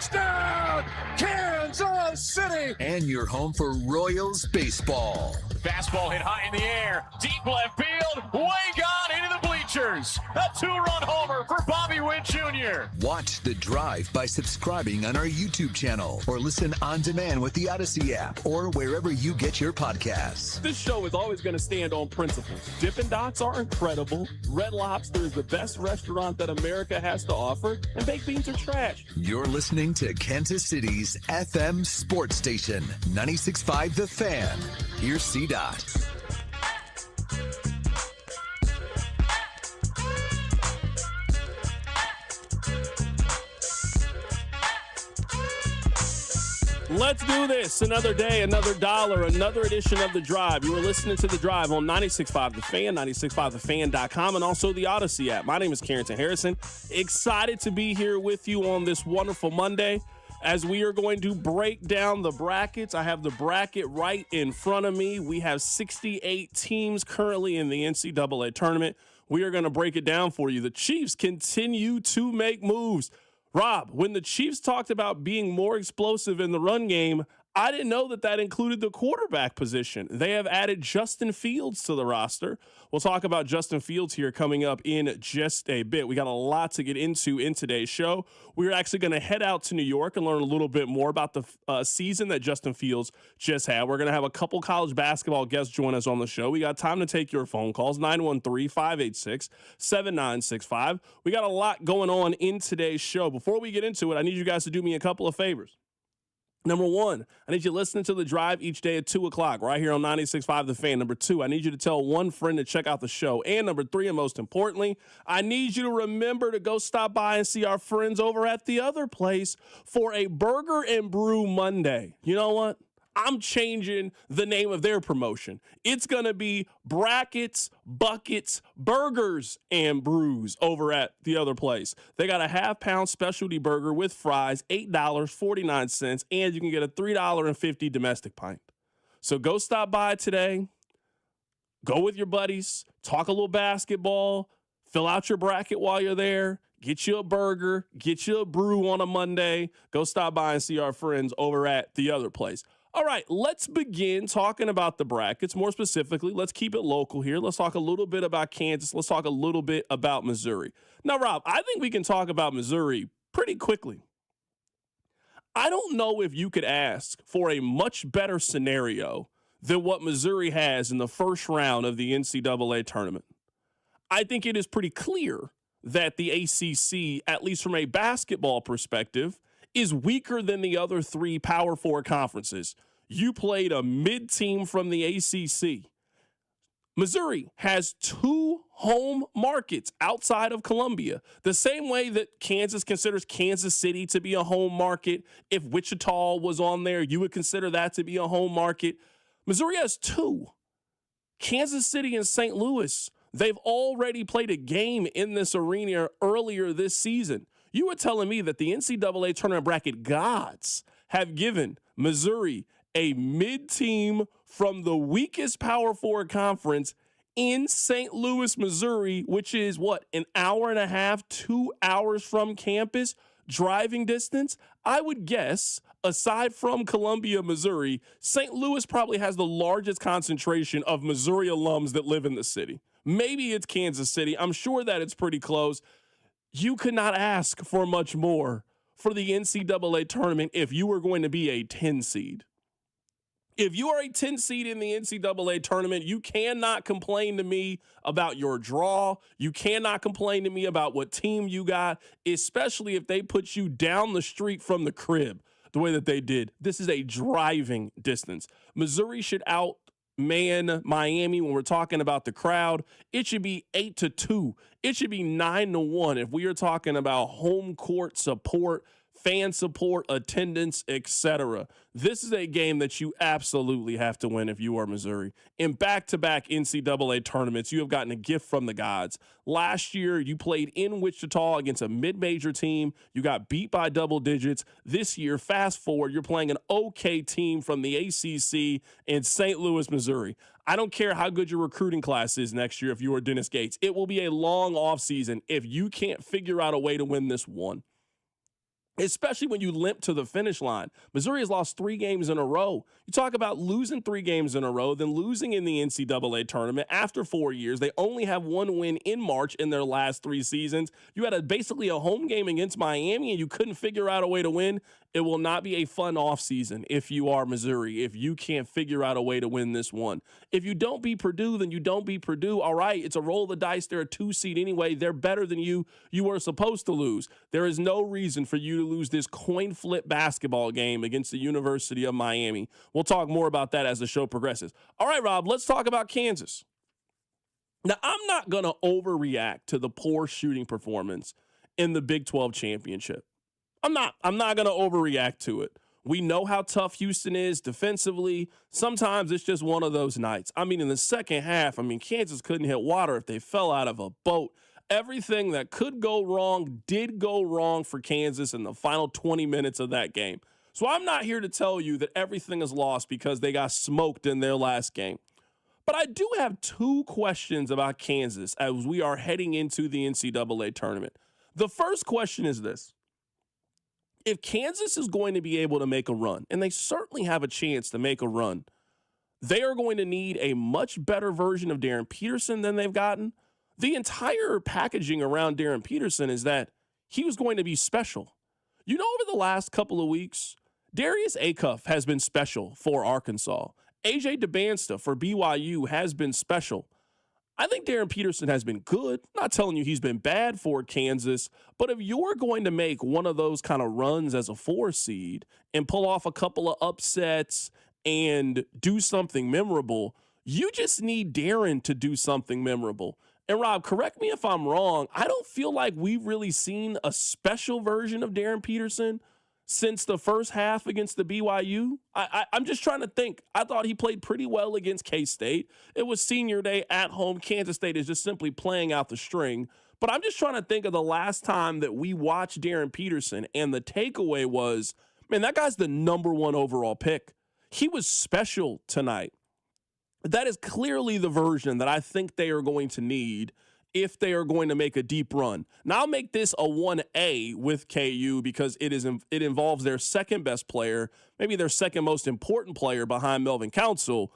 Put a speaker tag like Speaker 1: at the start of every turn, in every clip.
Speaker 1: Touchdown, Kansas City!
Speaker 2: And your home for Royals baseball.
Speaker 3: Fastball hit high in the air, deep left field, way gone into the bleachers. A two-run homer for Bobby Witt Jr.
Speaker 2: Watch The Drive by subscribing on our YouTube channel or listen on demand with the Odyssey app or wherever you get your podcasts.
Speaker 4: This show is always going to stand on principles. Dippin' Dots are incredible. Red Lobster is the best restaurant that America has to offer, and baked beans are trash.
Speaker 2: You're listening to Kansas City's FM sports station, 96.5 The Fan. Here's C-Dot.
Speaker 4: Let's do this. Another day, another dollar, another edition of The Drive. You are listening to The Drive on 96.5 The Fan, 96.5thefan.com, and also the Odyssey app. My name is Carrington Harrison. Excited to be here with you on this wonderful Monday as we are going to break down the brackets. I have the bracket right in front of me. We have 68 teams currently in the NCAA tournament. We are going to break it down for you. The Chiefs continue to make moves. Rob, when the Chiefs talked about being more explosive in the run game, I didn't know that included the quarterback position. They have added Justin Fields to the roster. We'll talk about Justin Fields here coming up in just a bit. We got a lot to get into in today's show. We're actually going to head out to New York and learn a little bit more about the season that Justin Fields just had. We're going to have a couple college basketball guests join us on the show. We got time to take your phone calls, 913-586-7965. We got a lot going on in today's show. Before we get into it, I need you guys to do me a couple of favors. Number one, I need you listening to The Drive each day at 2 o'clock right here on 96.5 The Fan. Number two, I need you to tell one friend to check out the show. And number three, and most importantly, I need you to remember to go stop by and see our friends over at the other place for a Burger and Brew Monday. You know what? I'm changing the name of their promotion. It's going to be Brackets, Buckets, Burgers, and Brews over at the other place. They got a half-pound specialty burger with fries, $8.49, and you can get a $3.50 domestic pint. So go stop by today. Go with your buddies. Talk a little basketball. Fill out your bracket while you're there. Get you a burger. Get you a brew on a Monday. Go stop by and see our friends over at the other place. All right, let's begin talking about the brackets. More specifically, let's keep it local here. Let's talk a little bit about Kansas. Let's talk a little bit about Missouri. Now, Rob, I think we can talk about Missouri pretty quickly. I don't know if you could ask for a much better scenario than what Missouri has in the first round of the NCAA tournament. I think it is pretty clear that the ACC, at least from a basketball perspective, is weaker than the other three Power Four conferences. You played a mid-team from the ACC. Missouri has two home markets outside of Columbia, the same way that Kansas considers Kansas City to be a home market. If Wichita was on there, you would consider that to be a home market. Missouri has two. Kansas City and St. Louis. They've already played a game in this arena earlier this season. You were telling me that the NCAA tournament bracket gods have given Missouri a mid-team from the weakest Power Four conference in St. Louis, Missouri, which is, what, an hour and a half, 2 hours from campus, driving distance? I would guess, aside from Columbia, Missouri, St. Louis probably has the largest concentration of Missouri alums that live in the city. Maybe it's Kansas City. I'm sure that it's pretty close. You could not ask for much more for the NCAA tournament if you were going to be a 10 seed. If you are a 10 seed in the NCAA tournament, you cannot complain to me about your draw. You cannot complain to me about what team you got, especially if they put you down the street from the crib the way that they did. This is a driving distance. Missouri should outman Miami when we're talking about the crowd. It should be 8-2. It should be 9-1 if we are talking about home court support, fan support, attendance, etc. This is a game that you absolutely have to win if you are Missouri. In back-to-back NCAA tournaments, you have gotten a gift from the gods. Last year, you played in Wichita against a mid-major team. You got beat by double digits. This year, fast forward, you're playing an okay team from the ACC in St. Louis, Missouri. I don't care how good your recruiting class is next year if you are Dennis Gates. It will be a long offseason if you can't figure out a way to win this one. especially when you limp to the finish line. Missouri has lost 3 games in a row. You talk about losing 3 games in a row, then losing in the NCAA tournament after 4 years. They only have 1 win in March in their last 3 seasons. You had basically a home game against Miami, and you couldn't figure out a way to win. It will not be a fun offseason if you are Missouri, if you can't figure out a way to win this one. If you don't beat Purdue, then you don't beat Purdue. All right, it's a roll of the dice. They're a 2 seed anyway. They're better than you. You were supposed to lose. There is no reason for you to lose this coin flip basketball game against the University of Miami. We'll talk more about that as the show progresses. All right, Rob, let's talk about Kansas. Now, I'm not going to overreact to the poor shooting performance in the Big 12 championship. I'm not going to overreact to it. We know how tough Houston is defensively. Sometimes it's just one of those nights. I mean, in the second half, Kansas couldn't hit water if they fell out of a boat. Everything that could go wrong did go wrong for Kansas in the final 20 minutes of that game. So I'm not here to tell you that everything is lost because they got smoked in their last game. But I do have 2 questions about Kansas as we are heading into the NCAA tournament. The first question is this. If Kansas is going to be able to make a run, and they certainly have a chance to make a run, they are going to need a much better version of Darren Peterson than they've gotten. The entire packaging around Darren Peterson is that he was going to be special. You know, over the last couple of weeks, Darius Acuff has been special for Arkansas. AJ DeBansta for BYU has been special. I think Darren Peterson has been good. I'm not telling you he's been bad for Kansas, but if you're going to make one of those kind of runs as a 4 seed and pull off a couple of upsets and do something memorable, you just need Darren to do something memorable. And Rob, correct me if I'm wrong, I don't feel like we've really seen a special version of Darren Peterson since the first half against the BYU. I'm just trying to think. I thought he played pretty well against K-State. It was senior day at home. Kansas State is just simply playing out the string. But I'm just trying to think of the last time that we watched Darren Peterson, and the takeaway was, man, that guy's the number 1 overall pick. He was special tonight. That is clearly the version that I think they are going to need if they are going to make a deep run. Now, I'll make this a 1A with KU because it involves their second best player, maybe their second most important player behind Melvin Council.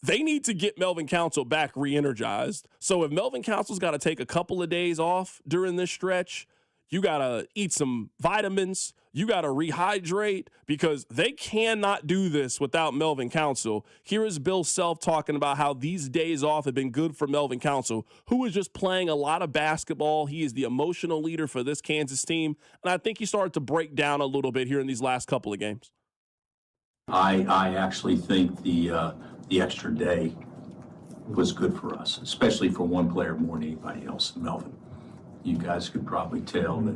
Speaker 4: They need to get Melvin Council back re-energized. So if Melvin Council's got to take a couple of days off during this stretch, you got to eat some vitamins. You got to rehydrate because they cannot do this without Melvin Council. Here is Bill Self talking about how these days off have been good for Melvin Council, who is just playing a lot of basketball. He is the emotional leader for this Kansas team. And I think he started to break down a little bit here in these last couple of games.
Speaker 5: I actually think the extra day was good for us, especially for one player more than anybody else, Melvin. You guys could probably tell that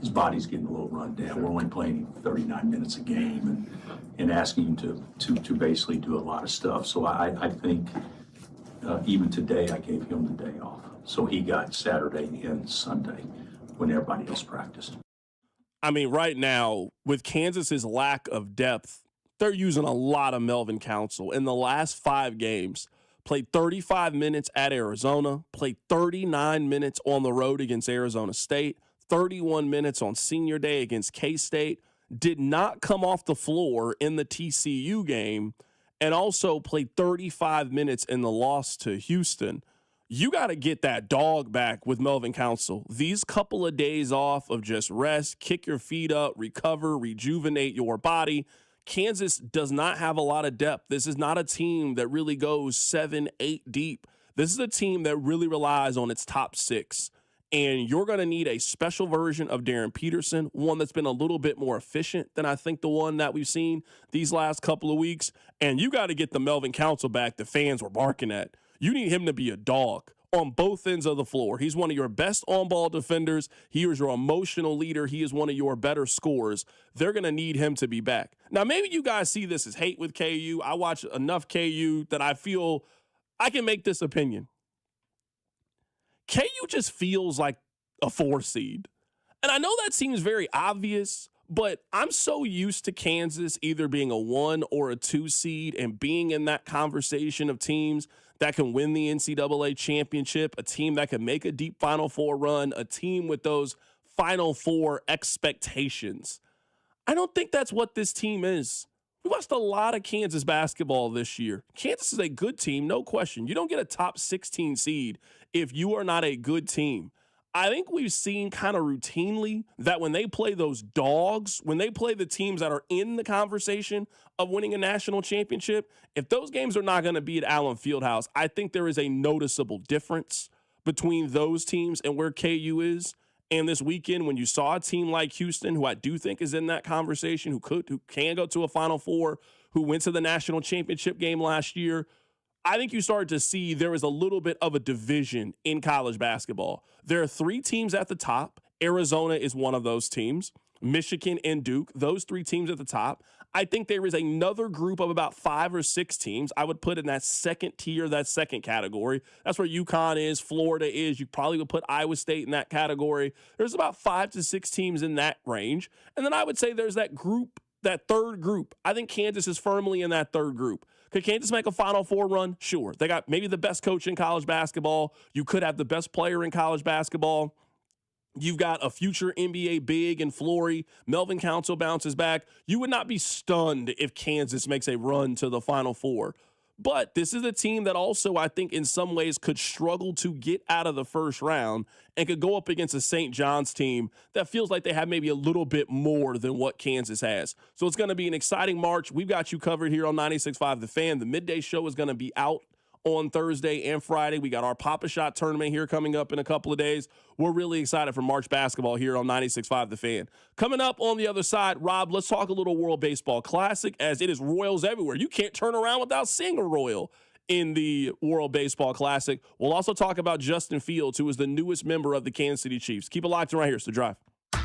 Speaker 5: his body's getting a little run down. We're only playing 39 minutes a game and asking him to basically do a lot of stuff. So I think even today I gave him the day off. So he got Saturday and Sunday when everybody else practiced.
Speaker 4: I mean, right now, with Kansas's lack of depth, they're using a lot of Melvin Council. In the last 5 games, played 35 minutes at Arizona, played 39 minutes on the road against Arizona State, 31 minutes on senior day against K-State, did not come off the floor in the TCU game, and also played 35 minutes in the loss to Houston. You got to get that dog back with Melvin Council. These couple of days off of just rest, kick your feet up, recover, rejuvenate your body. Kansas does not have a lot of depth. This is not a team that really goes 7, 8 deep. This is a team that really relies on its top 6. And you're going to need a special version of Darren Peterson, one that's been a little bit more efficient than I think the one that we've seen these last couple of weeks. And you got to get the Melvin Council back the fans were barking at. You need him to be a dog on both ends of the floor. He's one of your best on-ball defenders. He is your emotional leader. He is one of your better scorers. They're going to need him to be back. Now, maybe you guys see this as hate with KU. I watch enough KU that I feel I can make this opinion. KU just feels like a 4 seed. And I know that seems very obvious, but I'm so used to Kansas either being a 1 or a 2 seed and being in that conversation of teams that can win the NCAA championship, a team that can make a deep Final Four run, a team with those Final Four expectations. I don't think that's what this team is. We watched a lot of Kansas basketball this year. Kansas is a good team, no question. You don't get a top 16 seed if you are not a good team. I think we've seen kind of routinely that when they play those dogs, when they play the teams that are in the conversation of winning a national championship, if those games are not going to be at Allen Fieldhouse, I think there is a noticeable difference between those teams and where KU is. And this weekend, when you saw a team like Houston, who I do think is in that conversation, who can go to a Final Four, who went to the national championship game last year, I think you started to see there is a little bit of a division in college basketball. There are 3 teams at the top. Arizona is one of those teams. Michigan and Duke, those 3 teams at the top. I think there is another group of about 5 or 6 teams I would put in that second tier, that second category. That's where UConn is, Florida is. You probably would put Iowa State in that category. There's about 5 to 6 teams in that range. And then I would say there's that group, that third group. I think Kansas is firmly in that third group. Could Kansas make a Final Four run? Sure. They got maybe the best coach in college basketball. You could have the best player in college basketball. You've got a future NBA big in Flory. Melvin Council bounces back. You would not be stunned if Kansas makes a run to the Final Four. But this is a team that also, I think, in some ways could struggle to get out of the first round and could go up against a St. John's team that feels like they have maybe a little bit more than what Kansas has. So it's going to be an exciting March. We've got you covered here on 96.5 The Fan. The midday show is going to be out on Thursday and Friday. We got our Pop-A-Shot tournament here coming up in a couple of days. We're really excited for March basketball here on 96.5 The Fan. Coming up on the other side, Rob, let's talk a little World Baseball Classic, as it is Royals everywhere. You can't turn around without seeing a Royal in the World Baseball Classic. We'll also talk about Justin Fields, who is the newest member of the Kansas City Chiefs. Keep it locked right here. It's The Drive.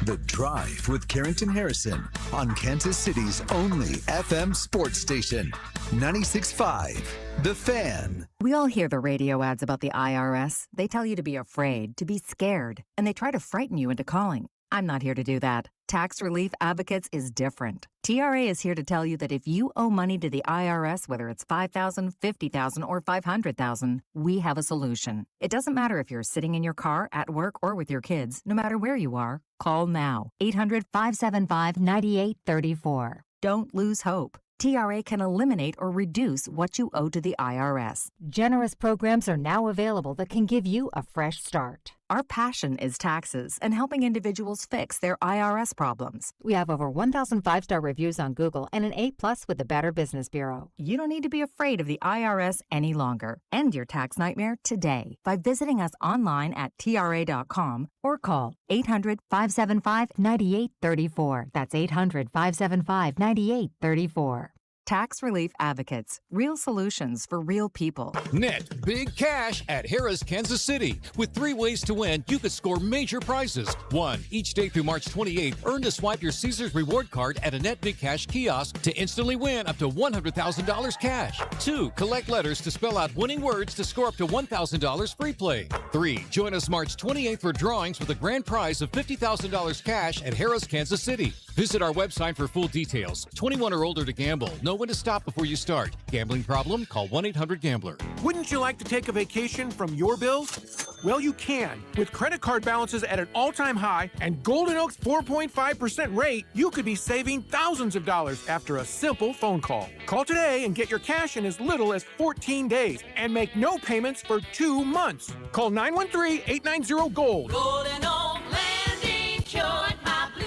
Speaker 2: The Drive with Carrington Harrison on Kansas City's only FM sports station, 96.5 The Fan.
Speaker 6: We all hear the radio ads about the IRS. They tell you to be afraid, to be scared, and they try to frighten you into calling. I'm not here to do that. Tax Relief Advocates is different. TRA is here to tell you that if you owe money to the IRS, whether it's $5,000, $50,000, or $500,000, we have a solution. It doesn't matter if you're sitting in your car, at work, or with your kids. No matter where you are, call now. 800-575-9834. Don't lose hope. TRA can eliminate or reduce what you owe to the IRS.
Speaker 7: Generous programs are now available that can give you a fresh start.
Speaker 6: Our passion is taxes and helping individuals fix their IRS problems.
Speaker 7: We have over 1,000 5-star reviews on Google and an A+ with the Better Business Bureau.
Speaker 6: You don't need to be afraid of the IRS any longer. End your tax nightmare today by visiting us online at TRA.com or call 800-575-9834. That's 800-575-9834. Tax Relief Advocates. Real solutions for real people.
Speaker 8: Net big cash at Harrah's Kansas City. With 3 ways to win, you could score major prizes. 1. Each day through March 28th, earn to swipe your Caesars reward card at a Net Big Cash kiosk to instantly win up to $100,000 cash. 2. Collect letters to spell out winning words to score up to $1,000 free play. 3. Join us March 28th for drawings with a grand prize of $50,000 cash at Harrah's Kansas City. Visit our website for full details. 21 or older to gamble. Know when to stop before you start. Gambling problem? Call 1-800-GAMBLER.
Speaker 9: Wouldn't you like to take a vacation from your bills? Well, you can. With credit card balances at an all-time high and Golden Oak's 4.5% rate, you could be saving thousands of dollars after a simple phone call. Call today and get your cash in as little as 14 days and make no payments for 2 months. Call 913-890-GOLD.
Speaker 10: Golden Oak Lending, cured my blues.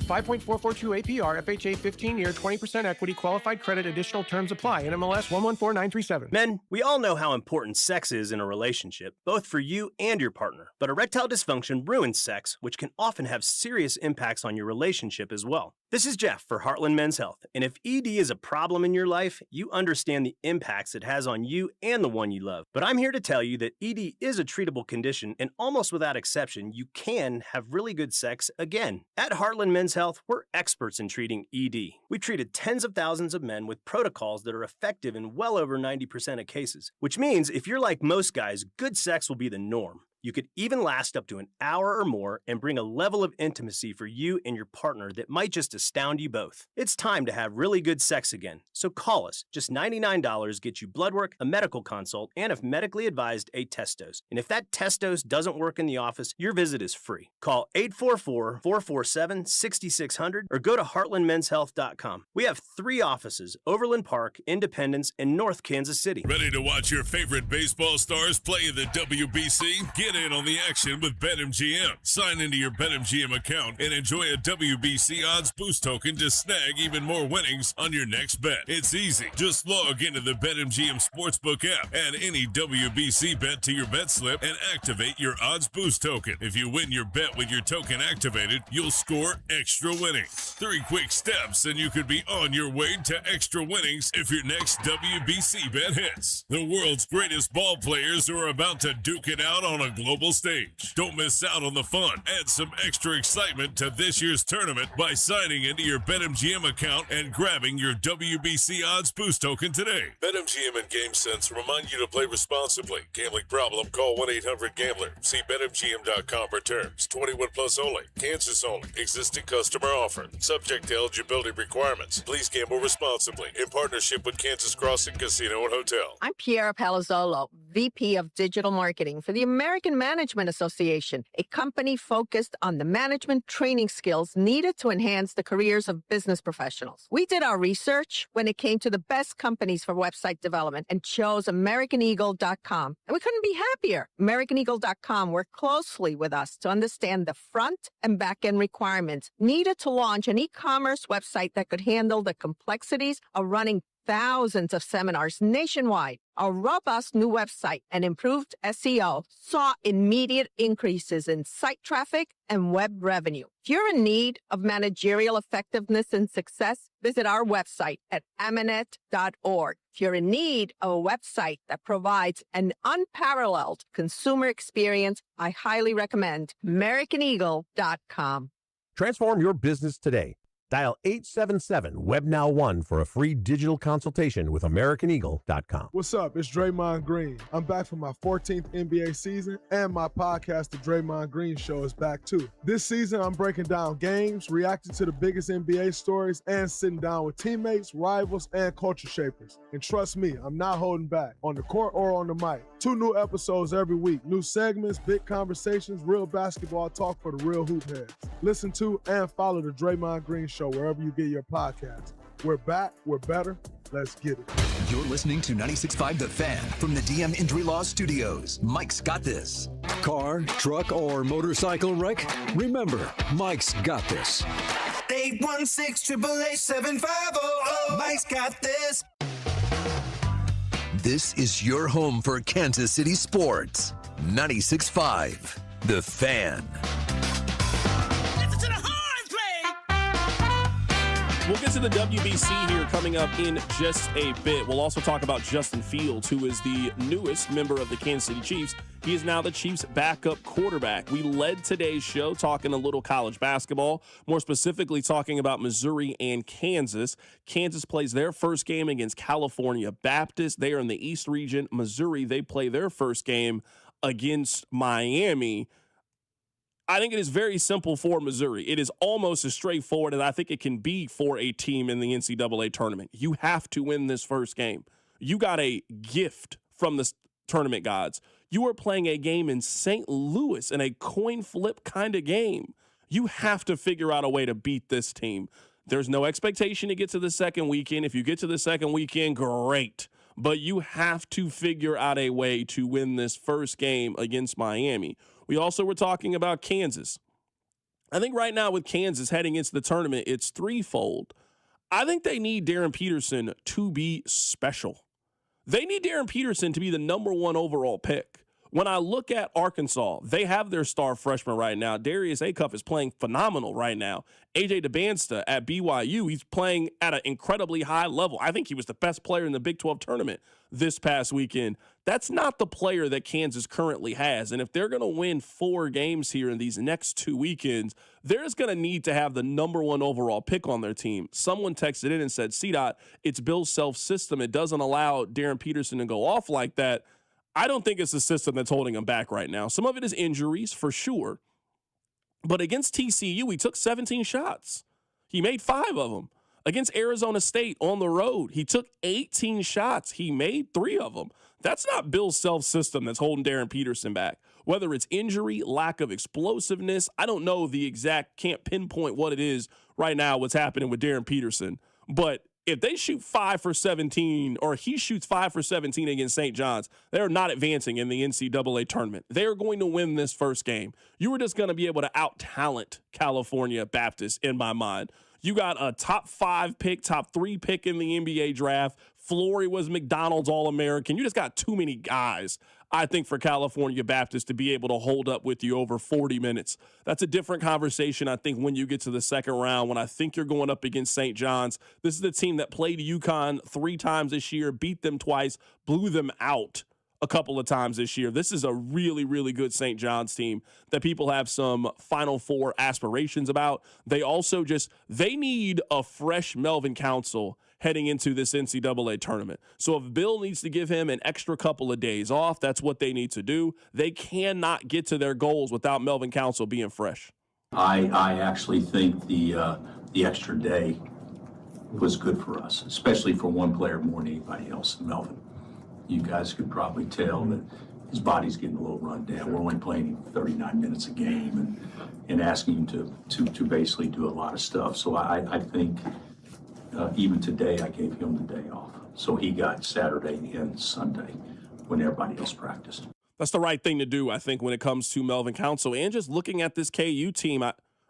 Speaker 9: 5.442 APR, FHA 15-year, 20% equity, qualified credit, additional terms apply. NMLS 114937.
Speaker 11: Men, we all know how important sex is in a relationship, both for you and your partner. But erectile dysfunction ruins sex, which can often have serious impacts on your relationship as well. This is Jeff for Heartland Men's Health, and if ED is a problem in your life, you understand the impacts it has on you and the one you love. But I'm here to tell you that ED is a treatable condition, and almost without exception, you can have really good sex again. At Heartland Men's Health, we're experts in treating ED. We've treated tens of thousands of men with protocols that are effective in well over 90% of cases, which means if you're like most guys, good sex will be the norm. You could even last up to an hour or more and bring a level of intimacy for you and your partner that might just astound you both. It's time to have really good sex again, so call us. Just $99 gets you blood work, a medical consult, and if medically advised, a test dose. And if that test dose doesn't work in the office, your visit is free. Call 844-447-6600 or go to heartlandmenshealth.com. We have 3 offices: Overland Park, Independence, and North Kansas City.
Speaker 12: Ready to watch your favorite baseball stars play in the WBC? Get in on the action with BetMGM. Sign into your BetMGM account and enjoy a WBC odds boost token to snag even more winnings on your next bet. It's easy. Just log into the BetMGM Sportsbook app, add any WBC bet to your bet slip, and activate your odds boost token. If you win your bet with your token activated, you'll score extra winnings. 3 quick steps and you could be on your way to extra winnings if your next WBC bet hits. The world's greatest ball players are about to duke it out on a global stage. Don't miss out on the fun. Add some extra excitement to this year's tournament by signing into your BetMGM account and grabbing your WBC odds boost token today. BetMGM and GameSense remind you to play responsibly. Gambling problem? Call 1-800-GAMBLER. See BetMGM.com for terms. 21 plus only. Kansas only. Existing customer offer. Subject to eligibility requirements. Please gamble responsibly. In partnership with Kansas Crossing Casino and Hotel.
Speaker 13: I'm Piera Palazzolo, VP of Digital Marketing for the American Management Association, a company focused on the management training skills needed to enhance the careers of business professionals. We did our research when it came to the best companies for website development and chose AmericanEagle.com. And we couldn't be happier. AmericanEagle.com worked closely with us to understand the front and back end requirements needed to launch an e-commerce website that could handle the complexities of running thousands of seminars nationwide. Our robust new website and improved SEO saw immediate increases in site traffic and web revenue. If you're in need of managerial effectiveness and success, visit our website at amanet.org. If you're in need of a website that provides an unparalleled consumer experience, I highly recommend AmericanEagle.com.
Speaker 14: Transform your business today. Dial 877-WebNow1 for a free digital consultation with AmericanEagle.com.
Speaker 15: What's up? It's Draymond Green. I'm back for my 14th NBA season, and my podcast, The Draymond Green Show, is back too. This season, I'm breaking down games, reacting to the biggest NBA stories, and sitting down with teammates, rivals, and culture shapers. And trust me, I'm not holding back, on the court or on the mic. 2 new episodes every week. New segments, big conversations, real basketball talk for the real hoop heads. Listen to and follow The Draymond Green Show wherever you get your podcasts. We're back. We're better. Let's get it.
Speaker 2: You're listening to 96.5 The Fan from the DM Injury Law Studios. Mike's got this.
Speaker 16: Car, truck, or motorcycle wreck? Remember, Mike's got this.
Speaker 17: 816-888-7500. Mike's got this.
Speaker 2: This is your home for Kansas City sports. 96.5 The Fan.
Speaker 4: We'll get to the WBC here coming up in just a bit. We'll also talk about Justin Fields, who is the newest member of the Kansas City Chiefs. He is now the Chiefs' backup quarterback. We led today's show talking a little college basketball, more specifically talking about Missouri and Kansas. Kansas plays their first game against California Baptist. They are in the East region. Missouri, they play their first game against Miami. I think it is very simple for Missouri. It is almost as straightforward as I think it can be for a team in the NCAA tournament. You have to win this first game. You got a gift from the tournament gods. You are playing a game in St. Louis in a coin flip kind of game. You have to figure out a way to beat this team. There's no expectation to get to the second weekend. If you get to the second weekend, great. But you have to figure out a way to win this first game against Miami. We also were talking about Kansas. I think right now with Kansas heading into the tournament, it's threefold. I think they need Darren Peterson to be special. They need Darren Peterson to be the number 1 overall pick. When I look at Arkansas, they have their star freshman right now. Darius Acuff is playing phenomenal right now. AJ DeBansta at BYU, he's playing at an incredibly high level. I think he was the best player in the Big 12 tournament this past weekend. That's not the player that Kansas currently has. And if they're going to win 4 games here in these next 2 weekends, they're just going to need to have the number 1 overall pick on their team. Someone texted in and said, CDOT, it's Bill's self-system. It doesn't allow Darren Peterson to go off like that. I don't think it's the system that's holding him back right now. Some of it is injuries, for sure. But against TCU, he took 17 shots. He made 5 of them. Against Arizona State on the road, he took 18 shots. He made 3 of them. That's not Bill's self-system that's holding Darren Peterson back. Whether it's injury, lack of explosiveness, I don't know the exact, can't pinpoint what it is right now, what's happening with Darren Peterson. But if they shoot 5 for 17, or he shoots 5 for 17 against St. John's, they're not advancing in the NCAA tournament. They are going to win this first game. You were just going to be able to out-talent California Baptist in my mind. You got a top 5 pick, top 3 pick in the NBA draft. Flory was McDonald's All-American. You just got too many guys, I think, for California Baptist to be able to hold up with you over 40 minutes. That's a different conversation, I think, when you get to the second round, when I think you're going up against St. John's. This is the team that played UConn 3 times this year, beat them twice, blew them out a couple of times this year. This is a really, really good St. John's team that people have some Final Four aspirations about. They also they need a fresh Melvin Council heading into this NCAA tournament. So if Bill needs to give him an extra couple of days off, that's what they need to do. They cannot get to their goals without Melvin Council being fresh.
Speaker 5: I actually think the extra day was good for us, especially for one player more than anybody else, Melvin. You guys could probably tell that his body's getting a little run down. We're only playing him 39 minutes a game and asking him to basically do a lot of stuff. So I think even today I gave him the day off. So he got Saturday and Sunday when everybody else practiced.
Speaker 4: That's the right thing to do, I think, when it comes to Melvin Council. And just looking at this KU team,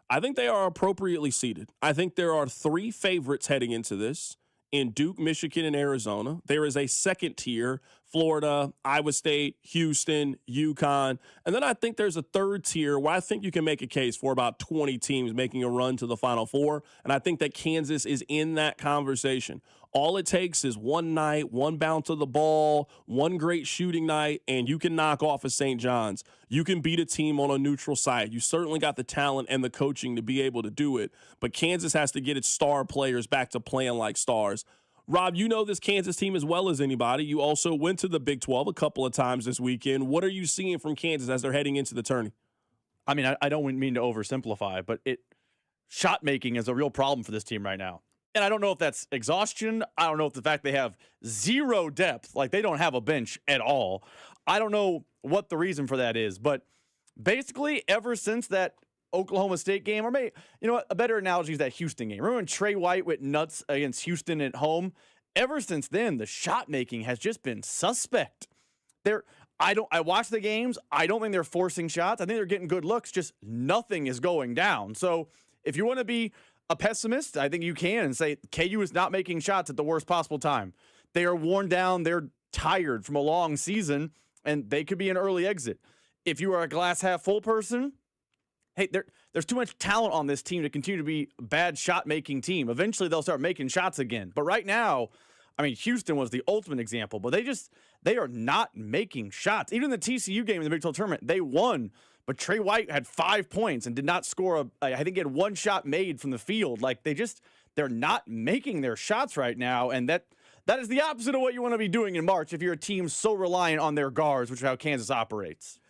Speaker 4: I think they are appropriately seeded. I think there are 3 favorites heading into this in Duke, Michigan, and Arizona. There is a second tier, Florida, Iowa State, Houston, UConn. And then I think there's a third tier where I think you can make a case for about 20 teams making a run to the Final Four. And I think that Kansas is in that conversation. All it takes is one night, one bounce of the ball, one great shooting night, and you can knock off a St. John's. You can beat a team on a neutral site. You certainly got the talent and the coaching to be able to do it, but Kansas has to get its star players back to playing like stars. Rob, you know this Kansas team as well as anybody. You also went to the Big 12 a couple of times this weekend. What are you seeing from Kansas as they're heading into the tourney?
Speaker 18: I mean, I don't mean to oversimplify, but shot making is a real problem for this team right now. And I don't know if that's exhaustion. I don't know if the fact they have 0 depth, like they don't have a bench at all. I don't know what the reason for that is, but basically ever since that Oklahoma State game, or maybe, you know what, a better analogy is that Houston game. Remember when Trey White went nuts against Houston at home? Ever since then, the shot making has just been suspect. I watch the games. I don't think they're forcing shots. I think they're getting good looks. Just nothing is going down. So if you want to be a pessimist, I think you can and say KU is not making shots at the worst possible time. They are worn down. They're tired from a long season, and they could be an early exit. If you are a glass half full person, hey, there's too much talent on this team to continue to be a bad shot-making team. Eventually, they'll start making shots again. But right now, I mean, Houston was the ultimate example, but they are not making shots. Even in the TCU game in the Big 12 tournament, they won, but Trey White had 5 points and did not score I think he had 1 shot made from the field. Like, they're not making their shots right now, and that is the opposite of what you want to be doing in March if you're a team so reliant on their guards, which is how Kansas operates.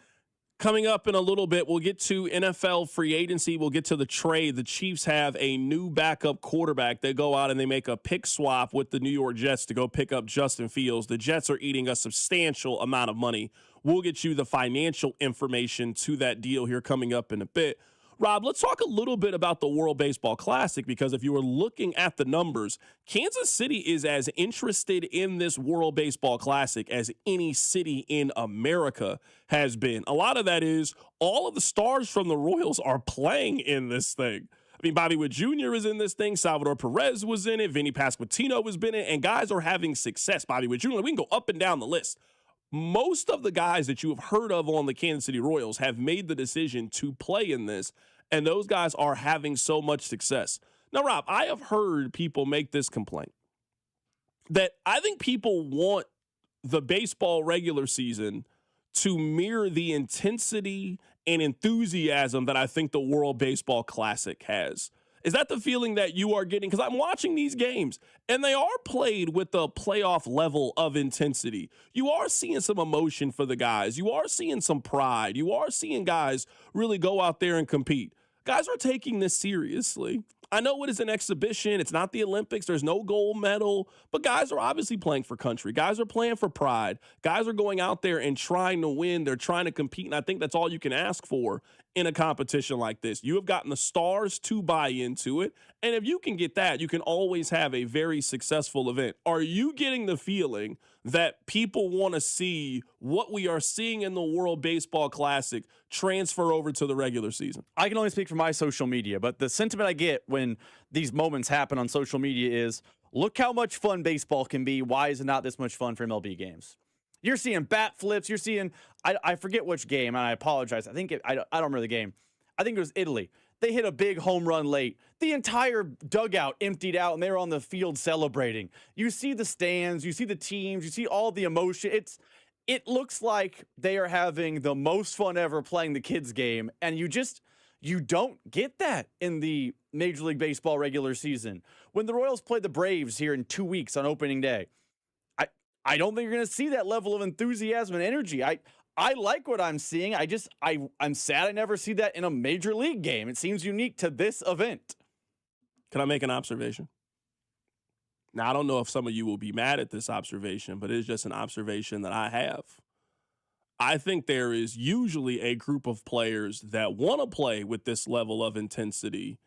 Speaker 4: Coming up in a little bit, we'll get to NFL free agency. We'll get to the trade. The Chiefs have a new backup quarterback. They go out and they make a pick swap with the New York Jets to go pick up Justin Fields. The Jets are eating a substantial amount of money. We'll get you the financial information to that deal here coming up in a bit. Rob, let's talk a little bit about the World Baseball Classic, because if you were looking at the numbers, Kansas City is as interested in this World Baseball Classic as any city in America has been. A lot of that is all of the stars from the Royals are playing in this thing. I mean, Bobby Witt Jr. is in this thing. Salvador Perez was in it. Vinny Pasquantino has been in it. And guys are having success. Bobby Witt Jr., we can go up and down the list. Most of the guys that you have heard of on the Kansas City Royals have made the decision to play in this, and those guys are having so much success. Now, Rob, I have heard people make this complaint that I think people want the baseball regular season to mirror the intensity and enthusiasm that I think the World Baseball Classic has. Is that the feeling that you are getting? Because I'm watching these games, and they are played with a playoff level of intensity. You are seeing some emotion for the guys. You are seeing some pride. You are seeing guys really go out there and compete. Guys are taking this seriously. I know it is an exhibition. It's not the Olympics. There's no gold medal. But guys are obviously playing for country. Guys are playing for pride. Guys are going out there and trying to win. They're trying to compete. And I think that's all you can ask for in a competition like this. You have gotten the stars to buy into it. And if you can get that, you can always have a very successful event. Are you getting the feeling that people want to see what we are seeing in the World Baseball Classic transfer over to the regular season?
Speaker 18: I can only speak for my social media, but the sentiment I get when these moments happen on social media is, look how much fun baseball can be. Why is it not this much fun for MLB games? You're seeing bat flips. You're seeing, I forget which game, and I apologize. I don't remember the game. I think it was Italy. They hit a big home run late. The entire dugout emptied out, and they were on the field celebrating. You see the stands, you see the teams, you see all the emotion. It looks like they are having the most fun ever playing the kids' game, and you don't get that in the Major League Baseball regular season. When the Royals play the Braves here in 2 weeks on opening day, I don't think you're going to see that level of enthusiasm and energy. I like what I'm seeing. I'm sad I never see that in a major league game. It seems unique to this event.
Speaker 4: Can I make an observation? Now, I don't know if some of you will be mad at this observation, but it's just an observation that I have. I think there is usually a group of players that want to play with this level of intensity.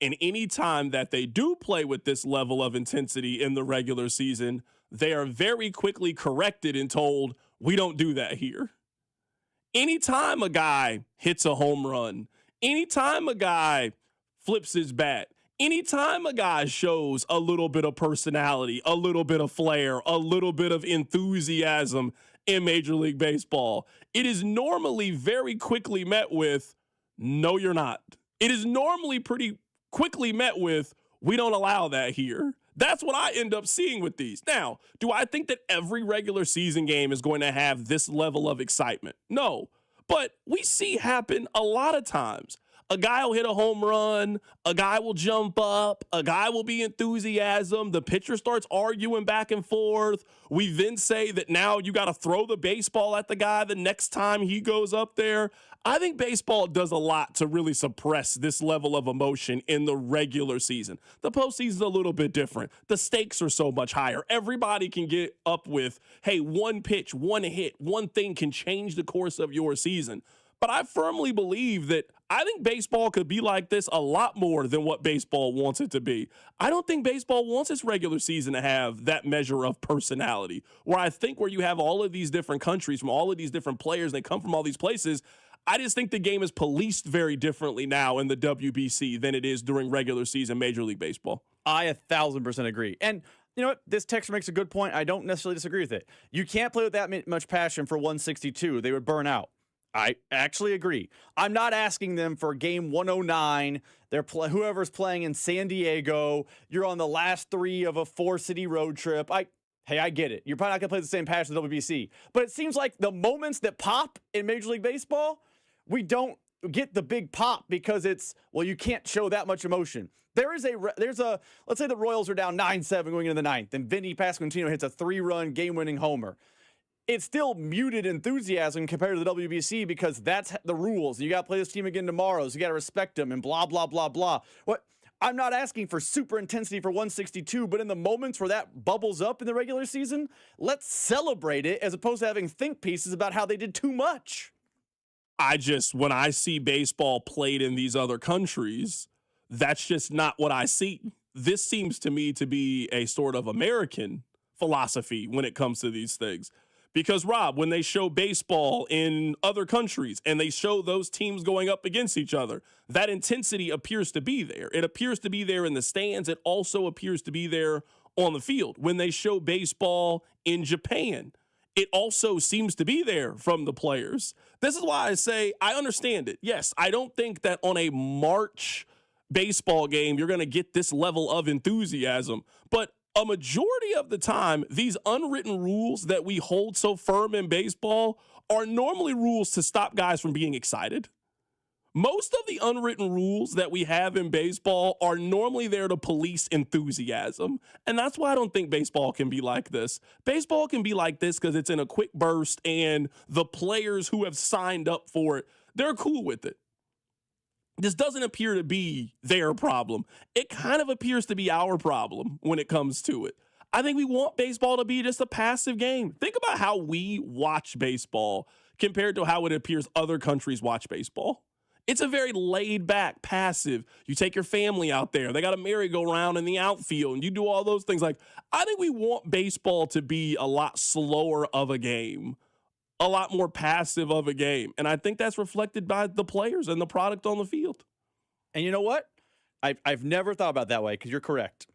Speaker 4: And any time that they do play with this level of intensity in the regular season, they are very quickly corrected and told, we don't do that here. Anytime a guy hits a home run, anytime a guy flips his bat, anytime a guy shows a little bit of personality, a little bit of flair, a little bit of enthusiasm in Major League Baseball, it is normally very quickly met with, no, you're not. It is normally pretty quickly met with, we don't allow that here. That's what I end up seeing with these. Now, do I think that every regular season game is going to have this level of excitement? No, but we see happen a lot of times. A guy will hit a home run, a guy will jump up, a guy will be enthusiasm, the pitcher starts arguing back and forth. We then say that now you got to throw the baseball at the guy the next time he goes up there. I think baseball does a lot to really suppress this level of emotion in the regular season. The postseason's a little bit different. The stakes are so much higher. Everybody can get up with, hey, one pitch, one hit, one thing can change the course of your season. But I firmly believe that I think baseball could be like this a lot more than what baseball wants it to be. I don't think baseball wants its regular season to have that measure of personality, where I think where you have all of these different countries from all of these different players, they come from all these places. I just think the game is policed very differently now in the WBC than it is during regular season Major League Baseball.
Speaker 18: I 1,000% agree. And you know what? This texter makes a good point. I don't necessarily disagree with it. You can't play with that much passion for 162. They would burn out. I actually agree. I'm not asking them for game 109. Whoever's playing in San Diego, you're on the last 3 of a 4-city road trip. Hey, I get it. You're probably not going to play the same passion as the WBC. But it seems like the moments that pop in Major League Baseball, we don't get the big pop because you can't show that much emotion. Let's say the Royals are down 9-7 going into the 9th, and Vinny Pasquantino hits a 3-run game-winning homer. It's still muted enthusiasm compared to the WBC because that's the rules. You got to play this team again tomorrow, so you got to respect them and blah, blah, blah, blah. I'm not asking for super intensity for 162, but in the moments where that bubbles up in the regular season, let's celebrate it as opposed to having think pieces about how they did too much.
Speaker 4: When I see baseball played in these other countries, that's just not what I see. This seems to me to be a sort of American philosophy when it comes to these things. Because, Rob, when they show baseball in other countries and they show those teams going up against each other, that intensity appears to be there. It appears to be there in the stands. It also appears to be there on the field. When they show baseball in Japan, it also seems to be there from the players. This is why I say I understand it. Yes, I don't think that on a March baseball game you're going to get this level of enthusiasm, but a majority of the time, these unwritten rules that we hold so firm in baseball are normally rules to stop guys from being excited. Most of the unwritten rules that we have in baseball are normally there to police enthusiasm. And that's why I don't think baseball can be like this. Baseball can be like this because it's in a quick burst and the players who have signed up for it, they're cool with it. This doesn't appear to be their problem. It kind of appears to be our problem when it comes to it. I think we want baseball to be just a passive game. Think about how we watch baseball compared to how it appears other countries watch baseball. It's a very laid back, passive. You take your family out there. They got a merry-go-round in the outfield, and you do all those things. Like, I think we want baseball to be a lot slower of a game, a lot more passive of a game. And I think that's reflected by the players and the product on the field.
Speaker 18: And you know what? I've never thought about it that way because you're correct.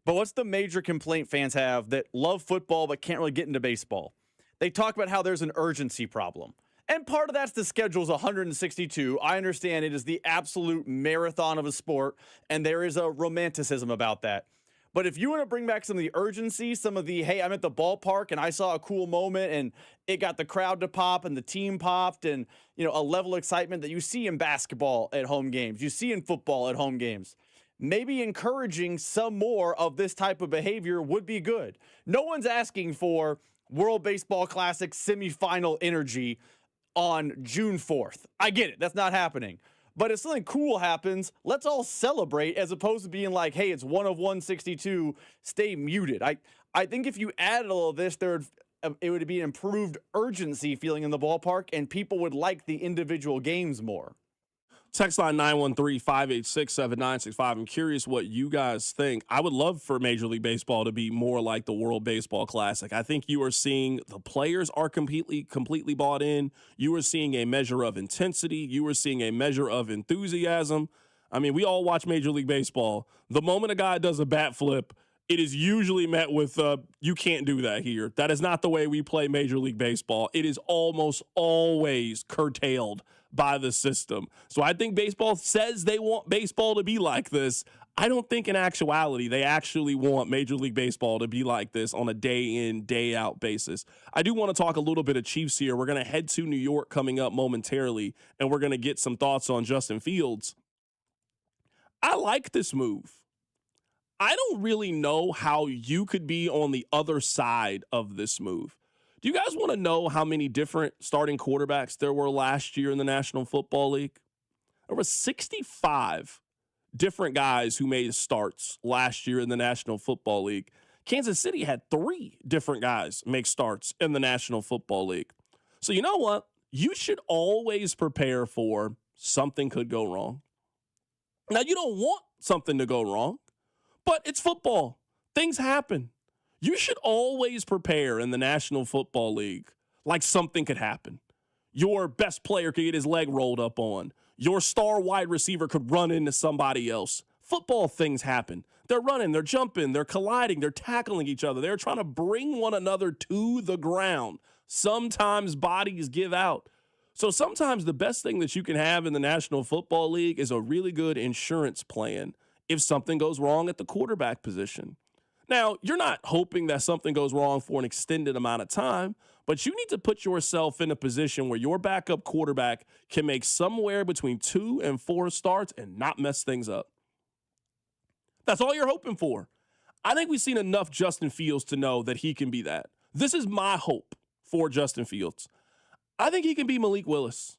Speaker 18: But what's the major complaint fans have that love football but can't really get into baseball? They talk about how there's an urgency problem. And part of that's the schedule's 162. I understand it is the absolute marathon of a sport, and there is a romanticism about that. But if you want to bring back some of the urgency, some of the, hey, I'm at the ballpark and I saw a cool moment and it got the crowd to pop and the team popped and, a level of excitement that you see in basketball at home games, you see in football at home games, maybe encouraging some more of this type of behavior would be good. No one's asking for World Baseball Classic semifinal energy on June 4th. I get it. That's not happening. But if something cool happens, let's all celebrate as opposed to being like, hey, it's 1 of 162, stay muted. I think if you added all of this, it would be an improved urgency feeling in the ballpark, and people would like the individual games more.
Speaker 4: Text line 913-586-7965. I'm curious what you guys think. I would love for Major League Baseball to be more like the World Baseball Classic. I think you are seeing the players are completely bought in. You are seeing a measure of intensity. You are seeing a measure of enthusiasm. I mean, we all watch Major League Baseball. The moment a guy does a bat flip, it is usually met with, you can't do that here. That is not the way we play Major League Baseball. It is almost always curtailed by the system. So I think baseball says they want baseball to be like this. I don't think in actuality they actually want Major League Baseball to be like this on a day in, day out basis. I do want to talk a little bit of Chiefs here. We're going to head to New York coming up momentarily, and we're going to get some thoughts on Justin Fields. I like this move. I don't really know how you could be on the other side of this move. Do you guys want to know how many different starting quarterbacks there were last year in the National Football League? There were 65 different guys who made starts last year in the National Football League. Kansas City had 3 different guys make starts in the National Football League. So you know what? You should always prepare for something could go wrong. Now, you don't want something to go wrong, but it's football. Things happen. You should always prepare in the National Football League like something could happen. Your best player could get his leg rolled up on. Your star wide receiver could run into somebody else. Football things happen. They're running, they're jumping, they're colliding, they're tackling each other. They're trying to bring one another to the ground. Sometimes bodies give out. So sometimes the best thing that you can have in the National Football League is a really good insurance plan if something goes wrong at the quarterback position. Now, you're not hoping that something goes wrong for an extended amount of time, but you need to put yourself in a position where your backup quarterback can make somewhere between 2 and 4 starts and not mess things up. That's all you're hoping for. I think we've seen enough Justin Fields to know that he can be that. This is my hope for Justin Fields. I think he can be Malik Willis.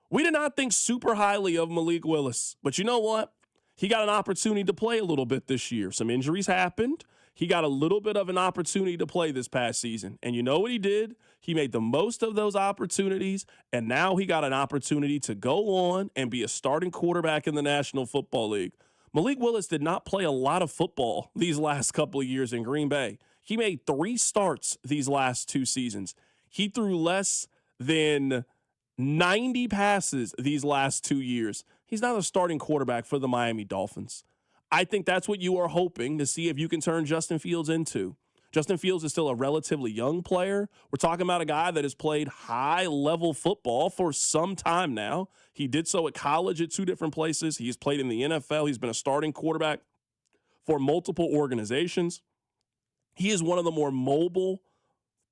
Speaker 4: We did not think super highly of Malik Willis, but you know what? He got an opportunity to play a little bit this year. Some injuries happened. He got a little bit of an opportunity to play this past season. And you know what he did? He made the most of those opportunities, and now he got an opportunity to go on and be a starting quarterback in the National Football League. Malik Willis did not play a lot of football these last couple of years in Green Bay. He made 3 starts these last 2 seasons. He threw less than 90 passes these last 2 years. He's not a starting quarterback for the Miami Dolphins. I think that's what you are hoping to see if you can turn Justin Fields into. Justin Fields is still a relatively young player. We're talking about a guy that has played high-level football for some time now. He did so at college at 2 different places. He's played in the NFL. He's been a starting quarterback for multiple organizations. He is one of the more mobile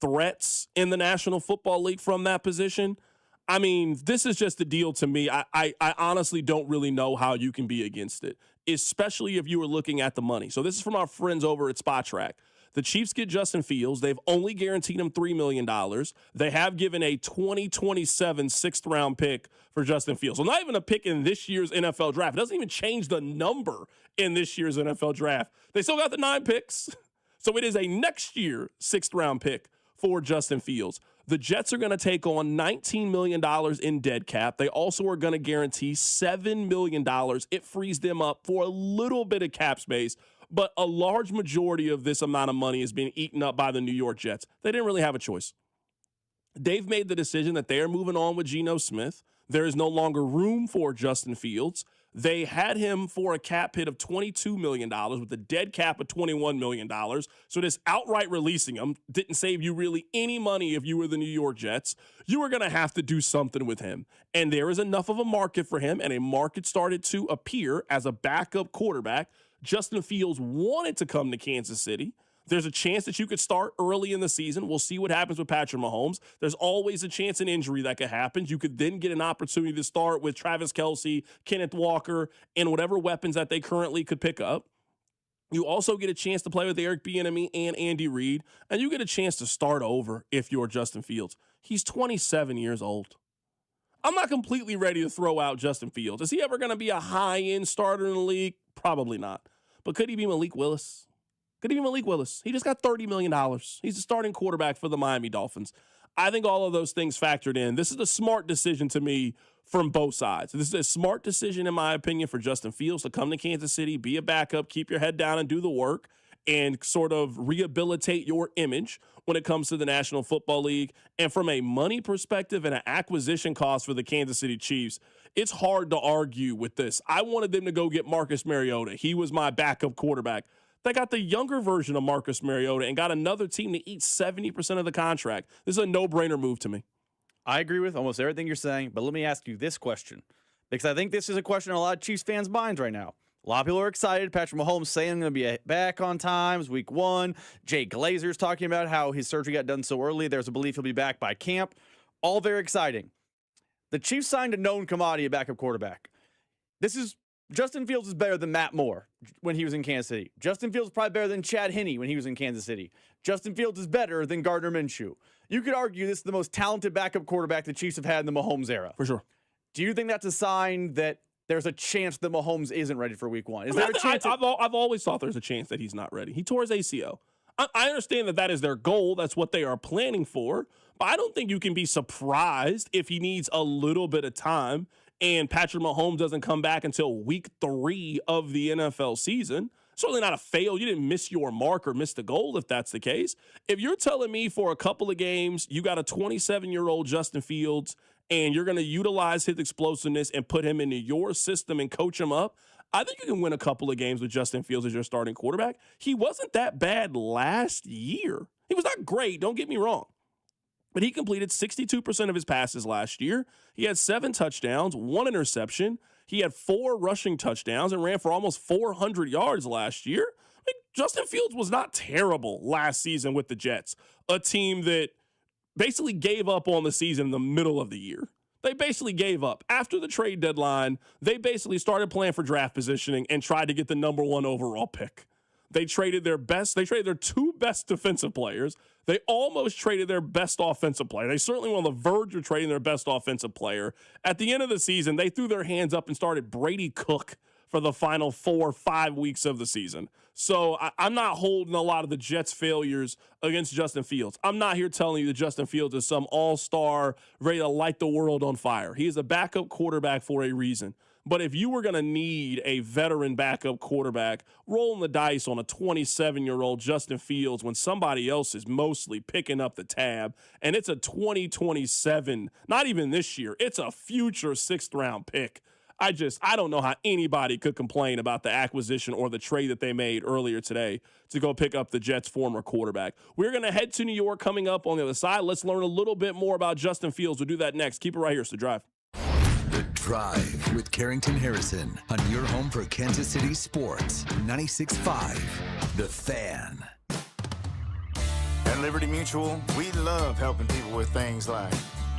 Speaker 4: threats in the National Football League from that position. I mean, this is just a deal to me. I honestly don't really know how you can be against it, especially if you were looking at the money. So this is from our friends over at Spot Track. The Chiefs get Justin Fields. They've only guaranteed him $3 million. They have given a 2027 sixth-round pick for Justin Fields. So not even a pick in this year's NFL draft. It doesn't even change the number in this year's NFL draft. They still got the 9 picks. So it is a next year sixth-round pick for Justin Fields. The Jets are going to take on $19 million in dead cap. They also are going to guarantee $7 million. It frees them up for a little bit of cap space, but a large majority of this amount of money is being eaten up by the New York Jets. They didn't really have a choice. They've made the decision that they are moving on with Geno Smith. There is no longer room for Justin Fields. They had him for a cap hit of $22 million with a dead cap of $21 million. So this outright releasing him didn't save you really any money if you were the New York Jets. You were going to have to do something with him. And there is enough of a market for him, and a market started to appear as a backup quarterback. Justin Fields wanted to come to Kansas City. There's a chance that you could start early in the season. We'll see what happens with Patrick Mahomes. There's always a chance an injury that could happen. You could then get an opportunity to start with Travis Kelce, Kenneth Walker, and whatever weapons that they currently could pick up. You also get a chance to play with Eric Bieniemy and Andy Reid, and you get a chance to start over if you're Justin Fields. He's 27 years old. I'm not completely ready to throw out Justin Fields. Is he ever going to be a high-end starter in the league? Probably not. But could he be Malik Willis? Could he be Malik Willis? He just got $30 million. He's the starting quarterback for the Miami Dolphins. I think all of those things factored in. This is a smart decision to me from both sides. This is a smart decision, in my opinion, for Justin Fields to come to Kansas City, be a backup, keep your head down and do the work, and sort of rehabilitate your image when it comes to the National Football League. And from a money perspective and an acquisition cost for the Kansas City Chiefs, it's hard to argue with this. I wanted them to go get Marcus Mariota. He was my backup quarterback. They got the younger version of Marcus Mariota and got another team to eat 70% of the contract. This is a no-brainer move to me.
Speaker 18: I agree with almost everything you're saying, but let me ask you this question, because I think this is a question in a lot of Chiefs fans' minds right now. A lot of people are excited. Patrick Mahomes saying going to be back on time, week 1. Jay Glazer's talking about how his surgery got done so early. There's a belief he'll be back by camp. All very exciting. The Chiefs signed a known commodity, a backup quarterback. Justin Fields is better than Matt Moore when he was in Kansas City. Justin Fields is probably better than Chad Henne when he was in Kansas City. Justin Fields is better than Gardner Minshew. You could argue this is the most talented backup quarterback the Chiefs have had in the Mahomes era.
Speaker 4: For sure.
Speaker 18: Do you think that's a sign that there's a chance that Mahomes isn't ready for week 1? Is there a chance?
Speaker 4: I've always thought there's a chance that he's not ready. He tore his ACL. I understand that is their goal. That's what they are planning for. But I don't think you can be surprised if he needs a little bit of time and Patrick Mahomes doesn't come back until week 3 of the NFL season. Certainly not a fail. You didn't miss your mark or miss the goal if that's the case. If you're telling me for a couple of games, you got a 27-year-old Justin Fields and you're going to utilize his explosiveness and put him into your system and coach him up, I think you can win a couple of games with Justin Fields as your starting quarterback. He wasn't that bad last year. He was not great, don't get me wrong. But he completed 62% of his passes last year. He had 7 touchdowns, 1 interception. He had 4 rushing touchdowns and ran for almost 400 yards last year. I mean, Justin Fields was not terrible last season with the Jets, a team that basically gave up on the season in the middle of the year. They basically gave up. After the trade deadline, they basically started playing for draft positioning and tried to get the number 1 overall pick. They traded their 2 best defensive players. They almost traded their best offensive player. They certainly were on the verge of trading their best offensive player. At the end of the season, they threw their hands up and started Brady Cook for the final 4 or 5 weeks of the season. So I'm not holding a lot of the Jets' failures against Justin Fields. I'm not here telling you that Justin Fields is some all-star ready to light the world on fire. He is a backup quarterback for a reason. But if you were going to need a veteran backup quarterback, rolling the dice on a 27-year-old Justin Fields when somebody else is mostly picking up the tab, and it's a 2027, not even this year, it's a future 6th-round pick. I don't know how anybody could complain about the acquisition or the trade that they made earlier today to go pick up the Jets' former quarterback. We're going to head to New York coming up on the other side. Let's learn a little bit more about Justin Fields. We'll do that next. Keep it right here. It's The Drive.
Speaker 2: The Drive with Carrington Harrison on your home for Kansas City sports. 96.5, The Fan.
Speaker 19: At Liberty Mutual, we love helping people with things like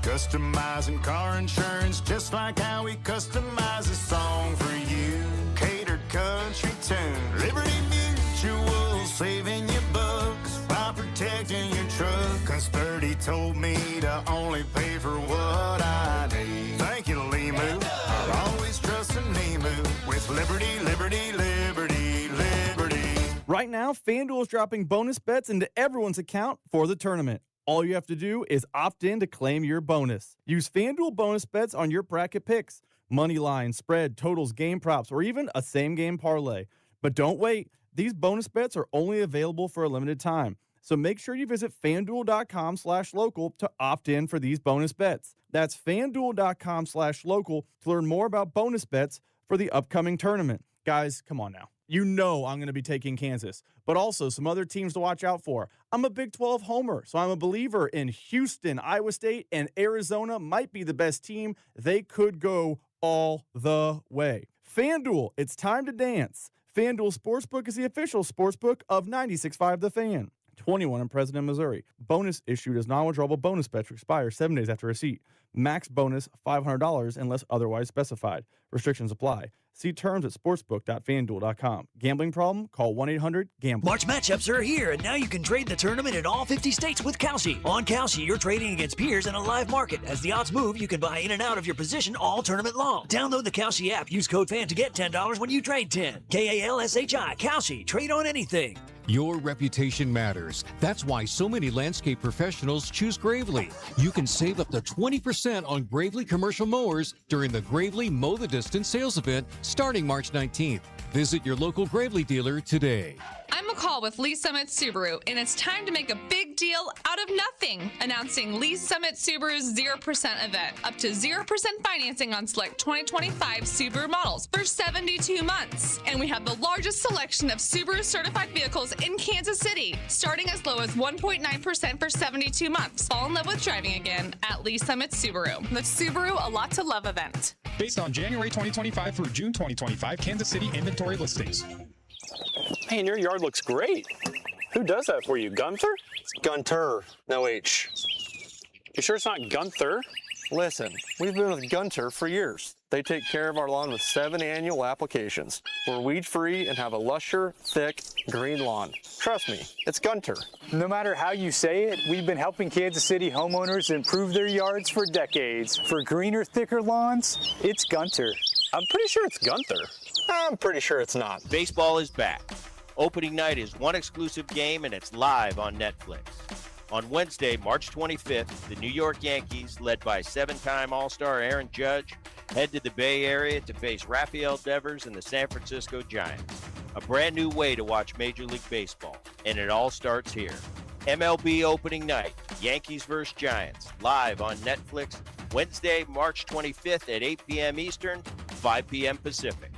Speaker 19: Customizing car insurance just like how we customize a song for you. Catered country tune. Liberty Mutual, saving you bucks by protecting your truck. Cause 30 told me to only pay for what I need. Thank you, Limu. I'll always trust in Limu with Liberty, Liberty, Liberty, Liberty.
Speaker 18: Right now, FanDuel is dropping bonus bets into everyone's account for the tournament. All you have to do is opt in to claim your bonus. Use FanDuel bonus bets on your bracket picks, money line, spread, totals, game props, or even a same-game parlay. But don't wait. These bonus bets are only available for a limited time. So make sure you visit FanDuel.com/local to opt in for these bonus bets. That's FanDuel.com/local to learn more about bonus bets for the upcoming tournament. Guys, come on now. You know I'm going to be taking Kansas, but also some other teams to watch out for. I'm a Big 12 homer, so I'm a believer in Houston, Iowa State, and Arizona might be the best team. They could go all the way. FanDuel, it's time to dance. FanDuel Sportsbook is the official sportsbook of 96.5 The Fan. 21 in President, Missouri. Bonus issued as non-withdrawable bonus bet to expire 7 days after receipt. Max bonus $500 unless otherwise specified. Restrictions apply. See terms at sportsbook.fanduel.com. Gambling problem? Call 1-800-GAMBLER.
Speaker 20: March matchups are here, and now you can trade the tournament in all 50 states with Kalshi. On Kalshi, you're trading against peers in a live market. As the odds move, you can buy in and out of your position all tournament long. Download the Kalshi app. Use code FAN to get $10 when you trade 10. Kalshi. Kalshi. Trade on anything.
Speaker 8: Your reputation matters. That's why so many landscape professionals choose Gravely. You can save up to 20% on Gravely commercial mowers during the Gravely Mow the Distance sales event starting March 19th. Visit your local Gravely dealer today.
Speaker 21: I'm McCall with Lee Summit Subaru, and it's time to make a big deal out of nothing. Announcing Lee Summit Subaru's 0% event. Up to 0% financing on select 2025 Subaru models for 72 months. And we have the largest selection of Subaru certified vehicles in Kansas City, starting as low as 1.9% for 72 months. Fall in love with driving again at Lee Summit Subaru. The Subaru A Lot to Love event.
Speaker 22: Based on January 2025 through June 2025 Kansas City inventory listings.
Speaker 23: Man, your yard looks great. Who does that for you, Gunther?
Speaker 24: It's Gunter, no H.
Speaker 23: You sure it's not Gunther?
Speaker 24: Listen, we've been with Gunter for years. They take care of our lawn with 7 annual applications. We're weed-free and have a lusher, thick, green lawn. Trust me, it's Gunter.
Speaker 23: No matter how you say it, we've been helping Kansas City homeowners improve their yards for decades. For greener, thicker lawns, it's Gunter. I'm pretty sure it's Gunther.
Speaker 24: I'm pretty sure it's not.
Speaker 25: Baseball is back. Opening night is one exclusive game, and it's live on Netflix. On Wednesday, March 25th, the New York Yankees, led by 7-time All-Star Aaron Judge, head to the Bay Area to face Rafael Devers and the San Francisco Giants. A brand new way to watch Major League Baseball, and it all starts here. MLB opening night, Yankees vs. Giants, live on Netflix, Wednesday, March 25th at 8 p.m. Eastern, 5 p.m. Pacific.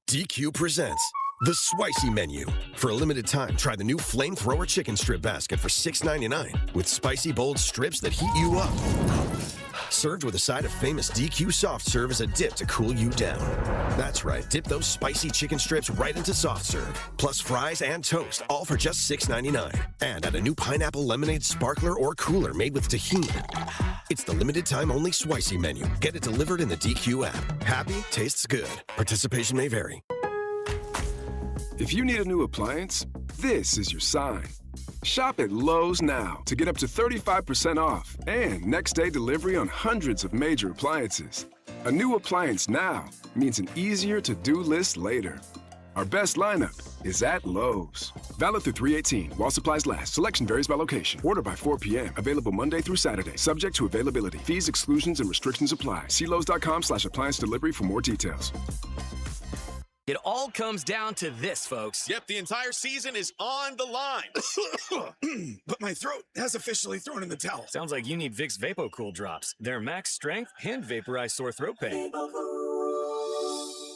Speaker 26: DQ presents the Spicy Menu. For a limited time, try the new Flamethrower Chicken Strip Basket for $6.99 with spicy, bold strips that heat you up. Served with a side of famous DQ soft serve as a dip to cool you down. That's right, dip those spicy chicken strips right into soft serve, plus fries and toast, all for just $6.99. And add a new pineapple lemonade sparkler or cooler made with tahini. It's the limited time only Spicy Menu. Get it delivered in the DQ app. Happy, tastes good. Participation may vary.
Speaker 27: If you need a new appliance, this is your sign. Shop at Lowe's now to get up to 35% off and next-day delivery on hundreds of major appliances. A new appliance now means an easier-to-do list later. Our best lineup is at Lowe's. Valid through 3/18 while supplies last. Selection varies by location. Order by 4 p.m. Available Monday through Saturday. Subject to availability. Fees, exclusions, and restrictions apply. See Lowes.com/appliance delivery for more details.
Speaker 28: It all comes down to this, folks.
Speaker 29: Yep, the entire season is on the line.
Speaker 28: But my throat has officially thrown in the towel. Sounds like you need Vicks VapoCool drops. They're max strength and vaporize sore throat pain.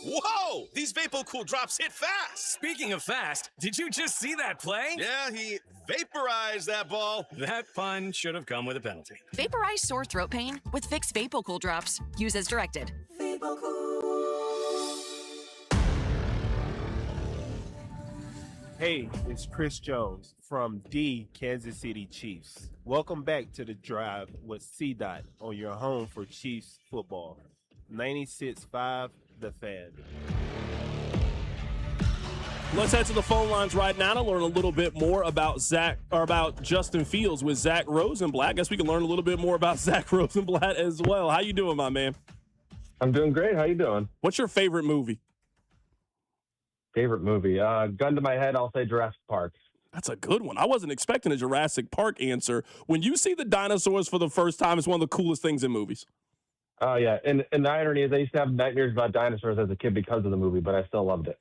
Speaker 29: Whoa! These VapoCool drops hit fast.
Speaker 28: Speaking of fast, did you just see that play?
Speaker 29: Yeah, he vaporized that ball.
Speaker 28: That pun should have come with a penalty.
Speaker 30: Vaporize sore throat pain with Vicks VapoCool drops. Use as directed.
Speaker 1: Hey, it's Chris Jones from the Kansas City Chiefs. Welcome back to The Drive with C-Dot on your home for Chiefs football. 96.5 The Fan.
Speaker 4: Let's head to the phone lines right now to learn a little bit more about Justin Fields with Zach Rosenblatt. I guess we can learn a little bit more about Zach Rosenblatt as well. How you doing, my man?
Speaker 3: I'm doing great. How you doing?
Speaker 4: What's your favorite movie?
Speaker 3: Favorite movie? Gun to my head, I'll say Jurassic Park.
Speaker 4: That's a good one. I wasn't expecting a Jurassic Park answer. When you see the dinosaurs for the first time, it's one of the coolest things in movies.
Speaker 3: Oh, yeah. And the irony is I used to have nightmares about dinosaurs as a kid because of the movie, but I still loved it.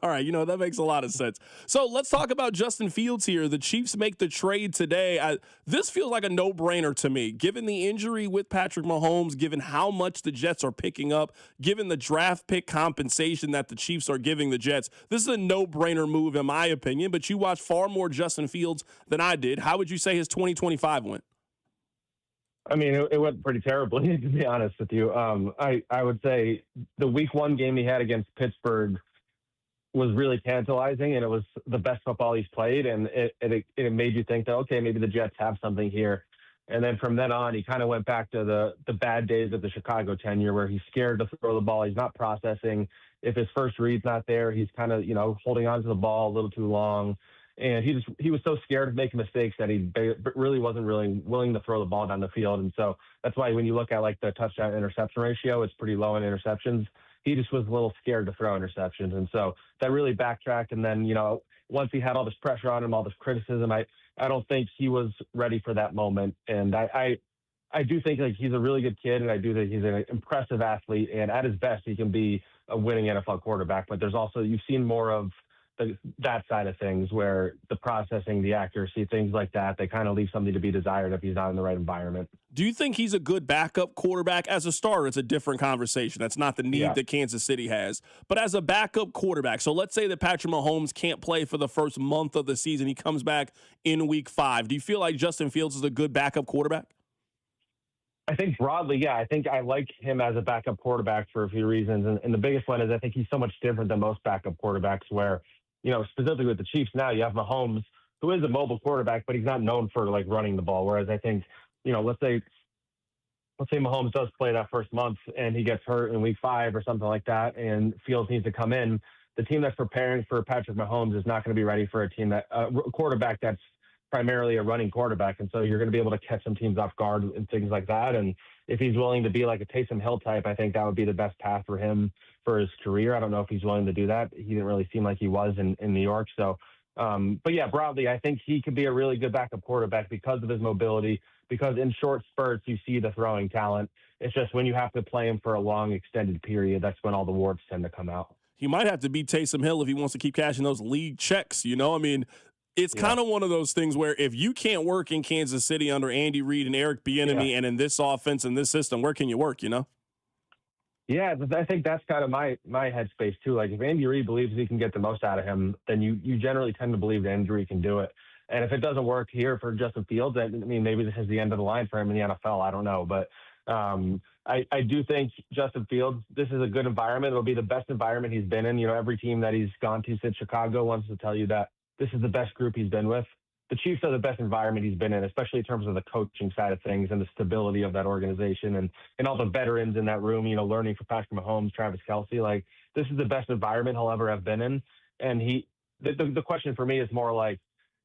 Speaker 4: All right. That makes a lot of sense. So let's talk about Justin Fields here. The Chiefs make the trade today. This feels like a no-brainer to me, given the injury with Patrick Mahomes, given how much the Jets are picking up, given the draft pick compensation that the Chiefs are giving the Jets. This is a no-brainer move, in my opinion, but you watched far more Justin Fields than I did. How would you say his 2025 went?
Speaker 3: I mean, it went pretty terribly, to be honest with you. I would say the week one game he had against Pittsburgh was really tantalizing, and it was the best football he's played, and it made you think that, okay, maybe the Jets have something here. And then from then on, he kind of went back to the bad days of the Chicago tenure where he's scared to throw the ball. He's not processing. If his first read's not there, he's kind of, holding on to the ball a little too long. And he was so scared of making mistakes that he really wasn't really willing to throw the ball down the field. And so that's why when you look at like the touchdown interception ratio, it's pretty low in interceptions. He just was a little scared to throw interceptions. And so that really backtracked. And then, once he had all this pressure on him, all this criticism, I don't think he was ready for that moment. And I do think like he's a really good kid, and I do think he's an impressive athlete. And at his best, he can be a winning NFL quarterback. But there's also, you've seen more of that side of things where the processing, the accuracy, things like that, they kind of leave something to be desired if he's not in the right environment.
Speaker 4: Do you think he's a good backup quarterback? As a starter, it's a different conversation. That's not the need that Kansas City has. But as a backup quarterback, so let's say that Patrick Mahomes can't play for the first month of the season. He comes back in week 5. Do you feel like Justin Fields is a good backup quarterback?
Speaker 3: I think broadly, yeah. I think I like him as a backup quarterback for a few reasons. And the biggest one is I think he's so much different than most backup quarterbacks where, specifically with the Chiefs now, you have Mahomes, who is a mobile quarterback, but he's not known for like running the ball. Whereas I think, let's say Mahomes does play that first month and he gets hurt in week 5 or something like that, and Fields needs to come in. The team that's preparing for Patrick Mahomes is not going to be ready for a quarterback that's primarily a running quarterback. And so you're going to be able to catch some teams off guard and things like that. And if he's willing to be like a Taysom Hill type, I think that would be the best path for him for his career. I don't know if he's willing to do that. He didn't really seem like he was in New York. So, but yeah, broadly, I think he could be a really good backup quarterback because of his mobility, because in short spurts, you see the throwing talent. It's just when you have to play him for a long extended period, that's when all the warts tend to come out.
Speaker 4: He might have to beat Taysom Hill if he wants to keep cashing those league checks. It's kind of one of those things where if you can't work in Kansas City under Andy Reid and Eric Bieniemy and in this offense and this system, where can you work,
Speaker 3: Yeah, I think that's kind of my headspace too. Like if Andy Reid believes he can get the most out of him, then you generally tend to believe that Andy Reid can do it. And if it doesn't work here for Justin Fields, I mean, maybe this is the end of the line for him in the NFL. I don't know. But I do think Justin Fields, this is a good environment. It'll be the best environment he's been in. Every team that he's gone to since Chicago wants to tell you that this is the best group he's been with. The Chiefs are the best environment he's been in, especially in terms of the coaching side of things and the stability of that organization and all the veterans in that room, learning from Patrick Mahomes, Travis Kelce. Like, this is the best environment he'll ever have been in. And the question for me is more like,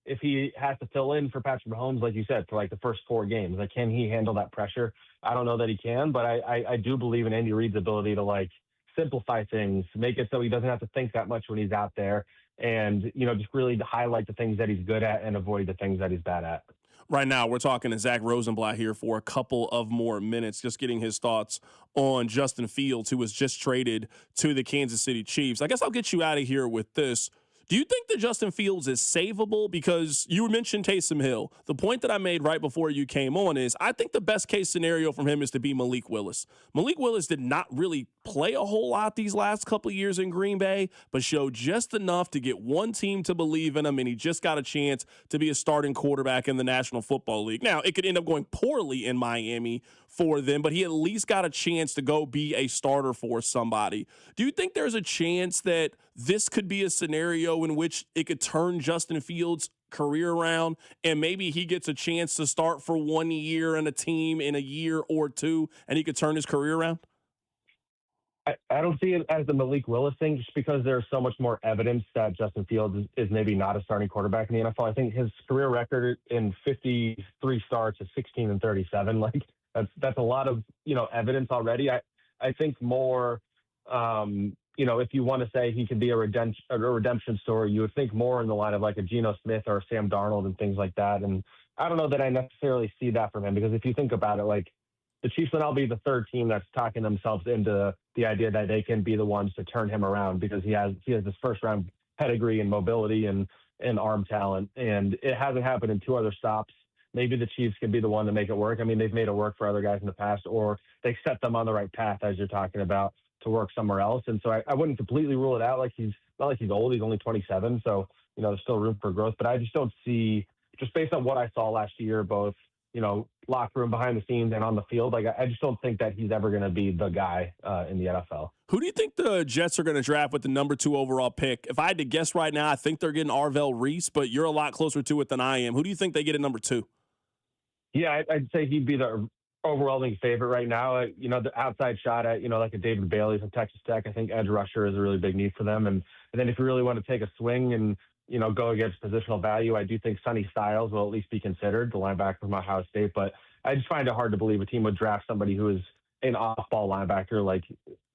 Speaker 3: if he has to fill in for Patrick Mahomes, like you said, for like the first 4 games, like, can he handle that pressure? I don't know that he can, but I do believe in Andy Reid's ability to like simplify things, make it so he doesn't have to think that much when he's out there. And, just really to highlight the things that he's good at and avoid the things that he's bad at.
Speaker 4: Right now, we're talking to Zach Rosenblatt here for a couple of more minutes, just getting his thoughts on Justin Fields, who was just traded to the Kansas City Chiefs. I guess I'll get you out of here with this. Do you think that Justin Fields is savable? Because you mentioned Taysom Hill. The point that I made right before you came on is I think the best case scenario from him is to be Malik Willis. Malik Willis did not really play a whole lot these last couple of years in Green Bay, but showed just enough to get one team to believe in him, and he just got a chance to be a starting quarterback in the National Football League. Now, it could end up going poorly in Miami for them, but he at least got a chance to go be a starter for somebody. Do you think there's a chance that this could be a scenario in which it could turn Justin Fields' career around, and maybe he gets a chance to start for 1 year in a team in a year or two, and he could turn his career around?
Speaker 3: I don't see it as the Malik Willis thing, just because there's so much more evidence that Justin Fields is maybe not a starting quarterback in the NFL. I think his career record in 53 starts is 16-37. Like that's a lot of evidence already. I think more, if you want to say he could be a redemption story, you would think more in the line of like a Geno Smith or Sam Darnold and things like that. And I don't know that I necessarily see that from him, because if you think about it, like the Chiefs will now be the third team that's talking themselves into the idea that they can be the ones to turn him around, because he has this first round pedigree and mobility and arm talent, and it hasn't happened in 2 other stops. Maybe the Chiefs can be the one to make it work. I mean, they've made it work for other guys in the past, or they set them on the right path, as you're talking about, to work somewhere else. And so I wouldn't completely rule it out. Like he's not like he's old. He's only 27. So, there's still room for growth, but I just don't see, just based on what I saw last year, both, locker room, behind the scenes, and on the field, like I just don't think that he's ever going to be the guy in the NFL.
Speaker 4: Who do you think the Jets are going to draft with the number 2 overall pick? If I had to guess right now, I think they're getting Arvell Reese, but you're a lot closer to it than I am. Who do you think they get at number 2?
Speaker 3: Yeah, I'd say he'd be the overwhelming favorite right now. The outside shot at, like a David Bailey from Texas Tech. I think edge rusher is a really big need for them. And then if you really want to take a swing and, go against positional value, I do think Sonny Styles will at least be considered, the linebacker from Ohio State. But I just find it hard to believe a team would draft somebody who is an off-ball linebacker like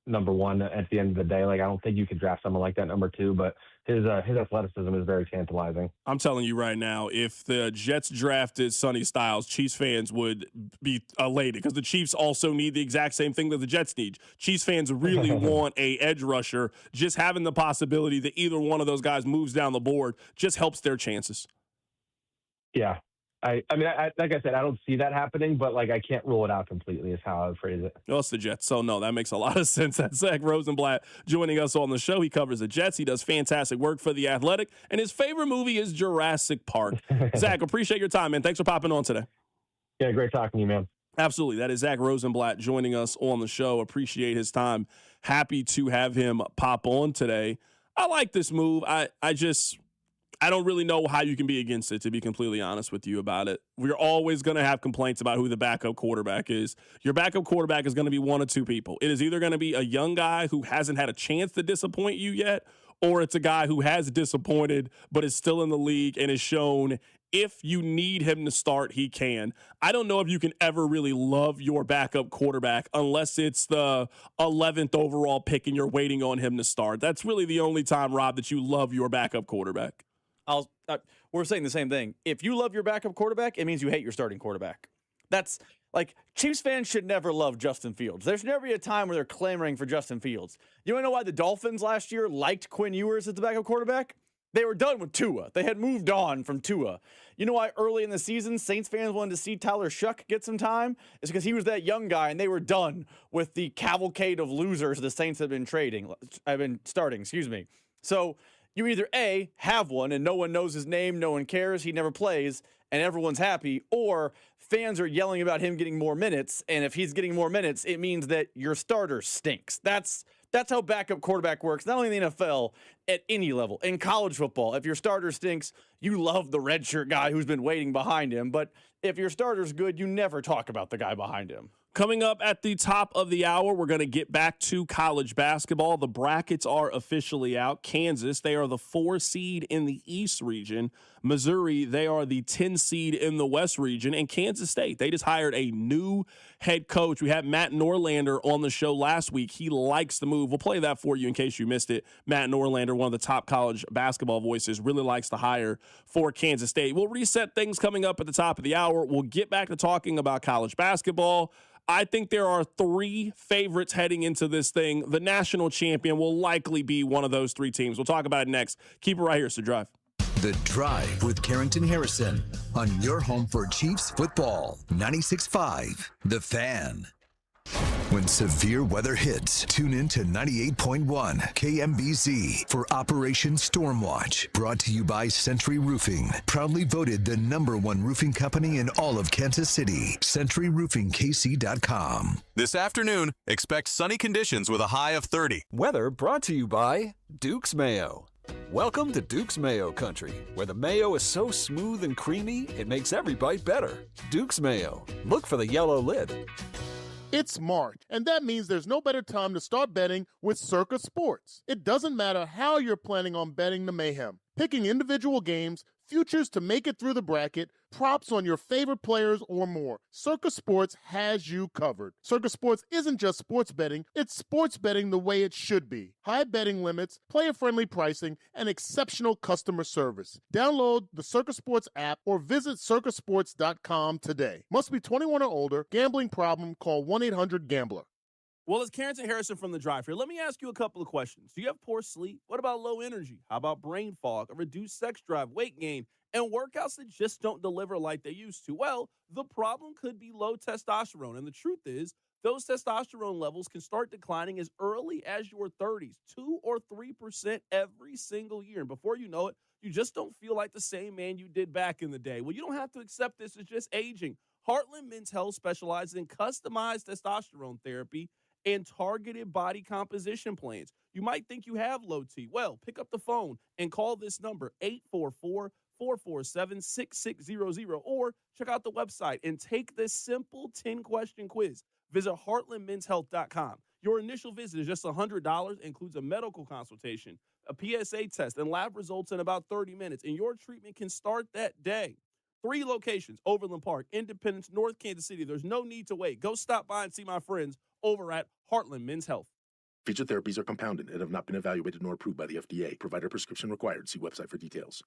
Speaker 3: number 1 at the end of the day. Like, I don't think you could draft someone like that number 2, but his athleticism is very tantalizing.
Speaker 4: I'm telling you right now, if the Jets drafted Sonny Styles, Chiefs fans would be elated, because the Chiefs also need the exact same thing that the Jets need. Chiefs fans really want a edge rusher. Just having the possibility that either one of those guys moves down the board just helps their chances.
Speaker 3: Yeah. I mean, like I said, I don't see that happening, but like I can't rule it out completely is how I would phrase it.
Speaker 4: Well, it's the Jets, so no, that makes a lot of sense. That's Zach Rosenblatt joining us on the show. He covers the Jets. He does fantastic work for The Athletic, and his favorite movie is Jurassic Park. Zach, appreciate your time, man. Thanks for popping on today.
Speaker 3: Yeah, great talking to you, man.
Speaker 4: Absolutely. That is Zach Rosenblatt joining us on the show. Appreciate his time. Happy to have him pop on today. I like this move. I don't really know how you can be against it, to be completely honest with you about it. We're always going to have complaints about who the backup quarterback is. Your backup quarterback is going to be one of 2 people. It is either going to be a young guy who hasn't had a chance to disappoint you yet, or it's a guy who has disappointed but is still in the league and has shown if you need him to start, he can. I don't know if you can ever really love your backup quarterback unless it's the 11th overall pick and you're waiting on him to start. That's really the only time, Rob, that you love your backup quarterback.
Speaker 18: We're saying the same thing. If you love your backup quarterback, it means you hate your starting quarterback. That's like, Chiefs fans should never love Justin Fields. There's never be a time where they're clamoring for Justin Fields. You want to know why the Dolphins last year liked Quinn Ewers as the backup quarterback? They were done with Tua. They had moved on from Tua. You know why early in the season Saints fans wanted to see Tyler Shuck get some time? It's because he was that young guy, and they were done with the cavalcade of losers the Saints have been starting. So you either A, have one and no one knows his name, no one cares, he never plays, and everyone's happy, or fans are yelling about him getting more minutes, and if he's getting more minutes, it means that your starter stinks. That's how backup quarterback works, not only in the NFL, at any level. In college football, if your starter stinks, you love the redshirt guy who's been waiting behind him, but if your starter's good, you never talk about the guy behind him.
Speaker 4: Coming up at the top of the hour, we're going to get back to college basketball. The brackets are officially out. Kansas, they are the 4 seed in the East region. Missouri, they are the 10 seed in the West region. And Kansas State, they just hired a new head coach. We had Matt Norlander on the show last week. He likes the move. We'll play that for you in case you missed it. Matt Norlander, one of the top college basketball voices, really likes the hire for Kansas State. We'll reset things coming up at the top of the hour. We'll get back to talking about college basketball. I think there are 3 favorites heading into this thing. The national champion will likely be one of those 3 teams. We'll talk about it next. Keep it right here. It's The Drive.
Speaker 2: The Drive with Carrington Harrison on your home for Chiefs football. 96.5 The Fan. When severe weather hits, tune in to 98.1 KMBZ for Operation Stormwatch. Brought to you by Century Roofing. Proudly voted the #1 roofing company in all of Kansas City. CenturyRoofingKC.com.
Speaker 6: This afternoon, expect sunny conditions with a high of 30.
Speaker 7: Weather brought to you by Duke's Mayo. Welcome to Duke's Mayo Country, where the mayo is so smooth and creamy, it makes every bite better. Duke's Mayo. Look for the yellow lid.
Speaker 9: It's March, and that means there's no better time to start betting with Circa Sports. It doesn't matter how you're planning on betting the mayhem. Picking individual games, futures to make it through the bracket, props on your favorite players, or more. Circa Sports has you covered. Circa Sports isn't just sports betting, it's sports betting the way it should be. High betting limits, player-friendly pricing, and exceptional customer service. Download the Circa Sports app or visit circasports.com today. Must be 21 or older. Gambling problem? Call 1-800-GAMBLER.
Speaker 4: Well, it's Carrington Harrison from The Drive here. Let me ask you a couple of questions. Do you have poor sleep? What about low energy? How about brain fog, a reduced sex drive, weight gain, and workouts that just don't deliver like they used to? Well, the problem could be low testosterone. And the truth is, those testosterone levels can start declining as early as your 30s, 2 or 3% every single year. And before you know it, you just don't feel like the same man you did back in the day. Well, you don't have to accept this as just aging. Heartland Men's Health specializes in customized testosterone therapy and targeted body composition plans. You might think you have low T. Well, pick up the phone and call this number, 844-447-6600, or check out the website and take this simple 10-question quiz. Visit heartlandmenshealth.com. Your initial visit is just $100, includes a medical consultation, a PSA test, and lab results in about 30 minutes, and your treatment can start that day. 3 locations, Overland Park, Independence, North Kansas City. There's no need to wait. Go stop by and see my friends over at Heartland Men's Health.
Speaker 10: Featured therapies are compounded and have not been evaluated nor approved by the FDA. Provider prescription required. See website for details.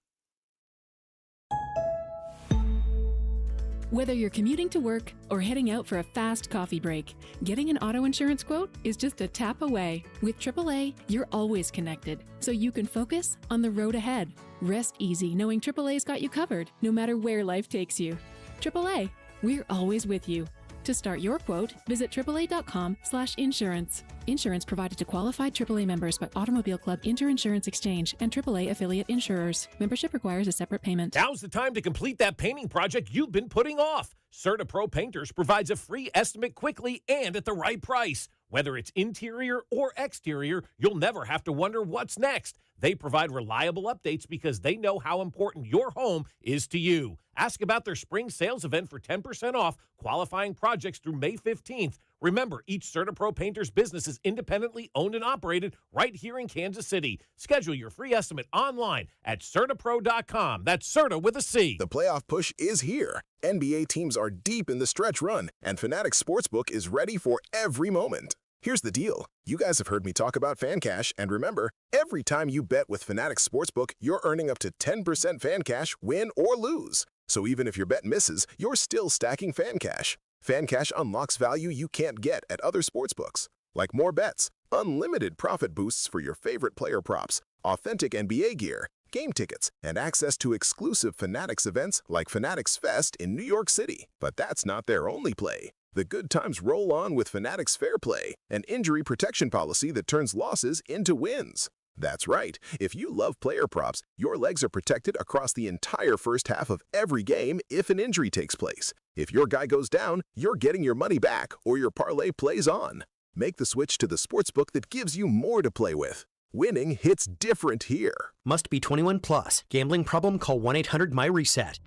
Speaker 11: Whether you're commuting to work or heading out for a fast coffee break, getting an auto insurance quote is just a tap away. With AAA, you're always connected, so you can focus on the road ahead. Rest easy knowing AAA's got you covered, no matter where life takes you. AAA, we're always with you. To start your quote, visit AAA.com/insurance. Insurance provided to qualified AAA members by Automobile Club Inter-Insurance Exchange and AAA affiliate insurers. Membership requires a separate payment.
Speaker 12: Now's the time to complete that painting project you've been putting off. CertaPro Painters provides a free estimate quickly and at the right price. Whether it's interior or exterior, you'll never have to wonder what's next. They provide reliable updates because they know how important your home is to you. Ask about their spring sales event for 10% off qualifying projects through May 15th. Remember, each CertaPro Painters business is independently owned and operated right here in Kansas City. Schedule your free estimate online at CertaPro.com. That's Certa with a C.
Speaker 13: The playoff push is here. NBA teams are deep in the stretch run, and Fanatics Sportsbook is ready for every moment. Here's the deal. You guys have heard me talk about Fan Cash, and remember, every time you bet with Fanatics Sportsbook, you're earning up to 10% Fan Cash, win or lose. So even if your bet misses, you're still stacking Fan Cash. Fan Cash unlocks value you can't get at other sportsbooks, like more bets, unlimited profit boosts for your favorite player props, authentic NBA gear, game tickets, and access to exclusive Fanatics events like Fanatics Fest in New York City. But that's not their only play. The good times roll on with Fanatics Fair Play, an injury protection policy that turns losses into wins. That's right. If you love player props, your legs are protected across the entire first half of every game if an injury takes place. If your guy goes down, you're getting your money back or your parlay plays on. Make the switch to the sportsbook that gives you more to play with. Winning hits different here.
Speaker 14: Must be 21 plus. Gambling problem? Call 1-800-MY-RESET.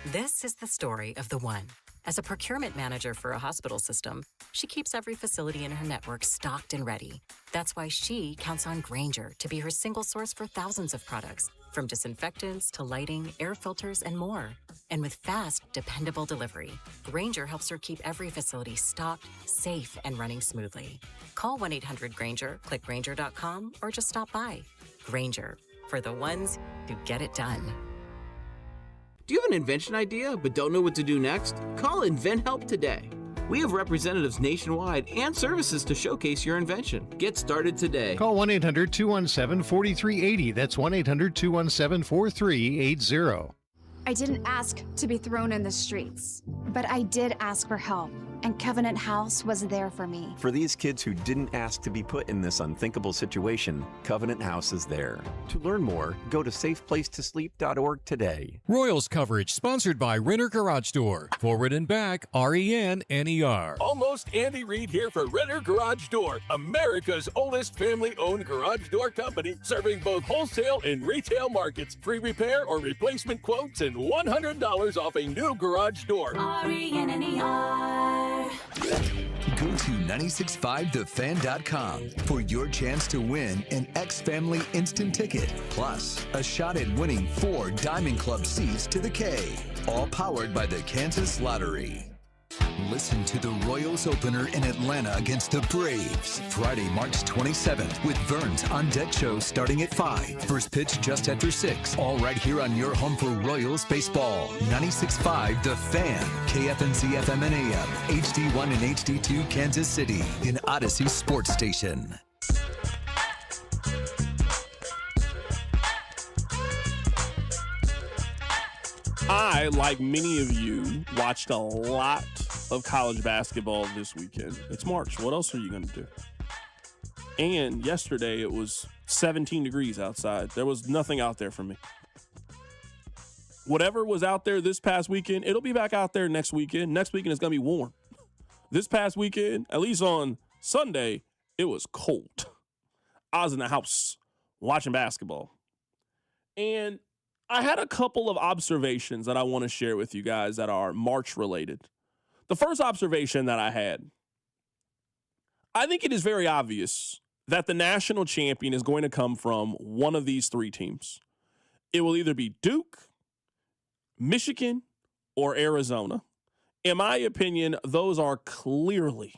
Speaker 15: This is the story of the one. As a procurement manager for a hospital system, she keeps every facility in her network stocked and ready. That's why she counts on Grainger to be her single source for thousands of products, from disinfectants to lighting, air filters, and more. And with fast, dependable delivery, Grainger helps her keep every facility stocked, safe, and running smoothly. Call 1-800-GRAINGER, click Grainger.com, or just stop by. Grainger, for the ones who get it done.
Speaker 16: Do you have an invention idea but don't know what to do next? Call InventHelp today. We have representatives nationwide and services to showcase your invention. Get started today.
Speaker 31: Call 1-800-217-4380. That's 1-800-217-4380.
Speaker 5: I didn't ask to be thrown in the streets, but I did ask for help, and Covenant House was there for me.
Speaker 8: For these kids who didn't ask to be put in this unthinkable situation, Covenant House is there. To learn more, go to safeplacetosleep.org today.
Speaker 17: Royals coverage sponsored by Renner Garage Door. Forward and back, RENNER.
Speaker 19: Almost Andy Reid here for Renner Garage Door, America's oldest family-owned garage door company, serving both wholesale and retail markets. Free repair or replacement quotes and $100 off a new garage door.
Speaker 2: RENNER. Go to 965thefan.com for your chance to win an X-Family instant ticket, plus a shot at winning 4 Diamond Club seats to the K, all powered by the Kansas Lottery. Listen to the Royals opener in Atlanta against the Braves, Friday, March 27th, with Vern's On Deck show starting at 5. First pitch just after 6. All right here on your home for Royals baseball. 96.5 The Fan, KFNC FM and AM, HD1 and HD2 Kansas City, an Odyssey sports station.
Speaker 4: I, like many of you, watched a lot of college basketball this weekend. It's March. What else are you going to do? And yesterday it was 17 degrees outside. There was nothing out there for me. Whatever was out there this past weekend, it'll be back out there next weekend. Next weekend it's going to be warm. This past weekend, at least on Sunday, it was cold. I was in the house watching basketball. And I had a couple of observations that I want to share with you guys that are March related. The first observation that I had, I think it is very obvious that the national champion is going to come from one of these 3 teams. It will either be Duke, Michigan, or Arizona. In my opinion, those are clearly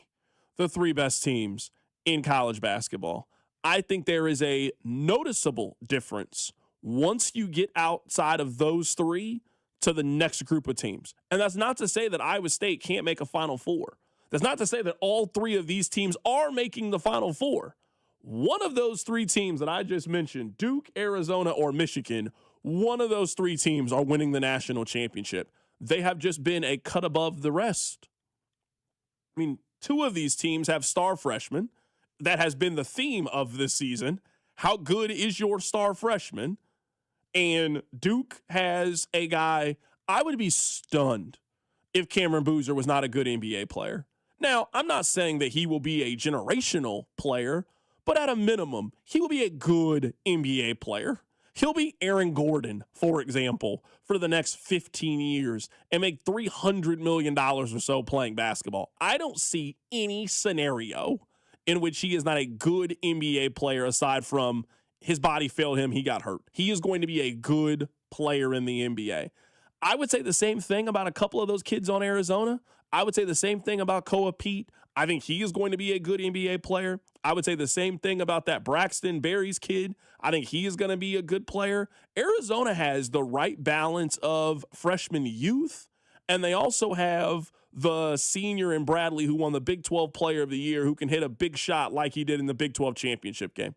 Speaker 4: the 3 best teams in college basketball. I think there is a noticeable difference once you get outside of those 3 to the next group of teams. And that's not to say that Iowa State can't make a Final Four. That's not to say that all 3 of these teams are making the Final Four. One of those 3 teams that I just mentioned, Duke, Arizona, or Michigan, one of those 3 teams are winning the national championship. They have just been a cut above the rest. I mean, 2 of these teams have star freshmen. That has been the theme of this season. How good is your star freshman? And Duke has a guy, I would be stunned if Cameron Boozer was not a good NBA player. Now, I'm not saying that he will be a generational player, but at a minimum, he will be a good NBA player. He'll be Aaron Gordon, for example, for the next 15 years and make $300 million or so playing basketball. I don't see any scenario in which he is not a good NBA player aside from his body failed him, he got hurt. He is going to be a good player in the NBA. I would say the same thing about a couple of those kids on Arizona. I would say the same thing about Koa Pete. I think he is going to be a good NBA player. I would say the same thing about that Braxton Berries kid. I think he is going to be a good player. Arizona has the right balance of freshman youth, and they also have the senior in Bradley who won the Big 12 Player of the Year who can hit a big shot like he did in the Big 12 championship game.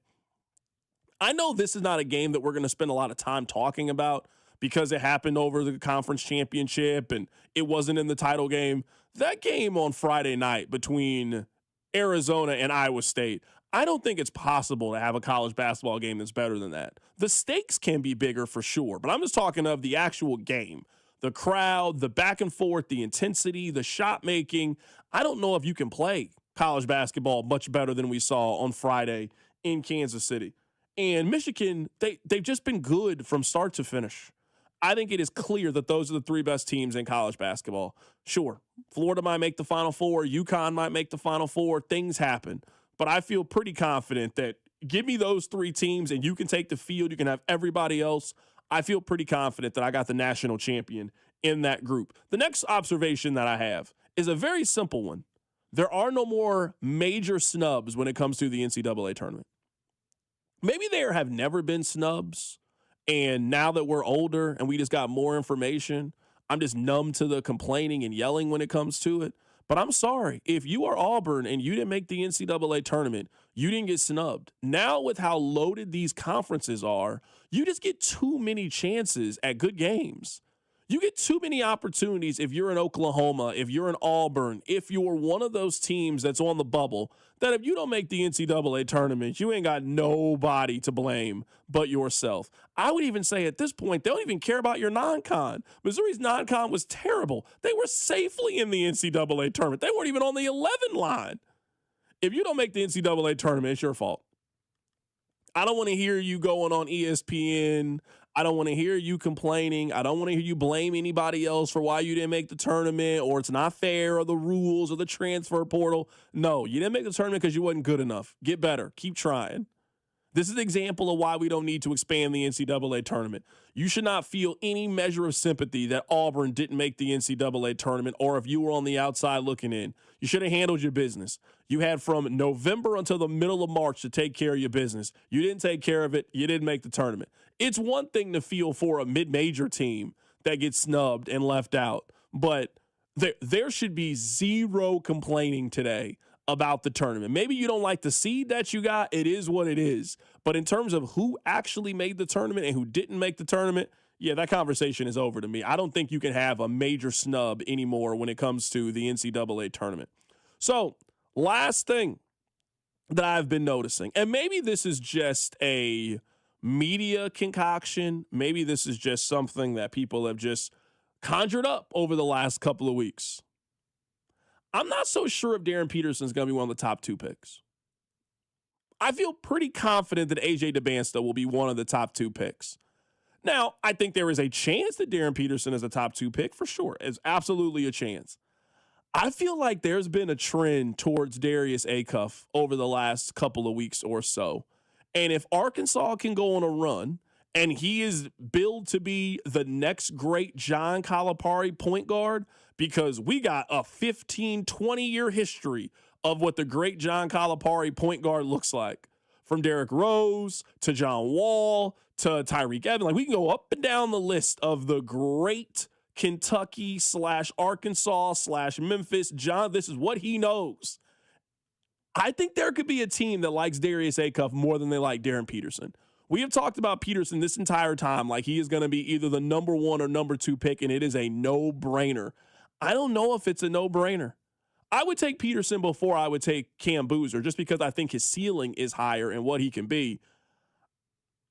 Speaker 4: I know this is not a game that we're going to spend a lot of time talking about because it happened over the conference championship and it wasn't in the title game. That game on Friday night between Arizona and Iowa State, I don't think it's possible to have a college basketball game that's better than that. The stakes can be bigger for sure, but I'm just talking of the actual game. The crowd, the back and forth, the intensity, the shot making. I don't know if you can play college basketball much better than we saw on Friday in Kansas City. And Michigan, they've just been good from start to finish. I think it is clear that those are the 3 best teams in college basketball. Sure, Florida might make the Final Four. UConn might make the Final Four. Things happen. But I feel pretty confident that give me those 3 teams and you can take the field. You can have everybody else. I feel pretty confident that I got the national champion in that group. The next observation that I have is a very simple one. There are no more major snubs when it comes to the NCAA tournament. Maybe there have never been snubs, and now that we're older and we just got more information, I'm just numb to the complaining and yelling when it comes to it. But I'm sorry, if you are Auburn and you didn't make the NCAA tournament, you didn't get snubbed. Now with how loaded these conferences are, you just get too many chances at good games. You get too many opportunities if you're in Oklahoma, if you're in Auburn, if you're one of those teams that's on the bubble, that if you don't make the NCAA tournament, you ain't got nobody to blame but yourself. I would even say at this point, they don't even care about your non-con. Missouri's non-con was terrible. They were safely in the NCAA tournament. They weren't even on the 11 line. If you don't make the NCAA tournament, it's your fault. I don't want to hear you going on ESPN. I don't want to hear you complaining. I don't want to hear you blame anybody else for why you didn't make the tournament or it's not fair or the rules or the transfer portal. No, you didn't make the tournament because you wasn't good enough. Get better. Keep trying. This is an example of why we don't need to expand the NCAA tournament. You should not feel any measure of sympathy that Auburn didn't make the NCAA tournament or if you were on the outside looking in. You should have handled your business. You had from November until the middle of March to take care of your business. You didn't take care of it. You didn't make the tournament. It's one thing to feel for a mid-major team that gets snubbed and left out, but there should be zero complaining today about the tournament. Maybe you don't like the seed that you got. It is what it is. But in terms of who actually made the tournament and who didn't make the tournament, yeah, that conversation is over to me. I don't think you can have a major snub anymore when it comes to the NCAA tournament. So, last thing that I've been noticing, and maybe this is just a media concoction, maybe this is just something that people have just conjured up over the last couple of weeks. I'm not so sure if Darren Peterson is going to be one of the top 2 picks. I feel pretty confident that A.J. DeBansta will be one of the top 2 picks. Now, I think there is a chance that Darren Peterson is a top 2 pick for sure. It's absolutely a chance. I feel like there's been a trend towards Darius Acuff over the last couple of weeks or so. And if Arkansas can go on a run and he is billed to be the next great John Calipari point guard, because we got a 15, 20-year history of what the great John Calipari point guard looks like. From Derrick Rose to John Wall to Tyreek Evans. Like, we can go up and down the list of the great Kentucky / Arkansas / Memphis. John, this is what he knows. I think there could be a team that likes Darius Acuff more than they like Darren Peterson. We have talked about Peterson this entire time like he is going to be either the number 1 or number 2 pick, and it is a no-brainer. I don't know if it's a no-brainer. I would take Peterson before I would take Cam Boozer just because I think his ceiling is higher and what he can be.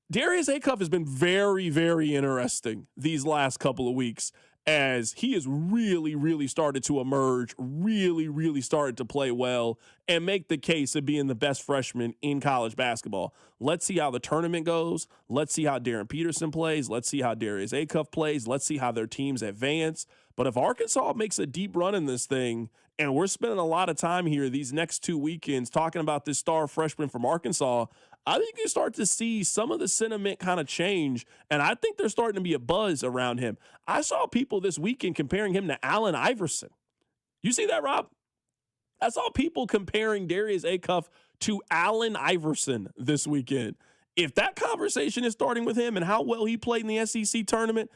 Speaker 4: Darius Acuff has been very, very interesting these last couple of weeks as he has really, really started to emerge, really, really started to play well and make the case of being the best freshman in college basketball. Let's see how the tournament goes. Let's see how Darren Peterson plays. Let's see how Darius Acuff plays. Let's see how their teams advance. But if Arkansas makes a deep run in this thing, and we're spending a lot of time here these next 2 weekends talking about this star freshman from Arkansas, I think you start to see some of the sentiment kind of change, and I think there's starting to be a buzz around him. I saw people this weekend comparing him to Allen Iverson. You see that, Rob? I saw people comparing Darius Acuff to Allen Iverson this weekend. If that conversation is starting with him and how well he played in the SEC tournament,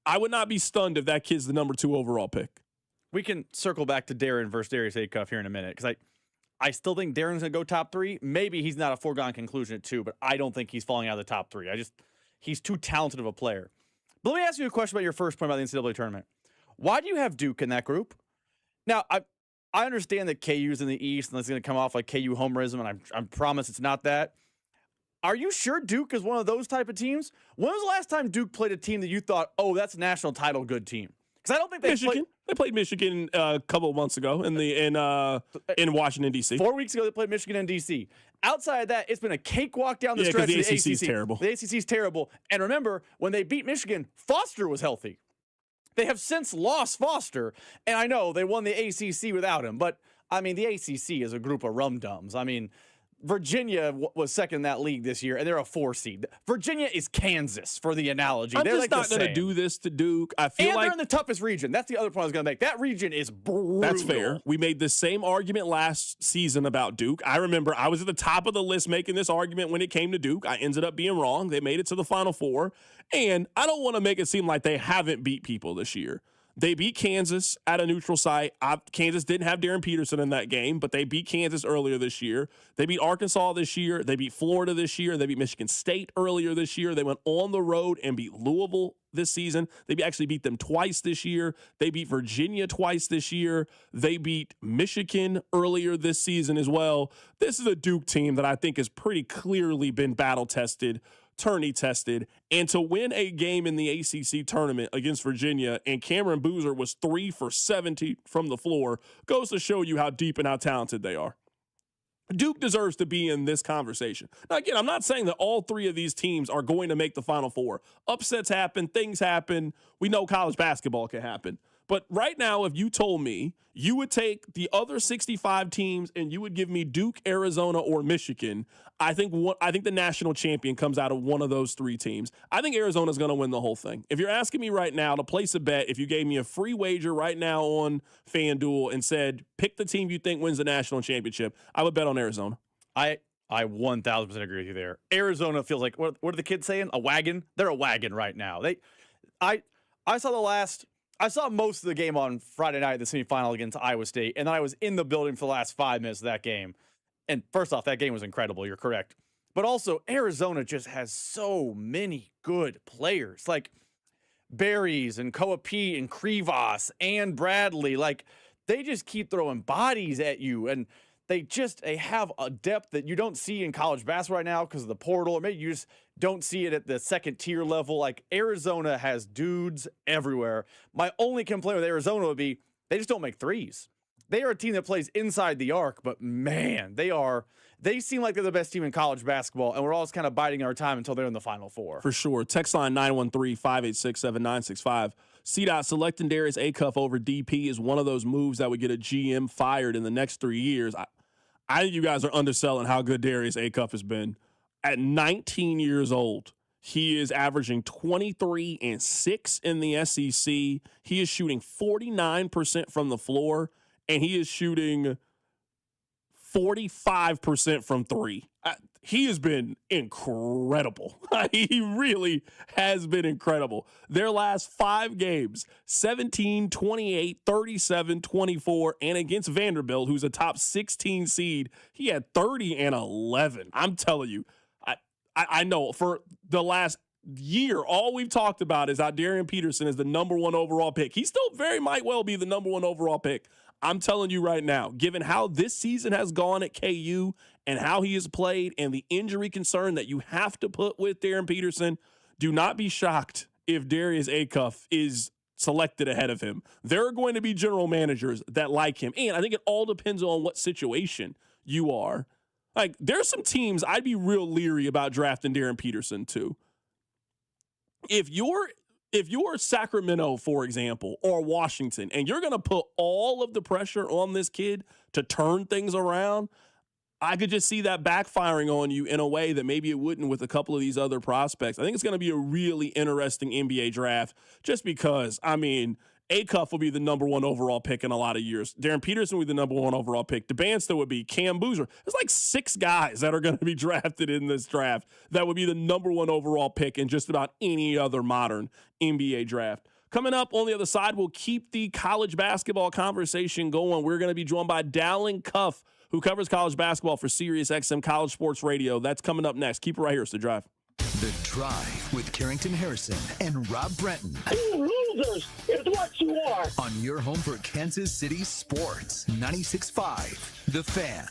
Speaker 4: I would not be stunned if that kid's the number 2 overall pick.
Speaker 18: We can circle back to Darren versus Darius Acuff here in a minute because I still think Darren's going to go top 3. Maybe he's not a foregone conclusion at 2, but I don't think he's falling out of the top 3. He's too talented of a player. But let me ask you a question about your first point about the NCAA tournament. Why do you have Duke in that group? Now, I understand that KU's in the East and it's going to come off like KU homerism, and I promise it's not that. Are you sure Duke is one of those type of teams? When was the last time Duke played a team that you thought, oh, that's a national title good team? Because I don't think
Speaker 4: they played Michigan a couple of months ago in Washington, D.C.
Speaker 18: 4 weeks ago, they played Michigan in D.C. Outside of that, it's been a cakewalk down the stretch.
Speaker 4: The ACC is terrible.
Speaker 18: The ACC is terrible. And remember, when they beat Michigan, Foster was healthy. They have since lost Foster. And I know they won the ACC without him. But, I mean, the ACC is a group of rum-dums. I mean, Virginia was second in that league this year, and they're a 4 seed. Virginia is Kansas, for the analogy.
Speaker 4: I'm
Speaker 18: they're
Speaker 4: just not going to do this to Duke. I feel
Speaker 18: they're in the toughest region. That's the other point I was going to make. That region is brutal.
Speaker 4: That's fair. We made the same argument last season about Duke. I remember I was at the top of the list making this argument when it came to Duke. I ended up being wrong. They made it to the Final Four. And I don't want to make it seem like they haven't beat people this year. They beat Kansas at a neutral site. Kansas didn't have Darren Peterson in that game, but they beat Kansas earlier this year. They beat Arkansas this year. They beat Florida this year. They beat Michigan State earlier this year. They went on the road and beat Louisville this season. They actually beat them twice this year. They beat Virginia twice this year. They beat Michigan earlier this season as well. This is a Duke team that I think has pretty clearly been battle-tested, tourney-tested, and to win a game in the ACC tournament against Virginia, and Cameron Boozer was 3 for 70 from the floor, goes to show you how deep and how talented they are. Duke deserves to be in this conversation. Now, again, I'm not saying that all three of these teams are going to make the Final Four. Upsets happen. Things happen. We know college basketball can happen. But right now, if you told me you would take the other 65 teams and you would give me Duke, Arizona, or Michigan, I think the national champion comes out of one of those three teams. I think Arizona's going to win the whole thing. If you're asking me right now to place a bet, if you gave me a free wager right now on FanDuel and said, pick the team you think wins the national championship, I would bet on Arizona.
Speaker 18: I 1,000% agree with you there. Arizona feels like, what are the kids saying? A wagon? They're a wagon right now. I saw most of the game on Friday night, the semifinal against Iowa State, and then I was in the building for the last 5 minutes of that game. And first off, that game was incredible. You're correct. But also, Arizona just has so many good players. Like Berries and Koa P and Krivas and Bradley. Like, they just keep throwing bodies at you. And they have a depth that you don't see in college basketball right now because of the portal. Or maybe you just don't see it at the second tier level. Like, Arizona has dudes everywhere. My only complaint with Arizona would be they just don't make threes. They are a team that plays inside the arc, but man, they seem like they're the best team in college basketball, and we're all just kind of biding our time until they're in the Final Four.
Speaker 4: For sure. Text line 913-586-7965. CDOT selecting Darius Acuff over DP is one of those moves that would get a GM fired in the next 3 years. I think you guys are underselling how good Darius Acuff has been. At 19 years old, he is averaging 23 and 6 in the SEC. He is shooting 49% from the floor, and he is shooting 45% from three. He has been incredible. He really has been incredible. Their last 5 games, 17, 28, 37, 24, and against Vanderbilt, who's a top 16 seed, he had 30 and 11. I'm telling you, I know for the last year, all we've talked about is how Darren Peterson is the number 1 overall pick. He still very might well be the number 1 overall pick. I'm telling you right now, given how this season has gone at KU and how he has played and the injury concern that you have to put with Darren Peterson, do not be shocked if Darius Acuff is selected ahead of him. There are going to be general managers that like him, and I think it all depends on what situation you are. Like, there's some teams I'd be real leery about drafting Darren Peterson to. If you're Sacramento, for example, or Washington, and you're going to put all of the pressure on this kid to turn things around, I could just see that backfiring on you in a way that maybe it wouldn't with a couple of these other prospects. I think it's going to be a really interesting NBA draft just because, Acuff will be the number 1 overall pick in a lot of years. Darren Peterson will be the number 1 overall pick. DeBansta would be. Cam Boozer. There's like 6 guys that are going to be drafted in this draft that would be the number 1 overall pick in just about any other modern NBA draft. Coming up on the other side, we'll keep the college basketball conversation going. We're going to be joined by Dallin Cuff, who covers college basketball for SiriusXM College Sports Radio. That's coming up next. Keep it right here. It's The Drive.
Speaker 2: The Drive with Carrington Harrison and Rob Brenton.
Speaker 20: You losers is what you are.
Speaker 2: On your home for Kansas City sports. 96.5 The Fan.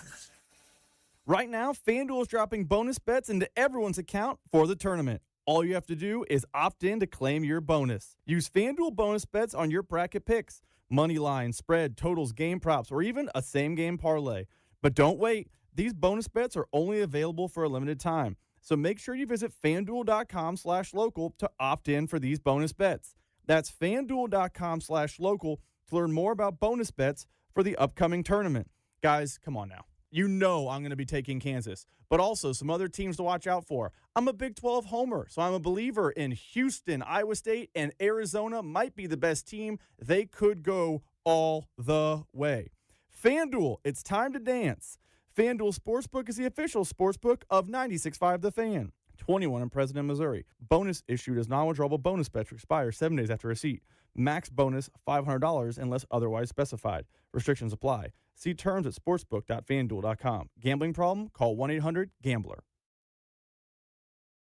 Speaker 21: Right now, FanDuel is dropping bonus bets into everyone's account for the tournament. All you have to do is opt in to claim your bonus. Use FanDuel bonus bets on your bracket picks, money line, spread, totals, game props, or even a same-game parlay. But don't wait. These bonus bets are only available for a limited time. So make sure you visit FanDuel.com/local to opt in for these bonus bets. That's FanDuel.com/local to learn more about bonus bets for the upcoming tournament. Guys, come on now. You know I'm going to be taking Kansas, but also some other teams to watch out for. I'm a Big 12 homer, so I'm a believer in Houston, Iowa State, and Arizona might be the best team. They could go all the way. FanDuel, it's time to dance. FanDuel Sportsbook is the official sportsbook of 96.5 The Fan. 21 in President, Missouri. Bonus issued as non-withdrawable bonus bets expire 7 days after receipt. Max bonus $500 unless otherwise specified. Restrictions apply. See terms at sportsbook.fanduel.com. Gambling problem? Call 1-800-GAMBLER.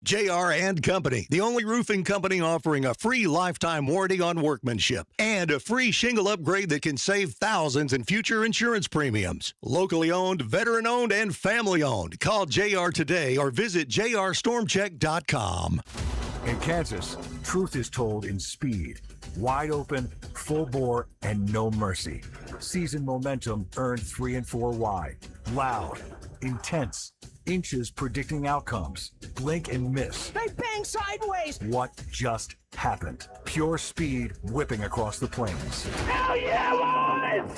Speaker 1: JR and Company, the only roofing company offering a free lifetime warranty on workmanship and a free shingle upgrade that can save thousands in future insurance premiums. Locally owned, veteran owned, and family owned. Call JR today or visit jrstormcheck.com.
Speaker 22: In Kansas, truth is told in speed. Wide open, full bore, and no mercy. Season momentum earned 3 and 4 wide. Loud, intense, inches predicting outcomes. Blink and miss.
Speaker 23: They bang sideways.
Speaker 22: What just happened? Pure speed whipping across the plains.
Speaker 23: Hell yeah, boys!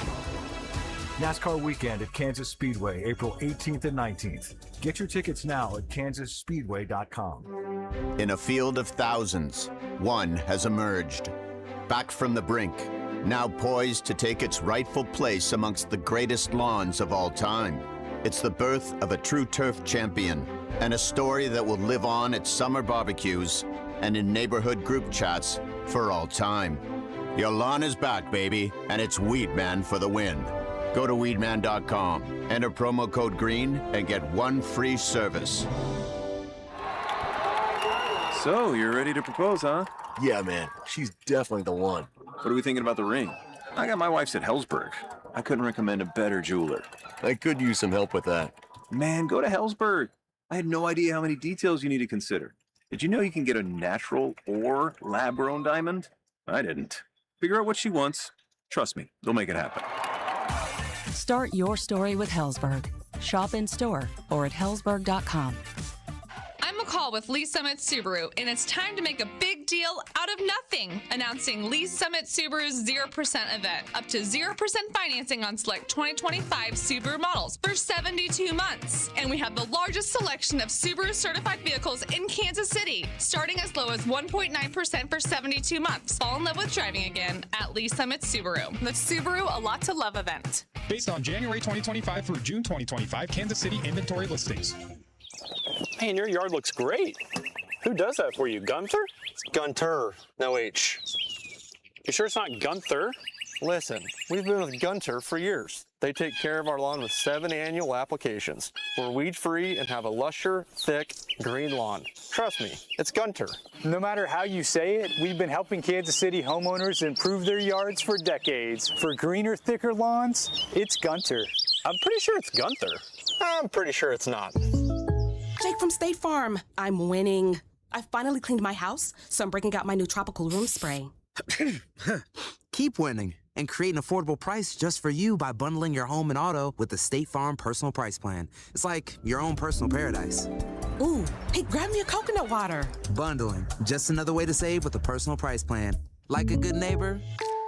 Speaker 22: NASCAR weekend at Kansas Speedway, April 18th and 19th. Get your tickets now at kansasspeedway.com.
Speaker 24: In a field of thousands, one has emerged. Back from the brink, now poised to take its rightful place amongst the greatest lawns of all time. It's the birth of a true turf champion, and a story that will live on at summer barbecues and in neighborhood group chats for all time. Your lawn is back, baby, and it's Weedman for the win. Go to weedman.com, enter promo code GREEN, and get 1 free service.
Speaker 25: So, you're ready to propose, huh?
Speaker 26: Yeah, man. She's definitely the one.
Speaker 25: What are we thinking about the ring? I got my wife's at Hellsberg. I couldn't recommend a better jeweler.
Speaker 26: I could use some help with that.
Speaker 25: Man, go to Hellsberg. I had no idea how many details you need to consider. Did you know you can get a natural or lab-grown diamond? I didn't. Figure out what she wants. Trust me, they'll make it happen.
Speaker 27: Start your story with Hellsberg. Shop in store or at hellsberg.com.
Speaker 28: I'm McCall with Lee Summit Subaru, and it's time to make a big deal out of nothing. Announcing Lee Summit Subaru's 0% event. Up to 0% financing on select 2025 Subaru models for 72 months. And we have the largest selection of Subaru certified vehicles in Kansas City, starting as low as 1.9% for 72 months. Fall in love with driving again at Lee Summit Subaru. The Subaru A Lot to Love event.
Speaker 29: Based on January 2025 through June 2025 Kansas City inventory listings.
Speaker 30: Man, your yard looks great. Who does that for you, Gunther?
Speaker 31: It's Gunter, no H.
Speaker 30: You sure it's not Gunther?
Speaker 31: Listen, we've been with Gunter for years. They take care of our lawn with 7 annual applications. We're weed-free and have a lusher, thick, green lawn. Trust me, it's Gunter.
Speaker 32: No matter how you say it, we've been helping Kansas City homeowners improve their yards for decades. For greener, thicker lawns, it's Gunter.
Speaker 30: I'm pretty sure it's Gunther.
Speaker 31: I'm pretty sure it's not.
Speaker 33: Jake from State Farm. I'm winning. I finally cleaned my house, so I'm breaking out my new tropical room spray.
Speaker 34: Keep winning and create an affordable price just for you by bundling your home and auto with the State Farm Personal Price Plan. It's like your own personal paradise.
Speaker 33: Ooh, hey, grab me a coconut water.
Speaker 34: Bundling, just another way to save with a personal price plan. Like a good neighbor,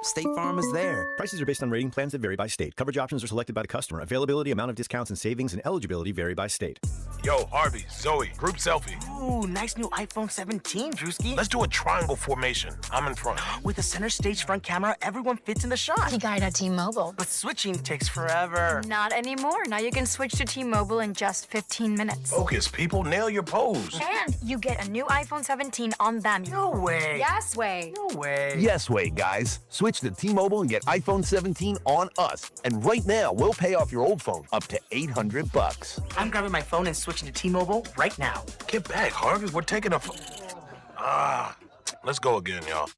Speaker 34: State Farm is there.
Speaker 35: Prices are based on rating plans that vary by state. Coverage options are selected by the customer. Availability, amount of discounts and savings, and eligibility vary by state.
Speaker 36: Yo, Harvey, Zoe, group selfie.
Speaker 33: Ooh, nice new iPhone 17, Drewski.
Speaker 36: Let's do a triangle formation. I'm in front.
Speaker 33: With a center stage front camera, everyone fits in the shot.
Speaker 37: You got it at T-Mobile.
Speaker 33: But switching takes forever.
Speaker 37: Not anymore. Now you can switch to T-Mobile in just 15 minutes.
Speaker 36: Focus, people. Nail your pose.
Speaker 37: And you get a new iPhone 17 on them.
Speaker 33: No way.
Speaker 37: Yes way.
Speaker 33: No way.
Speaker 38: Yes way, guys. Switch to T-Mobile and get iPhone 17 on us. And right now, we'll pay off your old phone up to $800.
Speaker 33: I'm grabbing my phone and switching to T-Mobile right now.
Speaker 36: Get back, Harvey. We're taking a... let's go again, y'all.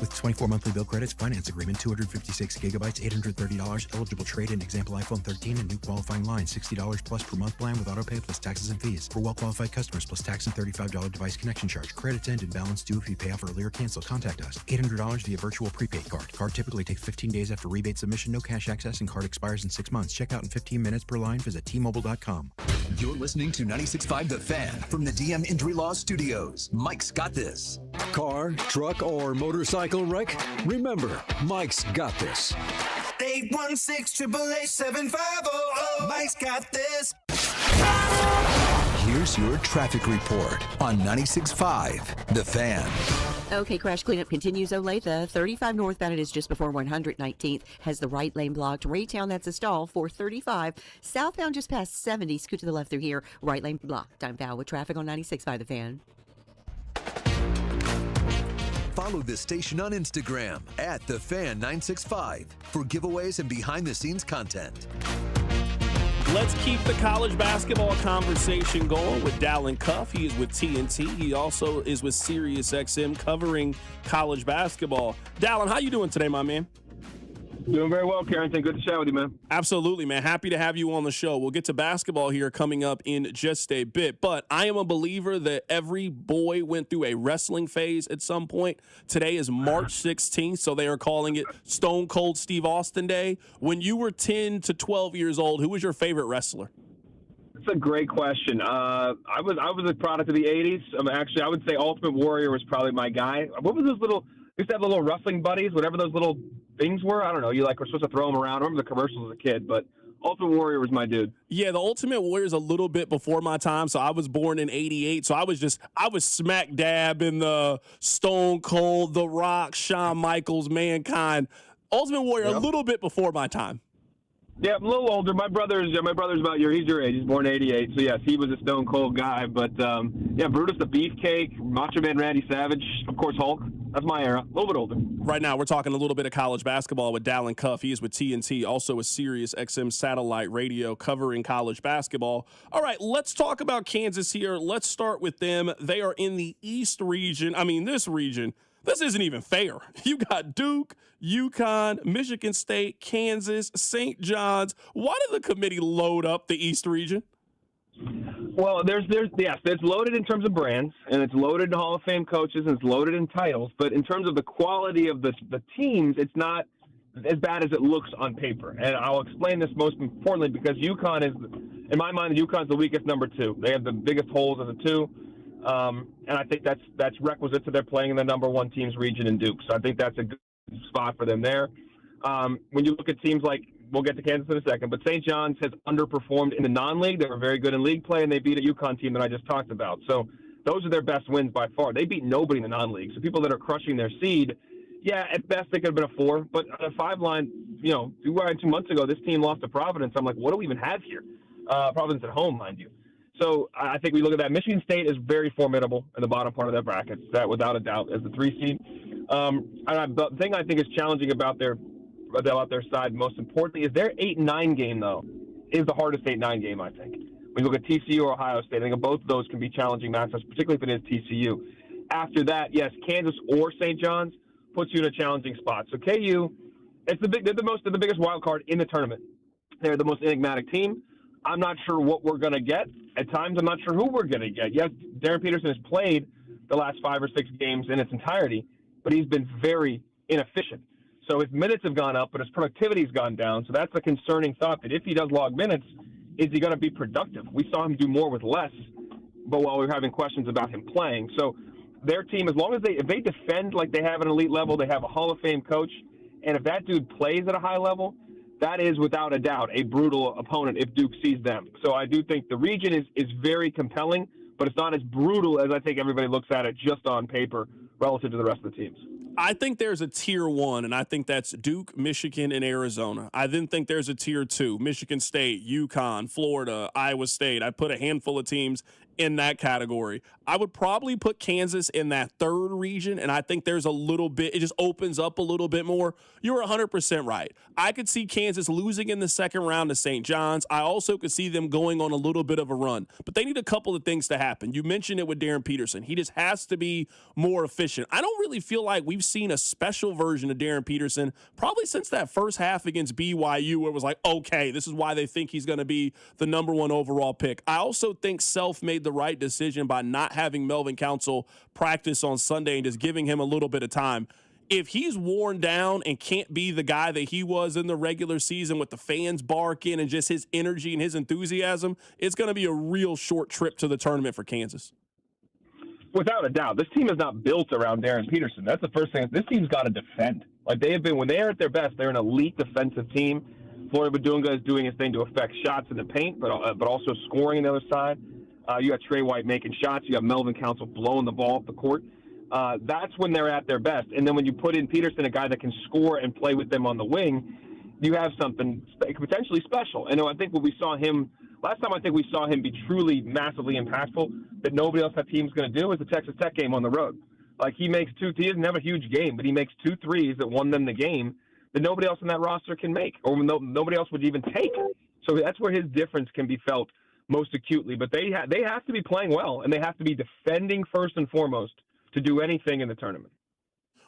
Speaker 39: With 24 monthly bill credits, finance agreement, 256 gigabytes, $830, eligible trade-in, example iPhone 13, and new qualifying line, $60 plus per month plan with auto pay plus taxes and fees. For well-qualified customers, plus tax and $35 device connection charge. Credits end and balance due if you pay off early or cancel. Contact us. $800 via virtual prepaid card. Card typically takes 15 days after rebate submission, no cash access, and card expires in 6 months. Check out in 15 minutes per line. Visit T-Mobile.com.
Speaker 2: You're listening to 96.5 The Fan from the DM Injury Law Studios. Mike's got this.
Speaker 40: Car, truck, or motorcycle wreck? Remember, Mike's got this.
Speaker 23: 816-888-7500. Mike's got this.
Speaker 2: Here's your traffic report on 96.5 The Fan.
Speaker 1: Okay, crash cleanup continues. Olathe, 35 northbound. It is just before 119th. Has the right lane blocked. Raytown, that's a stall for 35. Southbound just past 70. Scoot to the left through here. Right lane blocked. I'm Val with traffic on 96 by the Fan.
Speaker 2: Follow the station on Instagram at @thefan965 for giveaways and behind-the-scenes content.
Speaker 3: Let's keep the college basketball conversation going with Dallin Cuff. He is with TNT. He also is with SiriusXM covering college basketball. Dallin, how you doing today, my man?
Speaker 4: Doing very well, Carrington. Good to chat with you, man.
Speaker 3: Absolutely, man. Happy to have you on the show. We'll get to basketball here coming up in just a bit, but I am a believer that every boy went through a wrestling phase at some point. Today is March 16th, so they are calling it Stone Cold Steve Austin Day. When you were 10 to 12 years old, who was your favorite wrestler?
Speaker 4: That's a great question. I was a product of the 80s. Actually, I would say Ultimate Warrior was probably my guy. What was those little – used to have little wrestling buddies, whatever those little things were. I don't know. You were supposed to throw them around. I remember the commercials as a kid, but Ultimate Warrior was my dude.
Speaker 3: Yeah, the Ultimate Warrior is a little bit before my time. So I was born in 88. So I was smack dab in the Stone Cold, The Rock, Shawn Michaels, Mankind. Ultimate Warrior, a little bit before my time.
Speaker 4: Yeah, I'm a little older. My brother's about he's your age. He's born in 88. So, yes, he was a Stone Cold guy. But, Brutus the Beefcake, Macho Man Randy Savage, of course, Hulk. That's my era. A little bit older.
Speaker 3: Right now, we're talking a little bit of college basketball with Dallin Cuff. He is with TNT, also a SiriusXM satellite radio covering college basketball. All right, let's talk about Kansas here. Let's start with them. They are in the East region. I mean, this region. This isn't even fair. You got Duke, UConn, Michigan State, Kansas, St. John's. Why did the committee load up the East region?
Speaker 4: Well, it's loaded in terms of brands, and it's loaded in Hall of Fame coaches, and it's loaded in titles. But in terms of the quality of the teams, it's not as bad as it looks on paper. And I'll explain this most importantly because UConn is, in my mind, UConn's the weakest number 2. They have the biggest holes as a 2. And I think that's requisite to their playing in the number 1 team's region in Duke. So I think that's a good spot for them there. When you look at teams like, we'll get to Kansas in a second, but St. John's has underperformed in the non-league. They were very good in league play, and they beat a UConn team that I just talked about. So those are their best wins by far. They beat nobody in the non-league. So people that are crushing their seed, yeah, at best they could have been a 4. But on a 5-line, 2 months ago, this team lost to Providence. I'm like, what do we even have here? Providence at home, mind you. So I think we look at that. Michigan State is very formidable in the bottom part of their bracket. That, without a doubt, is the 3 seed. The thing I think is challenging about their side, most importantly, is their 8-9 game, though, is the hardest 8-9 game, I think. When you look at TCU or Ohio State, I think both of those can be challenging matchups, particularly if it is TCU. After that, yes, Kansas or St. John's puts you in a challenging spot. So KU, they're the biggest wild card in the tournament. They're the most enigmatic team. I'm not sure what we're going to get. At times, I'm not sure who we're going to get. Yes, Darren Peterson has played the last 5 or 6 games in its entirety, but he's been very inefficient. So his minutes have gone up, but his productivity has gone down. So that's a concerning thought, that if he does log minutes, is he going to be productive? We saw him do more with less, but while we're having questions about him playing. So their team, as long as if they defend like they have an elite level, they have a Hall of Fame coach, and if that dude plays at a high level, that is without a doubt a brutal opponent if Duke sees them. So I do think the region is very compelling, but it's not as brutal as I think everybody looks at it just on paper relative to the rest of the teams.
Speaker 3: I think there's a tier 1, and I think that's Duke, Michigan, and Arizona. I then think there's a tier 2, Michigan State, UConn, Florida, Iowa State. I put a handful of teams in that category. I would probably put Kansas in that 3rd region, and I think there's a little bit, it just opens up a little bit more. You're 100% right. I could see Kansas losing in the 2nd round to St. John's. I also could see them going on a little bit of a run, but they need a couple of things to happen. You mentioned it with Darren Peterson. He just has to be more efficient. I don't really feel like we've seen a special version of Darren Peterson probably since that first half against BYU, where it was like, okay, this is why they think he's going to be the number 1 overall pick. I also think Self made the right decision by not having Melvin Council practice on Sunday and just giving him a little bit of time. If he's worn down and can't be the guy that he was in the regular season with the fans barking and just his energy and his enthusiasm, it's going to be a real short trip to the tournament for Kansas.
Speaker 4: Without a doubt. This team is not built around Darren Peterson. That's the first thing. This team's got to defend. Like they have been, when they are at their best, they're an elite defensive team. Florida Badunga is doing his thing to affect shots in the paint, but also scoring on the other side. You got Trey White making shots. You got Melvin Council blowing the ball up the court. that's when they're at their best. And then when you put in Peterson, a guy that can score and play with them on the wing, you have something potentially special. And I think when we saw him last time, I think we saw him be truly massively impactful that nobody else that team's going to do is the Texas Tech game on the road. Like he doesn't have a huge game, but he makes 2 threes that won them the game that nobody else in that roster can make, or nobody else would even take. So that's where his difference can be felt most acutely. But they have to be playing well, and they have to be defending first and foremost to do anything in the tournament.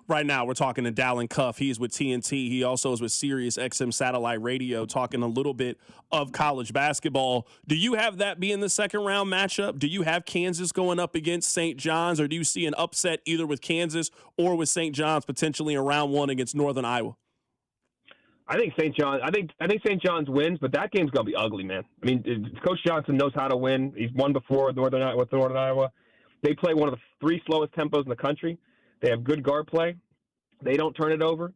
Speaker 3: Right now, we're talking to Dallin Cuff. He's with TNT. He also is with Sirius XM Satellite Radio, talking a little bit of college basketball. Do you have that being the second round matchup? Do you have Kansas going up against St. John's, or do you see an upset either with Kansas or with St. John's potentially in round 1 against Northern Iowa?
Speaker 4: I think St. John's. I think St. John's wins, but that game's gonna be ugly, man. I mean, Coach Johnson knows how to win. He's won before with Northern Iowa. They play one of the 3 slowest tempos in the country. They have good guard play. They don't turn it over.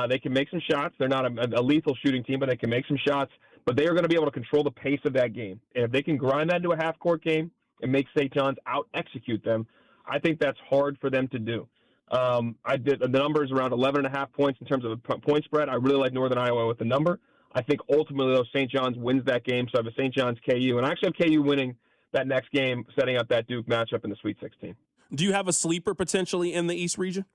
Speaker 4: They can make some shots. They're not a lethal shooting team, but they can make some shots. But they are going to be able to control the pace of that game. And if they can grind that into a half-court game and make St. John's out-execute them, I think that's hard for them to do. I did the numbers around 11.5 points in terms of a point spread. I really like Northern Iowa with the number. I think ultimately, though, St. John's wins that game. So I have a St. John's KU. And I actually have KU winning that next game, setting up that Duke matchup in the Sweet 16.
Speaker 3: Do you have a sleeper potentially in the East region?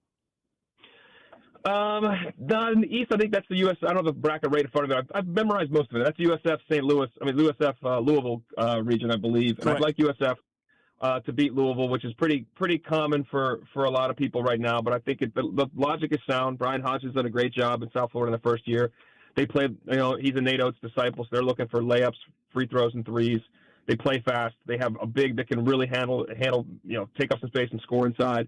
Speaker 4: Not in the East. I think that's the US. I don't have the bracket right in front of me. I've memorized most of it. That's USF Louisville region, I believe. And I'd like USF to beat Louisville, which is pretty common for a lot of people right now. But I think the logic is sound. Brian Hodges done a great job in South Florida in the first year. They played, he's a Nate Oates disciple, so they're looking for layups, free throws, and threes. They play fast. They have a big that can really handle, take up some space and score inside.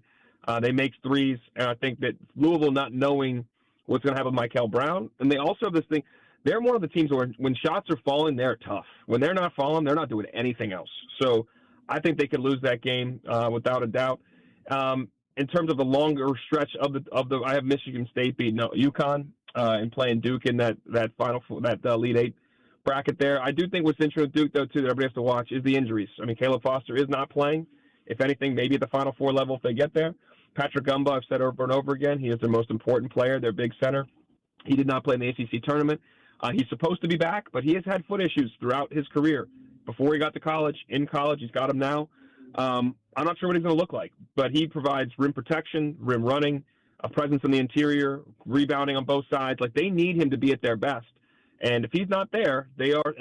Speaker 4: They make threes, and I think that Louisville, not knowing what's going to happen with Michael Brown, and they also have this thing. They're one of the teams where when shots are falling, they're tough. When they're not falling, they're not doing anything else. So I think they could lose that game without a doubt. In terms of the longer stretch of the, I have Michigan State beating UConn and playing Duke in that Elite Eight bracket there. I do think what's interesting with Duke, though, too, that everybody has to watch is the injuries. I mean, Caleb Foster is not playing. If anything, maybe at the Final Four level if they get there. Patrick Gumba, I've said over and over again, he is their most important player, their big center. He did not play in the ACC tournament. He's supposed to be back, but he has had foot issues throughout his career. Before he got to college, in college, he's got them now. I'm not sure what he's going to look like, but he provides rim protection, rim running, a presence in the interior, rebounding on both sides. Like, they need him to be at their best. And if he's not there,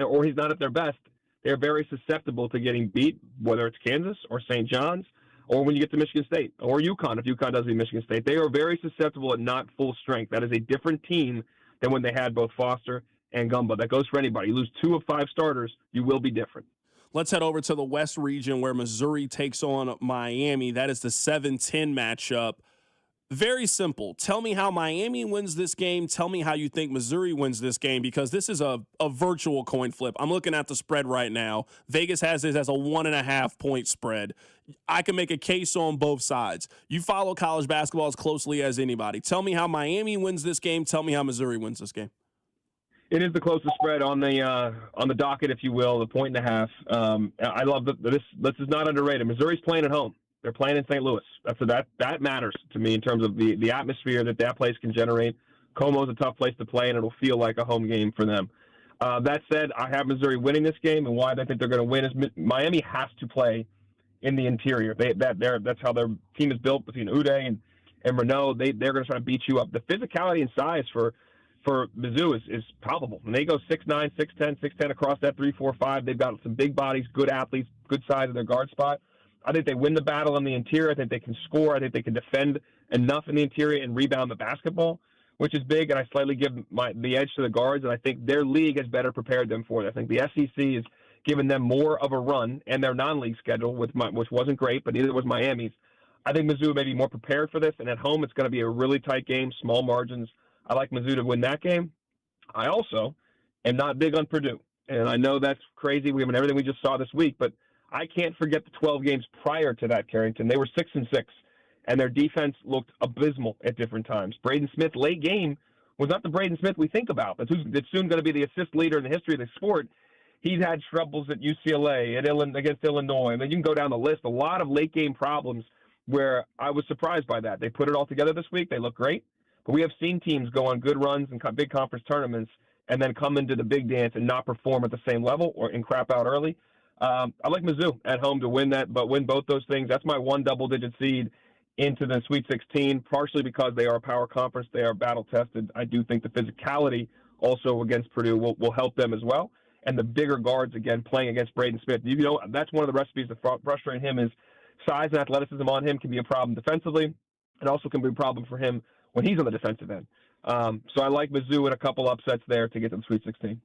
Speaker 4: or he's not at their best, they're very susceptible to getting beat, whether it's Kansas or St. John's, or when you get to Michigan State, or UConn, if UConn does beat Michigan State. They are very susceptible at not full strength. That is a different team than when they had both Foster and Gumba. That goes for anybody. You lose 2 of 5 starters, you will be different.
Speaker 3: Let's head over to the West region where Missouri takes on Miami. That is the 7-10 matchup. Very simple. Tell me how Miami wins this game. Tell me how you think Missouri wins this game, because this is a virtual coin flip. I'm looking at the spread right now. Vegas has this as a 1.5 point spread. I can make a case on both sides. You follow college basketball as closely as anybody. Tell me how Miami wins this game. Tell me how Missouri wins this game.
Speaker 4: It is the closest spread on the docket, if you will, the 1.5. I love this. This is not underrated. Missouri's playing at home. They're playing in St. Louis. That matters to me in terms of the atmosphere that place can generate. Como's a tough place to play, and it'll feel like a home game for them. That said, I have Missouri winning this game, and why I think they're going to win is Miami has to play in the interior. That's how their team is built between Uday and Renault. They're going to try to beat you up. The physicality and size for Mizzou is palpable. When they go 6'9", 6'10", 6'10" across that 3-4-5, they've got some big bodies, good athletes, good size in their guard spot. I think they win the battle in the interior. I think they can score. I think they can defend enough in the interior and rebound the basketball, which is big. And I slightly give the edge to the guards, and I think their league has better prepared them for it. I think the SEC has given them more of a run, and their non-league schedule, which wasn't great, but neither was Miami's. I think Mizzou may be more prepared for this, and at home it's going to be a really tight game, small margins. I like Mizzou to win that game. I also am not big on Purdue, and I know that's crazy. We have everything we just saw this week, but I can't forget the 12 games prior to that, Carrington. They were 6-6, and their defense looked abysmal at different times. Braden Smith, late game, was not the Braden Smith we think about. That's soon going to be the assist leader in the history of the sport. He's had troubles at UCLA, against Illinois, and then you can go down the list. A lot of late-game problems where I was surprised by that. They put it all together this week. They look great. But we have seen teams go on good runs in big conference tournaments and then come into the big dance and not perform at the same level and crap out early. I like Mizzou at home to win that, but win both those things. That's my one double-digit seed into the Sweet 16, partially because they are a power conference. They are battle-tested. I do think the physicality also against Purdue will help them as well. And the bigger guards, again, playing against Braden Smith. You know, that's one of the recipes that frustrate him is size and athleticism on him can be a problem defensively. It also can be a problem for him when he's on the defensive end. So I like Mizzou in a couple upsets there to get to the Sweet 16.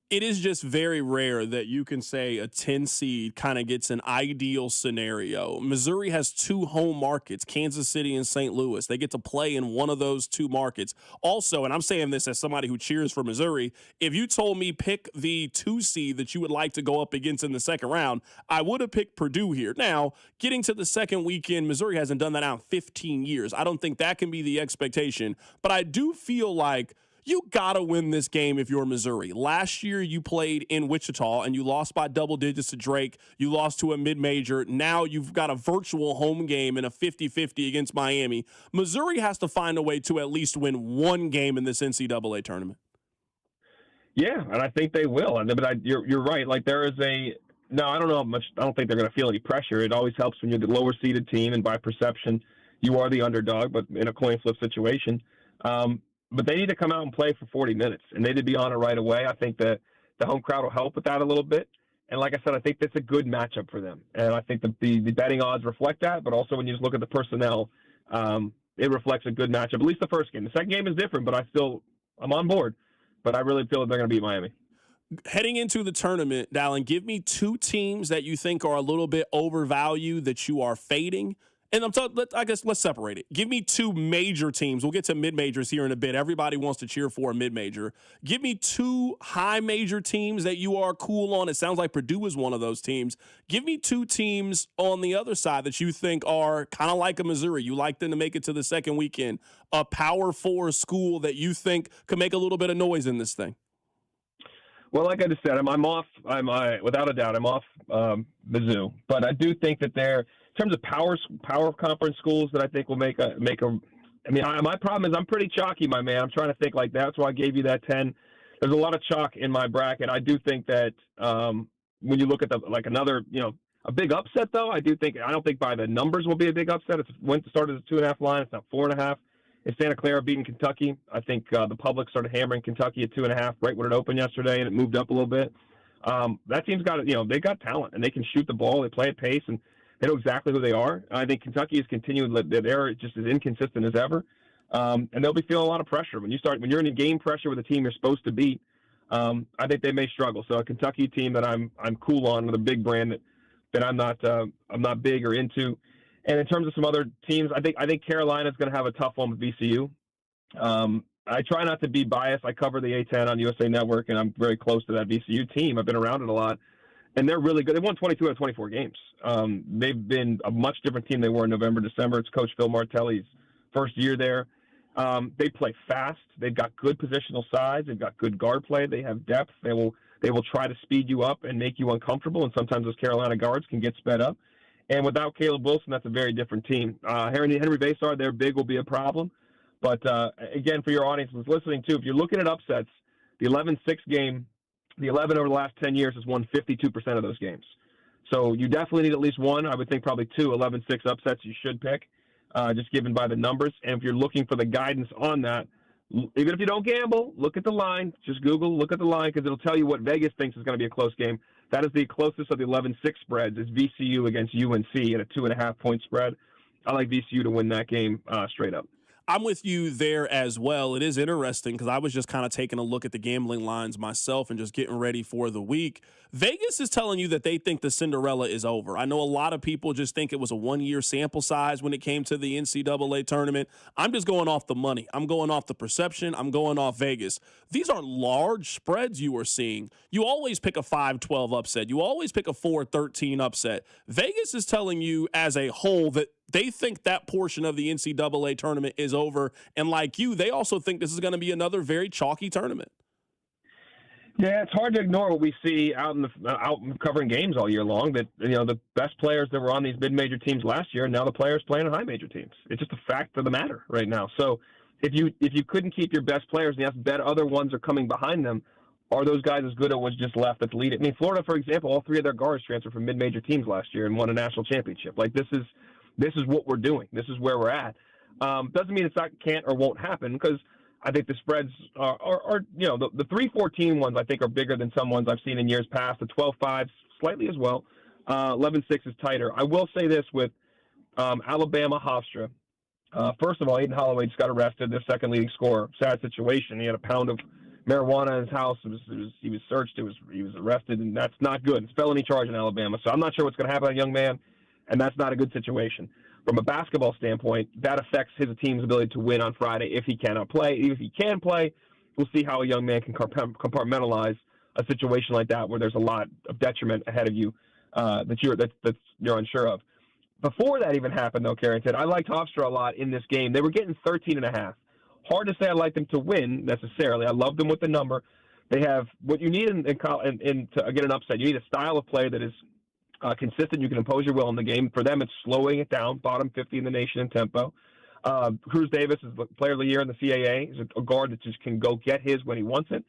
Speaker 3: It is just very rare that you can say a 10 seed kind of gets an ideal scenario. Missouri has two home markets, Kansas City and St. Louis. They get to play in one of those two markets. Also, and I'm saying this as somebody who cheers for Missouri, if you told me pick the 2 seed that you would like to go up against in the second round, I would have picked Purdue here. Now, getting to the second weekend, Missouri hasn't done that out in 15 years. I don't think that can be the expectation, but I do feel like you got to win this game if you're Missouri. Last year, you played in Wichita, and you lost by double digits to Drake. You lost to a mid-major. Now you've got a virtual home game in a 50-50 against Miami. Missouri has to find a way to at least win one game in this NCAA tournament.
Speaker 4: Yeah, and I think they will. But you're right. Like, there is no, I don't know how much. I don't think they're going to feel any pressure. It always helps when you're the lower-seeded team, and by perception, you are the underdog, but in a coin flip situation. But they need to come out and play for 40 minutes, and they need to be on it right away. I think that the home crowd will help with that a little bit. And like I said, I think that's a good matchup for them. And I think the betting odds reflect that, but also when you just look at the personnel, it reflects a good matchup, at least the first game. The second game is different, but I'm on board. But I really feel that they're going to beat Miami.
Speaker 3: Heading into the tournament, Dallin, give me 2 teams that you think are a little bit overvalued that you are fading. And I guess let's separate it. Give me 2 major teams. We'll get to mid-majors here in a bit. Everybody wants to cheer for a mid-major. Give me 2 high-major teams that you are cool on. It sounds like Purdue is one of those teams. Give me 2 teams on the other side that you think are kind of like a Missouri. You like them to make it to the second weekend. A Power 4 school that you think could make a little bit of noise in this thing.
Speaker 4: Well, like I just said, I'm off. Without a doubt, I'm off Mizzou. But I do think that they're – in terms of power conference schools that I think will make a. I mean, my problem is I'm pretty chalky, my man. I'm trying to think like that. That's why I gave you that 10. There's a lot of chalk in my bracket. I do think that when you look at another, a big upset though. I don't think by the numbers will be a big upset. It started as a 2.5 line. It's now 4.5. It's Santa Clara beating Kentucky. I think the public started hammering Kentucky at 2.5 right when it opened yesterday, and it moved up a little bit. That team's got they got talent and they can shoot the ball. They play at pace and they know exactly who they are. I think Kentucky is continuing. They're just as inconsistent as ever, and they'll be feeling a lot of pressure when you're in a game pressure with a team you're supposed to beat. I think they may struggle. So a Kentucky team that I'm cool on with a big brand that I'm not big or into. And in terms of some other teams, I think Carolina's going to have a tough one with VCU. I try not to be biased. I cover the A10 on USA Network, and I'm very close to that VCU team. I've been around it a lot. And they're really good. They won 22 out of 24 games. They've been a much different team they were in November, December. It's Coach Phil Martelli's first year there. They play fast. They've got good positional size. They've got good guard play. They have depth. They will try to speed you up and make you uncomfortable, and sometimes those Carolina guards can get sped up. And without Caleb Wilson, that's a very different team. Henry Basar, their big will be a problem. But, again, for your audience who's listening, too, if you're looking at upsets, the 11-6 game, the 11 over the last 10 years has won 52% of those games. So you definitely need at least one. I would think probably 2 11-6 upsets you should pick, just given by the numbers. And if you're looking for the guidance on that, even if you don't gamble, look at the line. Just Google, look at the line, because it'll tell you what Vegas thinks is going to be a close game. That is the closest of the 11-6 spreads is VCU against UNC at a 2.5-point spread. I like VCU to win that game straight up.
Speaker 3: I'm with you there as well. It is interesting because I was just kind of taking a look at the gambling lines myself and just getting ready for the week. Vegas is telling you that they think the Cinderella is over. I know a lot of people just think it was a 1-year sample size when it came to the NCAA tournament. I'm just going off the money. I'm going off the perception. I'm going off Vegas. These are large spreads you are seeing. You always pick a 5-12 upset. You always pick a 4-13 upset. Vegas is telling you as a whole that they think that portion of the NCAA tournament is over. And like you, they also think this is going to be another very chalky tournament.
Speaker 4: Yeah, it's hard to ignore what we see out covering games all year long. That the best players that were on these mid-major teams last year, and now the players playing on high-major teams. It's just a fact of the matter right now. So if you couldn't keep your best players, and you have to bet other ones are coming behind them, are those guys as good as what's just left that's leading? I mean, Florida, for example, all three of their guards transferred from mid-major teams last year and won a national championship. Like this is what we're doing. This is where we're at. Doesn't mean can't or won't happen, because I think the spreads are the 3-14 ones I think are bigger than some ones I've seen in years past. The 12-5 slightly as well. 11-6 is tighter. I will say this with Alabama Hofstra. First of all, Aiden Holloway just got arrested, their second leading scorer. Sad situation. He had a pound of marijuana in his house. He was searched. He was arrested, and that's not good. It's a felony charge in Alabama. So I'm not sure what's going to happen to a young man, and that's not a good situation. From a basketball standpoint, that affects his team's ability to win on Friday if he cannot play. If he can play, we'll see how a young man can compartmentalize a situation like that where there's a lot of detriment ahead of you that you're unsure of. Before that even happened, though, Carrington, I liked Hofstra a lot in this game. They were getting 13.5. Hard to say I like them to win necessarily. I love them with the number. They have what you need to get an upset. You need a style of play that is consistent. You can impose your will in the game. For them, it's slowing it down, bottom 50 in the nation in tempo. Cruz Davis is the player of the year in the CAA. He's a guard that just can go get his when he wants it.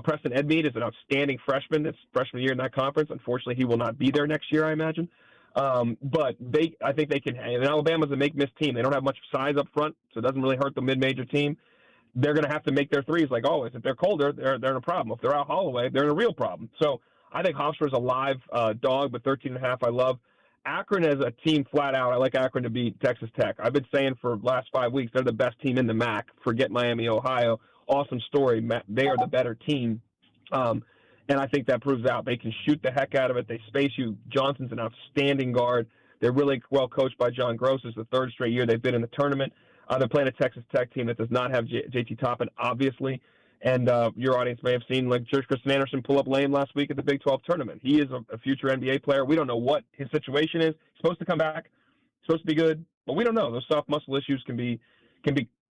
Speaker 4: Preston Edmeade is an outstanding freshman. It's freshman year in that conference. Unfortunately, he will not be there next year, I imagine. But I think they can. And Alabama's a make-miss team. They don't have much size up front, so it doesn't really hurt the mid-major team. They're going to have to make their threes like always. If they're colder, they're in a problem. If they're out Holloway, they're in a real problem. So I think Hofstra is a live dog, but 13.5 I love. Akron as a team flat out, I like Akron to beat Texas Tech. I've been saying for the last 5 weeks they're the best team in the MAC. Forget Miami, Ohio. Awesome story. They are the better team. And I think that proves out. They can shoot the heck out of it. They space you. Johnson's an outstanding guard. They're really well coached by John Gross. It's the third straight year they've been in the tournament. They're playing a Texas Tech team that does not have JT Toppin, obviously. And your audience may have seen like Christian Anderson pull up lame last week at the Big 12 tournament. He is a future NBA player. We don't know what his situation is. He's supposed to come back. Supposed to be good. But we don't know. Those soft muscle issues can be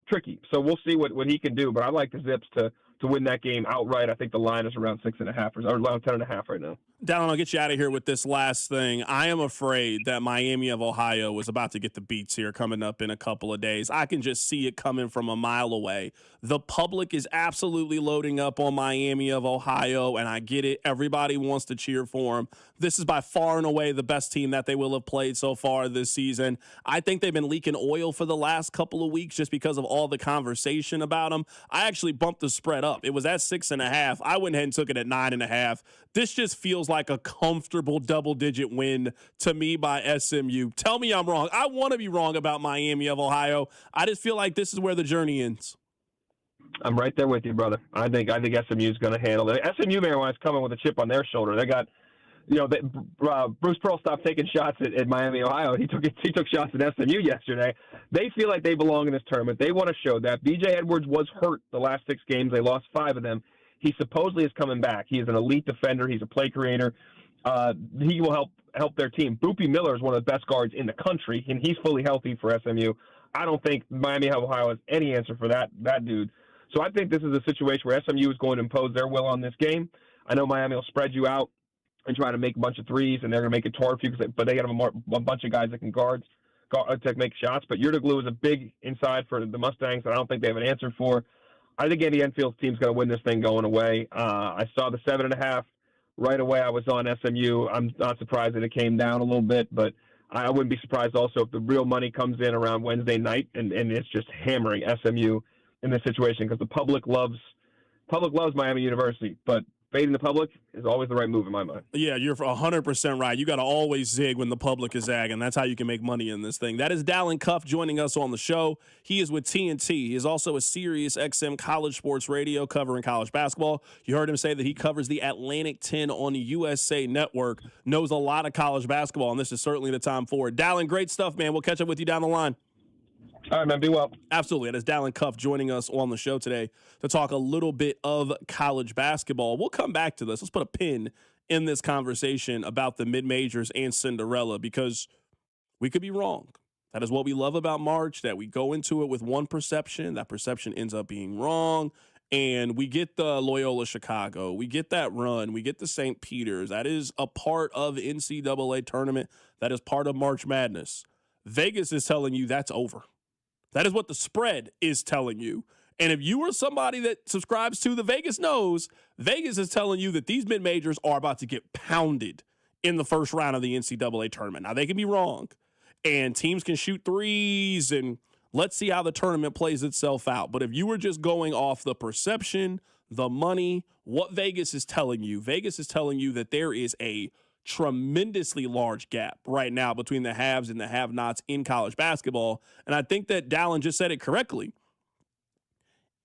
Speaker 4: tricky. So we'll see what he can do. But I like the Zips to win that game outright. I think the line is around 6.5 or around 10.5 right now.
Speaker 3: Dallin, I'll get you out of here with this last thing. I am afraid that Miami of Ohio is about to get the beats here coming up in a couple of days. I can just see it coming from a mile away. The public is absolutely loading up on Miami of Ohio, and I get it. Everybody wants to cheer for them. This is by far and away the best team that they will have played so far this season. I think they've been leaking oil for the last couple of weeks just because of all the conversation about them. I actually bumped the spread up. It was at 6.5. I went ahead and took it at 9.5. This just feels like a comfortable double-digit win to me by SMU. Tell me I'm wrong. I want to be wrong about Miami of Ohio. I just feel like this is where the journey ends.
Speaker 4: I'm right there with you, brother. I think SMU is going to handle it. SMU, man, is coming with a chip on their shoulder. They got, Bruce Pearl stopped taking shots at Miami, Ohio. He took shots at SMU yesterday. They feel like they belong in this tournament. They want to show that. B.J. Edwards was hurt the last 6 games. They lost 5 of them. He supposedly is coming back. He is an elite defender. He's a play creator. He will help their team. Boopy Miller is one of the best guards in the country, and he's fully healthy for SMU. I don't think Miami of Ohio has any answer for that dude. So I think this is a situation where SMU is going to impose their will on this game. I know Miami will spread you out and try to make a bunch of threes, and they're going to make it hard for you but they have a bunch of guys that can guard to make shots. But Yurtoglu is a big inside for the Mustangs that I don't think they have an answer for. I think Andy Enfield's team's going to win this thing going away. I saw the 7.5 right away. I was on SMU. I'm not surprised that it came down a little bit, but I wouldn't be surprised also if the real money comes in around Wednesday night and it's just hammering SMU in this situation because the public loves Miami University, but fading the public is always the right move in my mind.
Speaker 3: Yeah, you're 100% right. You got to always zig when the public is zagging. That's how you can make money in this thing. That is Dallin Cuff joining us on the show. He is with TNT. He is also a Sirius XM college sports radio covering college basketball. You heard him say that he covers the Atlantic 10 on the USA Network, knows a lot of college basketball, and this is certainly the time for it. Dallin, great stuff, man. We'll catch up with you down the line.
Speaker 4: All right, man. Be well.
Speaker 3: Absolutely. That is Dallin Cuff joining us on the show today to talk a little bit of college basketball. We'll come back to this. Let's put a pin in this conversation about the mid-majors and Cinderella because we could be wrong. That is what we love about March, that we go into it with one perception. That perception ends up being wrong, and we get the Loyola Chicago, we get that run, we get the St. Peter's. That is a part of NCAA tournament. That is part of March Madness. Vegas is telling you that's over. That is what the spread is telling you. And if you are somebody that subscribes to the Vegas knows, Vegas is telling you that these mid-majors are about to get pounded in the first round of the NCAA tournament. Now, they can be wrong, and teams can shoot threes, and let's see how the tournament plays itself out. But if you were just going off the perception, the money, what Vegas is telling you that there is a tremendously large gap right now between the haves and the have-nots in college basketball. And I think that Dallin just said it correctly.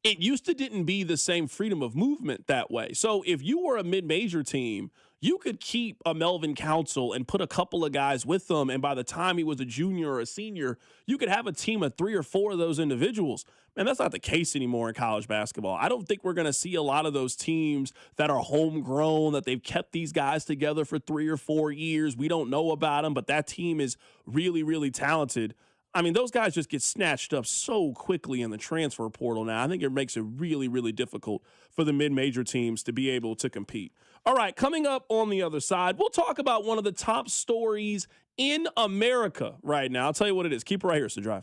Speaker 3: It used to didn't be the same freedom of movement that way. So if you were a mid-major team, you could keep a Melvin Council and put a couple of guys with them, and by the time he was a junior or a senior, you could have a team of 3 or 4 of those individuals. Man, that's not the case anymore in college basketball. I don't think we're going to see a lot of those teams that are homegrown, that they've kept these guys together for 3 or 4 years. We don't know about them, but that team is really, really talented. I mean, those guys just get snatched up so quickly in the transfer portal now. I think it makes it really, really difficult for the mid-major teams to be able to compete. All right, coming up on the other side, we'll talk about one of the top stories in America right now. I'll tell you what it is. Keep it right here, so Drive.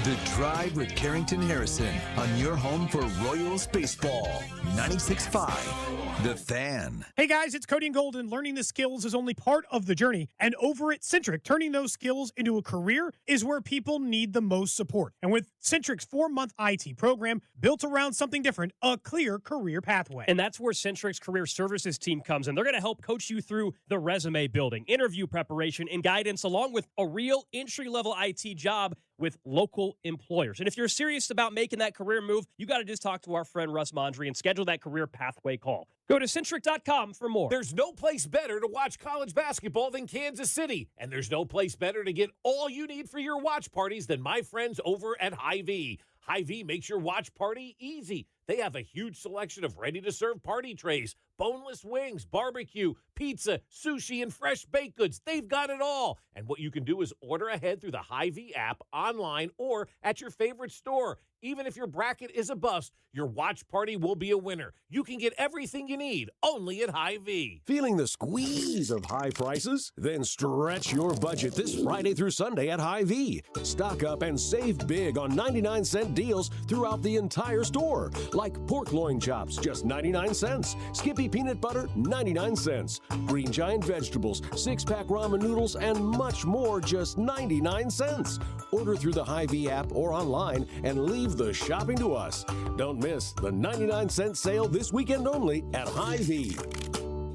Speaker 2: The Drive with Carrington Harrison on your home for Royals baseball. 96.5, The Fan.
Speaker 5: Hey guys, it's Cody and Golden. Learning the skills is only part of the journey. And over at Centric, turning those skills into a career is where people need the most support. And with Centric's 4-month IT program built around something different, a clear career pathway.
Speaker 6: And that's where Centric's career services team comes in. They're going to help coach you through the resume building, interview preparation, and guidance, along with a real entry-level IT job with local employers. And if you're serious about making that career move, you got to just talk to our friend Russ Mondry and schedule that career pathway call. Go to Centric.com for more.
Speaker 7: There's no place better to watch college basketball than Kansas City. And there's no place better to get all you need for your watch parties than my friends over at Hy-Vee. Hy-Vee makes your watch party easy. They have a huge selection of ready-to-serve party trays, boneless wings, barbecue, pizza, sushi, and fresh baked goods. They've got it all. And what you can do is order ahead through the Hy-Vee app, online, or at your favorite store. Even if your bracket is a bust, your watch party will be a winner. You can get everything you need only at Hy-Vee.
Speaker 8: Feeling the squeeze of high prices? Then stretch your budget this Friday through Sunday at Hy-Vee. Stock up and save big on 99-cent deals throughout the entire store. Like pork loin chops, just 99 cents. Skippy peanut butter, 99 cents. Green Giant vegetables, 6-pack ramen noodles, and much more, just 99 cents. Order through the Hy-Vee app or online and leave the shopping to us. Don't miss the 99-cent sale this weekend only at Hy-Vee.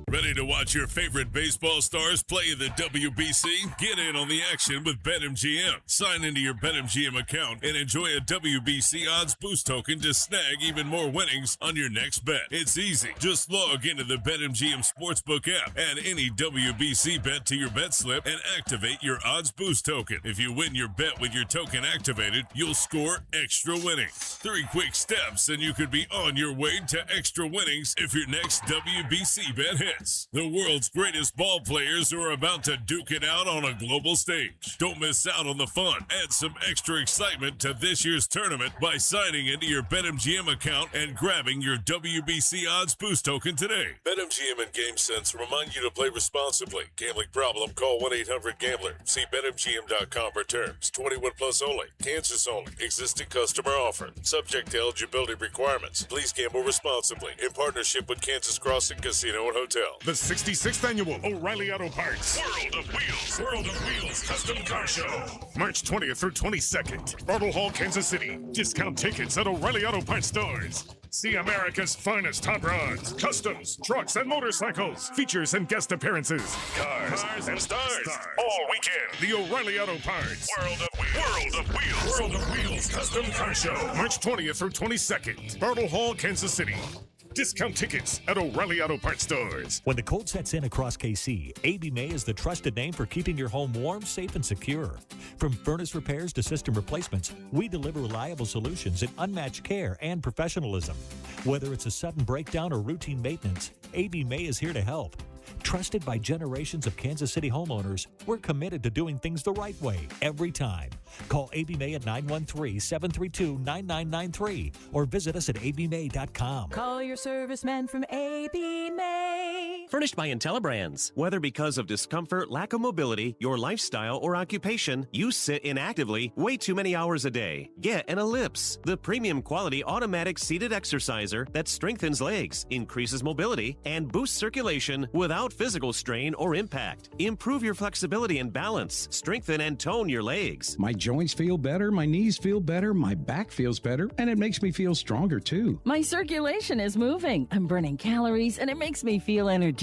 Speaker 9: Ready to watch your favorite baseball stars play in the WBC? Get in on the action with BetMGM. Sign into your BetMGM account and enjoy a WBC odds boost token to snag even more winnings on your next bet. It's easy. Just log into the BetMGM Sportsbook app, add any WBC bet to your bet slip, and activate your odds boost token. If you win your bet with your token activated, you'll score extra winnings. 3 quick steps and you could be on your way to extra winnings if your next WBC bet hits. The world's greatest ball players are about to duke it out on a global stage. Don't miss out on the fun. Add some extra excitement to this year's tournament by signing into your BetMGM account and grabbing your WBC odds boost token today. BetMGM and GameSense remind you to play responsibly. Gambling problem? Call 1-800-GAMBLER. See BetMGM.com for terms. 21 plus only. Kansas only. Existing customer offer. Subject to eligibility requirements. Please gamble responsibly. In partnership with Kansas Crossing Casino and Hotel.
Speaker 10: The 66th Annual O'Reilly Auto Parts World of Wheels. World of Wheels Custom Car Show. March 20th through 22nd. Bartle Hall, Kansas City. Discount tickets at O'Reilly Auto Parts stores. See America's finest hot rods, customs, trucks, and motorcycles. Features and guest appearances. Cars and stars. All weekend. The O'Reilly Auto Parts World of Wheels. World of Wheels. World of Wheels Custom Car Show. March 20th through 22nd. Bartle Hall, Kansas City. Discount tickets at O'Reilly Auto Parts stores.
Speaker 11: When the cold sets in across KC, AB May is the trusted name for keeping your home warm, safe, and secure. From furnace repairs to system replacements, we deliver reliable solutions and unmatched care and professionalism. Whether it's a sudden breakdown or routine maintenance, AB May is here to help. Trusted by generations of Kansas City homeowners, we're committed to doing things the right way every time. Call AB May at 913-732-9993 or visit us at abmay.com.
Speaker 12: Call your serviceman from AB May.
Speaker 13: Furnished by IntelliBrands. Whether because of discomfort, lack of mobility, your lifestyle, or occupation, you sit inactively way too many hours a day. Get an Ellipse, the premium quality automatic seated exerciser that strengthens legs, increases mobility, and boosts circulation without physical strain or impact. Improve your flexibility and balance. Strengthen and tone your legs.
Speaker 14: My joints feel better, my knees feel better, my back feels better, and it makes me feel stronger too.
Speaker 12: My circulation is moving. I'm burning calories, and it makes me feel energetic.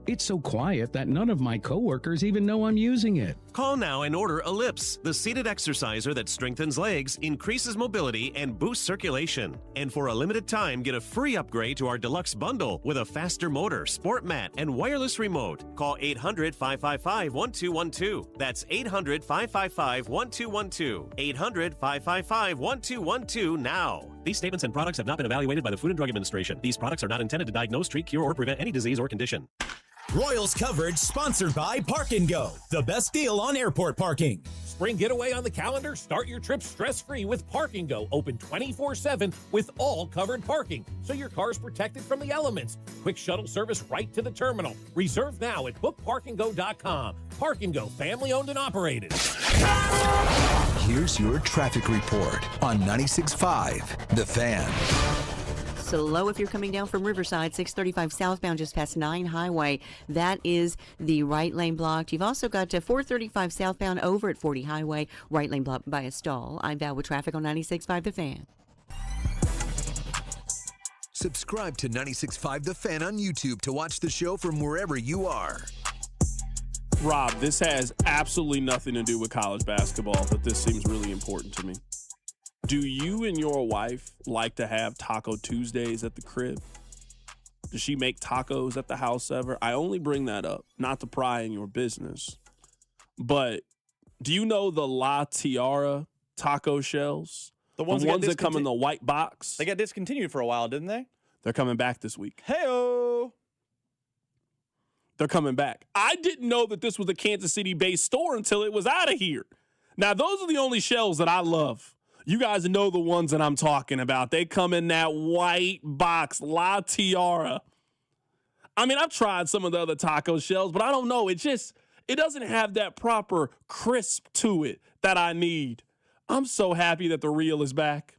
Speaker 14: It's so quiet that none of my coworkers even know I'm using it.
Speaker 13: Call now and order Ellipse, the seated exerciser that strengthens legs, increases mobility, and boosts circulation. And for a limited time, get a free upgrade to our deluxe bundle with a faster motor, sport mat, and wireless remote. Call 800-555-1212. That's 800-555-1212. 800-555-1212 now. These statements and products have not been evaluated by the Food and Drug Administration. These products are not intended to diagnose, treat, cure, or prevent any disease or condition.
Speaker 23: Royals coverage sponsored by Park & Go, the best deal on airport parking.
Speaker 7: Spring getaway on the calendar? Start your trip stress-free with Park & Go, open 24/7 with all covered parking, so your car's protected from the elements. Quick shuttle service right to the terminal. Reserve now at bookparkandgo.com. Park & Go, family-owned and operated.
Speaker 2: Here's your traffic report on 96.5 The Fan.
Speaker 1: Slow if you're coming down from Riverside, 635 southbound just past 9 Highway. That is the right lane blocked. You've also got 435 southbound over at 40 Highway, right lane blocked by a stall. I'm Val with traffic on 96.5 The Fan.
Speaker 2: Subscribe to 96.5 The Fan on YouTube to watch the show from wherever you are.
Speaker 3: Rob, this has absolutely nothing to do with college basketball, but this seems really important to me. Do you and your wife like to have Taco Tuesdays at the crib? Does she make tacos at the house ever? I only bring that up, not to pry in your business. But do you know the Latiara taco shells?
Speaker 15: The ones
Speaker 3: that come in the white box?
Speaker 15: They got discontinued for a while, didn't they?
Speaker 3: They're coming back this week.
Speaker 15: Hey-o!
Speaker 3: They're coming back. I didn't know that this was a Kansas City-based store until it was out of here. Now, those are the only shells that I love. You guys know the ones that I'm talking about. They come in that white box, Latiara. I mean, I've tried some of the other taco shells, but I don't know. It doesn't have that proper crisp to it that I need. I'm so happy that the real is back.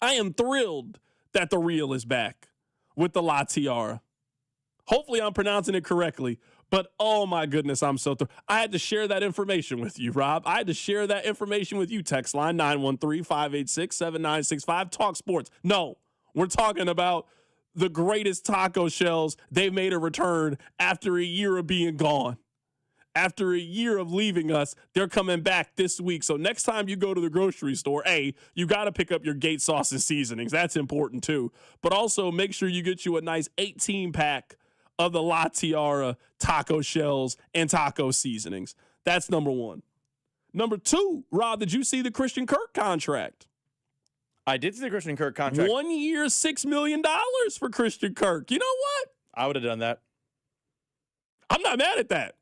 Speaker 3: I am thrilled that the real is back with the Latiara. Hopefully I'm pronouncing it correctly. But, oh, my goodness, I'm so thrilled. I had to share that information with you, Rob. I had to share that information with you. Text line 913-586-7965. Talk sports. No, we're talking about the greatest taco shells. They've made a return after a year of being gone. After a year of leaving us, they're coming back this week. So next time you go to the grocery store, you got to pick up your Gate sauce and seasonings. That's important, too. But also make sure you get you a nice 18-pack of the Latiara taco shells and taco seasonings. That's number one. Number two, Rob, did you see the Christian Kirk contract?
Speaker 15: I did see the Christian Kirk contract.
Speaker 3: 1 year, $6 million for Christian Kirk. You know what?
Speaker 15: I would have done that.
Speaker 3: I'm not mad at that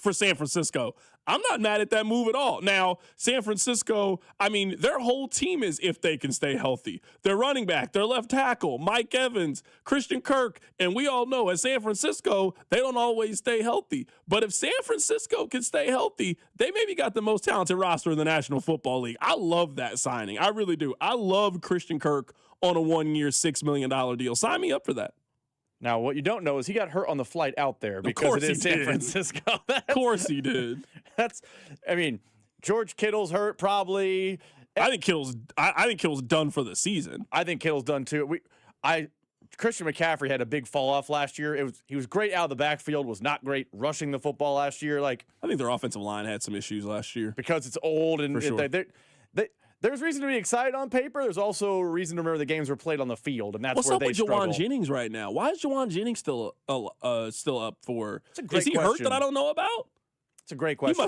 Speaker 3: for San Francisco. I'm not mad at that move at all. Now, San Francisco, I mean, their whole team is if they can stay healthy. Their running back, their left tackle, Mike Evans, Christian Kirk, and we all know at San Francisco, they don't always stay healthy. But if San Francisco can stay healthy, they maybe got the most talented roster in the National Football League. I love that signing. I really do. I love Christian Kirk on a 1 year, $6 million deal. Sign me up for that.
Speaker 15: Now, what you don't know is he got hurt on the flight out there because it is San Francisco.
Speaker 3: Of course he did.
Speaker 15: George Kittle's hurt probably.
Speaker 3: I think Kittle's done for the season.
Speaker 15: I think Kittle's done too. Christian McCaffrey had a big fall off last year. He was great out of the backfield, was not great rushing the football last year. I
Speaker 3: think their offensive line had some issues last year
Speaker 15: because it's old and there's reason to be excited on paper. There's also a reason to remember the games were played on the field, and that's where they struggle.
Speaker 3: What's up with Jawan Jennings right now? Why is Jawan Jennings still up for?
Speaker 15: It's a great
Speaker 3: is he
Speaker 15: question.
Speaker 3: hurt that I don't know about?
Speaker 15: It's a great question.
Speaker 3: He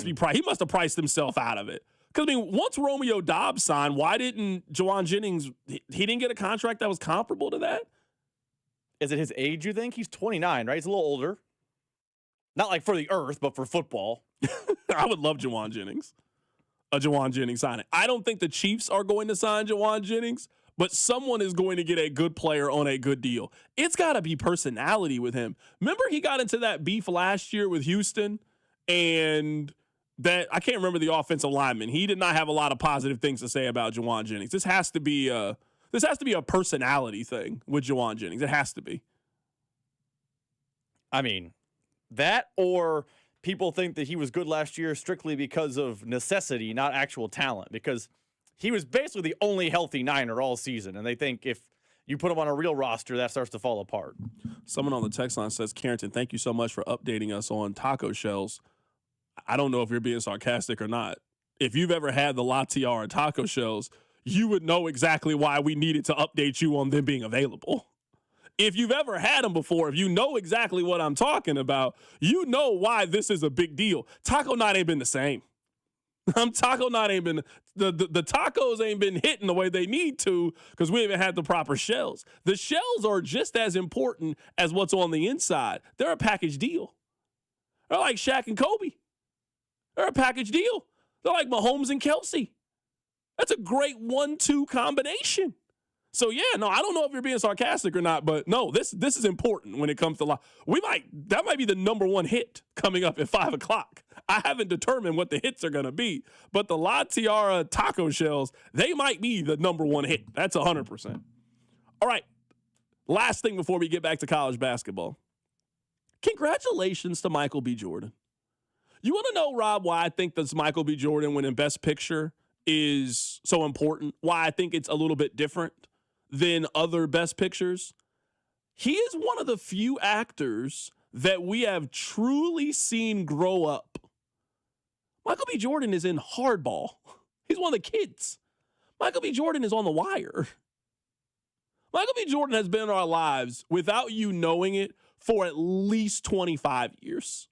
Speaker 3: must have priced himself out of it. Because once Romeo Doubs signed, why didn't Jawan Jennings? He didn't get a contract that was comparable to that.
Speaker 15: Is it his age, you think? He's 29, right? He's a little older. Not like for the earth, but for football.
Speaker 3: I would love Jawan Jennings. A Jawan Jennings signing. I don't think the Chiefs are going to sign Jawan Jennings, but someone is going to get a good player on a good deal. It's got to be personality with him. Remember he got into that beef last year with Houston, and that I can't remember the offensive lineman. He did not have a lot of positive things to say about Jawan Jennings. This has to be a personality thing with Jawan Jennings. It has to be.
Speaker 15: I mean, that or people think that he was good last year strictly because of necessity, not actual talent, because he was basically the only healthy Niner all season, and they think if you put him on a real roster, that starts to fall apart.
Speaker 3: Someone on the text line says, Carrington, thank you so much for updating us on taco shells. I don't know if you're being sarcastic or not. If you've ever had the Latiara taco shells, you would know exactly why we needed to update you on them being available. If you've ever had them before, if you know exactly what I'm talking about, you know why this is a big deal. Taco night ain't been the same. Taco night ain't been, the tacos ain't been hitting the way they need to because we haven't had the proper shells. The shells are just as important as what's on the inside. They're a package deal. They're like Shaq and Kobe. They're a package deal. They're like Mahomes and Kelsey. That's a great 1-2 combination. So, yeah, no, I don't know if you're being sarcastic or not, but no, this is important when it comes to that might be the number one hit coming up at 5 o'clock. I haven't determined what the hits are going to be, but the Latiara taco shells, they might be the number one hit. That's 100%. All right, last thing before we get back to college basketball. Congratulations to Michael B. Jordan. You want to know, Rob, why I think this Michael B. Jordan winning Best Picture is so important? Why I think it's a little bit different than other Best Pictures? He is one of the few actors that we have truly seen grow up. Michael B. Jordan is in Hardball. He's one of the kids. Michael B. Jordan is on The Wire. Michael B. Jordan has been in our lives without you knowing it for at least 25 years.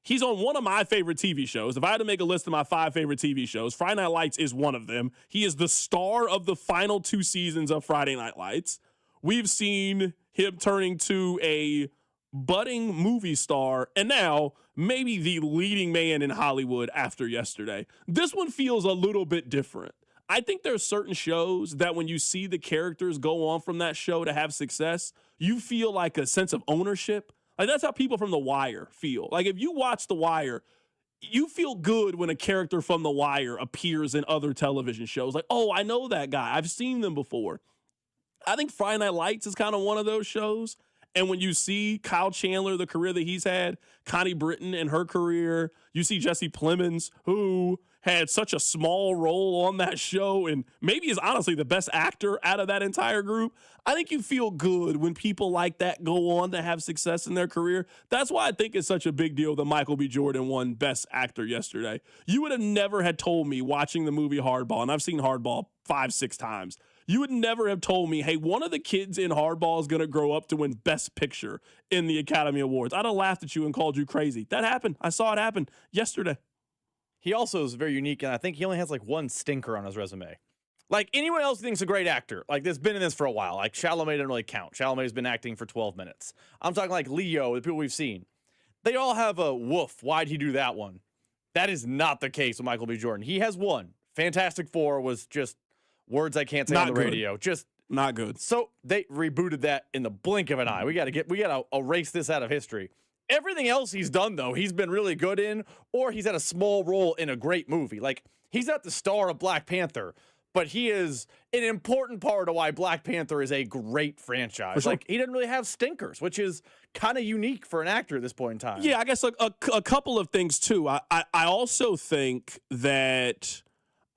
Speaker 3: He's on one of my favorite TV shows. If I had to make a list of my 5 favorite TV shows, Friday Night Lights is one of them. He is the star of the final 2 seasons of Friday Night Lights. We've seen him turning to a budding movie star and now maybe the leading man in Hollywood after Yesterday. This one feels a little bit different. I think there are certain shows that when you see the characters go on from that show to have success, you feel like a sense of ownership. Like, that's how people from The Wire feel. Like, if you watch The Wire, you feel good when a character from The Wire appears in other television shows. Like, oh, I know that guy. I've seen them before. I think Friday Night Lights is kind of one of those shows. And when you see Kyle Chandler, the career that he's had, Connie Britton and her career, you see Jesse Plemons, who had such a small role on that show and maybe is honestly the best actor out of that entire group. I think you feel good when people like that go on to have success in their career. That's why I think it's such a big deal that Michael B. Jordan won Best Actor yesterday. You would have never had told me watching the movie Hardball, and I've seen Hardball 5-6 times. You would never have told me, hey, one of the kids in Hardball is going to grow up to win Best Picture in the Academy Awards. I'd have laughed at you and called you crazy. That happened. I saw it happen yesterday.
Speaker 15: He also is very unique, and I think he only has like one stinker on his resume. Like, anyone else thinks a great actor, like, that's been in this for a while. Like, Chalamet doesn't really count. Chalamet's been acting for 12 minutes. I'm talking like Leo, the people we've seen. They all have a woof. Why'd he do that one? That is not the case with Michael B. Jordan. He has one. Fantastic Four was just words I can't say on the radio. Just
Speaker 3: not good.
Speaker 15: So they rebooted that in the blink of an eye. We gotta erase this out of history. Everything else he's done, though, he's been really good in, or he's had a small role in a great movie. Like, he's not the star of Black Panther, but he is an important part of why Black Panther is a great franchise. Sure. Like, he didn't really have stinkers, which is kind of unique for an actor at this point in time.
Speaker 3: Yeah, I guess a couple of things, too. I also think that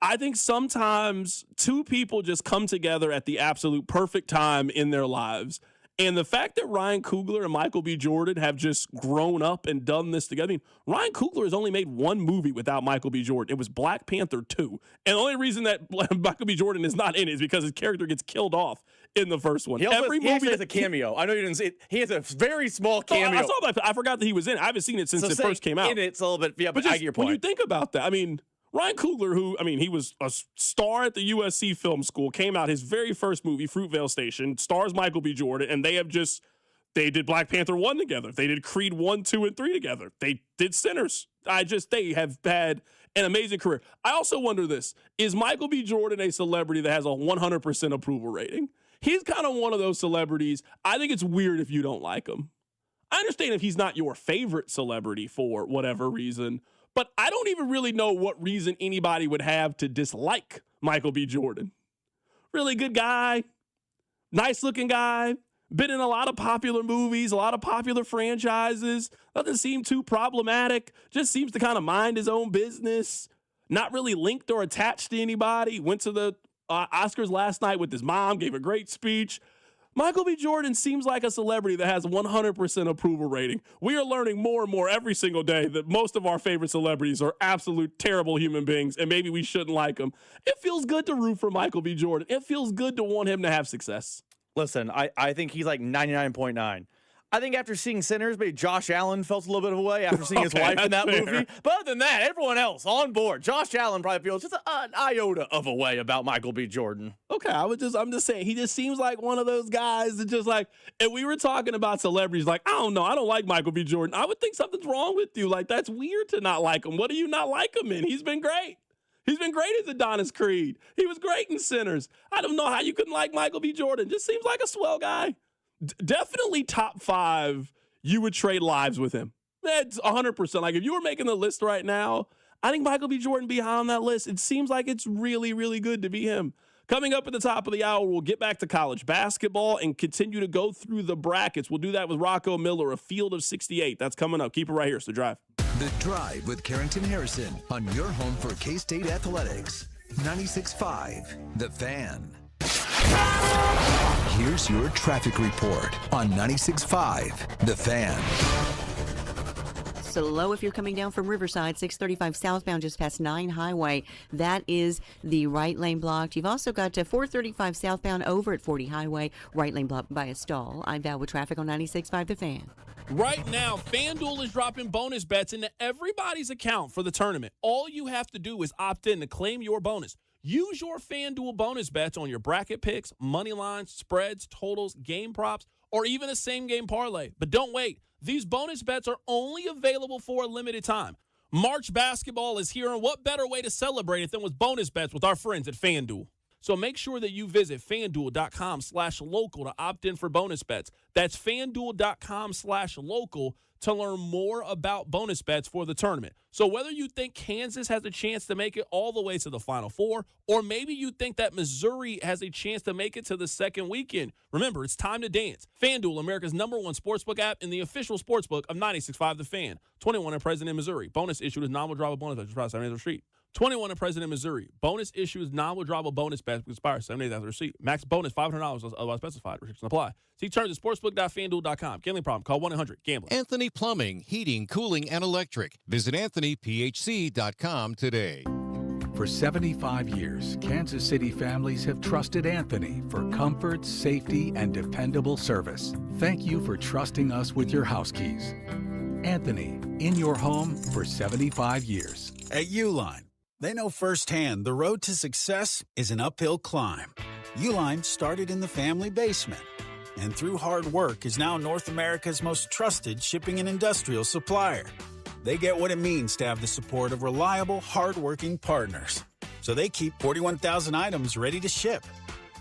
Speaker 3: I think sometimes two people just come together at the absolute perfect time in their lives. And the fact that Ryan Coogler and Michael B. Jordan have just grown up and done this together. I mean, Ryan Coogler has only made one movie without Michael B. Jordan. It was Black Panther 2. And the only reason that Michael B. Jordan is not in it is because his character gets killed off in the first one.
Speaker 15: He actually has a cameo. I know you didn't see it. He has a very small cameo.
Speaker 3: I forgot that he was in it. I haven't seen it since it first came out.
Speaker 15: In it's a little bit, yeah, but I get your point.
Speaker 3: When you think about that, I mean, Ryan Coogler, who, he was a star at the USC Film School, came out his very first movie, Fruitvale Station, stars Michael B. Jordan, and they did Black Panther 1 together. They did Creed 1, 2, and 3 together. They did Sinners. They have had an amazing career. I also wonder this. Is Michael B. Jordan a celebrity that has a 100% approval rating? He's kind of one of those celebrities. I think it's weird if you don't like him. I understand if he's not your favorite celebrity for whatever reason, but I don't even really know what reason anybody would have to dislike Michael B. Jordan. Really good guy, nice looking guy, been in a lot of popular movies, a lot of popular franchises, doesn't seem too problematic, just seems to kind of mind his own business, not really linked or attached to anybody, went to the Oscars last night with his mom, gave a great speech. Michael B. Jordan seems like a celebrity that has 100% approval rating. We are learning more and more every single day that most of our favorite celebrities are absolute terrible human beings, and maybe we shouldn't like them. It feels good to root for Michael B. Jordan. It feels good to want him to have success.
Speaker 15: Listen, I think he's like 99.9. I think after seeing Sinners, maybe Josh Allen felt a little bit of a way after seeing his wife in that movie. But other than that, everyone else on board. Josh Allen probably feels just an iota of a way about Michael B. Jordan.
Speaker 3: Okay, I'm just saying, he just seems like one of those guys that just like, if we were talking about celebrities, like, I don't know, I don't like Michael B. Jordan. I would think something's wrong with you. Like, that's weird to not like him. What do you not like him in? He's been great. He's been great as Adonis Creed. He was great in Sinners. I don't know how you couldn't like Michael B. Jordan. Just seems like a swell guy. Definitely top 5. You would trade lives with him. That's 100%. Like, if you were making the list right now, I think Michael B. Jordan be high on that list. It seems like it's really, really good to be him. Coming up at the top of the hour, we'll get back to college basketball and continue to go through the brackets. We'll do that with Rocco Miller, a field of 68. That's coming up. Keep it right here. It's The Drive.
Speaker 2: The Drive with Carrington Harrison on your home for K-State athletics. 96.5, The Fan. Here's your traffic report on 96.5, The Fan.
Speaker 1: Slow if you're coming down from Riverside, 635 southbound just past 9 Highway. That is the right lane blocked. You've also got 435 southbound over at 40 Highway, right lane blocked by a stall. I'm Val with traffic on 96.5 The Fan.
Speaker 3: Right now, FanDuel is dropping bonus bets into everybody's account for the tournament. All you have to do is opt in to claim your bonus. Use your FanDuel bonus bets on your bracket picks, money lines, spreads, totals, game props, or even a same-game parlay. But don't wait. These bonus bets are only available for a limited time. March basketball is here, and what better way to celebrate it than with bonus bets with our friends at FanDuel? So make sure that you visit FanDuel.com/local to opt in for bonus bets. That's FanDuel.com/local to learn more about bonus bets for the tournament. So whether you think Kansas has a chance to make it all the way to the Final Four, or maybe you think that Missouri has a chance to make it to the second weekend, remember, it's time to dance. FanDuel, America's #1 sportsbook app and the official sportsbook of 96.5 The Fan. 21 and present in Missouri. Bonus issued as non-withdrawable bonus bets expires 7 days after receipt. 21 and present in Missouri. Bonus issues non-withdrawable bonus bets expires 7 days after receipt. Max bonus $500 otherwise specified. Restrictions apply. See terms at sportsbook.fanduel.com. Gambling problem? Call 1-800-GAMBLER.
Speaker 16: Anthony Plumbing, Heating, Cooling, and Electric. Visit AnthonyPHC.com today.
Speaker 17: For 75 years, Kansas City families have trusted Anthony for comfort, safety, and dependable service. Thank you for trusting us with your house keys. Anthony, in your home for 75 years.
Speaker 18: At Uline, they know firsthand the road to success is an uphill climb. Uline started in the family basement, and through hard work is now North America's most trusted shipping and industrial supplier. They get what it means to have the support of reliable, hard-working partners. So they keep 41,000 items ready to ship.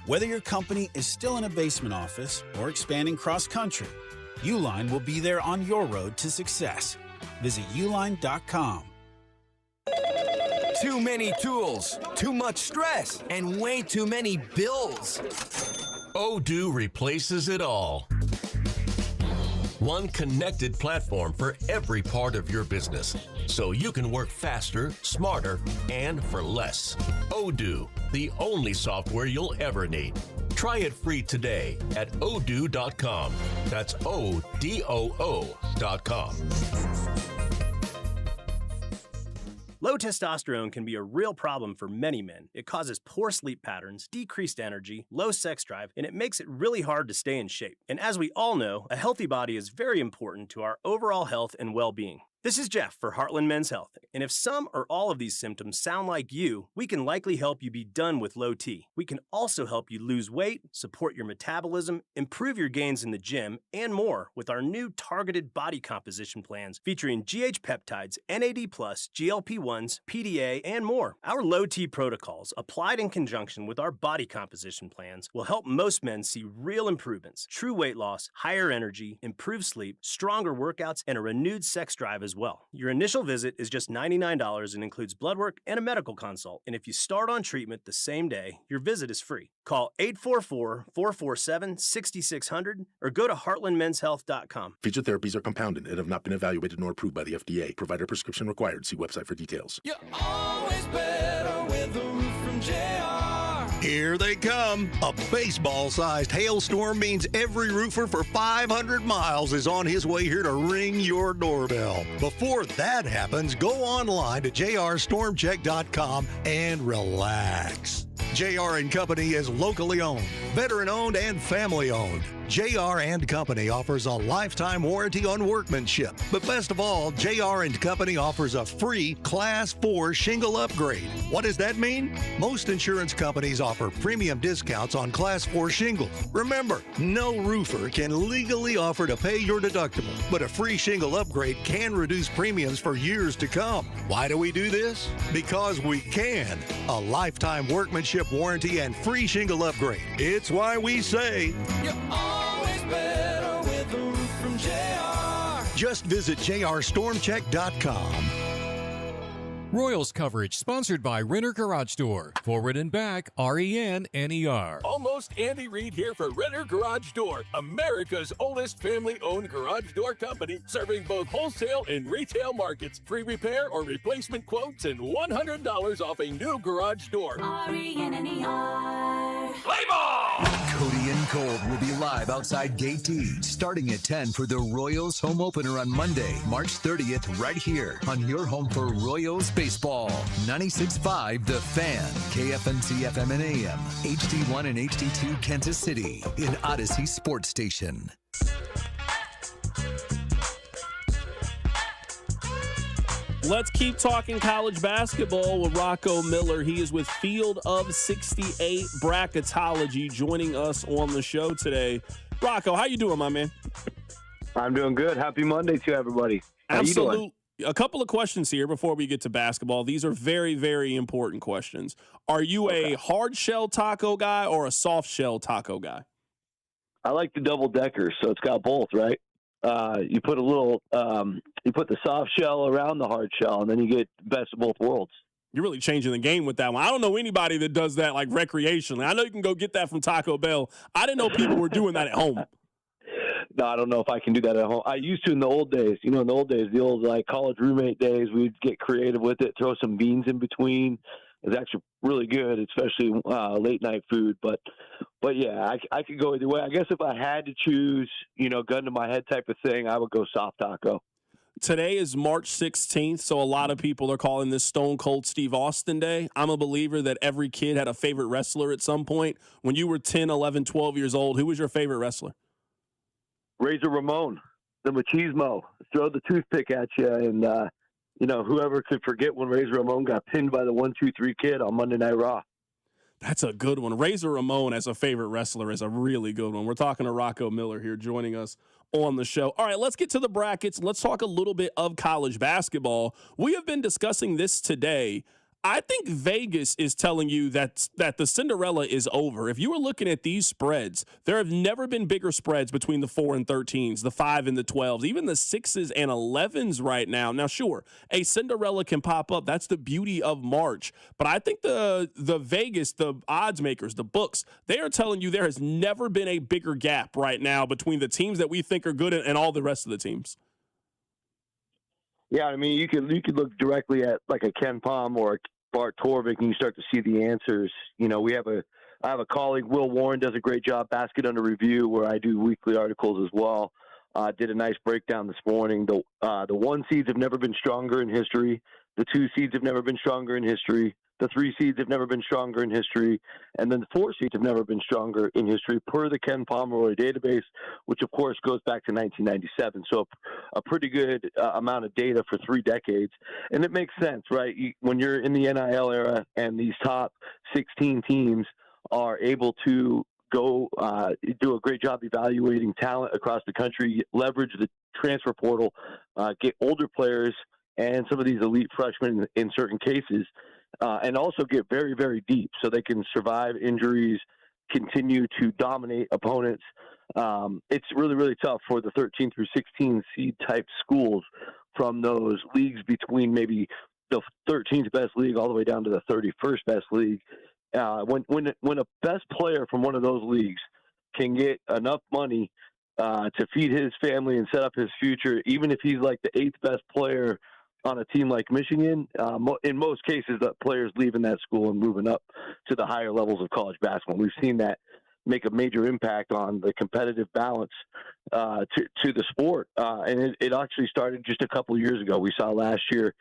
Speaker 18: Whether your company is still in a basement office or expanding cross-country, Uline will be there on your road to success. Visit uline.com.
Speaker 19: Too many tools, too much stress, and way too many bills.
Speaker 20: Odoo replaces it all. One connected platform for every part of your business, so you can work faster, smarter, and for less. Odoo, the only software you'll ever need. Try it free today at odoo.com. That's ODOO.com.
Speaker 21: Low testosterone can be a real problem for many men. It causes poor sleep patterns, decreased energy, low sex drive, and it makes it really hard to stay in shape. And as we all know, a healthy body is very important to our overall health and well-being. This is Jeff for Heartland Men's Health, and if some or all of these symptoms sound like you, we can likely help you be done with low T. We can also help you lose weight, support your metabolism, improve your gains in the gym, and more with our new targeted body composition plans featuring GH peptides, NAD+, GLP-1s, PDA, and more. Our low T protocols, applied in conjunction with our body composition plans, will help most men see real improvements, true weight loss, higher energy, improved sleep, stronger workouts, and a renewed sex drive as well. Your initial visit is just $99 and includes blood work and a medical consult. And if you start on treatment the same day, your visit is free. Call 844-447-6600 or go to heartlandmenshealth.com.
Speaker 4: Featured therapies are compounded and have not been evaluated nor approved by the FDA. Provider prescription required. See website for details.
Speaker 5: You're always better with a roof from JR.
Speaker 22: Here they come. A baseball-sized hailstorm means every roofer for 500 miles is on his way here to ring your doorbell. Before that happens, go online to jrstormcheck.com and relax. JR & Company is locally owned, veteran-owned, and family-owned. JR & Company offers a lifetime warranty on workmanship. But best of all, JR & Company offers a free Class 4 shingle upgrade. What does that mean? Most insurance companies offer premium discounts on Class 4 shingles. Remember, no roofer can legally offer to pay your deductible, but a free shingle upgrade can reduce premiums for years to come. Why do we do this? Because we can. A lifetime workmanship warranty and free shingle upgrade. It's why we say,
Speaker 5: You're always better with a roof from JR.
Speaker 22: just visit jrstormcheck.com.
Speaker 24: Royals coverage sponsored by Renner Garage Door. Forward and back, RENNER.
Speaker 25: Almost Andy Reid here for Renner Garage Door, America's oldest family-owned garage door company, serving both wholesale and retail markets. Free repair or replacement quotes and $100 off a new garage door.
Speaker 5: RENNER.
Speaker 25: Play ball!
Speaker 2: Cody and Cold will be live outside Gate D starting at 10 for the Royals home opener on Monday, March 30th, right here on your home for Royals baseball. 96.5 The Fan, KFNC FM and AM, HD1 and HD2 Kansas City, in Odyssey Sports Station.
Speaker 3: Let's keep talking college basketball with Rocco Miller. He is with Field of 68 Bracketology, joining us on the show today. Rocco, how you doing, my man?
Speaker 26: I'm doing good. Happy Monday to everybody. How
Speaker 3: Absolutely.
Speaker 26: you doing?
Speaker 3: A couple of questions here before we get to basketball. These are very, very important questions. Are you a hard shell taco guy or a soft shell taco guy?
Speaker 26: I like the double decker, so it's got both, right? You put you put the soft shell around the hard shell, and then you get best of both worlds.
Speaker 3: You're really changing the game with that one. I don't know anybody that does that like recreationally. I know you can go get that from Taco Bell. I didn't know people were doing that at home.
Speaker 26: No, I don't know if I can do that at home. I used to in the old days. You know, in the old days, the old like college roommate days, we'd get creative with it, throw some beans in between. It's actually really good, especially late night food. But yeah, I could go either way. I guess if I had to choose, you know, gun to my head type of thing, I would go soft taco.
Speaker 3: Today is March 16th, so a lot of people are calling this Stone Cold Steve Austin Day. I'm a believer that every kid had a favorite wrestler at some point. When you were 10, 11, 12 years old, who was your favorite wrestler?
Speaker 26: Razor Ramon, the machismo. Throw the toothpick at you, and you know, whoever could forget when Razor Ramon got pinned by the 1-2-3 Kid on Monday Night Raw.
Speaker 3: That's a good one. Razor Ramon as a favorite wrestler is a really good one. We're talking to Rocco Miller here joining us on the show. All right, let's get to the brackets. Let's talk a little bit of college basketball. We have been discussing this today. I think Vegas is telling you that the Cinderella is over. If you were looking at these spreads, there have never been bigger spreads between the 4 and 13s, the 5 and the 12s, even the 6s and 11s right now. Now, sure, a Cinderella can pop up. That's the beauty of March. But I think the Vegas, the odds makers, the books, they are telling you there has never been a bigger gap right now between the teams that we think are good and all the rest of the teams.
Speaker 26: Yeah, I mean, you could look directly at like a Ken Palm or a Bart Torvik, and you start to see the answers. You know, I have a colleague, Will Warren, does a great job, Basket Under Review, where I do weekly articles as well. Did a nice breakdown this morning. The 1 seeds have never been stronger in history. The 2 seeds have never been stronger in history. The 3 seeds have never been stronger in history, and then the 4 seeds have never been stronger in history per the Ken Pomeroy database, which of course goes back to 1997. So a pretty good amount of data for 3 decades, and it makes sense, right? When you're in the NIL era and these top 16 teams are able to go do a great job evaluating talent across the country, leverage the transfer portal, get older players and some of these elite freshmen in certain cases, and also get very, very deep so they can survive injuries, continue to dominate opponents. It's really, really tough for the 13 through 16 seed type schools from those leagues between maybe the 13th best league all the way down to the 31st best league. When a best player from one of those leagues can get enough money to feed his family and set up his future, even if he's like the 8th best player on a team like Michigan, in most cases, the players leaving that school and moving up to the higher levels of college basketball. We've seen that make a major impact on the competitive balance to the sport. And it actually started just a couple of years ago. We saw last year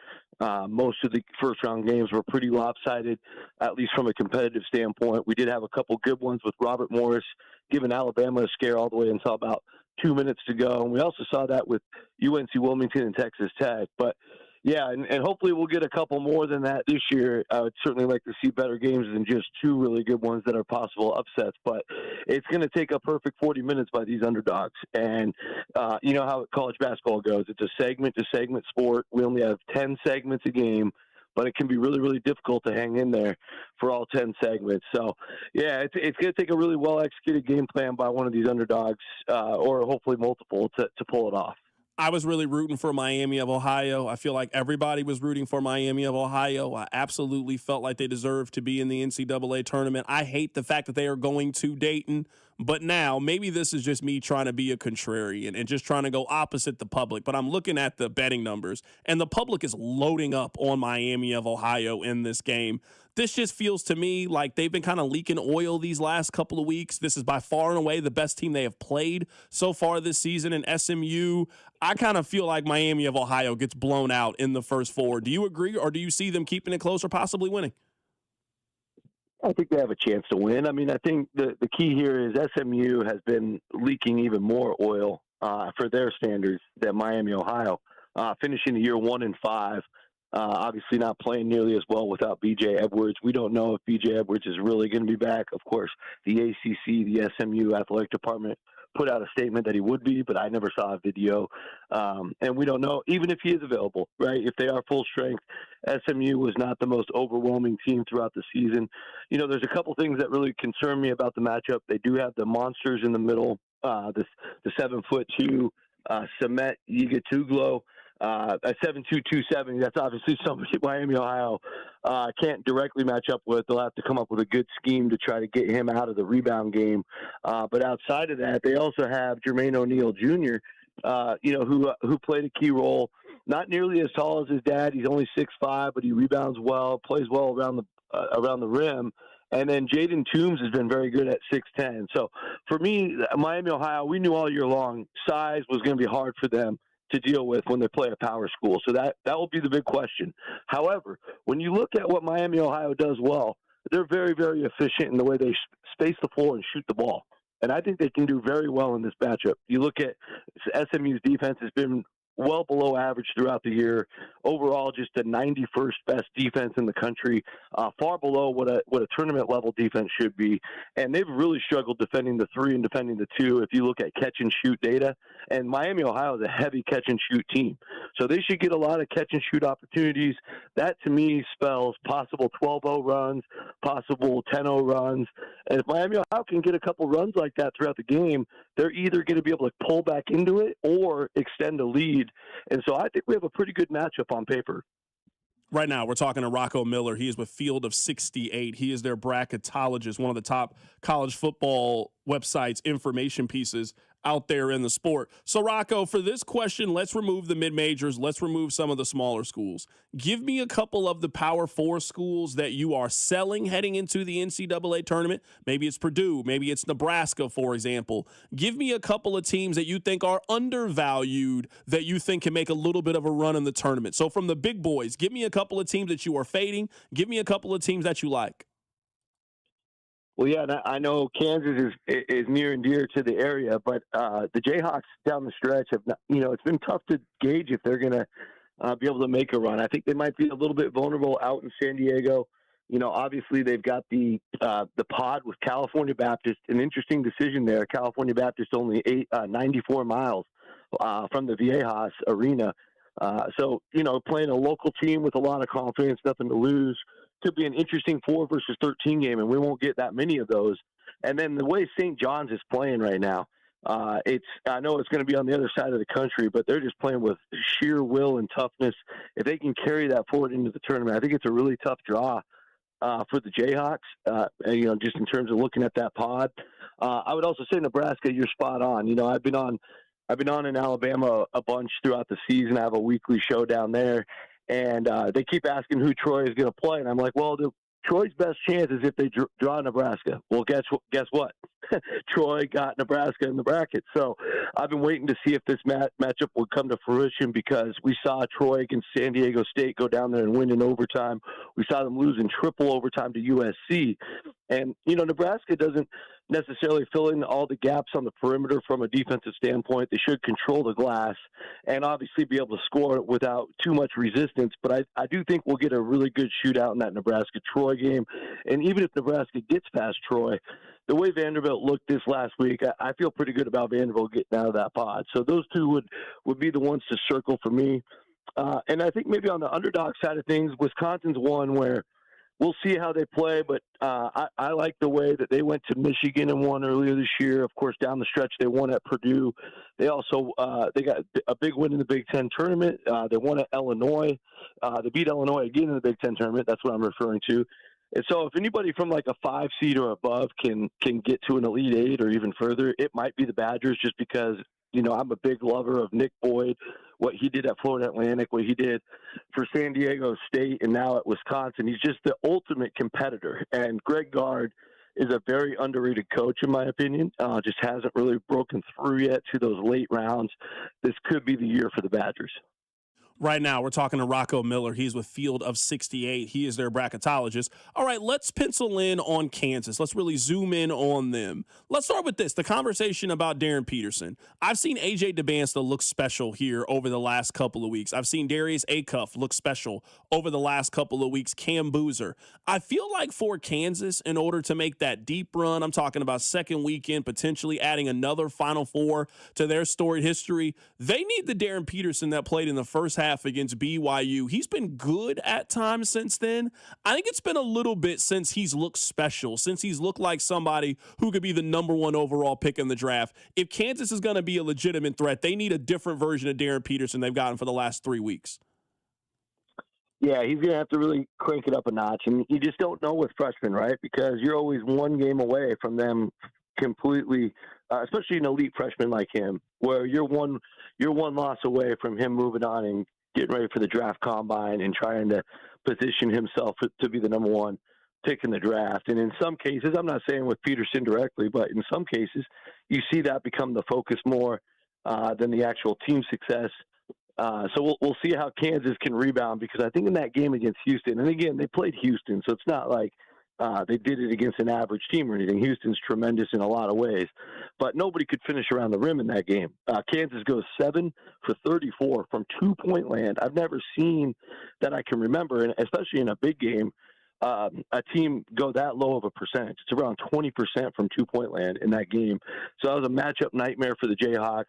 Speaker 26: most of the first-round games were pretty lopsided, at least from a competitive standpoint. We did have a couple good ones with Robert Morris giving Alabama a scare all the way until about 2 minutes to go. And we also saw that with UNC Wilmington and Texas Tech. But yeah, and hopefully we'll get a couple more than that this year. I would certainly like to see better games than just 2 really good ones that are possible upsets. But it's going to take a perfect 40 minutes by these underdogs. And you know how college basketball goes. It's a segment-to-segment sport. We only have 10 segments a game, but it can be really, really difficult to hang in there for all 10 segments. So, yeah, it's going to take a really well-executed game plan by one of these underdogs, or hopefully multiple, to pull it off.
Speaker 3: I was really rooting for Miami of Ohio. I feel like everybody was rooting for Miami of Ohio. I absolutely felt like they deserved to be in the NCAA tournament. I hate the fact that they are going to Dayton, but now maybe this is just me trying to be a contrarian and just trying to go opposite the public. But I'm looking at the betting numbers, and the public is loading up on Miami of Ohio in this game. This just feels to me like they've been kind of leaking oil these last couple of weeks. This is by far and away the best team they have played so far this season in SMU. I kind of feel like Miami of Ohio gets blown out in the first 4. Do you agree, or do you see them keeping it close or possibly winning?
Speaker 26: I think they have a chance to win. I mean, I think the key here is SMU has been leaking even more oil for their standards than Miami, Ohio, finishing the year 1-5. Obviously not playing nearly as well without B.J. Edwards. We don't know if B.J. Edwards is really going to be back. Of course, the ACC, the SMU athletic department put out a statement that he would be, but I never saw a video. And we don't know, even if he is available, right? If they are full strength, SMU was not the most overwhelming team throughout the season. You know, there's a couple things that really concern me about the matchup. They do have the monsters in the middle, the 7'2" Samet Yigatuglo. A 7'2", 270, that's obviously somebody Miami, Ohio can't directly match up with. They'll have to come up with a good scheme to try to get him out of the rebound game. But outside of that, they also have Jermaine O'Neal Jr., who played a key role. Not nearly as tall as his dad. He's only 6'5", but he rebounds well, plays well around the rim. And then Jaden Toombs has been very good at 6'10". So for me, Miami, Ohio, we knew all year long size was going to be hard for them to deal with when they play a power school. So that will be the big question. However, when you look at what Miami, Ohio does well, they're very, very efficient in the way they space the floor and shoot the ball. And I think they can do very well in this matchup. You look at SMU's defense has been well below average throughout the year. Overall, just the 91st best defense in the country, far below what a tournament level defense should be. And they've really struggled defending the 3 and defending the 2. If you look at catch and shoot data, and Miami, Ohio is a heavy catch and shoot team, so they should get a lot of catch and shoot opportunities. That to me spells possible 12-0 runs, possible 10-0 runs. And if Miami, Ohio can get a couple runs like that throughout the game, they're either going to be able to pull back into it or extend a lead. And so I think we have a pretty good matchup on paper.
Speaker 3: Right now, we're talking to Rocco Miller. He is with Field of 68. He is their bracketologist, one of the top college football websites' information pieces out there in the sport. So, Rocco, for this question, let's remove the mid-majors. Let's remove some of the smaller schools. Give me a couple of the Power 4 schools that you are selling heading into the NCAA tournament. Maybe it's Purdue. Maybe it's Nebraska, for example. Give me a couple of teams that you think are undervalued that you think can make a little bit of a run in the tournament. So from the big boys, give me a couple of teams that you are fading. Give me a couple of teams that you like.
Speaker 26: Well, yeah, I know Kansas is near and dear to the area, but the Jayhawks down the stretch have, it's been tough to gauge if they're going to be able to make a run. I think they might be a little bit vulnerable out in San Diego. Obviously they've got the pod with California Baptist, an interesting decision there. California Baptist only 94 miles from the Viejas Arena. So, playing a local team with a lot of confidence, nothing to lose. Could be an interesting 4 versus 13 game, and we won't get that many of those. And then the way St. John's is playing right now, I know it's going to be on the other side of the country, but they're just playing with sheer will and toughness. If they can carry that forward into the tournament, I think it's a really tough draw for the Jayhawks. Just in terms of looking at that pod. I would also say Nebraska, you're spot on. I've been on in Alabama a bunch throughout the season. I have a weekly show down there. And they keep asking who Troy is going to play. And I'm like, well, Troy's best chance is if they draw Nebraska. Well, guess what? Troy got Nebraska in the bracket. So I've been waiting to see if this matchup would come to fruition because we saw Troy against San Diego State go down there and win in overtime. We saw them lose in triple overtime to USC. And, Nebraska doesn't necessarily fill in all the gaps on the perimeter from a defensive standpoint. They should control the glass and obviously be able to score without too much resistance. But I do think we'll get a really good shootout in that Nebraska-Troy game. And even if Nebraska gets past Troy, the way Vanderbilt looked this last week, I feel pretty good about Vanderbilt getting out of that pod. So those two would be the ones to circle for me. And I think maybe on the underdog side of things, Wisconsin's one where we'll see how they play, but I like the way that they went to Michigan and won earlier this year. Of course, down the stretch, they won at Purdue. They also they got a big win in the Big Ten tournament. They won at Illinois. They beat Illinois again in the Big Ten tournament. That's what I'm referring to. And so if anybody from like a 5 seed or above can get to an Elite 8 or even further, it might be the Badgers just because, I'm a big lover of Nick Boyd, what he did at Florida Atlantic, what he did for San Diego State, and now at Wisconsin. He's just the ultimate competitor. And Greg Gard is a very underrated coach, in my opinion. Just hasn't really broken through yet to those late rounds. This could be the year for the Badgers.
Speaker 3: Right now, we're talking to Rocco Miller. He's with Field of 68. He is their bracketologist. All right, let's pencil in on Kansas. Let's really zoom in on them. Let's start with this, the conversation about Darren Peterson. I've seen A.J. DeBansta look special here over the last couple of weeks. I've seen Darius Acuff look special over the last couple of weeks, Cam Boozer. I feel like for Kansas, in order to make that deep run, I'm talking about second weekend, potentially adding another Final Four to their storied history, they need the Darren Peterson that played in the first half against BYU. He's been good at times since then. I think it's been a little bit since he's looked special, since he's looked like somebody who could be the number 1 overall pick in the draft. If Kansas is going to be a legitimate threat, they need a different version of Darren Peterson they've gotten for the last 3 weeks.
Speaker 26: Yeah, he's going to have to really crank it up a notch. And you just don't know with freshmen, right? Because you're always one game away from them completely, especially an elite freshman like him, where you're one loss away from him moving on and getting ready for the draft combine and trying to position himself to be the number 1 pick in the draft. And in some cases, I'm not saying with Peterson directly, but in some cases, you see that become the focus more than the actual team success. So we'll see how Kansas can rebound, because I think in that game against Houston, and again, they played Houston, so it's not like they did it against an average team or anything. Houston's tremendous in a lot of ways, but nobody could finish around the rim in that game. Kansas goes 7 for 34 from 2-point land. I've never seen that I can remember, and especially in a big game, a team go that low of a percentage. It's around 20% from 2-point land in that game. So that was a matchup nightmare for the Jayhawks.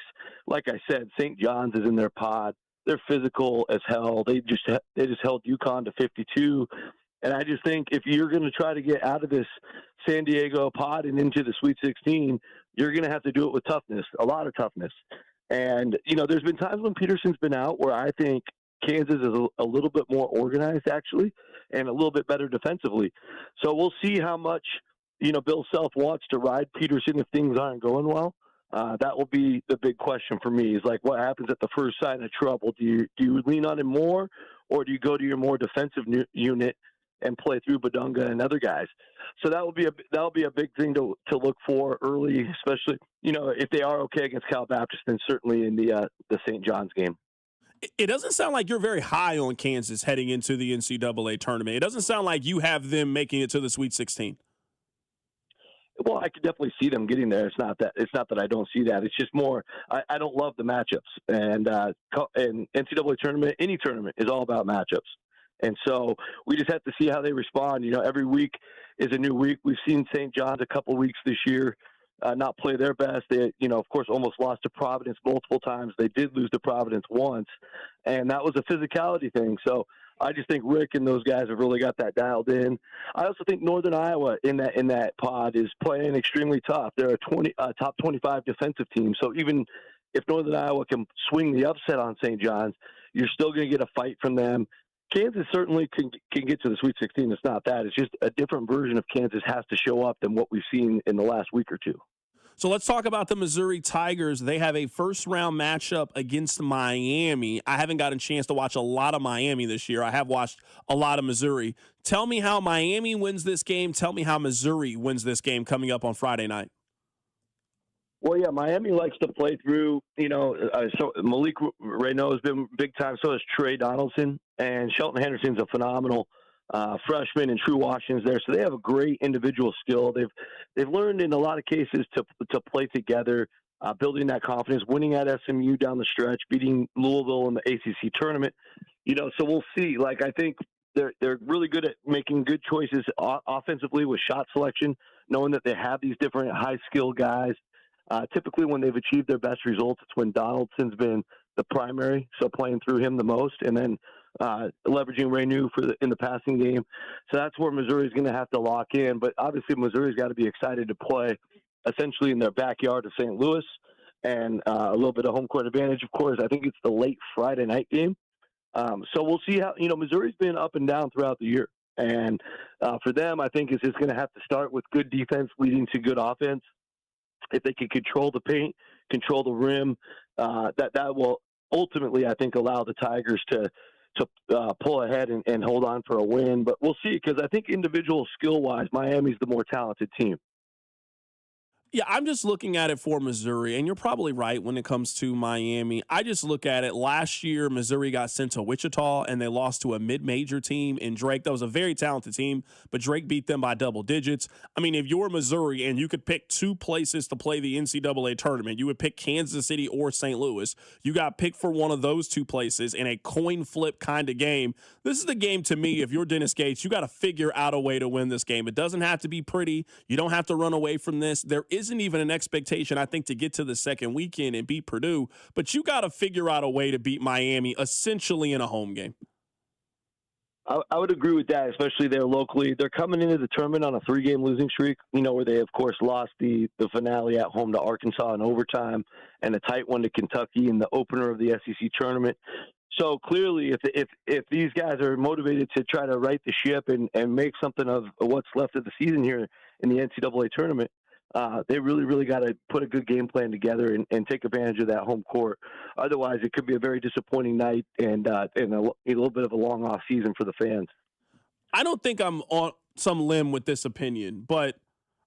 Speaker 26: Like I said, St. John's is in their pod. They're physical as hell. They just held UConn to 52. And I just think if you're going to try to get out of this San Diego pod and into the Sweet 16, you're going to have to do it with toughness, a lot of toughness. And, there's been times when Peterson's been out where I think Kansas is a little bit more organized, actually, and a little bit better defensively. So we'll see how much, Bill Self wants to ride Peterson if things aren't going well. That will be the big question for me. Is like, what happens at the first sign of trouble? Do you lean on him more, or do you go to your more defensive unit and play through Badunga and other guys? So that will be a big thing to look for early, especially if they are okay against Cal Baptist, and certainly in the St. John's game.
Speaker 3: It doesn't sound like you're very high on Kansas heading into the NCAA tournament. It doesn't sound like you have them making it to the Sweet 16.
Speaker 26: Well, I could definitely see them getting there. It's not that I don't see that. It's just more I don't love the matchups, and NCAA tournament, any tournament is all about matchups, and so we just have to see how they respond. Every week is a new week. We've seen St. John's a couple weeks this year not play their best. They, of course, almost lost to Providence multiple times. They did lose to Providence once, and that was a physicality thing. So I just think Rick and those guys have really got that dialed in. I also think Northern Iowa in that pod is playing extremely tough. They're a top 25 defensive team. So even if Northern Iowa can swing the upset on St. John's, you're still going to get a fight from them. Kansas certainly can get to the Sweet 16. It's not that. It's just a different version of Kansas has to show up than what we've seen in the last week or two.
Speaker 3: So let's talk about the Missouri Tigers. They have a first-round matchup against Miami. I haven't gotten a chance to watch a lot of Miami this year. I have watched a lot of Missouri. Tell me how Miami wins this game. Tell me how Missouri wins this game coming up on Friday night.
Speaker 26: Well, yeah, Miami likes to play through, so Malik Renault has been big time. So has Trey Donaldson, and Shelton Henderson's a phenomenal freshman, and True Washington's there. So they have a great individual skill. They've learned in a lot of cases to play together, building that confidence, winning at SMU down the stretch, beating Louisville in the ACC tournament. So we'll see. I think they're really good at making good choices offensively with shot selection, knowing that they have these different high skill guys. Typically, when they've achieved their best results, it's when Donaldson's been the primary, so playing through him the most, and then leveraging Renew in the passing game. So that's where Missouri's going to have to lock in. But obviously, Missouri's got to be excited to play essentially in their backyard of St. Louis, and a little bit of home court advantage, of course. I think it's the late Friday night game. So we'll see how, Missouri's been up and down throughout the year. And for them, I think it's just going to have to start with good defense leading to good offense. If they can control the paint, control the rim, that will ultimately, I think, allow the Tigers to pull ahead and hold on for a win. But we'll see, because I think individual skill-wise, Miami's the more talented team.
Speaker 3: Yeah, I'm just looking at it for Missouri, and you're probably right when it comes to Miami. I just look at it. Last year, Missouri got sent to Wichita, and they lost to a mid-major team in Drake. That was a very talented team, but Drake beat them by double digits. I mean, if you're Missouri and you could pick two places to play the NCAA tournament, you would pick Kansas City or St. Louis. You got picked for one of those two places in a coin flip kind of game. This is the game, to me, if you're Dennis Gates, you got to figure out a way to win this game. It doesn't have to be pretty. You don't have to run away from this. There isn't even an expectation, I think, to get to the second weekend and beat Purdue, but you got to figure out a way to beat Miami essentially in a home game.
Speaker 26: I would agree with that, especially there locally. They're coming into the tournament on a 3-game losing streak, where they, of course, lost the finale at home to Arkansas in overtime and a tight one to Kentucky in the opener of the SEC tournament. So clearly, if these guys are motivated to try to right the ship and make something of what's left of the season here in the NCAA tournament, they really, really got to put a good game plan together and take advantage of that home court. Otherwise, it could be a very disappointing night and a little bit of a long off season for the fans.
Speaker 3: I don't think I'm on some limb with this opinion, but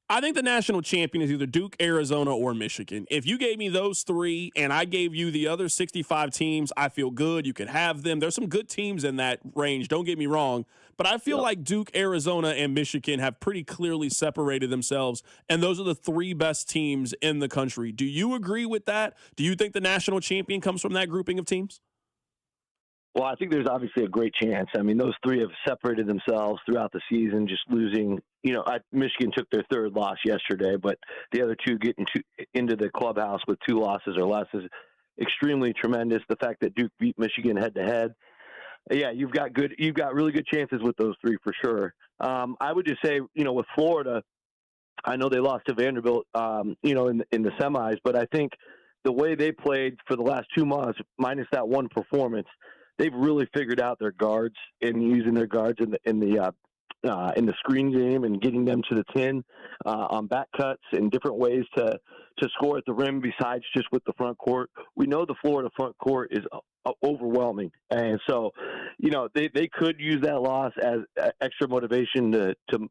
Speaker 3: I think the national champion is either Duke, Arizona, or Michigan. If you gave me those three and I gave you the other 65 teams, I feel good. You could have them. There's some good teams in that range, don't get me wrong. But I feel like Duke, Arizona, and Michigan have pretty clearly separated themselves, and those are the three best teams in the country. Do you agree with that? Do you think the national champion comes from that grouping of teams?
Speaker 26: Well, I think there's obviously a great chance. I mean, those three have separated themselves throughout the season, just losing. Michigan took their third loss yesterday, but the other two getting into the clubhouse with 2 losses or less is extremely tremendous. The fact that Duke beat Michigan head-to-head. Yeah, you've got really good chances with those three for sure. I would just say, with Florida, I know they lost to Vanderbilt, in the semis, but I think the way they played for the last 2 months, minus that one performance, they've really figured out their guards and using their guards in the screen game and getting them to the 10 on back cuts and different ways to to score at the rim besides just with the front court. We know the Florida front court is overwhelming, and so they could use that loss as extra motivation to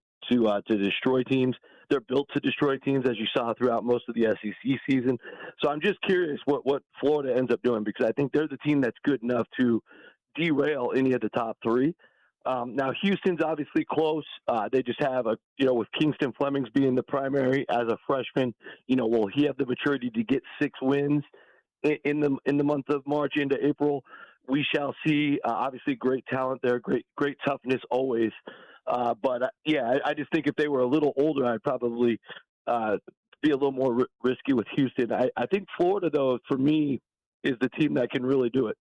Speaker 26: destroy teams. They're built to destroy teams, as you saw throughout most of the SEC season. So I'm just curious what Florida ends up doing, because I think they're the team that's good enough to derail any of the top three. Now, Houston's obviously close. They just have with Kingston Flemings being the primary as a freshman, will he have the maturity to get 6 wins in the month of March into April? We shall see. Obviously, great talent there, great toughness always. But I just think if they were a little older, I'd probably be a little more risky with Houston. I think Florida, though, for me, is the team that can really do it.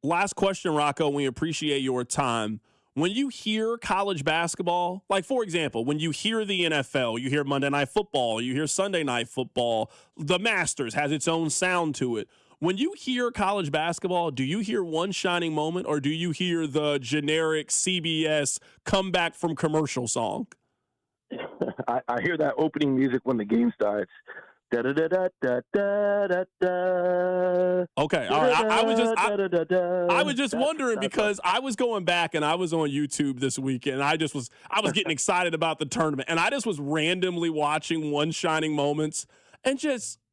Speaker 3: Last question, Rocco. We appreciate your time. When you hear college basketball, like, for example, when you hear the NFL, you hear Monday Night Football, you hear Sunday Night Football, the Masters has its own sound to it. When you hear college basketball, do you hear one shining moment, or do you hear the generic CBS comeback from commercial song?
Speaker 26: I hear that opening music when the game starts. Da, da, da, da, da, da, da.
Speaker 3: Okay, all right. I was just wondering, because I was going back and I was on YouTube this weekend, and I was getting excited about the tournament, and I just was randomly watching One Shining Moments, and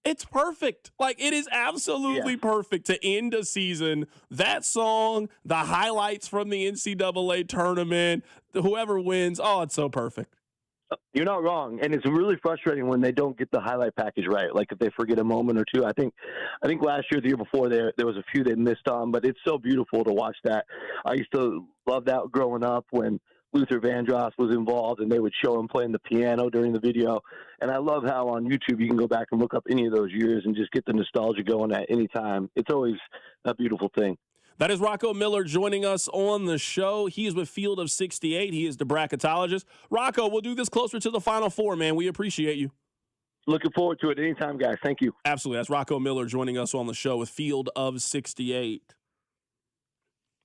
Speaker 3: it's perfect. Like, it is absolutely perfect to end a season. That song, the highlights from the NCAA tournament, whoever wins, it's so perfect.
Speaker 26: You're not wrong, and it's really frustrating when they don't get the highlight package right. Like, if they forget a moment or two. I think last year, the year before, there was a few they missed on, but it's so beautiful to watch that. I used to love that growing up when Luther Vandross was involved, and they would show him playing the piano during the video. And I love how on YouTube you can go back and look up any of those years and just get the nostalgia going at any time. It's always a beautiful thing.
Speaker 3: That is Rocco Miller joining us on the show. He is with Field of 68. He is the bracketologist. Rocco, we'll do this closer to the Final Four, man. We appreciate you.
Speaker 26: Looking forward to it anytime, guys. Thank you.
Speaker 3: Absolutely. That's Rocco Miller joining us on the show with Field of 68.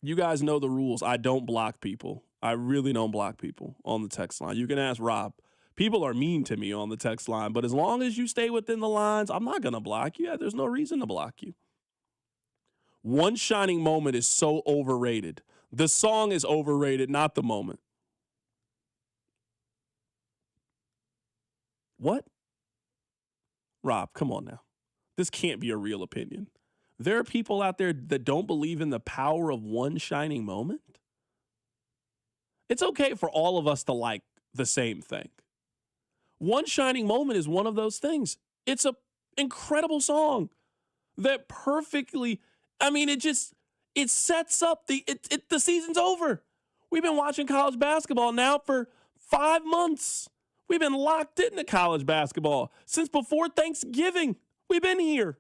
Speaker 3: You guys know the rules. I don't block people. I really don't block people on the text line. You can ask Rob. People are mean to me on the text line, but as long as you stay within the lines, I'm not going to block you. There's no reason to block you. One Shining Moment is so overrated. The song is overrated, not the moment. What? Rob, come on now. This can't be a real opinion. There are people out there that don't believe in the power of one shining moment. It's okay for all of us to like the same thing. One Shining Moment is one of those things. It's an incredible song that perfectly... it sets up the season's over. We've been watching college basketball now for 5 months. We've been locked into college basketball since before Thanksgiving. We've been here.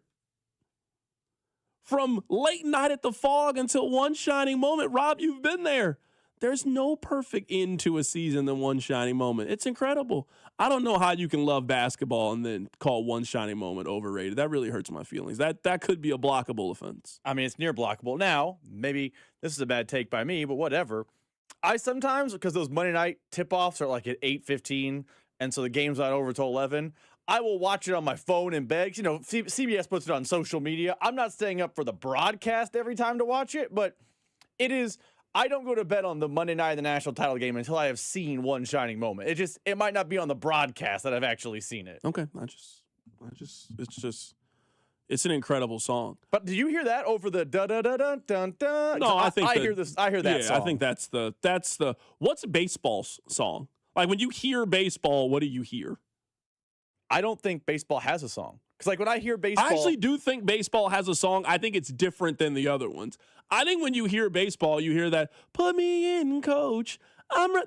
Speaker 3: From late night at the Fog until One Shining Moment. Rob, you've been there. There's no perfect end to a season than One Shining Moment. It's incredible. I don't know how you can love basketball and then call One Shining Moment overrated. That really hurts my feelings. That could be a blockable offense.
Speaker 15: It's near blockable. Now, maybe this is a bad take by me, but whatever. I sometimes, because those Monday night tip-offs are like at 8:15, and so the game's not over till 11, I will watch it on my phone in bed. CBS puts it on social media. I'm not staying up for the broadcast every time to watch it, but it is... I don't go to bed on the Monday night of the national title game until I have seen One Shining Moment. It might not be on the broadcast that I've actually seen it.
Speaker 3: Okay. It's an incredible song.
Speaker 15: But did you hear that over the da da da da da da?
Speaker 3: No, I
Speaker 15: hear that song.
Speaker 3: I think that's the what's a baseball's song? Like, when you hear baseball, what do you hear?
Speaker 15: I don't think baseball has a song. Because when I hear baseball...
Speaker 3: I actually do think baseball has a song. I think it's different than the other ones. I think when you hear baseball, you hear that, put me in, coach.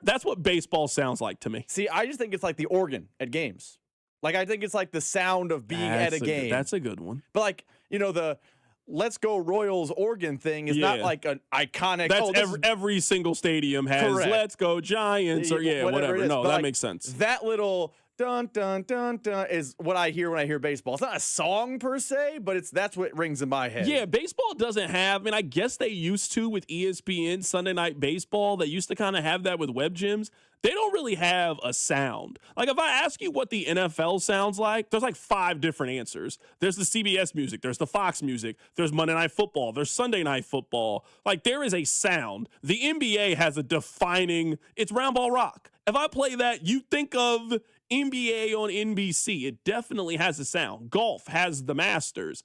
Speaker 3: That's what baseball sounds like to me.
Speaker 15: See, I just think it's like the organ at games. I think it's like the sound of being at a game.
Speaker 3: That's a good one.
Speaker 15: But the Let's Go Royals organ thing is not like an iconic...
Speaker 3: That's every single stadium has. Correct. Let's Go Giants or whatever. No, that makes sense.
Speaker 15: That little... dun, dun, dun, dun, is what I hear when I hear baseball. It's not a song per se, but that's what rings in my head.
Speaker 3: Yeah, baseball doesn't have, I mean, I guess they used to with ESPN Sunday Night Baseball. They used to kind of have that with Web Gyms. They don't really have a sound. Like, if I ask you what the NFL sounds like, there's like 5 different answers. There's the CBS music. There's the Fox music. There's Monday Night Football. There's Sunday Night Football. Like, there is a sound. The NBA has a defining, it's round ball rock. If I play that, you think of NBA on NBC. It definitely has a sound. Golf has the Masters.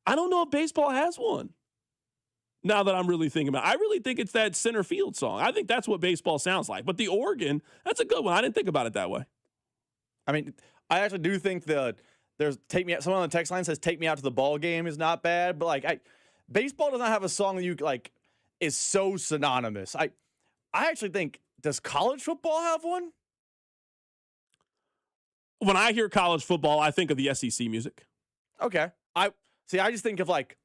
Speaker 3: I don't know if baseball has one. Now that I'm really thinking about it, I really think it's that center field song. I think that's what baseball sounds like. But the organ, that's a good one. I didn't think about it that way.
Speaker 15: I mean, I actually do think someone on the text line says "Take Me Out to the Ball Game" is not bad, but like baseball does not have a song that you like is so synonymous. I actually think, does college football have one?
Speaker 3: When I hear college football, I think of the SEC music.
Speaker 15: Okay. I just think of like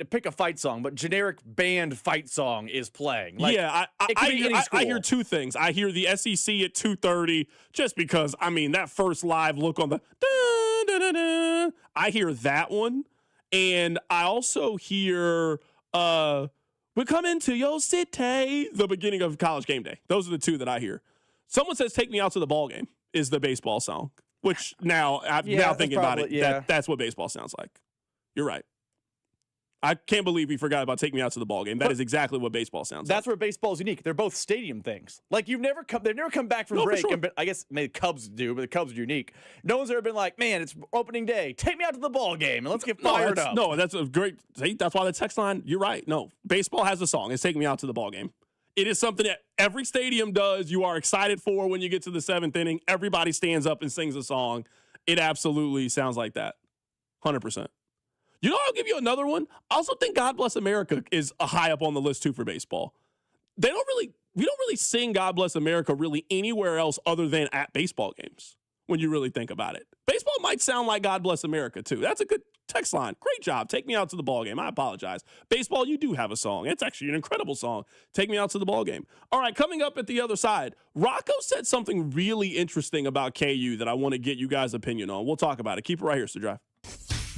Speaker 15: pick a fight song, but generic band fight song is playing. Like,
Speaker 3: yeah, I hear 2 things. I hear the SEC at 2:30 just because, I mean, that first live look on the da-da-da-da. I hear that one. And I also hear "We Come Into Your City," the beginning of College Game Day. Those are the 2 that I hear. Someone says "Take Me Out to the Ball Game" is the baseball song, which now thinking about it, that's what baseball sounds like. You're right. I can't believe we forgot about "Take Me Out to the Ball Game." That is exactly what baseball sounds like.
Speaker 15: That's where baseball's unique. They're both stadium things. Like, they've never come back from break. Sure. I guess maybe the Cubs do, but the Cubs are unique. No one's ever been like, man, it's opening day. Take me out to the ball game and let's get fired up.
Speaker 3: No, that's a great. See, that's why the text line. You're right. No, baseball has a song. It's "Take Me Out to the Ball Game." It is something that every stadium does. You are excited for when you get to the 7th inning. Everybody stands up and sings a song. It absolutely sounds like that. 100%. You know, I'll give you another one. I also think "God Bless America" is high up on the list too for baseball. We don't really sing "God Bless America" really anywhere else other than at baseball games when you really think about it. Baseball might sound like "God Bless America" too. That's a good text line. Great job. "Take Me Out to the Ball Game." I apologize. Baseball, you do have a song. It's actually an incredible song. "Take Me Out to the Ball Game." All right, coming up at the other side, Rocco said something really interesting about KU that I want to get you guys' opinion on. We'll talk about it. Keep it right here, Sir Drive.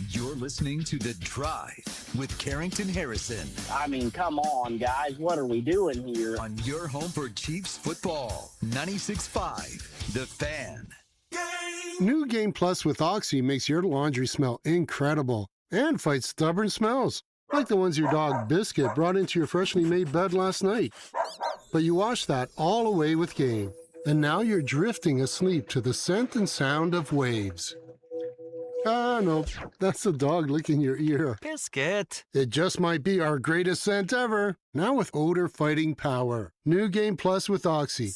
Speaker 2: You're listening to The Drive with Carrington Harrison.
Speaker 6: I mean, come on, guys. What are we doing here?
Speaker 2: On your home for Chiefs football, 96.5, The Fan.
Speaker 8: New Game Plus with Oxy makes your laundry smell incredible and fights stubborn smells, like the ones your dog Biscuit brought into your freshly made bed last night. But you washed that all away with Game, and now you're drifting asleep to the scent and sound of waves. Ah, no, that's the dog licking your ear.
Speaker 19: Biscuit.
Speaker 8: It just might be our greatest scent ever. Now with odor fighting power. New Game Plus with Oxy.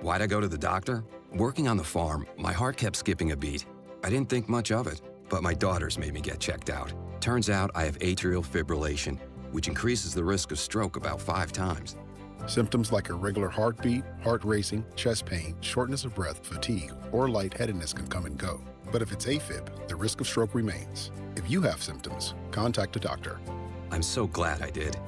Speaker 9: Why'd I go to the doctor? Working on the farm, my heart kept skipping a beat. I didn't think much of it, but my daughters made me get checked out. Turns out I have atrial fibrillation, which increases the risk of stroke about 5 times.
Speaker 10: Symptoms like irregular heartbeat, heart racing, chest pain, shortness of breath, fatigue, or lightheadedness can come and go. But if it's AFib, the risk of stroke remains. If you have symptoms, contact a doctor.
Speaker 9: I'm so glad I did.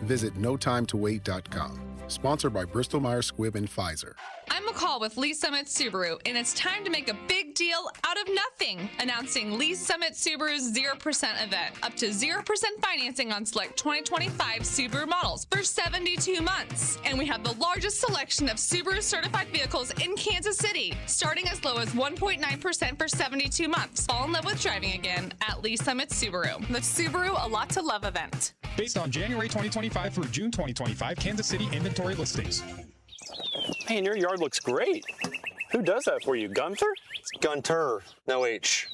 Speaker 10: Visit notimetowait.com. Sponsored by Bristol-Myers Squibb and Pfizer.
Speaker 11: I'm McCall with Lee Summit Subaru, and it's time to make a big deal out of nothing. Announcing Lee Summit Subaru's 0% event. Up to 0% financing on select 2025 Subaru models for 72 months. And we have the largest selection of Subaru certified vehicles in Kansas City, starting as low as 1.9% for 72 months. Fall in love with driving again at Lee Summit Subaru. The Subaru A Lot to Love event.
Speaker 12: Based on January 2025 through June 2025 Kansas City inventory listings.
Speaker 27: Man, your yard looks great. Who does that for you, Gunther?
Speaker 28: It's Gunter, no H.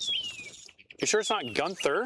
Speaker 27: You sure it's not Gunther?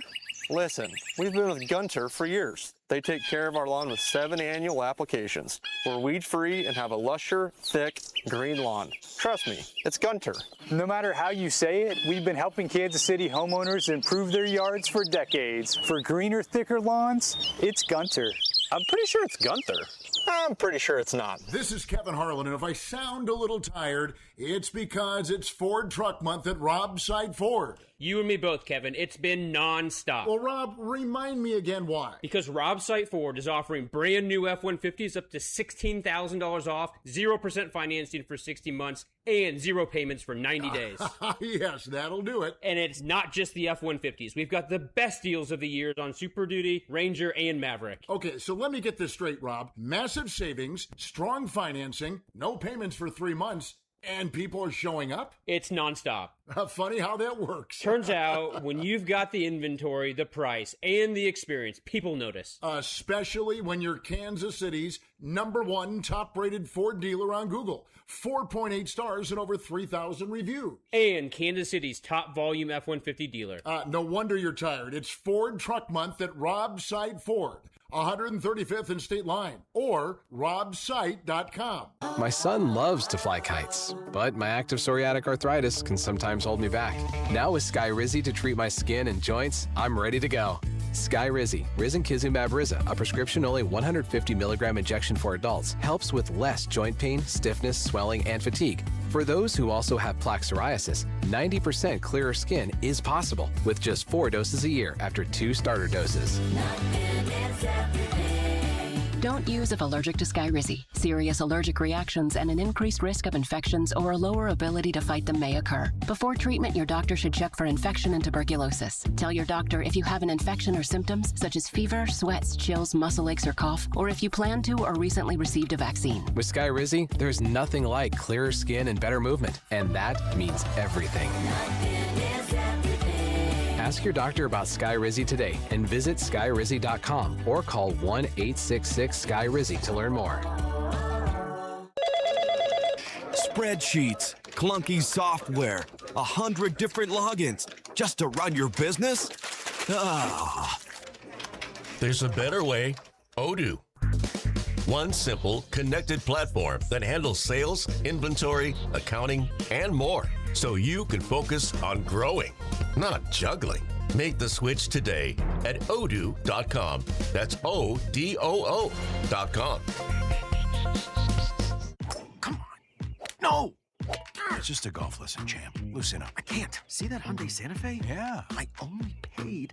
Speaker 28: Listen, we've been with Gunter for years. They take care of our lawn with 7 annual applications. We're weed-free and have a lusher, thick, green lawn. Trust me, it's Gunter.
Speaker 29: No matter how you say it, we've been helping Kansas City homeowners improve their yards for decades. For greener, thicker lawns, it's Gunter.
Speaker 27: I'm pretty sure it's Gunther.
Speaker 28: I'm pretty sure it's not.
Speaker 30: This is Kevin Harlan, and if I sound a little tired, it's because it's Ford Truck Month at Rob's Side Ford.
Speaker 1: You and me both, Kevin. It's been nonstop.
Speaker 7: Well, Rob, remind me again why.
Speaker 1: Because Rob's Site Ford is offering brand new F-150s up to $16,000 off, 0% financing for 60 months, and 0 payments for 90 days.
Speaker 7: Yes, that'll do it.
Speaker 1: And it's not just the F-150s. We've got the best deals of the year on Super Duty, Ranger, and Maverick.
Speaker 7: Okay, so let me get this straight, Rob. Massive savings, strong financing, no payments for 3 months, and people are showing up?
Speaker 1: It's nonstop.
Speaker 7: Funny how that works.
Speaker 1: Turns out, when you've got the inventory, the price, and the experience, people notice.
Speaker 7: Especially when you're Kansas City's #1 top-rated Ford dealer on Google. 4.8 stars and over 3,000 reviews.
Speaker 1: And Kansas City's top volume F-150 dealer.
Speaker 7: No wonder you're tired. It's Ford Truck Month at Rob's Site Ford. 135th and State Line, or robsite.com.
Speaker 13: My son loves to fly kites, but my active psoriatic arthritis can sometimes hold me back. Now with Skyrizi to treat my skin and joints, I'm ready to go. Skyrizi, risankizumab Riza, a prescription-only 150 milligram injection for adults, helps with less joint pain, stiffness, swelling, and fatigue. For those who also have plaque psoriasis, 90% clearer skin is possible with just 4 doses a year after 2 starter doses.
Speaker 14: Don't use if allergic to Skyrizi. Serious allergic reactions and an increased risk of infections or a lower ability to fight them may occur. Before treatment, your doctor should check for infection and tuberculosis. Tell your doctor if you have an infection or symptoms such as fever, sweats, chills, muscle aches, or cough, or if you plan to or recently received a vaccine.
Speaker 13: With Skyrizi, there's nothing like clearer skin and better movement, and that means everything. Ask your doctor about Skyrizi today and visit skyrizi.com or call 1-866-SKY-RIZI to learn more.
Speaker 19: Spreadsheets, clunky software, 100 different logins just to run your business?
Speaker 16: There's a better way. Odoo. One simple, connected platform that handles sales, inventory, accounting, and more, so you can focus on growing, not juggling. Make the switch today at odoo.com. That's ODOO.com.
Speaker 17: No! It's just a golf lesson, champ. Loosen up.
Speaker 18: I can't. See that Hyundai Santa Fe?
Speaker 17: Yeah.
Speaker 18: I only paid.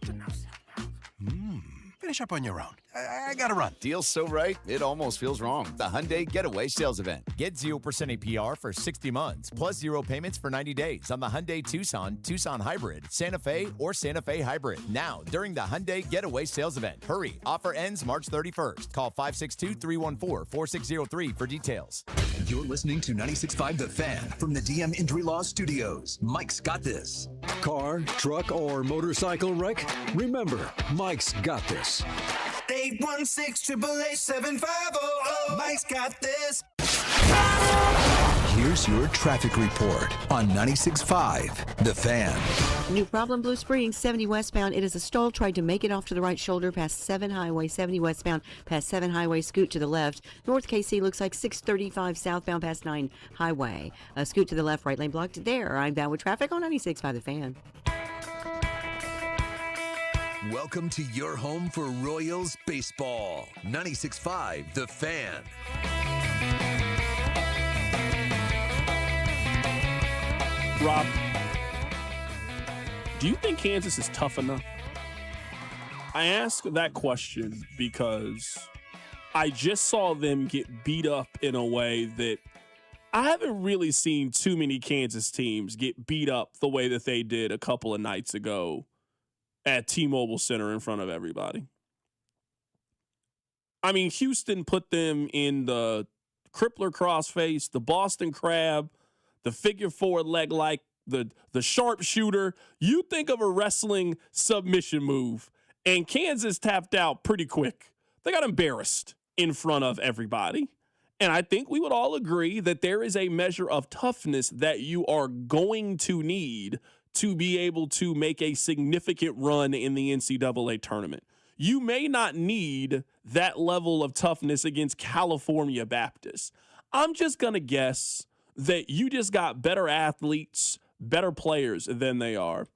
Speaker 17: Finish up on your own. I gotta run.
Speaker 20: Deal's so right, it almost feels wrong. The Hyundai Getaway Sales Event.
Speaker 23: Get 0% APR for 60 months, plus 0 payments for 90 days on the Hyundai Tucson, Tucson Hybrid, Santa Fe, or Santa Fe Hybrid. Now, during the Hyundai Getaway Sales Event. Hurry, offer ends March 31st. Call 562-314-4603 for details.
Speaker 2: You're listening to 96.5 The Fan from the DM Injury Law Studios. Mike's got this.
Speaker 30: Car, truck, or motorcycle wreck? Remember, Mike's got this.
Speaker 5: 816-888-7500. Mike's got this.
Speaker 2: Here's your traffic report on 96.5 The Fan.
Speaker 31: New problem, Blue Springs, 70 westbound. It is a stall. Tried to make it off to the right shoulder past 7 Highway, 70 westbound past 7 Highway. Scoot to the left. North KC looks like 635 southbound past 9 Highway. Scoot to the left, right lane blocked there. I'm down with traffic on 96.5 The Fan.
Speaker 2: Welcome to your home for Royals baseball. 96.5 The Fan.
Speaker 3: Rob, do you think Kansas is tough enough? I ask that question because I just saw them get beat up in a way that I haven't really seen too many Kansas teams get beat up the way that they did a couple of nights ago at T-Mobile Center in front of everybody. I mean, Houston put them in the crippler crossface, the Boston Crab, the figure four leg like, the sharpshooter. You think of a wrestling submission move, and Kansas tapped out pretty quick. They got embarrassed in front of everybody. And I think we would all agree that there is a measure of toughness that you are going to need to be able to make a significant run in the NCAA tournament. You may not need that level of toughness against California Baptist. I'm just going to guess that you just got better athletes, better players than they are.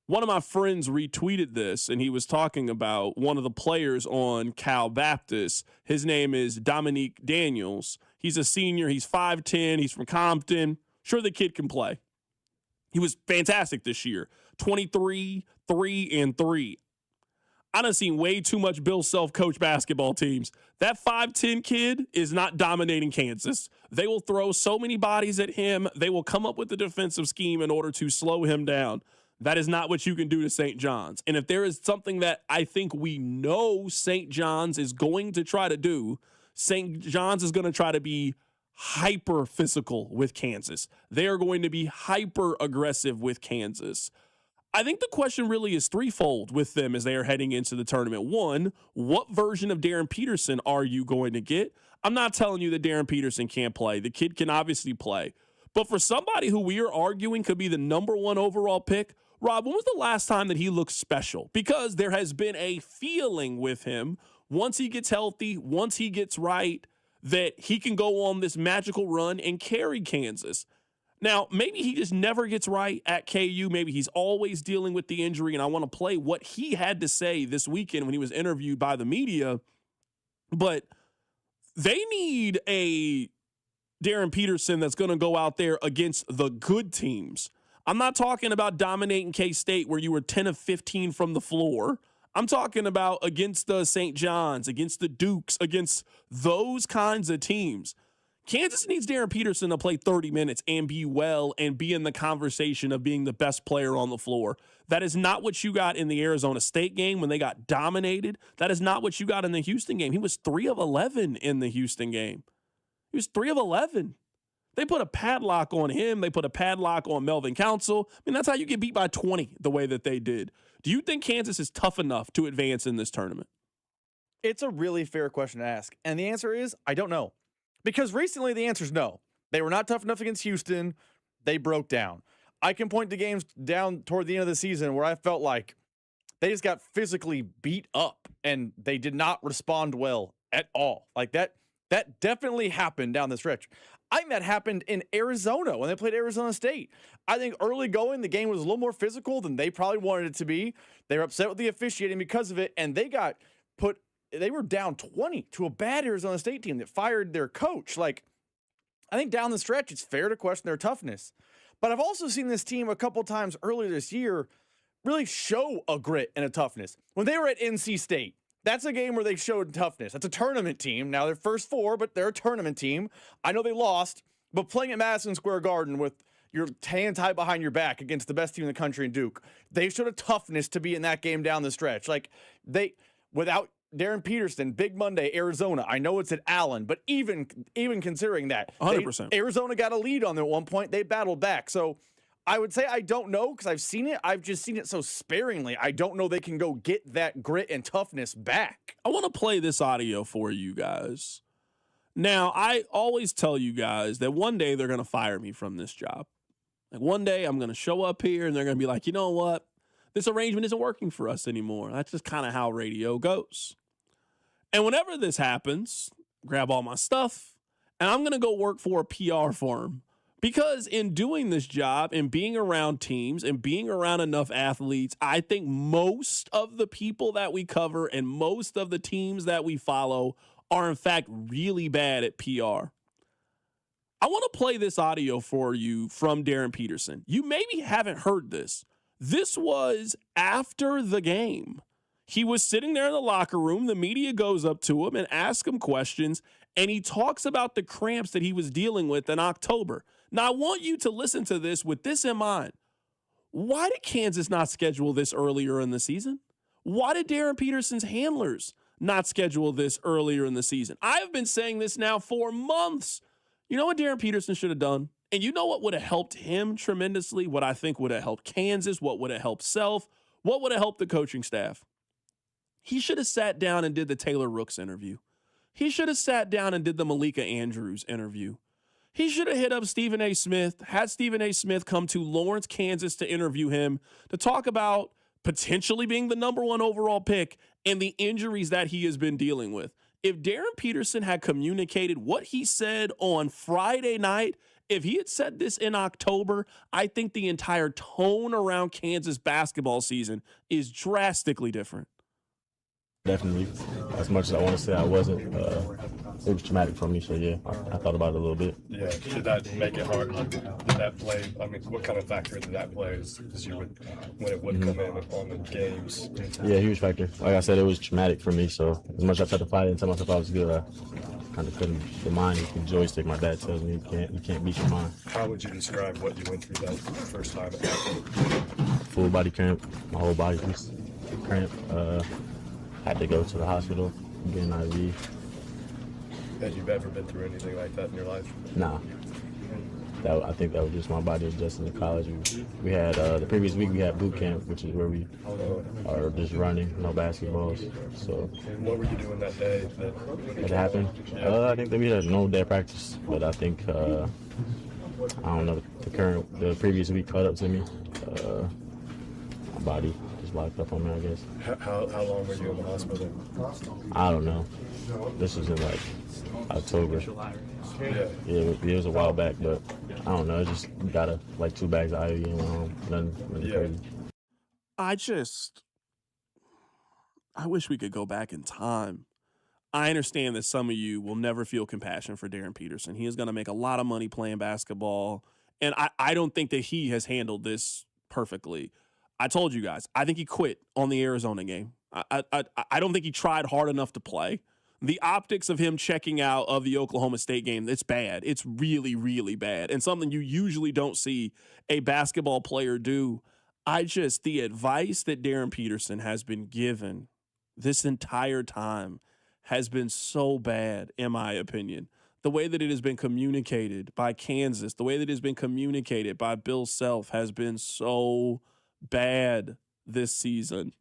Speaker 3: One of my friends retweeted this, and he was talking about one of the players on Cal Baptist. His name is Dominique Daniels. He's a senior. He's 5'10". He's from Compton. Sure, the kid can play. He was fantastic this year. 23, 3, and 3. I done seen way too much Bill Self coach basketball teams. That 5'10 kid is not dominating Kansas. They will throw so many bodies at him. They will come up with a defensive scheme in order to slow him down. That is not what you can do to St. John's. And if there is something that I think we know St. John's is going to try to do, St. John's is going to try to be hyper physical with Kansas. They are going to be hyper aggressive with Kansas. I think the question really is threefold with them as they are heading into the tournament. One, what version of Darren Peterson are you going to get? I'm not telling you that Darren Peterson can't play. The kid can obviously play. But for somebody who we are arguing could be the number 1 overall pick, Rob, when was the last time that he looked special? Because there has been a feeling with him, once he gets healthy, once he gets right, that he can go on this magical run and carry Kansas. Now, maybe he just never gets right at KU. Maybe he's always dealing with the injury, and I want to play what he had to say this weekend when he was interviewed by the media. But they need a Darren Peterson that's going to go out there against the good teams. I'm not talking about dominating K-State where you were 10 of 15 from the floor. I'm talking about against the St. John's, against the Dukes, against those kinds of teams. Kansas needs Darren Peterson to play 30 minutes and be well and be in the conversation of being the best player on the floor. That is not what you got in the Arizona State game when they got dominated. That is not what you got in the Houston game. He was 3 of 11 in the Houston game. He was 3 of 11. They put a padlock on him. They put a padlock on Melvin Council. I mean, that's how you get beat by 20 the way that they did. Do you think Kansas is tough enough to advance in this tournament?
Speaker 4: It's a really fair question to ask. And the answer is, I don't know. Because recently the answer is no. They were not tough enough against Houston. They broke down. I can point to games down toward the end of the season where I felt like they just got physically beat up and they did not respond well at all. Like that definitely happened down the stretch. I think that happened in Arizona when they played Arizona State. I think early going, the game was a little more physical than they probably wanted it to be. They were upset with the officiating because of it, and they were down 20 to a bad Arizona State team that fired their coach. Like, I think down the stretch, it's fair to question their toughness. But I've also seen this team a couple times earlier this year really show a grit and a toughness. When they were at NC State, that's a game where they showed toughness. That's a tournament team. Now, they're first 4, but they're a tournament team. I know they lost, but playing at Madison Square Garden with your hand tied behind your back against the best team in the country in Duke, they showed a toughness to be in that game down the stretch. Like, without Darren Peterson, Big Monday, Arizona. I know it's at Allen, but even considering that,
Speaker 3: 100%.
Speaker 4: Arizona got a lead on them at one point. They battled back. So I would say I don't know because I've seen it. I've just seen it so sparingly. I don't know they can go get that grit and toughness back.
Speaker 3: I want to play this audio for you guys. Now, I always tell you guys that one day they're going to fire me from this job. Like one day I'm going to show up here and they're going to be like, you know what? This arrangement isn't working for us anymore. That's just kind of how radio goes. And whenever this happens, grab all my stuff, and I'm going to go work for a PR firm. Because in doing this job and being around teams and being around enough athletes, I think most of the people that we cover and most of the teams that we follow are, in fact, really bad at PR. I want to play this audio for you from Darren Peterson. You maybe haven't heard this. This was after the game. He was sitting there in the locker room. The media goes up to him and asks him questions, and he talks about the cramps that he was dealing with in October. Now, I want you to listen to this with this in mind. Why did Kansas not schedule this earlier in the season? Why did Darren Peterson's handlers not schedule this earlier in the season? I have been saying this now for months. You know what Darren Peterson should have done? And you know what would have helped him tremendously? What I think would have helped Kansas? What would have helped Self? What would have helped the coaching staff? He should have sat down and did the Taylor Rooks interview. He should have sat down and did the Malika Andrews interview. He should have hit up Stephen A. Smith, had Stephen A. Smith come to Lawrence, Kansas to interview him to talk about potentially being the number 1 overall pick and the injuries that he has been dealing with. If Darren Peterson had communicated what he said on Friday night, if he had said this in October, I think the entire tone around Kansas basketball season is drastically different.
Speaker 6: Definitely. As much as I want to say I wasn't, it was traumatic for me. So yeah, I thought about it a little bit.
Speaker 8: Yeah, did that make it hard? Did that play? I mean, what kind of factor did that play as you would when it would come in on the games?
Speaker 6: Yeah, huge factor. Like I said, it was traumatic for me. So as much as I tried to fight it and tell myself I was good, I kind of couldn't. The mind is the joystick. My dad tells me you can't beat your mind.
Speaker 8: How would you describe what you went through that first time?
Speaker 6: Full body cramp. My whole body was cramp. Had to go to the hospital, get an IV.
Speaker 8: Had you ever been through anything like that in your life?
Speaker 6: Nah. I think that was just my body adjusting to college. We had the previous week we had boot camp, which is where we are just running, no basketballs. So
Speaker 8: what were you doing that day
Speaker 6: that happened? I think that we had no day practice, but I think I don't know, the previous week caught up to me. My body just locked up on me, I guess.
Speaker 8: How long were you in the hospital?
Speaker 6: I don't know. This was in like October. Yeah, it was a while back, but I don't know. I just got like 2 bags of IV and went home. Nothing really crazy.
Speaker 3: I wish we could go back in time. I understand that some of you will never feel compassion for Darren Peterson. He is going to make a lot of money playing basketball, and I don't think that he has handled this perfectly. I told you guys, I think he quit on the Arizona game. I don't think he tried hard enough to play. The optics of him checking out of the Oklahoma State game, it's bad. It's really, really bad, and something you usually don't see a basketball player do. The advice that Darren Peterson has been given this entire time has been so bad, in my opinion. The way that it has been communicated by Kansas, the way that it has been communicated by Bill Self has been so bad this season.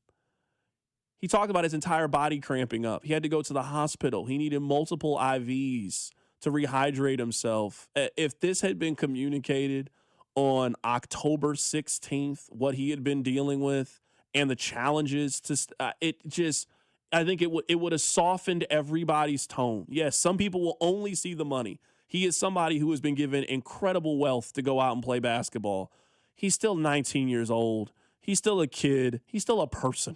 Speaker 3: He talked about his entire body cramping up. He had to go to the hospital. He needed multiple IVs to rehydrate himself. If this had been communicated on October 16th, what he had been dealing with and the challenges I think it would have softened everybody's tone. Yes, some people will only see the money. He is somebody who has been given incredible wealth to go out and play basketball. He's still 19 years old. He's still a kid. He's still a person.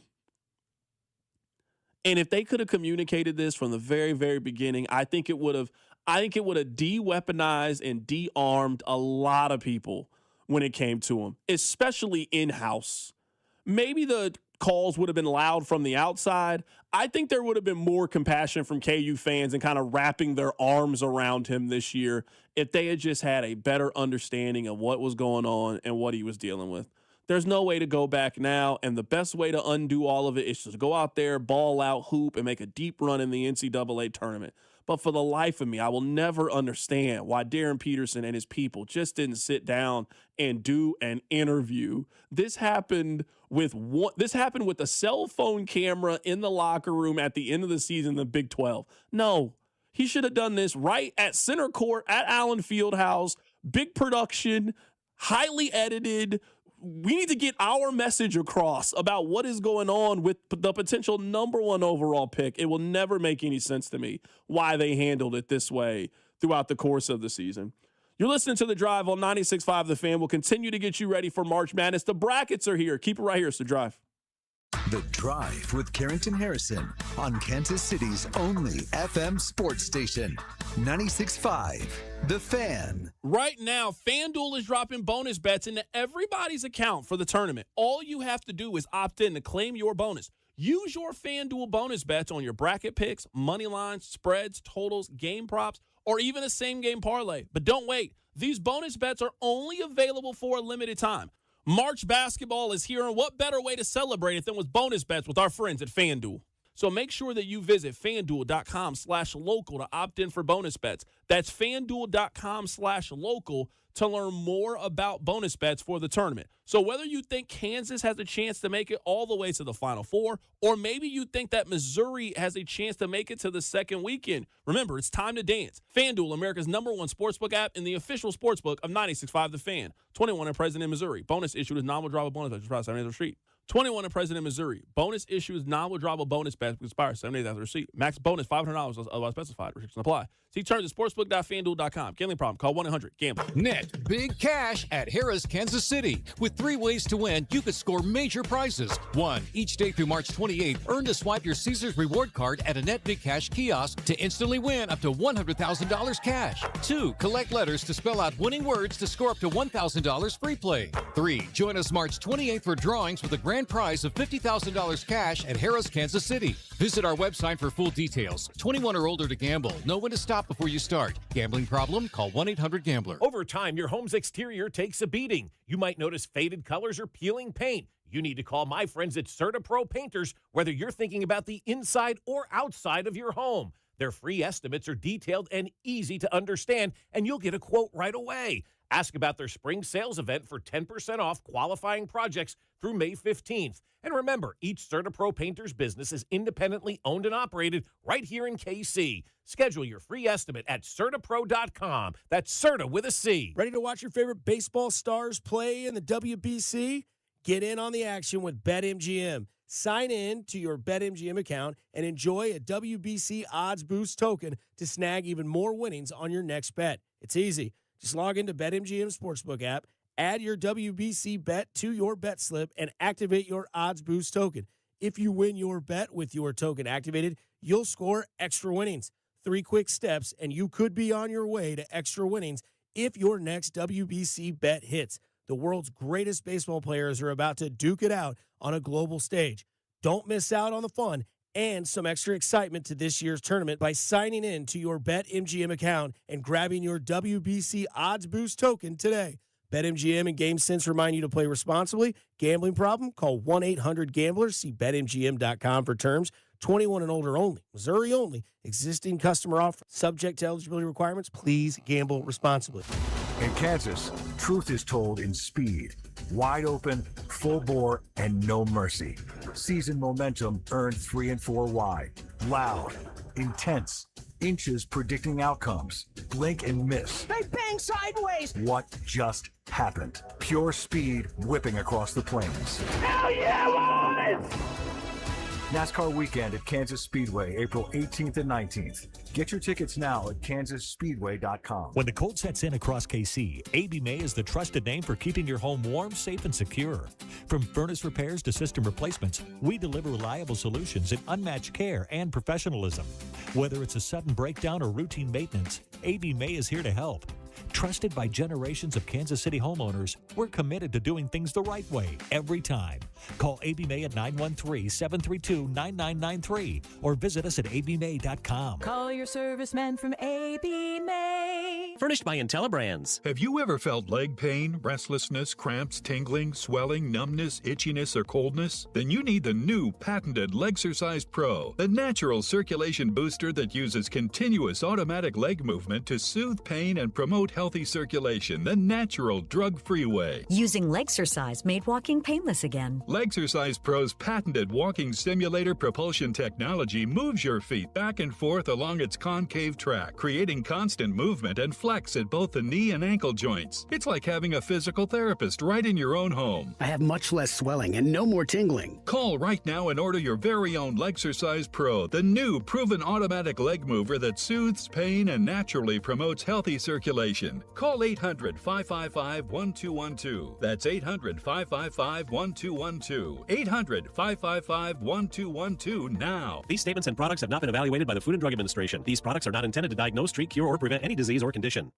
Speaker 3: And if they could have communicated this from the very, very beginning, I think it would have de-weaponized and de-armed a lot of people when it came to him, especially in-house. Maybe the calls would have been loud from the outside. I think there would have been more compassion from KU fans and kind of wrapping their arms around him this year if they had just had a better understanding of what was going on and what he was dealing with. There's no way to go back now, and the best way to undo all of it is to go out there, ball out, hoop, and make a deep run in the NCAA tournament. But for the life of me, I will never understand why Darren Peterson and his people just didn't sit down and do an interview. This happened with a cell phone camera in the locker room at the end of the season in the Big 12. No, he should have done this right at center court at Allen Fieldhouse, big production, highly edited. We need to get our message across about what is going on with the potential #1 overall pick. It will never make any sense to me why they handled it this way throughout the course of the season. You're listening to The Drive on 96.5 The Fan. We'll continue to get you ready for March Madness. The brackets are here. Keep it right here. It's The Drive.
Speaker 2: The Drive with Carrington Harrison on Kansas City's only FM sports station, 96.5 The Fan.
Speaker 3: Right now, FanDuel is dropping bonus bets into everybody's account for the tournament. All you have to do is opt in to claim your bonus. Use your FanDuel bonus bets on your bracket picks, money lines, spreads, totals, game props, or even a same-game parlay. But don't wait. These bonus bets are only available for a limited time. March basketball is here, and what better way to celebrate it than with bonus bets with our friends at FanDuel? So make sure that you visit FanDuel.com/local to opt in for bonus bets. That's FanDuel.com/local to learn more about bonus bets for the tournament. So whether you think Kansas has a chance to make it all the way to the Final Four, or maybe you think that Missouri has a chance to make it to the second weekend, remember, it's time to dance. FanDuel, America's #1 sportsbook app and the official sportsbook of 96.5 The Fan. 21 and present in Missouri. Bonus issued as nominal driver bonus. Just price on the street. 21 and present in Missouri. Bonus issues non-withdrawable bonus bet expires 7 days after receipt. Max bonus $500 otherwise specified. Restrictions apply. See terms at sportsbook.fanduel.com. Gambling problem? Call 1-800-GAMBLER.
Speaker 9: Net big cash at Harrah's Kansas City. With 3 ways to win, you could score major prizes. 1. Each day through March 28th, earn to swipe your Caesars reward card at a Net Big Cash kiosk to instantly win up to $100,000 cash. 2. Collect letters to spell out winning words to score up to $1,000 free play. 3. Join us March 28th for drawings with a grand prize of $50,000 cash at Harrah's Kansas City. Visit our website for full details. 21 or older to gamble. Know when to stop before you start. Gambling problem? Call 1-800-GAMBLER.
Speaker 10: Over time, your home's exterior takes a beating. You might notice faded colors or peeling paint. You need to call my friends at CertaPro Painters, whether you're thinking about the inside or outside of your home. Their free estimates are detailed and easy to understand, and you'll get a quote right away. Ask about their spring sales event for 10% off qualifying projects through May 15th. And remember, each CertaPro Painters business is independently owned and operated right here in KC. Schedule your free estimate at CertaPro.com. That's Certa with a C.
Speaker 11: Ready to watch your favorite baseball stars play in the WBC? Get in on the action with BetMGM. Sign in to your BetMGM account and enjoy a WBC odds boost token to snag even more winnings on your next bet. It's easy. Just log into BetMGM Sportsbook app, add your WBC bet to your bet slip, and activate your odds boost token. If you win your bet with your token activated, you'll score extra winnings. 3 quick steps, and you could be on your way to extra winnings if your next WBC bet hits. The world's greatest baseball players are about to duke it out on a global stage. Don't miss out on the fun and some extra excitement to this year's tournament by signing in to your BetMGM account and grabbing your WBC odds boost token today. BetMGM and GameSense remind you to play responsibly. Gambling problem? Call 1-800-GAMBLER. See BetMGM.com for terms. 21 and older only. Missouri only. Existing customer offer. Subject to eligibility requirements. Please gamble responsibly.
Speaker 12: In Kansas, truth is told in speed. Wide open, full bore, and no mercy. Season momentum earned 3 and 4 wide. Loud, intense, inches predicting outcomes. Blink and miss.
Speaker 18: They bang sideways.
Speaker 12: What just happened? Pure speed whipping across the plains.
Speaker 18: Hell yeah, boys!
Speaker 12: NASCAR weekend at Kansas Speedway, April 18th and 19th. Get your tickets now at kansasspeedway.com.
Speaker 15: When the cold sets in across KC, AB May is the trusted name for keeping your home warm, safe, and secure. From furnace repairs to system replacements, we deliver reliable solutions and unmatched care and professionalism. Whether it's a sudden breakdown or routine maintenance, AB May is here to help. Trusted by generations of Kansas City homeowners, we're committed to doing things the right way every time. Call AB May at 913-732-9993 or visit us at abmay.com.
Speaker 21: Call your serviceman from AB May.
Speaker 22: Furnished by IntelliBrands.
Speaker 21: Have you ever felt leg pain, restlessness, cramps, tingling, swelling, numbness, itchiness, or coldness? Then you need the new patented Legsercise Pro, the natural circulation booster that uses continuous automatic leg movement to soothe pain and promote healthy circulation the natural, drug-free way.
Speaker 24: Using Legsercise made walking painless again.
Speaker 21: Legsercise Pro's patented walking simulator propulsion technology moves your feet back and forth along its concave track, creating constant movement and flex at both the knee and ankle joints. It's like having a physical therapist right in your own home.
Speaker 25: I have much less swelling and no more tingling.
Speaker 21: Call right now and order your very own Legsercise Pro, the new proven automatic leg mover that soothes pain and naturally promotes healthy circulation. Call 800-555-1212. That's 800-555-1212. 800-555-1212 now.
Speaker 22: These statements and products have not been evaluated by the Food and Drug Administration. These products are not intended to diagnose, treat, cure, or prevent any disease or condition.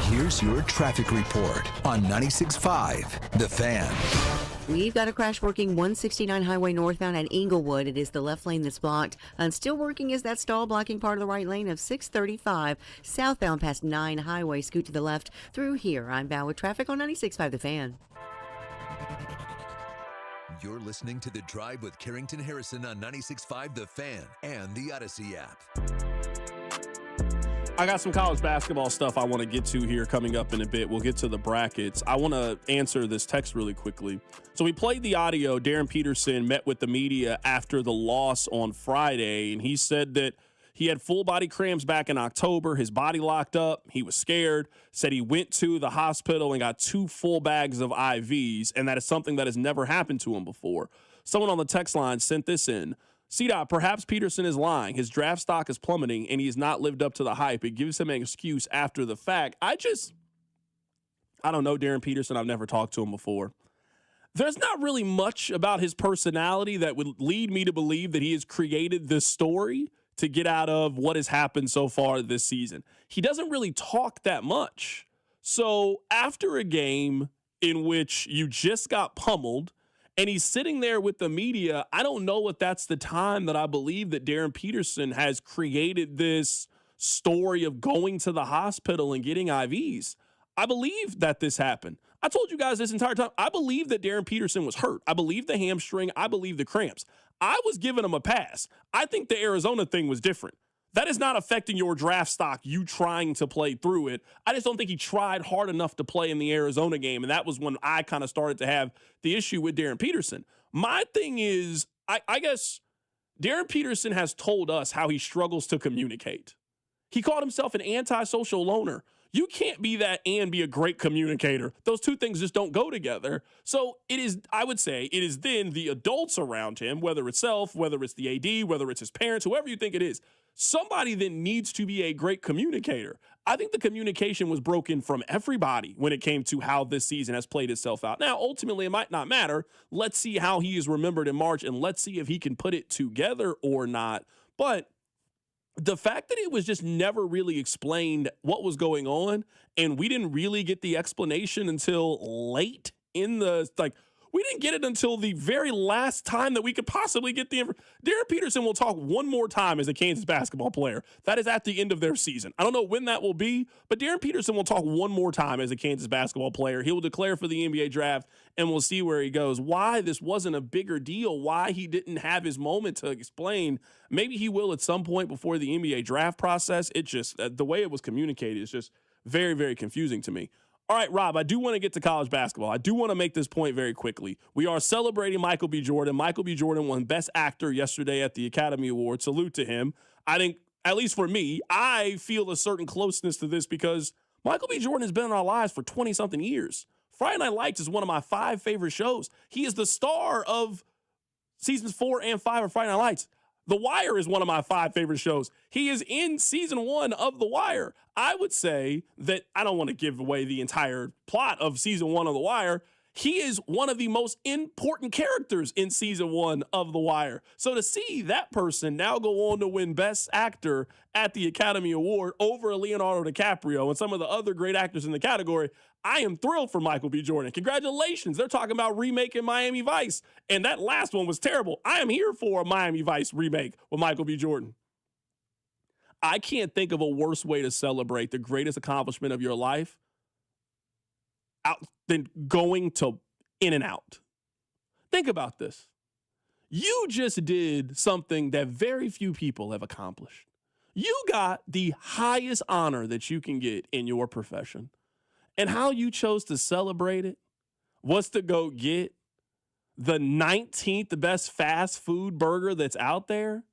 Speaker 2: Here's your traffic report on 96.5 The Fan.
Speaker 31: We've got a crash working 169 Highway northbound at Inglewood. It is the left lane that's blocked. And still working is that stall blocking part of the right lane of 635 southbound past 9 Highway. Scoot to the left through here. I'm Val with traffic on 96.5 The Fan.
Speaker 2: You're listening to The Drive with Carrington Harrison on 96.5 The Fan and the Odyssey app.
Speaker 3: I got some college basketball stuff I want to get to here coming up in a bit. We'll get to the brackets. I want to answer this text really quickly. So we played the audio. Darren Peterson met with the media after the loss on Friday, and he said that He had full body cramps back in October. His body locked up. He was scared, said he went to the hospital and got 2 full bags of IVs, and that is something that has never happened to him before. Someone on the text line sent this in. CDOT, perhaps Peterson is lying. His draft stock is plummeting, and he has not lived up to the hype. It gives him an excuse after the fact. I don't know Darren Peterson. I've never talked to him before. There's not really much about his personality that would lead me to believe that he has created this story to get out of what has happened so far this season. He doesn't really talk that much. So after a game in which you just got pummeled and he's sitting there with the media, I don't know if that's the time that I believe that Darren Peterson has created this story of going to the hospital and getting IVs. I believe that this happened. I told you guys this entire time, I believe that Darren Peterson was hurt. I believe the hamstring. I believe the cramps. I was giving him a pass. I think the Arizona thing was different. That is not affecting your draft stock, you trying to play through it. I just don't think he tried hard enough to play in the Arizona game, and that was when I kind of started to have the issue with Darren Peterson. My thing is, I guess Darren Peterson has told us how he struggles to communicate. He called himself an antisocial loner. You can't be that and be a great communicator. Those two things just don't go together. So it is, I would say, it is then the adults around him, whether it's self, whether it's the AD, whether it's his parents, whoever you think it is, somebody then needs to be a great communicator. I think the communication was broken from everybody when it came to how this season has played itself out. Now, ultimately, it might not matter. Let's see how he is remembered in March, and let's see if he can put it together or not. But the fact that it was just never really explained what was going on, and we didn't really get the explanation until late in the, we didn't get it until the very last time that we could possibly get the information. Darren Peterson will talk one more time as a Kansas basketball player. That is at the end of their season. I don't know when that will be, but Darren Peterson will talk one more time as a Kansas basketball player. He will declare for the NBA draft, and we'll see where he goes. Why this wasn't a bigger deal, why he didn't have his moment to explain. Maybe he will at some point before the NBA draft process. It just, the way it was communicated is just very, very confusing to me. All right, Rob, I do want to get to college basketball. I do want to make this point very quickly. We are celebrating Michael B. Jordan. Michael B. Jordan won Best Actor yesterday at the Academy Awards. Salute to him. I think, at least for me, I feel a certain closeness to this because Michael B. Jordan has been in our lives for 20-something years. Friday Night Lights is one of my 5 favorite shows. He is the star of seasons 4 and 5 of Friday Night Lights. The Wire is one of my 5 favorite shows. He is in season 1 of The Wire. I would say that I don't want to give away the entire plot of season 1 of The Wire. He is one of the most important characters in season 1 of The Wire. So to see that person now go on to win Best Actor at the Academy Award over Leonardo DiCaprio and some of the other great actors in the category, I am thrilled for Michael B. Jordan. Congratulations. They're talking about remaking Miami Vice, and that last one was terrible. I am here for a Miami Vice remake with Michael B. Jordan. I can't think of a worse way to celebrate the greatest accomplishment of your life than going to In-N-Out. Think about this. You just did something that very few people have accomplished. You got the highest honor that you can get in your profession. And how you chose to celebrate it was to go get the 19th best fast food burger that's out there.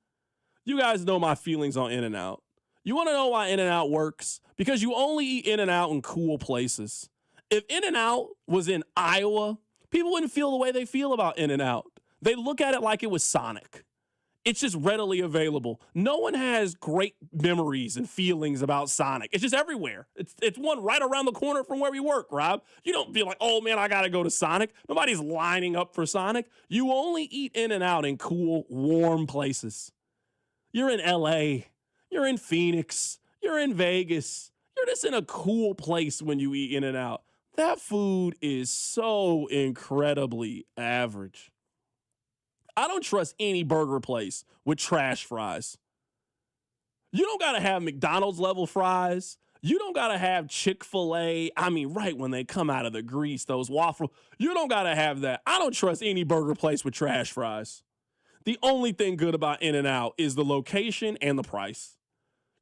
Speaker 3: You guys know my feelings on In-N-Out. You want to know why In-N-Out works? Because you only eat In-N-Out in cool places. If In-N-Out was in Iowa, people wouldn't feel the way they feel about In-N-Out. They look at it like it was Sonic. It's just readily available. No one has great memories and feelings about Sonic. It's just everywhere. It's one right around the corner from where we work, Rob. You don't feel like, oh, man, I got to go to Sonic. Nobody's lining up for Sonic. You only eat In-N-Out in cool, warm places. You're in L.A. You're in Phoenix. You're in Vegas. You're just in a cool place when you eat In-N-Out. That food is so incredibly average. I don't trust any burger place with trash fries. You don't got to have McDonald's level fries. You don't got to have Chick-fil-A. I mean, right when they come out of the grease, those waffle. You don't got to have that. I don't trust any burger place with trash fries. The only thing good about In-N-Out is the location and the price.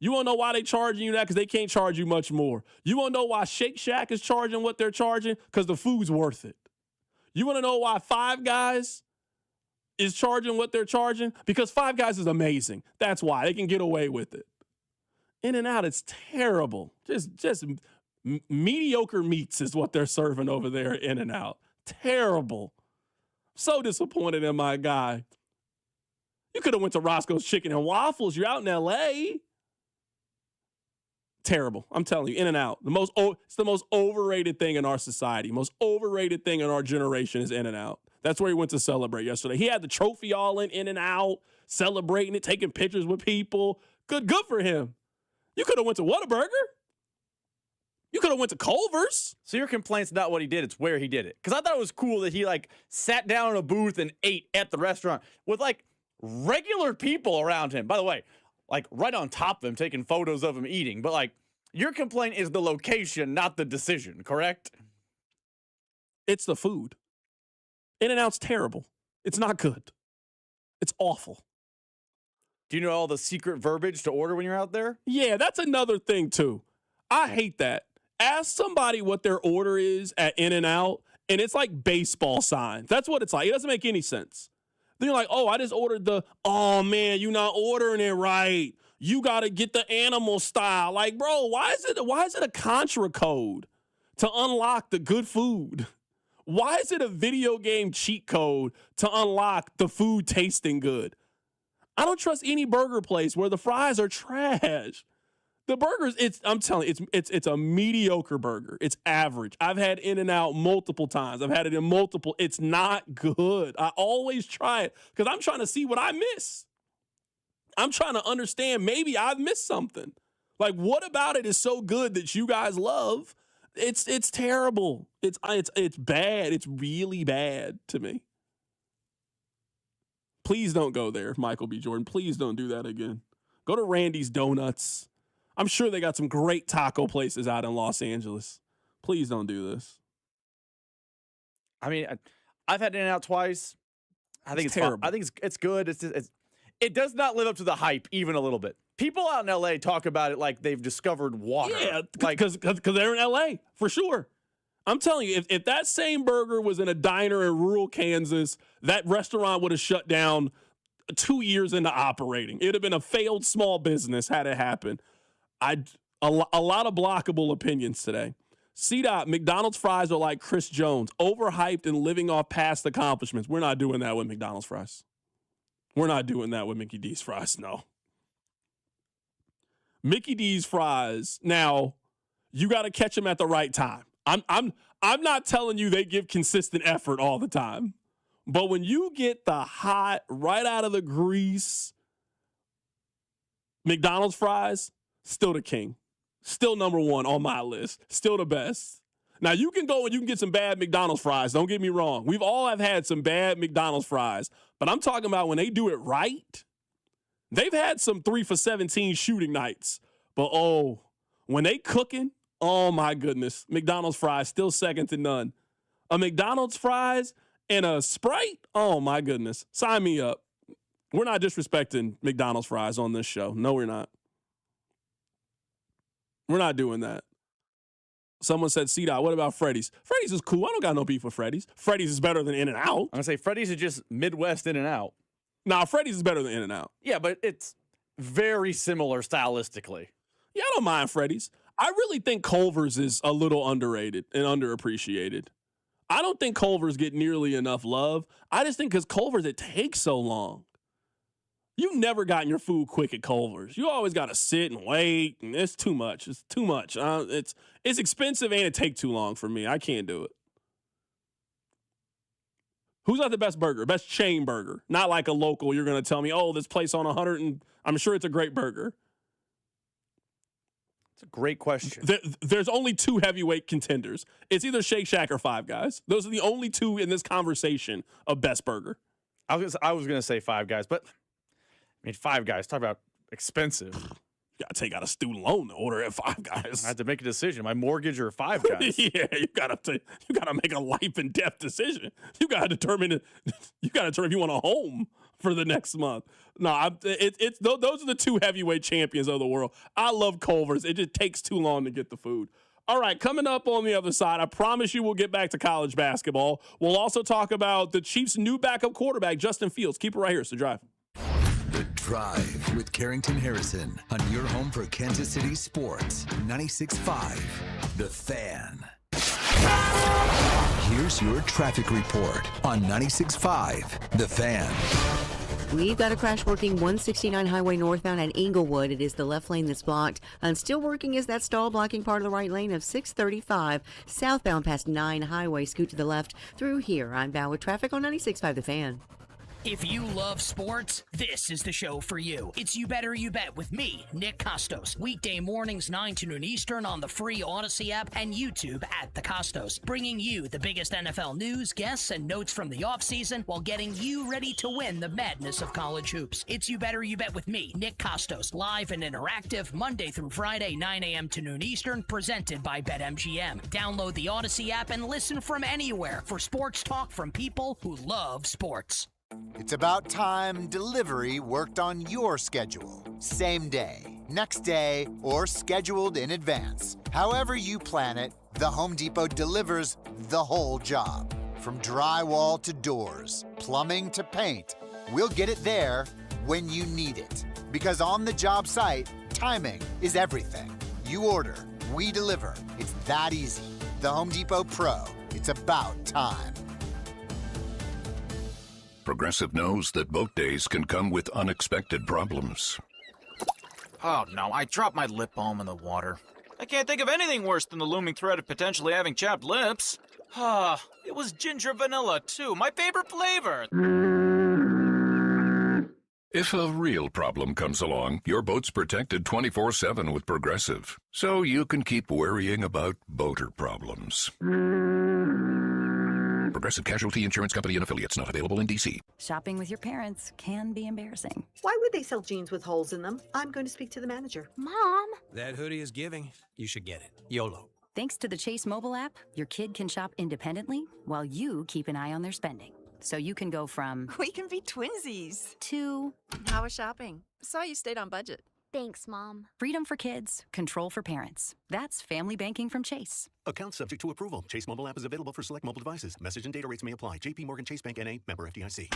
Speaker 3: You want to know why they charging you that? Because they can't charge you much more. You want to know why Shake Shack is charging what they're charging? Because the food's worth it. You want to know why Five Guys is charging what they're charging? Because Five Guys is amazing. That's why they can get away with it. In-N-Out, it's terrible. Just mediocre meats is what they're serving over there at In-N-Out. Terrible. So disappointed in my guy. You could have went to Roscoe's Chicken and Waffles. You're out in L.A. Terrible. I'm telling you, In-N-Out. It's the most overrated thing in our society. Most overrated thing in our generation is In-N-Out. That's where he went to celebrate yesterday. He had the trophy all In-N-Out, celebrating it, taking pictures with people. Good for him. You could have went to Whataburger. You could have went to Culver's.
Speaker 4: So your complaint's not what he did, it's where he did it. Because I thought it was cool that he, sat down in a booth and ate at the restaurant with, regular people around him. By the way, right on top of him, taking photos of him eating. But, your complaint is the location, not the decision, correct?
Speaker 3: It's the food. In-N-Out's terrible. It's not good. It's awful.
Speaker 4: Do you know all the secret verbiage to order when you're out there?
Speaker 3: Yeah, that's another thing, too. I hate that. Ask somebody what their order is at In-N-Out, and it's like baseball signs. That's what it's like. It doesn't make any sense. Then you're like, oh, I just ordered oh, man, you're not ordering it right. You got to get the animal style. Bro, why is it a Contra code to unlock the good food? Why is it a video game cheat code to unlock the food tasting good? I don't trust any burger place where the fries are trash. The burgers, I'm telling you, it's a mediocre burger. It's average. I've had In-N-Out multiple times. I've had it in multiple. It's not good. I always try it because I'm trying to see what I miss. I'm trying to understand maybe I've missed something. What about it is so good that you guys love? It's terrible. It's bad. It's really bad to me. Please don't go there, Michael B. Jordan. Please don't do that again. Go to Randy's Donuts. I'm sure they got some great taco places out in Los Angeles. Please don't do this.
Speaker 4: I mean, I've had In-N-Out twice. I think it's terrible. I think it's good. It does not live up to the hype even a little bit. People out in L.A. talk about it like they've discovered water.
Speaker 3: Yeah, because they're in L.A., for sure. I'm telling you, if that same burger was in a diner in rural Kansas, that restaurant would have shut down 2 years into operating. It would have been a failed small business had it happened. A lot of blockable opinions today. CDOT, McDonald's fries are like Chris Jones, overhyped and living off past accomplishments. We're not doing that with McDonald's fries. We're not doing that with Mickey D's fries, no. Mickey D's fries, now, you got to catch them at the right time. I'm not telling you they give consistent effort all the time. But when you get the hot, right out of the grease McDonald's fries, still the king. Still number one on my list. Still the best. Now, you can go and you can get some bad McDonald's fries. Don't get me wrong. We've all have had some bad McDonald's fries. But I'm talking about when they do it right. They've had some 3 for 17 shooting nights. But, when they cooking, oh, my goodness. McDonald's fries still second to none. A McDonald's fries and a Sprite, oh, my goodness. Sign me up. We're not disrespecting McDonald's fries on this show. No, we're not. We're not doing that. Someone said, C-Dot, what about Freddy's? Freddy's is cool. I don't got no beef with Freddy's. Freddy's is better than In-N-Out. I'm
Speaker 4: going to say Freddy's is just Midwest In-N-Out.
Speaker 3: Nah, Freddy's is better than In-N-Out.
Speaker 4: Yeah, but it's very similar stylistically.
Speaker 3: Yeah, I don't mind Freddy's. I really think Culver's is a little underrated and underappreciated. I don't think Culver's get nearly enough love. I just think because Culver's, it takes so long. You never gotten your food quick at Culver's. You always got to sit and wait, and it's too much. It's too much. It's expensive and it takes too long for me. I can't do it. Who's got the best burger? Best chain burger? Not like a local. You're going to tell me, oh, this place on 100, and I'm sure it's a great burger.
Speaker 4: It's a great question.
Speaker 3: There's only 2 heavyweight contenders. It's either Shake Shack or Five Guys. Those are the only 2 in this conversation of best burger.
Speaker 4: I was going to say Five Guys, but I mean, Five Guys, talk about expensive.
Speaker 3: You got to take out a student loan to order at Five Guys.
Speaker 4: I had to make a decision. My mortgage or Five Guys?
Speaker 3: Yeah, you got to make a life and death decision. You got to determine if you want a home for the next month. No, those are the 2 heavyweight champions of the world. I love Culver's. It just takes too long to get the food. All right, coming up on the other side, I promise you we'll get back to college basketball. We'll also talk about the Chiefs' new backup quarterback, Justin Fields. Keep it right here. It's The Drive.
Speaker 2: The Drive with Carrington Harrison on your home for Kansas City sports. 96.5, The Fan. Here's your traffic report on 96.5, The Fan.
Speaker 31: We've got a crash working 169 Highway northbound at Inglewood. It is the left lane that's blocked. And still working is that stall blocking part of the right lane of 635 southbound past 9 Highway. Scoot to the left through here. I'm Val with traffic on 96.5 The Fan.
Speaker 1: If you love sports, this is the show for you. It's You Better You Bet with me, Nick Costos. Weekday mornings 9 to noon Eastern on the free Odyssey app and YouTube at The Costos. Bringing you the biggest NFL news, guests, and notes from the offseason while getting you ready to win the madness of college hoops. It's You Better You Bet with me, Nick Costos. Live and interactive Monday through Friday, 9 a.m. to noon Eastern, presented by BetMGM. Download the Odyssey app and listen from anywhere for sports talk from people who love sports.
Speaker 7: It's about time delivery worked on your schedule. Same day, next day, or scheduled in advance. However you plan it, the Home Depot delivers the whole job. From drywall to doors, plumbing to paint, we'll get it there when you need it. Because on the job site, timing is everything. You order, we deliver. It's that easy. The Home Depot Pro. It's about time.
Speaker 13: Progressive knows that boat days can come with unexpected problems.
Speaker 14: Oh no, I dropped my lip balm in the water. I can't think of anything worse than the looming threat of potentially having chapped lips. It was ginger vanilla too, my favorite flavor.
Speaker 13: If a real problem comes along, your boat's protected 24/7 with Progressive, so you can keep worrying about boater problems. Progressive Casualty Insurance Company and Affiliates, not available in D.C.
Speaker 24: Shopping with your parents can be embarrassing.
Speaker 16: Why would they sell jeans with holes in them? I'm going to speak to the manager.
Speaker 24: Mom!
Speaker 17: That hoodie is giving. You should get it. YOLO.
Speaker 24: Thanks to the Chase mobile app, your kid can shop independently while you keep an eye on their spending. So you can go from...
Speaker 19: We can be twinsies.
Speaker 24: ...to...
Speaker 19: How was shopping? Saw you stayed on budget.
Speaker 24: Thanks, Mom. Freedom for kids, control for parents. That's family banking from Chase.
Speaker 26: Account subject to approval. Chase mobile app is available for select mobile devices. Message and data rates may apply. JP Morgan Chase Bank N.A. member FDIC.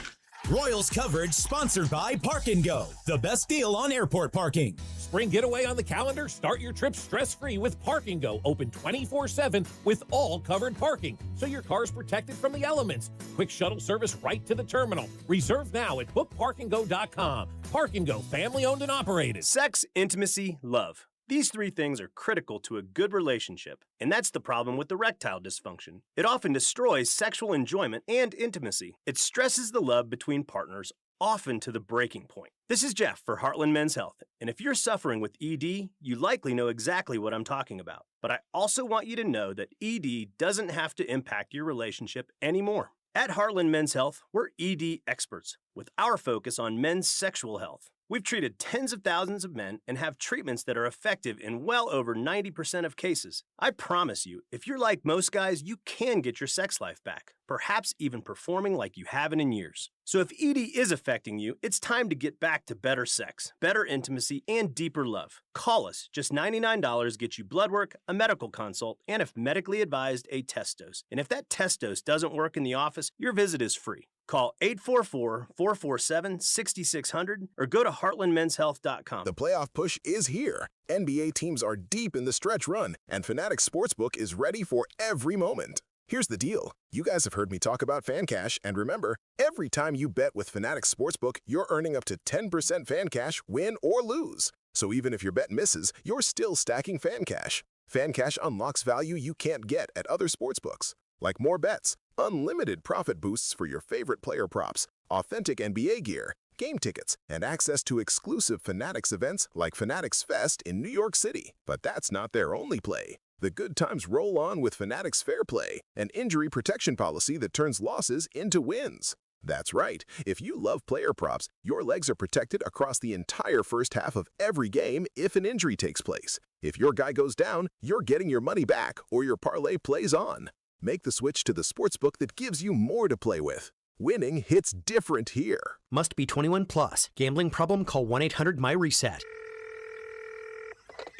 Speaker 27: Royals coverage sponsored by Park & Go, the best deal on airport parking.
Speaker 10: Spring getaway on the calendar? Start your trip stress-free with Park & Go, open 24/7 with all covered parking, so your car's protected from the elements. Quick shuttle service right to the terminal. Reserve now at bookparkandgo.com. Park & Go, family-owned and operated.
Speaker 28: Sex, intimacy, love. These three things are critical to a good relationship, and that's the problem with erectile dysfunction. It often destroys sexual enjoyment and intimacy. It stresses the love between partners, often to the breaking point. This is Jeff for Heartland Men's Health, and if you're suffering with ED, you likely know exactly what I'm talking about. But I also want you to know that ED doesn't have to impact your relationship anymore. At Heartland Men's Health, we're ED experts with our focus on men's sexual health. We've treated tens of thousands of men and have treatments that are effective in well over 90% of cases. I promise you, if you're like most guys, you can get your sex life back, perhaps even performing like you haven't in years. So if ED is affecting you, it's time to get back to better sex, better intimacy, and deeper love. Call us. Just $99 gets you blood work, a medical consult, and if medically advised, a test dose. And if that test dose doesn't work in the office, your visit is free. Call 844-447-6600 or go to heartlandmenshealth.com.
Speaker 29: The playoff push is here. NBA teams are deep in the stretch run, and Fanatics Sportsbook is ready for every moment. Here's the deal. You guys have heard me talk about Fan Cash, and remember, every time you bet with Fanatics Sportsbook, you're earning up to 10% Fan Cash, win or lose. So even if your bet misses, you're still stacking Fan Cash. Fan Cash unlocks value you can't get at other sportsbooks, like more bets, unlimited profit boosts for your favorite player props, authentic NBA gear, game tickets, and access to exclusive Fanatics events like Fanatics Fest in New York City. But that's not their only play. The good times roll on with Fanatics Fair Play, an injury protection policy that turns losses into wins. That's right. If you love player props, your legs are protected across the entire first half of every game if an injury takes place. If your guy goes down, you're getting your money back or your parlay plays on. Make the switch to the sportsbook that gives you more to play with. Winning hits different here.
Speaker 32: Must be 21 plus. Gambling problem? Call 1-800-MY-RESET.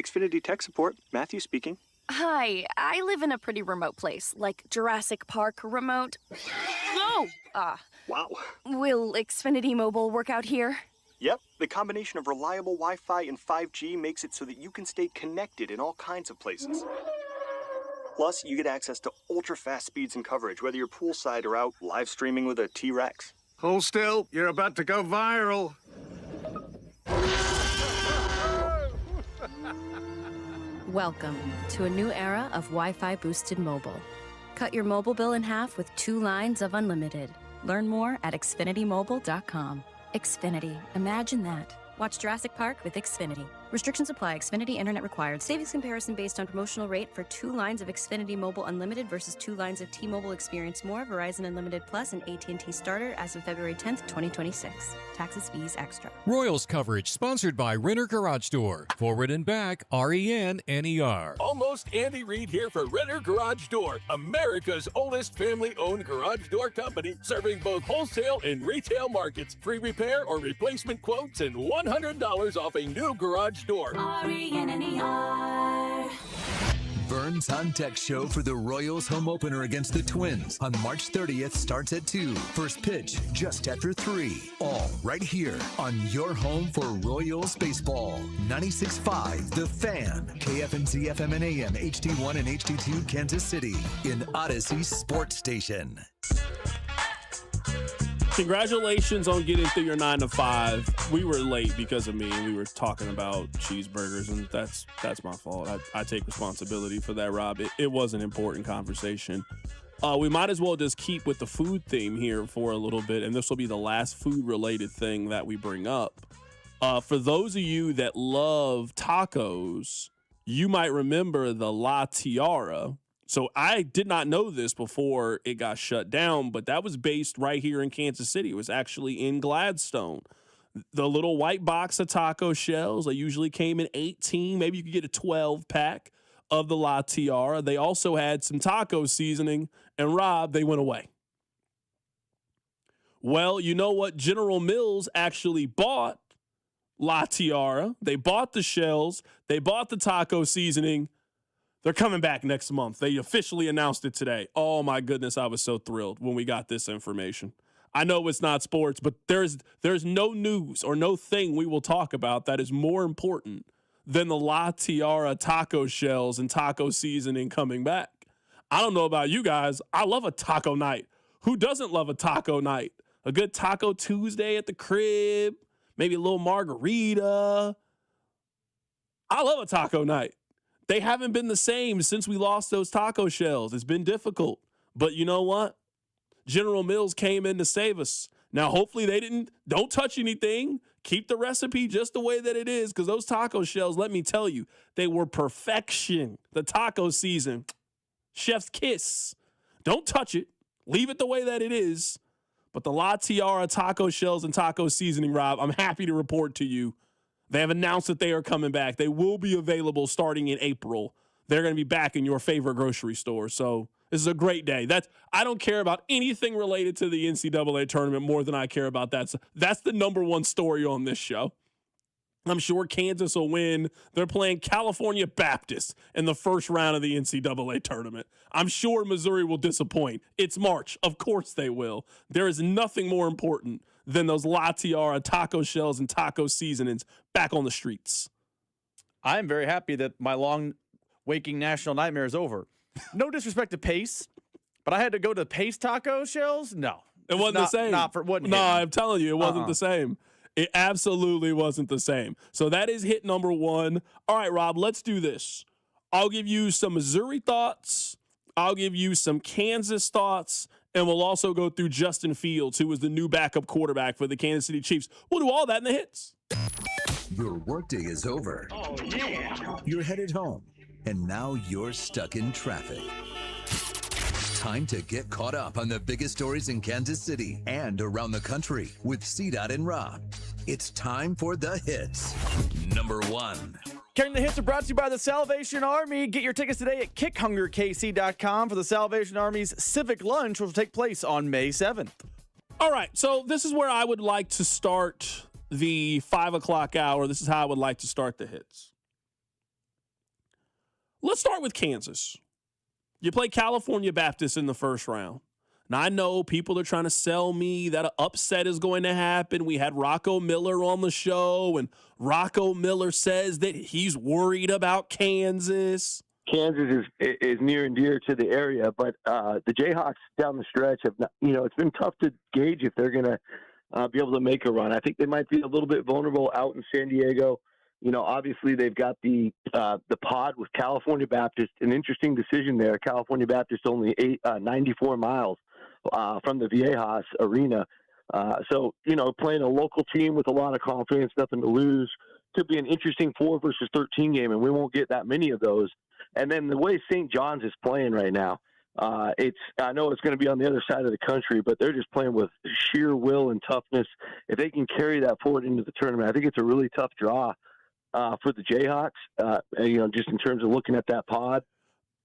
Speaker 33: Xfinity Tech Support, Matthew speaking.
Speaker 5: Hi, I live in a pretty remote place, like Jurassic Park remote. No!
Speaker 6: Wow.
Speaker 5: Will Xfinity Mobile work out here?
Speaker 6: Yep, the combination of reliable Wi-Fi and 5G makes it so that you can stay connected in all kinds of places. Plus, you get access to ultra-fast speeds and coverage, whether you're poolside or out live streaming with a T-Rex.
Speaker 8: Hold still, you're about to go viral.
Speaker 24: Welcome to a new era of Wi-Fi boosted mobile. Cut your mobile bill in half with 2 lines of unlimited. Learn more at xfinitymobile.com. Xfinity. Imagine that. Watch Jurassic Park with Xfinity. Restrictions apply. Xfinity Internet required. Savings comparison based on promotional rate for 2 lines of Xfinity Mobile Unlimited versus 2 lines of T-Mobile Experience More, Verizon Unlimited Plus, and AT&T Starter as of February 10th, 2026. Taxes, fees, extra.
Speaker 9: Royals coverage sponsored by Renner Garage Door. Forward and back, RENNER.
Speaker 11: Almost Andy Reid here for Renner Garage Door, America's oldest family-owned garage door company, serving both wholesale and retail markets. Free repair or replacement quotes and $100 off a new garage door.
Speaker 24: RENNER.
Speaker 2: Vern's On Deck show for the Royals home opener against the Twins on March 30th starts at 2. First pitch just after 3. All right here on your home for Royals baseball. 96.5 The Fan, KFNZ FM and AM, HD1 and HD2 Kansas City in Odyssey Sports Station.
Speaker 3: Congratulations on getting through your 9 to 5. We were late because of me, and we were talking about cheeseburgers, and that's my fault. I take responsibility for that, Rob. It was an important conversation. We might as well just keep with the food theme here for a little bit, and this will be the last food-related thing that we bring up. For those of you that love tacos, you might remember the Latiara. So I did not know this before it got shut down, but that was based right here in Kansas City. It was actually in Gladstone. The little white box of taco shells, they usually came in 18. Maybe you could get a 12-pack of the Latiara. They also had some taco seasoning, and Rob, they went away. Well, you know what? General Mills actually bought Latiara. They bought the shells. They bought the taco seasoning. They're coming back next month. They officially announced it today. Oh, my goodness, I was so thrilled when we got this information. I know it's not sports, but there's no news or no thing we will talk about that is more important than the Latiara taco shells and taco seasoning coming back. I don't know about you guys. I love a taco night. Who doesn't love a taco night? A good Taco Tuesday at the crib, maybe a little margarita. I love a taco night. They haven't been the same since we lost those taco shells. It's been difficult. But you know what? General Mills came in to save us. Now, hopefully don't touch anything. Keep the recipe just the way that it is, because those taco shells, let me tell you, they were perfection. The taco season, chef's kiss. Don't touch it. Leave it the way that it is. But the Latiara taco shells and taco seasoning, Rob, I'm happy to report to you, they have announced that they are coming back. They will be available starting in April. They're going to be back in your favorite grocery store. So this is a great day. I don't care about anything related to the NCAA tournament more than I care about that. So that's the number one story on this show. I'm sure Kansas will win. They're playing California Baptist in the first round of the NCAA tournament. I'm sure Missouri will disappoint. It's March. Of course they will. There is nothing more important than those Latiara taco shells and taco seasonings back on the streets.
Speaker 4: I am very happy that my long waking national nightmare is over. No disrespect to Pace, but I had to go to Pace taco shells? No.
Speaker 3: It wasn't the same. No, I'm telling you, it wasn't the same. It absolutely wasn't the same. So that is hit number 1. All right, Rob, let's do this. I'll give you some Missouri thoughts. I'll give you some Kansas thoughts. And we'll also go through Justin Fields, who was the new backup quarterback for the Kansas City Chiefs. We'll do all that in the hits.
Speaker 2: Your workday is over.
Speaker 12: Oh, yeah.
Speaker 2: You're headed home, and now you're stuck in traffic. Time to get caught up on the biggest stories in Kansas City and around the country with CDOT and Rob. It's time for the hits. Number 1.
Speaker 4: Carrying the hits are brought to you by the Salvation Army. Get your tickets today at kickhungerkc.com for the Salvation Army's Civic Lunch, which will take place on May 7th.
Speaker 3: All right, so this is where I would like to start the 5 o'clock hour. This is how I would like to start the hits. Let's start with Kansas. You play California Baptist in the first round. Now, I know people are trying to sell me that an upset is going to happen. We had Rocco Miller on the show, and Rocco Miller says that he's worried about Kansas.
Speaker 1: Kansas is near and dear to the area, but the Jayhawks down the stretch have not, it's been tough to gauge if they're going to be able to make a run. I think they might be a little bit vulnerable out in San Diego. Obviously they've got the pod with California Baptist, an interesting decision there. California Baptist only 94 miles from the Viejas arena. So, playing a local team with a lot of confidence, nothing to lose, could be an interesting 4 versus 13 game, and we won't get that many of those. And then the way St. John's is playing right now, I know it's going to be on the other side of the country, but they're just playing with sheer will and toughness. If they can carry that forward into the tournament, I think it's a really tough draw for the Jayhawks, just in terms of looking at that pod.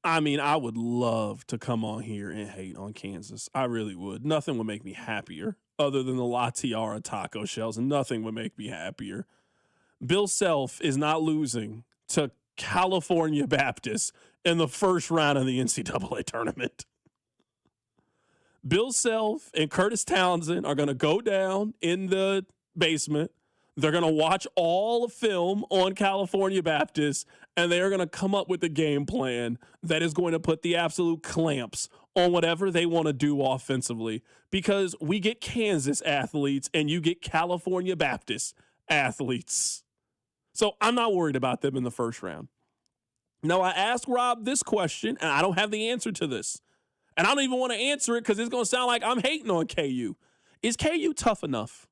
Speaker 3: I mean, I would love to come on here and hate on Kansas. I really would. Nothing would make me happier other than the Latiara taco shells, and nothing would make me happier. Bill Self is not losing to California Baptist in the first round of the NCAA tournament. Bill Self and Curtis Townsend are going to go down in the basement. They're going to watch all the film on California Baptist, and they are going to come up with a game plan that is going to put the absolute clamps on whatever they want to do offensively, because we get Kansas athletes and you get California Baptist athletes. So I'm not worried about them in the first round. Now, I asked Rob this question, and I don't have the answer to this. And I don't even want to answer it because it's going to sound like I'm hating on KU. Is KU tough enough?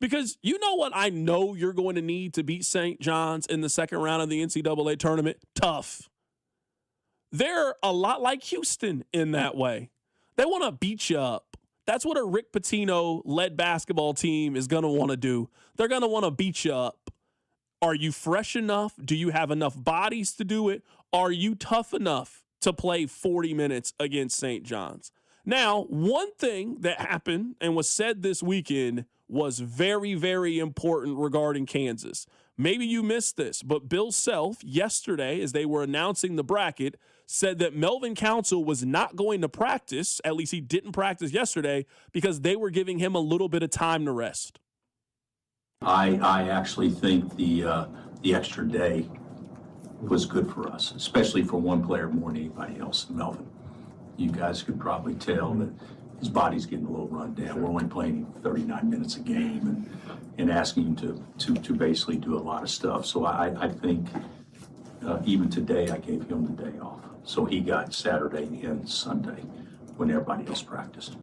Speaker 3: Because you know what I know you're going to need to beat St. John's in the second round of the NCAA tournament? Tough. They're a lot like Houston in that way. They want to beat you up. That's what a Rick Pitino-led basketball team is going to want to do. They're going to want to beat you up. Are you fresh enough? Do you have enough bodies to do it? Are you tough enough to play 40 minutes against St. John's? Now, one thing that happened and was said this weekend was very, very important regarding Kansas. Maybe you missed this, but Bill Self yesterday, as they were announcing the bracket, said that Melvin Council was not going to practice, at least he didn't practice yesterday, because they were giving him a little bit of time to rest.
Speaker 7: I actually think the extra day was good for us, especially for one player more than anybody else, Melvin. You guys could probably tell that his body's getting a little run down. We're only playing 39 minutes a game and asking him to basically do a lot of stuff. So I think even today I gave him the day off. So he got Saturday and Sunday when everybody else practiced.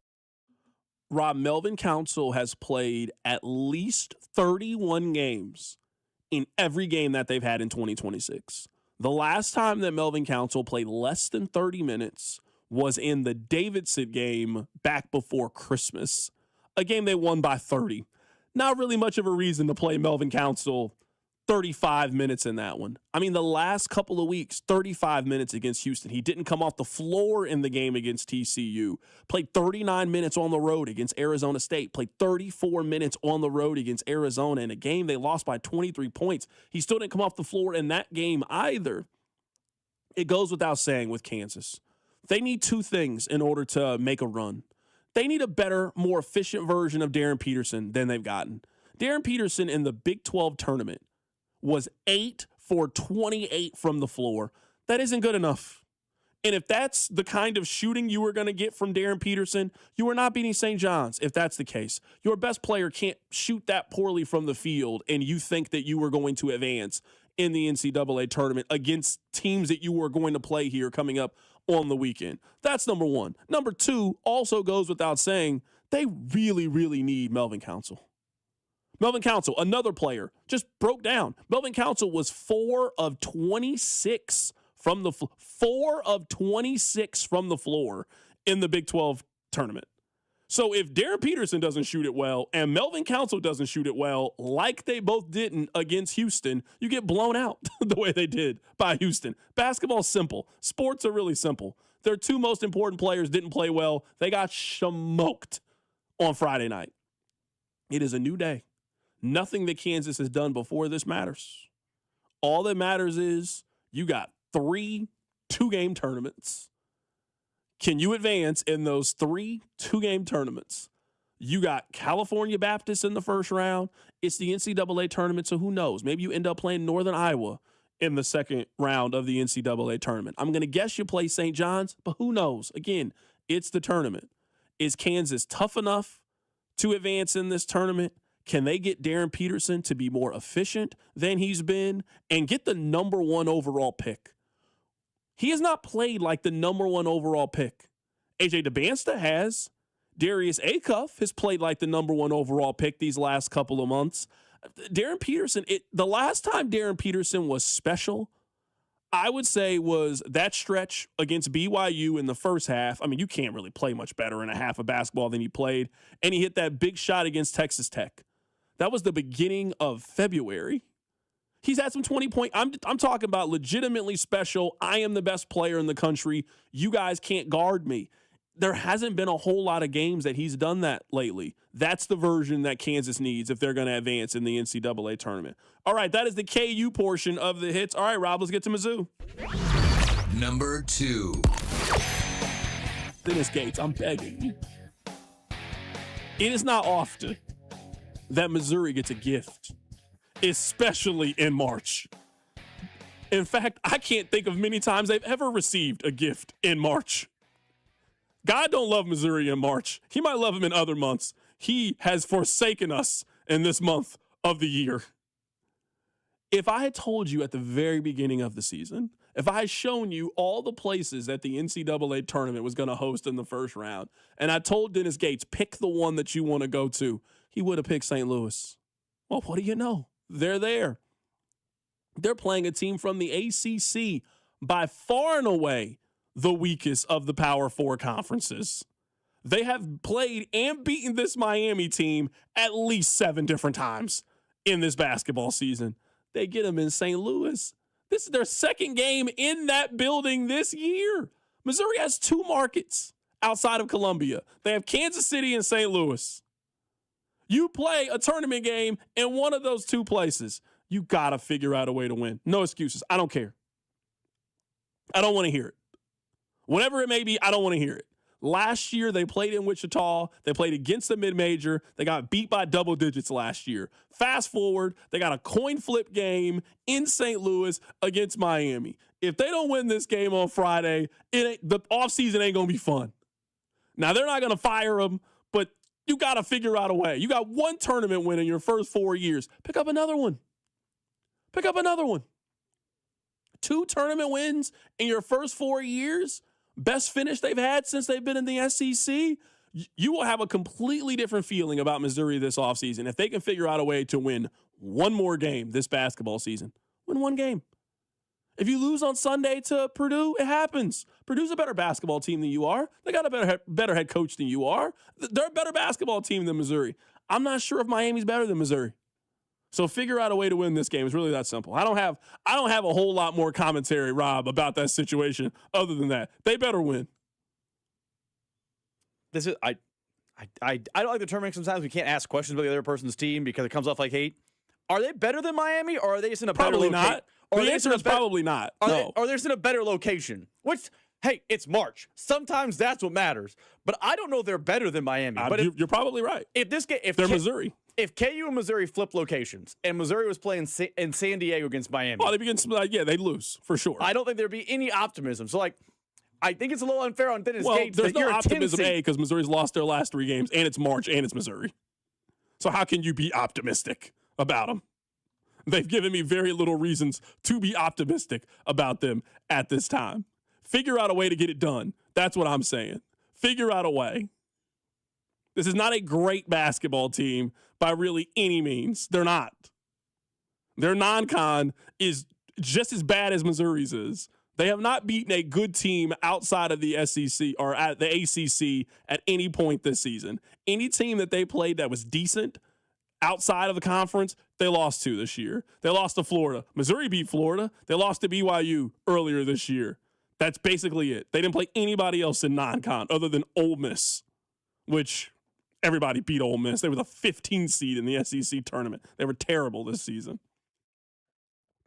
Speaker 3: Rob, Melvin Council has played at least 31 games in every game that they've had in 2026. The last time that Melvin Council played less than 30 minutes was in the Davidson game back before Christmas, a game they won by 30. Not really much of a reason to play Melvin Council 35 minutes in that one. I mean, the last couple of weeks, 35 minutes against Houston. He didn't come off the floor in the game against TCU. Played 39 minutes on the road against Arizona State. Played 34 minutes on the road against Arizona in a game they lost by 23 points. He still didn't come off the floor in that game either. It goes without saying with Kansas. They need two things in order to make a run. They need a better, more efficient version of Darren Peterson than they've gotten. Darren Peterson in the Big 12 tournament was 8 for 28 from the floor. That isn't good enough. And if that's the kind of shooting you were going to get from Darren Peterson, you are not beating St. John's if that's the case. Your best player can't shoot that poorly from the field, and you think that you are going to advance in the NCAA tournament against teams that you were going to play here coming up on the weekend. That's number one. Number two also goes without saying, they really, really need Melvin Council. Melvin Council, another player, just broke down. Melvin Council was 4 of 26 from the 4 of 26 from the floor in the Big 12 tournament. So if Darren Peterson doesn't shoot it well and Melvin Council doesn't shoot it well, like they both didn't against Houston, you get blown out the way they did by Houston. Basketball's simple. Sports are really simple. Their two most important players didn't play well. They got smoked on Friday night. It is a new day. Nothing that Kansas has done before this matters. All that matters is you got 3 2-game tournaments. Can you advance in those 3 2-game tournaments? You got California Baptist in the first round. It's the NCAA tournament, so who knows? Maybe you end up playing Northern Iowa in the second round of the NCAA tournament. I'm going to guess you play St. John's, but who knows? Again, it's the tournament. Is Kansas tough enough to advance in this tournament? Can they get Darren Peterson to be more efficient than he's been and get the number 1 overall pick? He has not played like the number 1 overall pick. AJ DeBansta has. Darius Acuff has played like the number 1 overall pick these last couple of months. Darren Peterson, the last time Darren Peterson was special, I would say, was that stretch against BYU in the first half. I mean, you can't really play much better in a half of basketball than he played. And he hit that big shot against Texas Tech. That was the beginning of February. He's had some 20-point. I'm talking about legitimately special. I am the best player in the country. You guys can't guard me. There hasn't been a whole lot of games that he's done that lately. That's the version that Kansas needs if they're going to advance in the NCAA tournament. All right, that is the KU portion of the hits. All right, Rob, let's get to Mizzou.
Speaker 2: Number 2.
Speaker 3: Dennis Gates, I'm begging you. It is not often that Missouri gets a gift, especially in March. In fact, I can't think of many times they've ever received a gift in March. God don't love Missouri in March. He might love him in other months. He has forsaken us in this month of the year. If I had told you at the very beginning of the season, if I had shown you all the places that the NCAA tournament was going to host in the first round, and I told Dennis Gates, pick the one that you want to go to, he would have picked St. Louis. Well, what do you know? They're there. They're playing a team from the ACC, by far and away the weakest of the Power 4 conferences. They have played and beaten this Miami team at least 7 different times in this basketball season. They get them in St. Louis. This is their second game in that building this year. Missouri has 2 markets outside of Columbia. They have Kansas City and St. Louis. You play a tournament game in one of those 2 places. You got to figure out a way to win. No excuses. I don't care. I don't want to hear it. Whatever it may be, I don't want to hear it. Last year, they played in Wichita. They played against the mid-major. They got beat by double digits last year. Fast forward, they got a coin flip game in St. Louis against Miami. If they don't win this game on Friday, the offseason ain't going to be fun. Now, they're not going to fire them, but you got to figure out a way. You got 1 tournament win in your first 4 years. Pick up another one. Pick up another one. 2 tournament wins in your first 4 years. Best finish they've had since they've been in the SEC. You will have a completely different feeling about Missouri this offseason if they can figure out a way to win 1 more game this basketball season. Win 1 game. If you lose on Sunday to Purdue, it happens. Purdue's a better basketball team than you are. They got a better head coach than you are. They're a better basketball team than Missouri. I'm not sure if Miami's better than Missouri. So figure out a way to win this game. It's really that simple. I don't have a whole lot more commentary, Rob, about that situation other than that. They better win.
Speaker 4: This is I don't like the term sometimes we can't ask questions about the other person's team because it comes off like hate. Are they better than Miami, or are they just in a better location?
Speaker 3: Probably not. The answer is probably not.
Speaker 4: Are they just in a better location? Which, hey, it's March. Sometimes that's what matters. But I don't know if they're better than Miami. But
Speaker 3: you're probably right.
Speaker 4: If
Speaker 3: they're Missouri.
Speaker 4: If KU and Missouri flip locations and Missouri was playing in San Diego against Miami,
Speaker 3: they'd lose for sure.
Speaker 4: I don't think there'd be any optimism. So, I think it's a little unfair on Dennis Gates.
Speaker 3: There's no optimism, because Missouri's lost their last 3 games, and it's March, and it's Missouri. So how can you be optimistic about them? They've given me very little reasons to be optimistic about them at this time. Figure out a way to get it done. That's what I'm saying. Figure out a way. This is not a great basketball team by really any means. They're not. Their non-con is just as bad as Missouri's is. They have not beaten a good team outside of the SEC or at the ACC at any point this season. Any team that they played that was decent outside of the conference, they lost to this year. They lost to Florida. Missouri beat Florida. They lost to BYU earlier this year. That's basically it. They didn't play anybody else in non-con other than Ole Miss, which everybody beat Ole Miss. They were the 15th seed in the SEC tournament. They were terrible this season.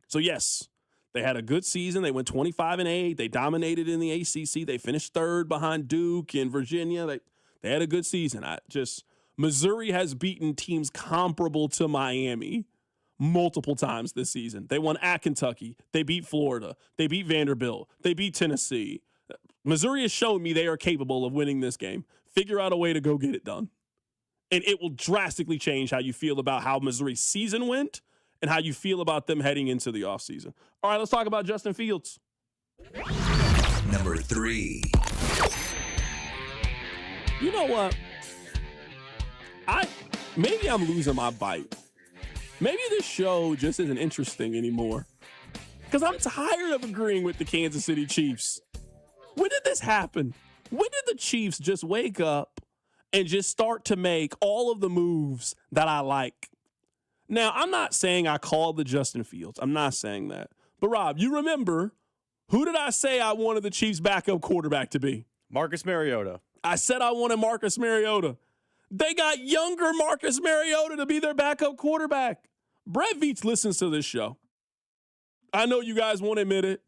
Speaker 3: So, yes, They had a good season. They went 25-8. They dominated in the ACC. They finished third behind Duke and Virginia. They had a good season. Missouri has beaten teams comparable to Miami multiple times this season. They won at Kentucky. They beat Florida. They beat Vanderbilt. They beat Tennessee. Missouri has shown me they are capable of winning this game. Figure out a way to go get it done. And it will drastically change how you feel about how Missouri's season went and how you feel about them heading into the offseason. All right, let's talk about Justin Fields.
Speaker 2: Number 3.
Speaker 3: You know what? Maybe I'm losing my bite. Maybe this show just isn't interesting anymore. Because I'm tired of agreeing with the Kansas City Chiefs. When did this happen? When did the Chiefs just wake up and just start to make all of the moves that I like? Now, I'm not saying I called the Justin Fields. I'm not saying that. But, Rob, you remember, who did I say I wanted the Chiefs' backup quarterback to be?
Speaker 4: Marcus Mariota.
Speaker 3: I said I wanted Marcus Mariota. They got younger Marcus Mariota to be their backup quarterback. Brett Veach listens to this show. I know you guys won't admit it,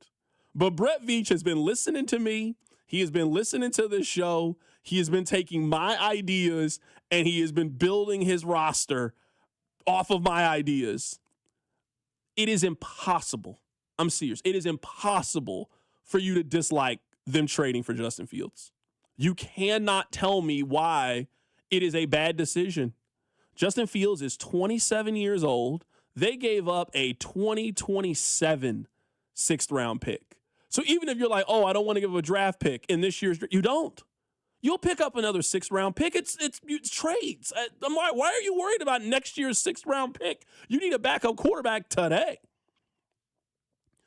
Speaker 3: but Brett Veach has been listening to me. He has been listening to this show. He has been taking my ideas, and he has been building his roster off of my ideas. It is impossible. I'm serious. It is impossible for you to dislike them trading for Justin Fields. You cannot tell me why it is a bad decision. Justin Fields is 27 years old. They gave up a 2027 sixth-round pick. So even if you're like, oh, I don't want to give up a draft pick in this year's, you don't. You'll pick up another sixth-round pick. It's trades. Why are you worried about next year's sixth-round pick? You need a backup quarterback today.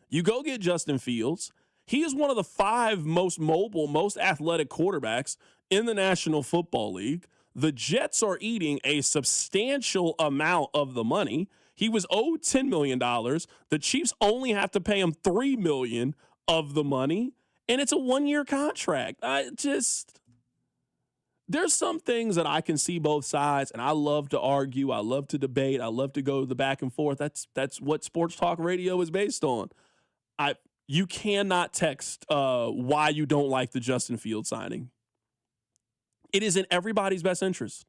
Speaker 3: You go get Justin Fields. He is one of the 5 most mobile, most athletic quarterbacks in the National Football League. The Jets are eating a substantial amount of the money. He was owed $10 million. The Chiefs only have to pay him $3 million of the money, and it's a 1-year contract. There's some things that I can see both sides, and I love to argue. I love to debate. I love to go the back and forth. That's what sports talk radio is based on. You cannot text why you don't like the Justin Fields signing. It is in everybody's best interest.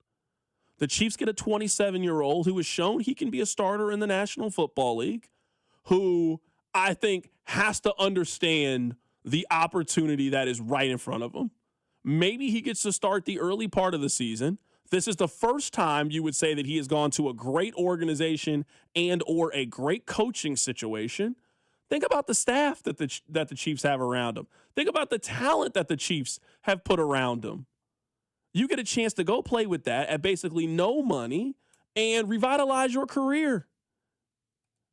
Speaker 3: The Chiefs get a 27-year-old who has shown he can be a starter in the National Football League, who I think has to understand the opportunity that is right in front of him. Maybe he gets to start the early part of the season. This is the first time you would say that he has gone to a great organization and or a great coaching situation. Think about the staff that the Chiefs have around him. Think about the talent that the Chiefs have put around him. You get a chance to go play with that at basically no money and revitalize your career.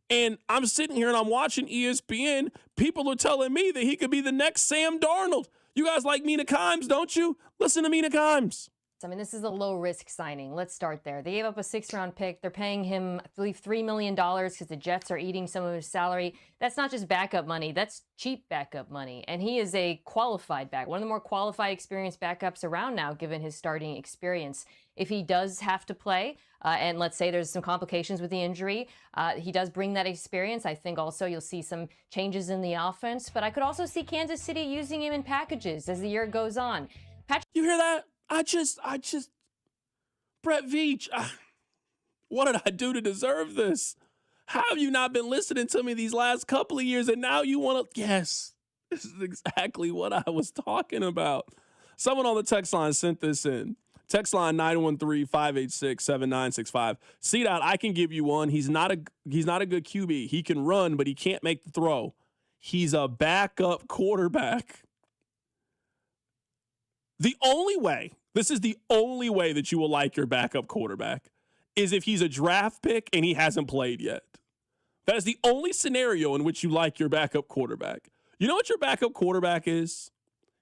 Speaker 3: And I'm sitting here and I'm watching ESPN. People are telling me that he could be the next Sam Darnold. You guys like Mina Kimes, don't you? Listen to Mina Kimes.
Speaker 12: I mean, this is a low-risk signing. Let's start there. They gave up a 6th-round pick. They're paying him, I believe, $3 million because the Jets are eating some of his salary. That's not just backup money. That's cheap backup money. And he is a qualified back, one of the more qualified, experienced backups around now, given his starting experience. If he does have to play, and let's say there's some complications with the injury, he does bring that experience. I think also you'll see some changes in the offense. But I could also see Kansas City using him in packages as the year goes on.
Speaker 3: You hear that? Brett Veach, what did I do to deserve this? How have you not been listening to me these last couple of years and now you want to? Yes, this is exactly what I was talking about. Someone on the text line sent this in. Text line 913-586-7965. C-Dot, I can give you one. He's not a good QB. He can run, but he can't make the throw. He's a backup quarterback. This is the only way that you will like your backup quarterback is if he's a draft pick and he hasn't played yet. That is the only scenario in which you like your backup quarterback. You know what your backup quarterback is?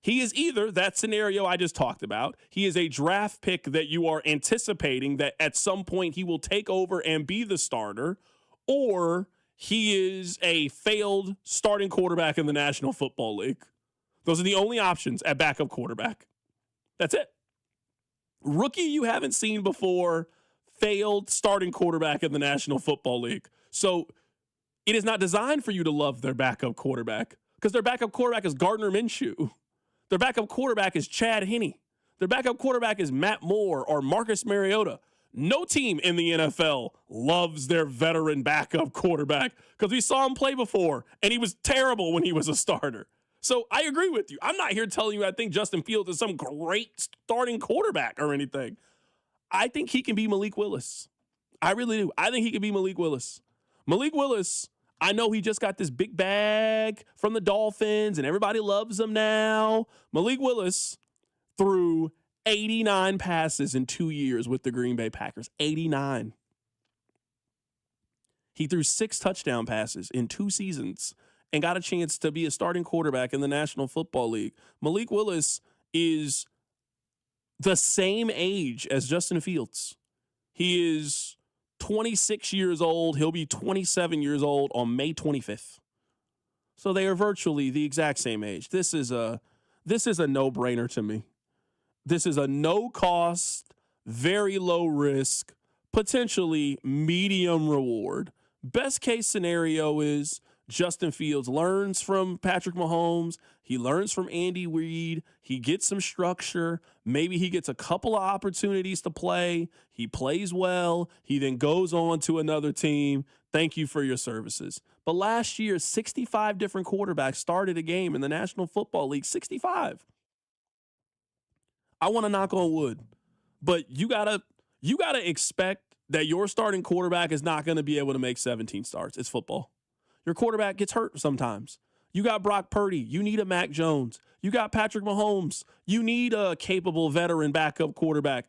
Speaker 3: He is either that scenario I just talked about. He is a draft pick that you are anticipating that at some point he will take over and be the starter, or he is a failed starting quarterback in the National Football League. Those are the only options at backup quarterback. That's it. Rookie you haven't seen before, failed starting quarterback in the National Football League. So It is not designed for you to love their backup quarterback because their backup quarterback is Gardner Minshew. Their backup quarterback is Chad Henne. Their backup quarterback is Matt Moore or Marcus Mariota. No team in the NFL loves their veteran backup quarterback because we saw him play before, and he was terrible when he was a starter. So I agree with you. I'm not here telling you I think Justin Fields is some great starting quarterback or anything. I think he can be Malik Willis. I really do. I think he can be Malik Willis. Malik Willis, I know he just got this big bag from the Dolphins, and everybody loves him now. Malik Willis threw 89 passes in 2 years with the Green Bay Packers. 89. He threw 6 touchdown passes in 2 seasons and got a chance to be a starting quarterback in the National Football League. Malik Willis is the same age as Justin Fields. He is 26 years old. He'll be 27 years old on May 25th. So they are virtually the exact same age. This is a no-brainer to me. This is a no-cost, very low risk, potentially medium reward. Best case scenario is Justin Fields learns from Patrick Mahomes. He learns from Andy Reid. He gets some structure. Maybe he gets a couple of opportunities to play. He plays well. He then goes on to another team. Thank you for your services. But last year, 65 different quarterbacks started a game in the National Football League. 65. I want to knock on wood, but you gotta expect that your starting quarterback is not going to be able to make 17 starts. It's football. Your quarterback gets hurt sometimes. You got Brock Purdy. You need a Mac Jones. You got Patrick Mahomes. You need a capable veteran backup quarterback.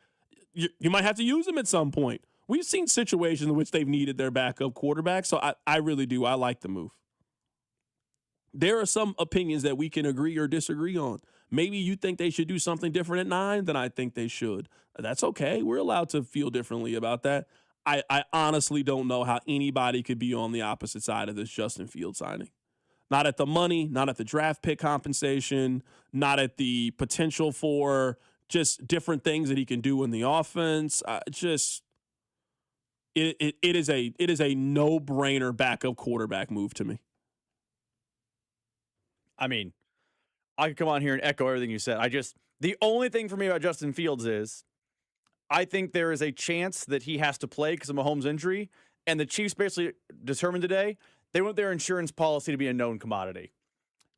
Speaker 3: You might have to use him at some point. We've seen situations in which they've needed their backup quarterback, so I really do. I like the move. There are some opinions that we can agree or disagree on. Maybe you think they should do something different at 9 than I think they should. That's okay. We're allowed to feel differently about that. I honestly don't know how anybody could be on the opposite side of this Justin Fields signing. Not at the money, not at the draft pick compensation, not at the potential for just different things that he can do in the offense. It is a no-brainer backup quarterback move to me.
Speaker 4: I mean, I could come on here and echo everything you said. The only thing for me about Justin Fields is I think there is a chance that he has to play because of Mahomes' injury. And the Chiefs basically determined today they want their insurance policy to be a known commodity.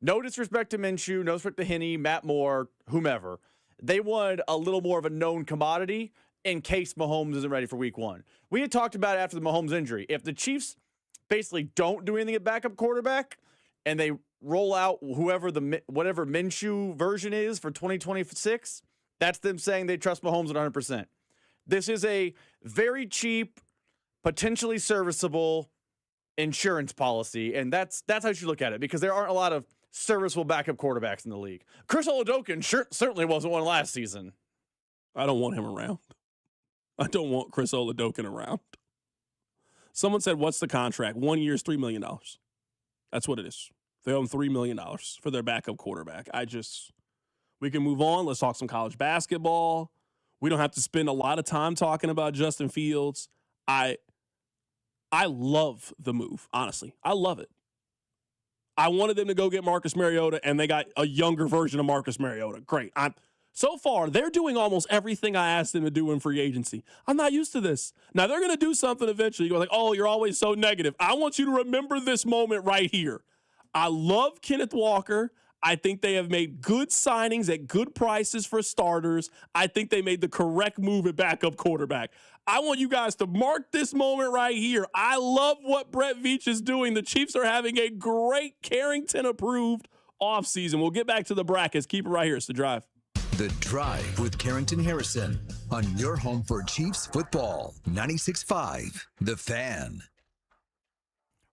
Speaker 4: No disrespect to Minshew, no disrespect to Henne, Matt Moore, whomever. They wanted a little more of a known commodity in case Mahomes isn't ready for week 1. We had talked about after the Mahomes injury. If the Chiefs basically don't do anything at backup quarterback and they roll out whatever Minshew version is for 2026, that's them saying they trust Mahomes 100%. This is a very cheap, potentially serviceable insurance policy, and that's how you should look at it because there aren't a lot of serviceable backup quarterbacks in the league. Chris Oladokun certainly wasn't one last season.
Speaker 3: I don't want him around. I don't want Chris Oladokun around. Someone said, what's the contract? 1 year is $3 million. That's what it is. They own $3 million for their backup quarterback. We can move on. Let's talk some college basketball. We don't have to spend a lot of time talking about Justin Fields. I love the move, honestly. I love it. I wanted them to go get Marcus Mariota, and they got a younger version of Marcus Mariota. Great. So far, they're doing almost everything I asked them to do in free agency. I'm not used to this. Now, they're going to do something eventually. You go like, oh, you're always so negative. I want you to remember this moment right here. I love Kenneth Walker. I think they have made good signings at good prices for starters. I think they made the correct move at backup quarterback. I want you guys to mark this moment right here. I love what Brett Veach is doing. The Chiefs are having a great Carrington-approved offseason. We'll get back to the brackets. Keep it right here. It's The Drive.
Speaker 2: The Drive with Carrington Harrison on your home for Chiefs football. 96.5 The Fan.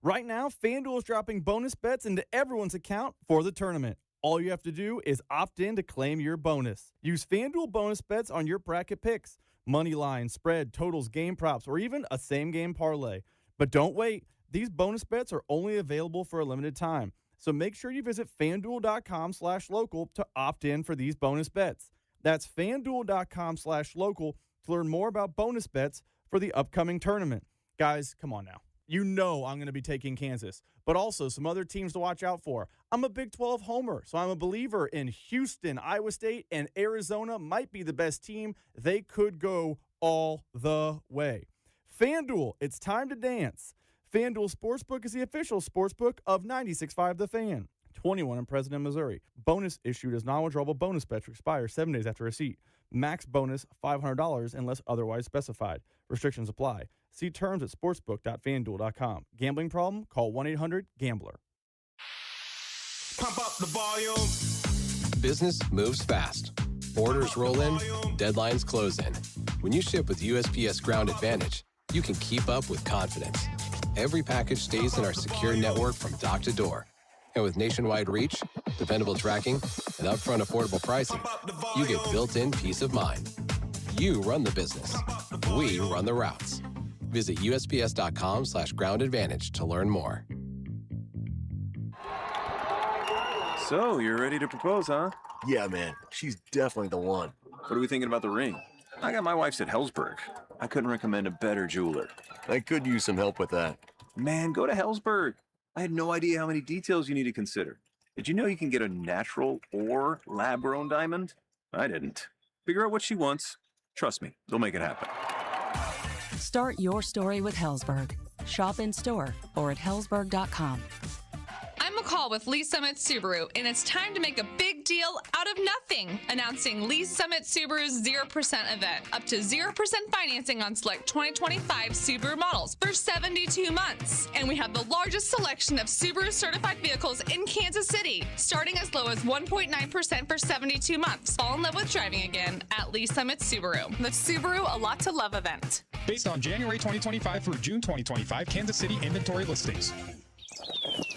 Speaker 4: Right now, FanDuel is dropping bonus bets into everyone's account for the tournament. All you have to do is opt in to claim your bonus. Use FanDuel bonus bets on your bracket picks, money line, spread, totals, game props, or even a same-game parlay. But don't wait. These bonus bets are only available for a limited time. So make sure you visit FanDuel.com/local to opt in for these bonus bets. That's FanDuel.com/local to learn more about bonus bets for the upcoming tournament. Guys, come on now. You know I'm going to be taking Kansas, but also some other teams to watch out for. I'm a Big 12 homer, so I'm a believer in Houston, Iowa State, and Arizona might be the best team. They could go all the way. FanDuel, it's time to dance. FanDuel Sportsbook is the official sportsbook of 96.5 The Fan. 21 in President, Missouri. Bonus issued as non-withdrawable bonus bet to expire 7 days after receipt. Max bonus $500 unless otherwise specified. Restrictions apply. See terms at sportsbook.fanduel.com. Gambling problem? Call 1-800-GAMBLER.
Speaker 27: Pump up the volume.
Speaker 13: Business moves fast. Orders roll in, deadlines close in. When you ship with USPS Ground Advantage, you can keep up with confidence. Every package stays in our secure network from dock to door. And with nationwide reach, dependable tracking, and upfront affordable pricing, you get built-in peace of mind. You run the business. We run the routes. Visit USPS.com/Ground Advantage to learn more.
Speaker 14: So, you're ready to propose, huh?
Speaker 15: Yeah, man. She's definitely the one.
Speaker 14: What are we thinking about the ring? I got my wife's at Hellsberg. I couldn't recommend a better jeweler.
Speaker 15: I could use some help with that.
Speaker 14: Man, go to Hellsberg. I had no idea how many details you need to consider. Did you know you can get a natural or lab-grown diamond? I didn't. Figure out what she wants. Trust me, they'll make it happen.
Speaker 16: Start your story with Hellsberg. Shop in store or at hellsberg.com.
Speaker 18: I'm McCall with Lee Summit Subaru, and it's time to make a big deal out of nothing. Announcing Lee Summit Subaru's 0% event. Up to 0% financing on select 2025 Subaru models for 72 months. And we have the largest selection of Subaru certified vehicles in Kansas City, starting as low as 1.9% for 72 months. Fall in love with driving again at Lee Summit Subaru. The Subaru A Lot to Love event.
Speaker 20: Based on January 2025 through June 2025 Kansas City inventory listings.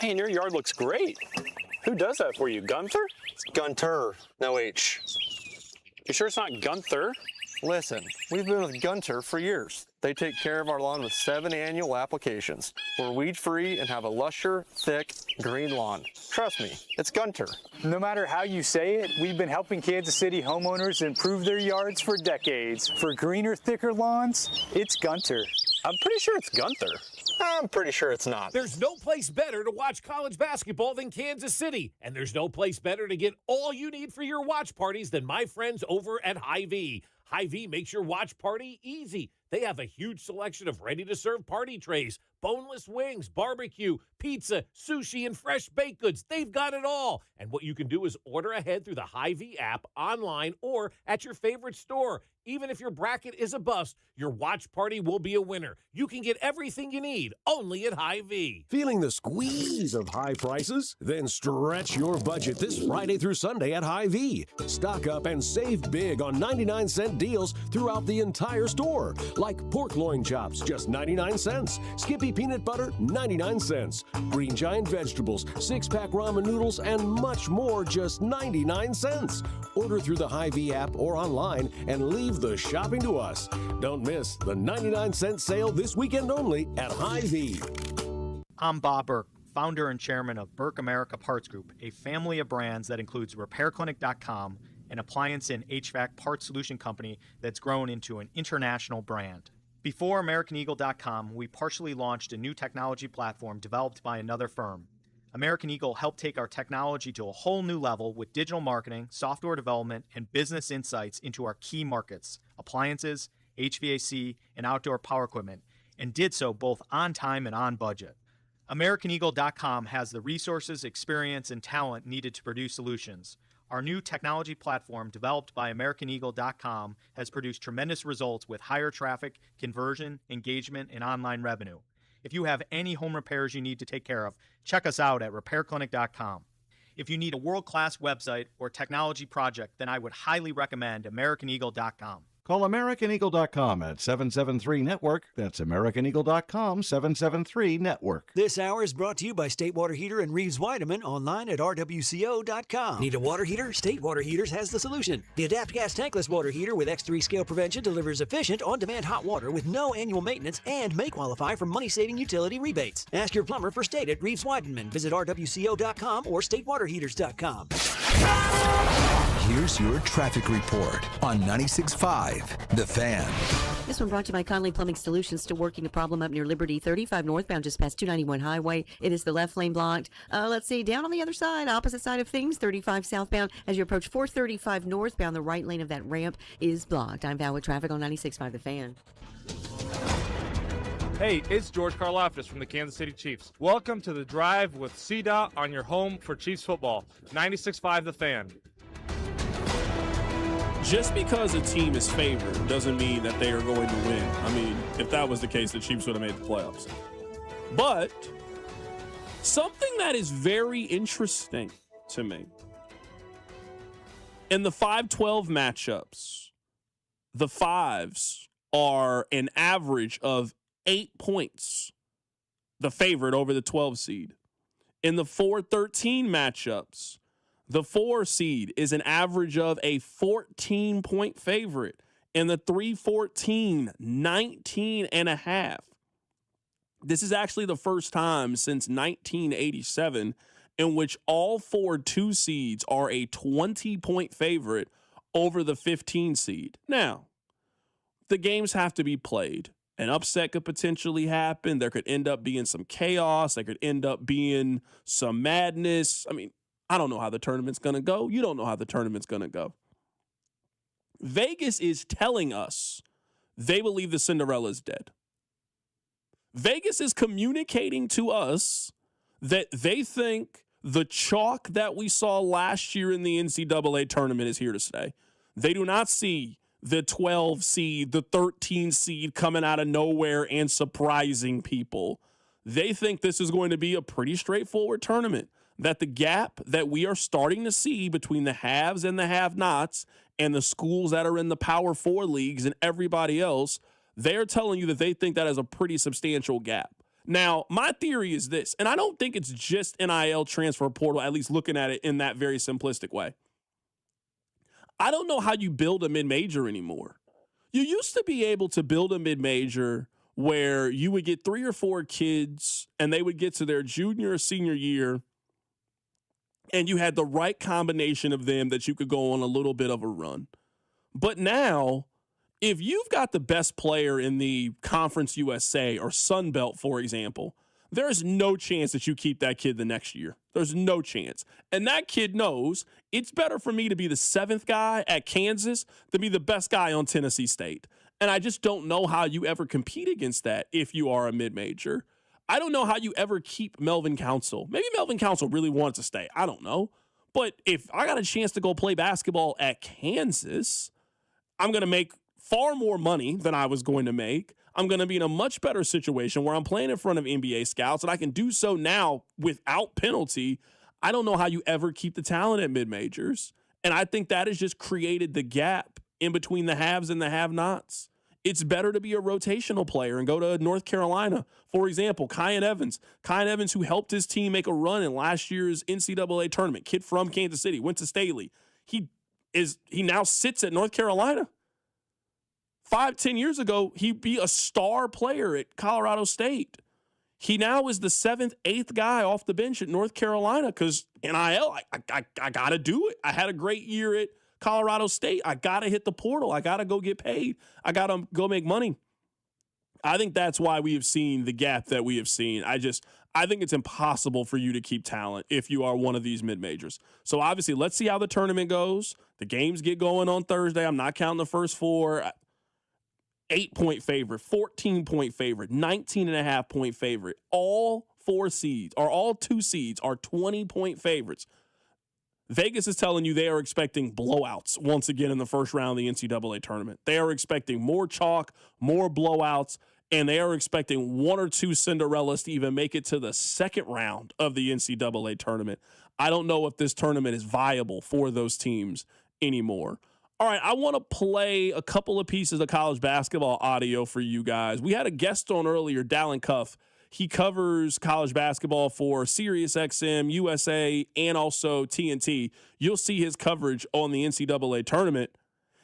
Speaker 21: Man, your yard looks great. Who does that for you, Gunther?
Speaker 22: It's Gunter, no H.
Speaker 21: You sure it's not Gunther?
Speaker 22: Listen, we've been with Gunter for years. They take care of our lawn with 7 annual applications. We're weed-free and have a lusher, thick, green lawn. Trust me, it's Gunter.
Speaker 21: No matter how you say it, we've been helping Kansas City homeowners improve their yards for decades. For greener, thicker lawns, it's Gunter. I'm pretty sure it's Gunther.
Speaker 22: I'm pretty sure it's not.
Speaker 10: There's no place better to watch college basketball than Kansas City. And there's no place better to get all you need for your watch parties than my friends over at Hy-Vee. Hy-Vee makes your watch party easy. They have a huge selection of ready-to-serve party trays, boneless wings, barbecue, pizza, sushi, and fresh baked goods. They've got it all. And what you can do is order ahead through the Hy-Vee app, online, or at your favorite store. Even if your bracket is a bust, your watch party will be a winner. You can get everything you need only at Hy-Vee.
Speaker 23: Feeling the squeeze of high prices? Then stretch your budget this Friday through Sunday at Hy-Vee. Stock up and save big on 99-cent deals throughout the entire store. Like pork loin chops, just 99 cents. Skippy peanut butter, 99 cents. Green Giant vegetables, 6-pack ramen noodles, and much more, just 99 cents. Order through the Hy-Vee app or online and leave the shopping to us. Don't miss the 99-cent sale this weekend only at Hy-Vee.
Speaker 25: I'm Bob Burke, founder and chairman of Burke America Parts Group, a family of brands that includes RepairClinic.com, an appliance and HVAC parts solution company that's grown into an international brand. Before AmericanEagle.com, we partially launched a new technology platform developed by another firm. American Eagle helped take our technology to a whole new level with digital marketing, software development, and business insights into our key markets, appliances, HVAC, and outdoor power equipment, and did so both on time and on budget. AmericanEagle.com has the resources, experience, and talent needed to produce solutions. Our new technology platform, developed by AmericanEagle.com, has produced tremendous results with higher traffic, conversion, engagement, and online revenue. If you have any home repairs you need to take care of, check us out at RepairClinic.com. If you need a world-class website or technology project, then I would highly recommend AmericanEagle.com.
Speaker 30: Call AmericanEagle.com at 773-NETWORK. That's AmericanEagle.com, 773-NETWORK.
Speaker 31: This hour is brought to you by State Water Heater and Reeves Weideman, online at rwco.com. Need a water heater? State Water Heaters has the solution. The Adapt Gas Tankless Water Heater with X3 scale prevention delivers efficient, on-demand hot water with no annual maintenance and may qualify for money-saving utility rebates. Ask your plumber for State at Reeves Weideman. Visit rwco.com or statewaterheaters.com.
Speaker 2: here's your traffic report on 96.5 The Fan.
Speaker 5: This one brought to you by Conley Plumbing Solutions. Still working a problem up near Liberty 35 northbound, just past 291 Highway. It is the left lane blocked. Let's see, down on the other side, opposite side of things, 35 southbound. As you approach 435 northbound, the right lane of that ramp is blocked. I'm Val with traffic on 96.5 The Fan.
Speaker 6: Hey, it's George Karlaftis from the Kansas City Chiefs. Welcome to The Drive with CDOT on your home for Chiefs football. 96.5 The Fan.
Speaker 3: Just because a team is favored doesn't mean that they are going to win. I mean, if that was the case, the Chiefs would have made the playoffs. But something that is very interesting to me, in the 5-12 matchups, the Fives are an average of 8 points, the favorite over the 12 seed. In the 4-13 matchups, the 4 seed is an average of a 14-point favorite. In the 3-14, 19.5. This is actually the first time since 1987 in which all 4 2 seeds are a 20-point favorite over the 15 seed. Now, the games have to be played. An upset could potentially happen. There could end up being some chaos. There could end up being some madness. I mean, I don't know how the tournament's going to go. You don't know how the tournament's going to go. Vegas is telling us they believe the Cinderella's dead. Vegas is communicating to us that they think the chalk that we saw last year in the NCAA tournament is here to stay. They do not see the 12 seed, the 13 seed coming out of nowhere and surprising people. They think this is going to be a pretty straightforward tournament, that the gap that we are starting to see between the haves and the have-nots and the schools that are in the Power 4 leagues and everybody else, they're telling you that they think that is a pretty substantial gap. Now, my theory is this, and I don't think it's just NIL transfer portal, at least looking at it in that very simplistic way. I don't know how you build a mid-major anymore. You used to be able to build a mid-major where you would get 3 or 4 kids and they would get to their junior or senior year and you had the right combination of them that you could go on a little bit of a run. But now, if you've got the best player in the Conference USA or Sun Belt, for example, there's no chance that you keep that kid the next year. There's no chance. And that kid knows it's better for me to be the 7th guy at Kansas than be the best guy on Tennessee State. And I just don't know how you ever compete against that if you are a mid-major. I don't know how you ever keep Melvin Council. Maybe Melvin Council really wants to stay. I don't know. But if I got a chance to go play basketball at Kansas, I'm going to make far more money than I was going to make. I'm going to be in a much better situation where I'm playing in front of NBA scouts, and I can do so now without penalty. I don't know how you ever keep the talent at mid-majors. And I think that has just created the gap in between the haves and the have-nots. It's better to be a rotational player and go to North Carolina. For example, Kyan Evans, who helped his team make a run in last year's NCAA tournament, kid from Kansas City, went to Staley. He now sits at North Carolina. 5-10 years ago, he'd be a star player at Colorado State. He now is the 7th, 8th guy off the bench at North Carolina because NIL, I got to do it. I had a great year at Colorado State. I got to hit the portal. I got to go get paid. I got to go make money. I think that's why we have seen the gap that we have seen. I think it's impossible for you to keep talent if you are one of these mid-majors. So obviously, let's see how the tournament goes. The games get going on Thursday. I'm not counting the first 4. 8-point favorite, 14-point favorite, 19.5-point favorite. All 4 seeds, or all 2 seeds, are 20-point favorites. Vegas is telling you they are expecting blowouts once again in the first round of the NCAA tournament. They are expecting more chalk, more blowouts, and they are expecting 1 or 2 Cinderellas to even make it to the second round of the NCAA tournament. I don't know if this tournament is viable for those teams anymore. All right, I want to play a couple of pieces of college basketball audio for you guys. We had a guest on earlier, Dallin Cuff. He covers college basketball for SiriusXM, USA, and also TNT. You'll see his coverage on the NCAA tournament.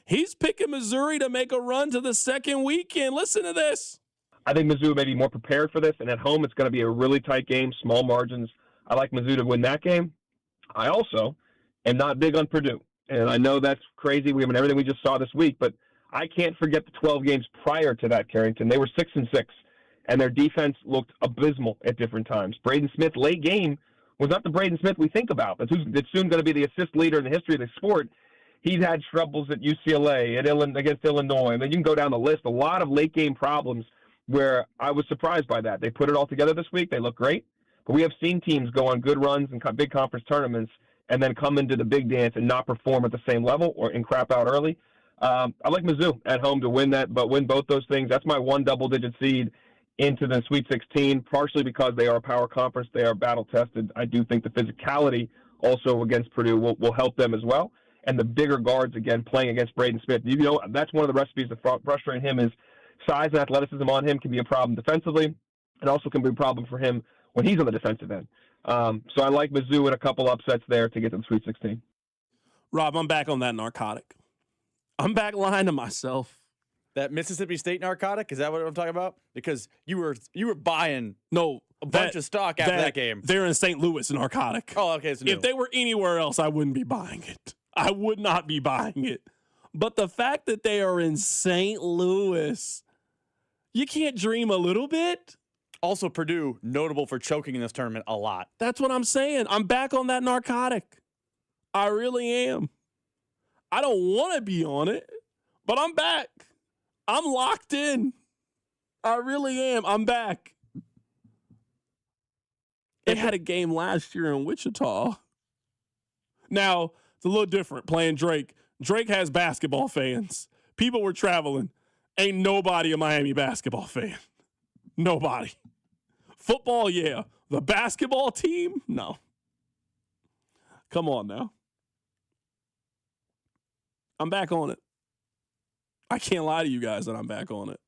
Speaker 3: He's picking Missouri to make a run to the second weekend. Listen to this.
Speaker 8: I think Mizzou may be more prepared for this, and at home it's going to be a really tight game, small margins. I like Mizzou to win that game. I also am not big on Purdue. And I know that's crazy. We have everything we just saw this week, but I can't forget the 12 games prior to that, Carrington. They were 6-6, and their defense looked abysmal at different times. Braden Smith, late game, was not the Braden Smith we think about. That's soon going to be the assist leader in the history of the sport. He's had troubles at UCLA, against Illinois, and then you can go down the list. A lot of late-game problems where I was surprised by that. They put it all together this week. They look great. But we have seen teams go on good runs in big conference tournaments and then come into the big dance and not perform at the same level and crap out early. I like Mizzou at home to win that, but win both those things. That's my one double-digit seed into the Sweet 16, partially because they are a power conference. They are battle-tested. I do think the physicality also against Purdue will help them as well. And the bigger guards, again, playing against Braden Smith. You know, that's one of the recipes that frustrate him is size and athleticism on him can be a problem defensively. It also can be a problem for him when he's on the defensive end. So I like Mizzou in a couple upsets there to get to the Sweet 16.
Speaker 3: Rob, I'm back on that narcotic. I'm back lying to myself.
Speaker 4: That Mississippi State narcotic, is that what I'm talking about? Because you were buying a bunch of stock after that game.
Speaker 3: They're in St. Louis narcotic.
Speaker 4: Oh, okay. So
Speaker 3: if they were anywhere else, I wouldn't be buying it. I would not be buying it. But the fact that they are in St. Louis, you can't dream a little bit?
Speaker 4: Also, Purdue, notable for choking in this tournament a lot.
Speaker 3: That's what I'm saying. I'm back on that narcotic. I really am. I don't want to be on it, but I'm back. I'm locked in. I really am. I'm back. They had a game last year in Wichita. Now, it's a little different playing Drake. Drake has basketball fans. People were traveling. Ain't nobody a Miami basketball fan. Nobody. Football, yeah. The basketball team? No. Come on now. I'm back on it. I can't lie to you guys that I'm back on it.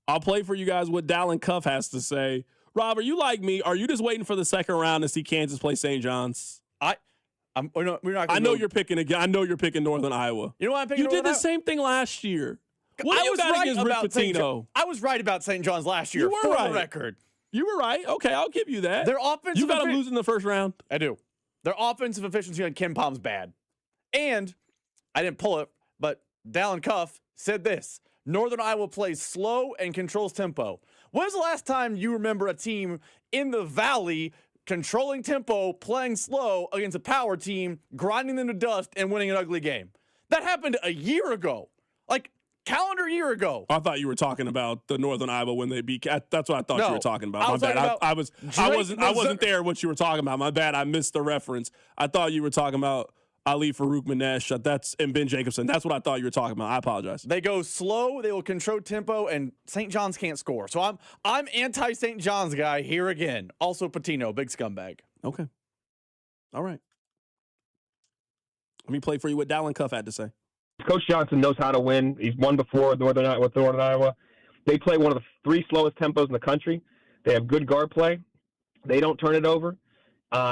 Speaker 3: I'll play for you guys what Dallin Cuff has to say. Rob, are you like me? Are you just waiting for the second round to see Kansas play St. John's?
Speaker 4: We're not
Speaker 3: I know you're picking again. I know you're picking Northern Iowa.
Speaker 4: You know what I'm picking?
Speaker 3: You did the same thing last year. What
Speaker 4: I
Speaker 3: you
Speaker 4: was
Speaker 3: got
Speaker 4: right
Speaker 3: against Rick
Speaker 4: about
Speaker 3: Pitino?
Speaker 4: I was right about St. John's last year.
Speaker 3: You were
Speaker 4: for
Speaker 3: right.
Speaker 4: the record.
Speaker 3: You were right. Okay, I'll give you that.
Speaker 4: Their offensive
Speaker 3: You got them losing the first round.
Speaker 4: I do. Their offensive efficiency on Ken Palm's bad. And I didn't pull it, but Dallin Cuff said this. Northern Iowa plays slow and controls tempo. When's the last time you remember a team in the Valley controlling tempo, playing slow against a power team, grinding them to dust, and winning an ugly game? That happened a year ago. Like, calendar year ago.
Speaker 3: I thought you were talking about the Northern Iowa when they beat. That's what I thought you were talking about.
Speaker 4: I was
Speaker 3: My bad.
Speaker 4: talking about
Speaker 3: I wasn't there. What you were talking about. My bad. I missed the reference. I thought you were talking about Ali Farouk Manesh. And Ben Jacobson. That's what I thought you were talking about. I apologize.
Speaker 4: They go slow. They will control tempo, and St. John's can't score. So I'm anti St. John's guy here again. Also Patino, big scumbag.
Speaker 3: Okay. All right. Let me play for you what Dallin Cuff had to say.
Speaker 8: Coach Johnson knows how to win. He's won before with Northern Iowa. They play one of the 3 slowest tempos in the country. They have good guard play. They don't turn it over.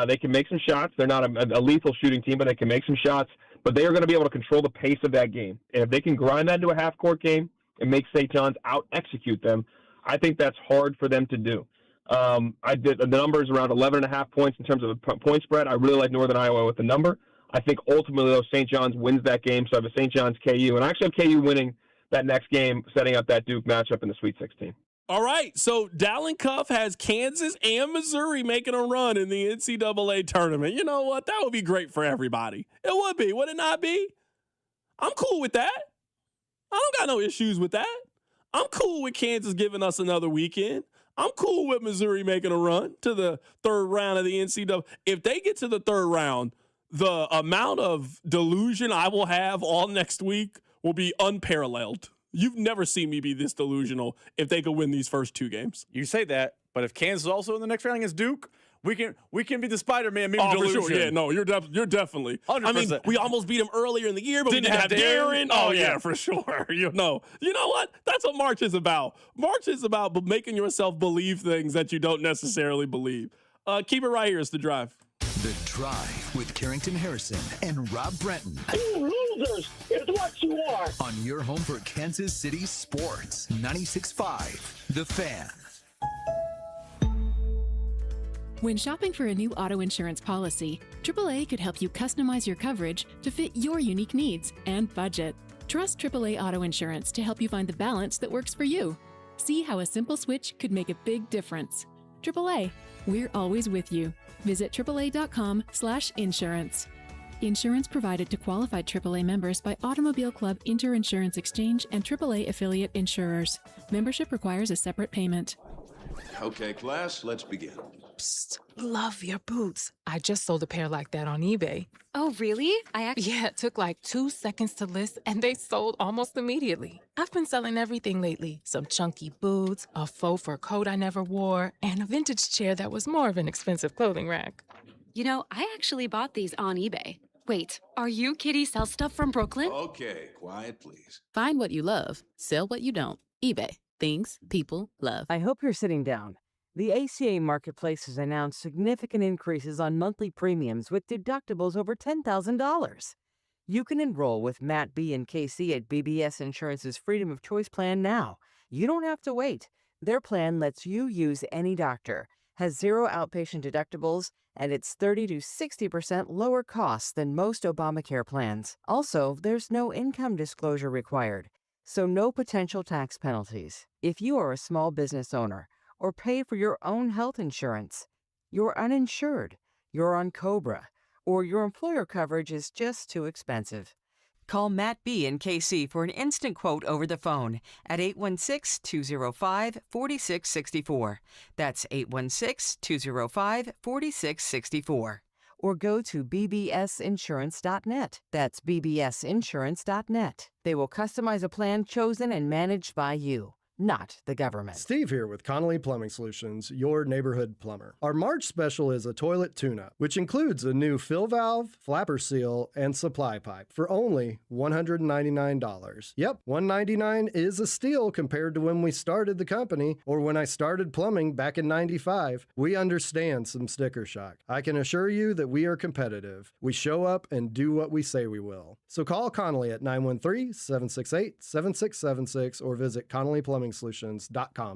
Speaker 8: They can make some shots. They're not a lethal shooting team, but they can make some shots. But they are going to be able to control the pace of that game. And if they can grind that into a half-court game and make St. John's out-execute them, I think that's hard for them to do. I did the numbers around 11.5 points in terms of the point spread. I really like Northern Iowa with the number. I think ultimately, though, St. John's wins that game. So I have a St. John's KU. And I actually have KU winning that next game, setting up that Duke matchup in the Sweet 16.
Speaker 3: All right, so Dallin Cuff has Kansas and Missouri making a run in the NCAA tournament. You know what? That would be great for everybody. It would be. Would it not be? I'm cool with that. I don't got no issues with that. I'm cool with Kansas giving us another weekend. I'm cool with Missouri making a run to the third round of the NCAA. If they get to the third round, the amount of delusion I will have all next week will be unparalleled. You've never seen me be this delusional if they could win these first 2 games.
Speaker 4: You say that, but if Kansas is also in the next round against Duke, we can be the Spider-Man meme delusion.
Speaker 3: For sure. Yeah, no, you're definitely.
Speaker 4: 100%.
Speaker 3: I mean, we almost beat them earlier in the year, but we didn't have Darren. Oh, yeah, for sure. You know what? That's what March is about. March is about making yourself believe things that you don't necessarily believe. Keep it right here. It's The Drive.
Speaker 2: The Drive with Carrington Harrison and Rob Brenton.
Speaker 1: You losers is what you are.
Speaker 2: On your home for Kansas City sports. 96.5 The Fan.
Speaker 7: When shopping for a new auto insurance policy, AAA could help you customize your coverage to fit your unique needs and budget. Trust AAA Auto Insurance to help you find the balance that works for you. See how a simple switch could make a big difference. AAA, we're always with you. Visit AAA.com/insurance. Insurance provided to qualified AAA members by Automobile Club Inter-Insurance Exchange and AAA affiliate insurers. Membership requires a separate payment.
Speaker 9: Okay, class, let's begin.
Speaker 11: Psst, love your boots. I just sold a pair like that on eBay.
Speaker 12: Oh, really?
Speaker 11: Yeah, it took like 2 seconds to list and they sold almost immediately. I've been selling everything lately. Some chunky boots, a faux fur coat I never wore, and a vintage chair that was more of an expensive clothing rack.
Speaker 12: You know, I actually bought these on eBay. Wait, are you Kitty Sell Stuff from Brooklyn?
Speaker 9: Okay, quiet, please.
Speaker 17: Find what you love, sell what you don't. eBay. Things people love.
Speaker 19: I hope you're sitting down. The ACA Marketplace has announced significant increases on monthly premiums with deductibles over $10,000. You can enroll with Matt B. and KC at BBS Insurance's Freedom of Choice plan now. You don't have to wait. Their plan lets you use any doctor, has 0 outpatient deductibles, and it's 30 to 60% lower costs than most Obamacare plans. Also, there's no income disclosure required, so no potential tax penalties. If you are a small business owner or pay for your own health insurance, you're uninsured, you're on COBRA, or your employer coverage is just too expensive. Call Matt B. and KC for an instant quote over the phone at 816-205-4664. That's 816-205-4664. Or go to bbsinsurance.net. That's bbsinsurance.net. They will customize a plan chosen and managed by you, not the government.
Speaker 24: Steve here with Connolly Plumbing Solutions, your neighborhood plumber. Our March special is a toilet tune-up, which includes a new fill valve, flapper seal, and supply pipe for only $199. Yep, $199 is a steal compared to when we started the company or when I started plumbing back in '95. We understand some sticker shock. I can assure you that we are competitive. We show up and do what we say we will. So call Connolly at 913-768-7676 or visit ConnollyPlumbingSolutions.com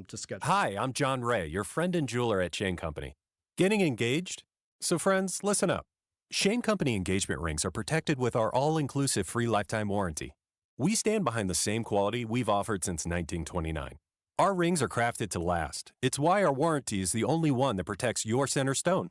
Speaker 24: to schedule.
Speaker 26: Hi, I'm John Ray, your friend and jeweler at Shane Company. Getting engaged? So friends, listen up. Shane Company engagement rings are protected with our all-inclusive free lifetime warranty. We stand behind the same quality we've offered since 1929. Our rings are crafted to last. It's why our warranty is the only one that protects your center stone.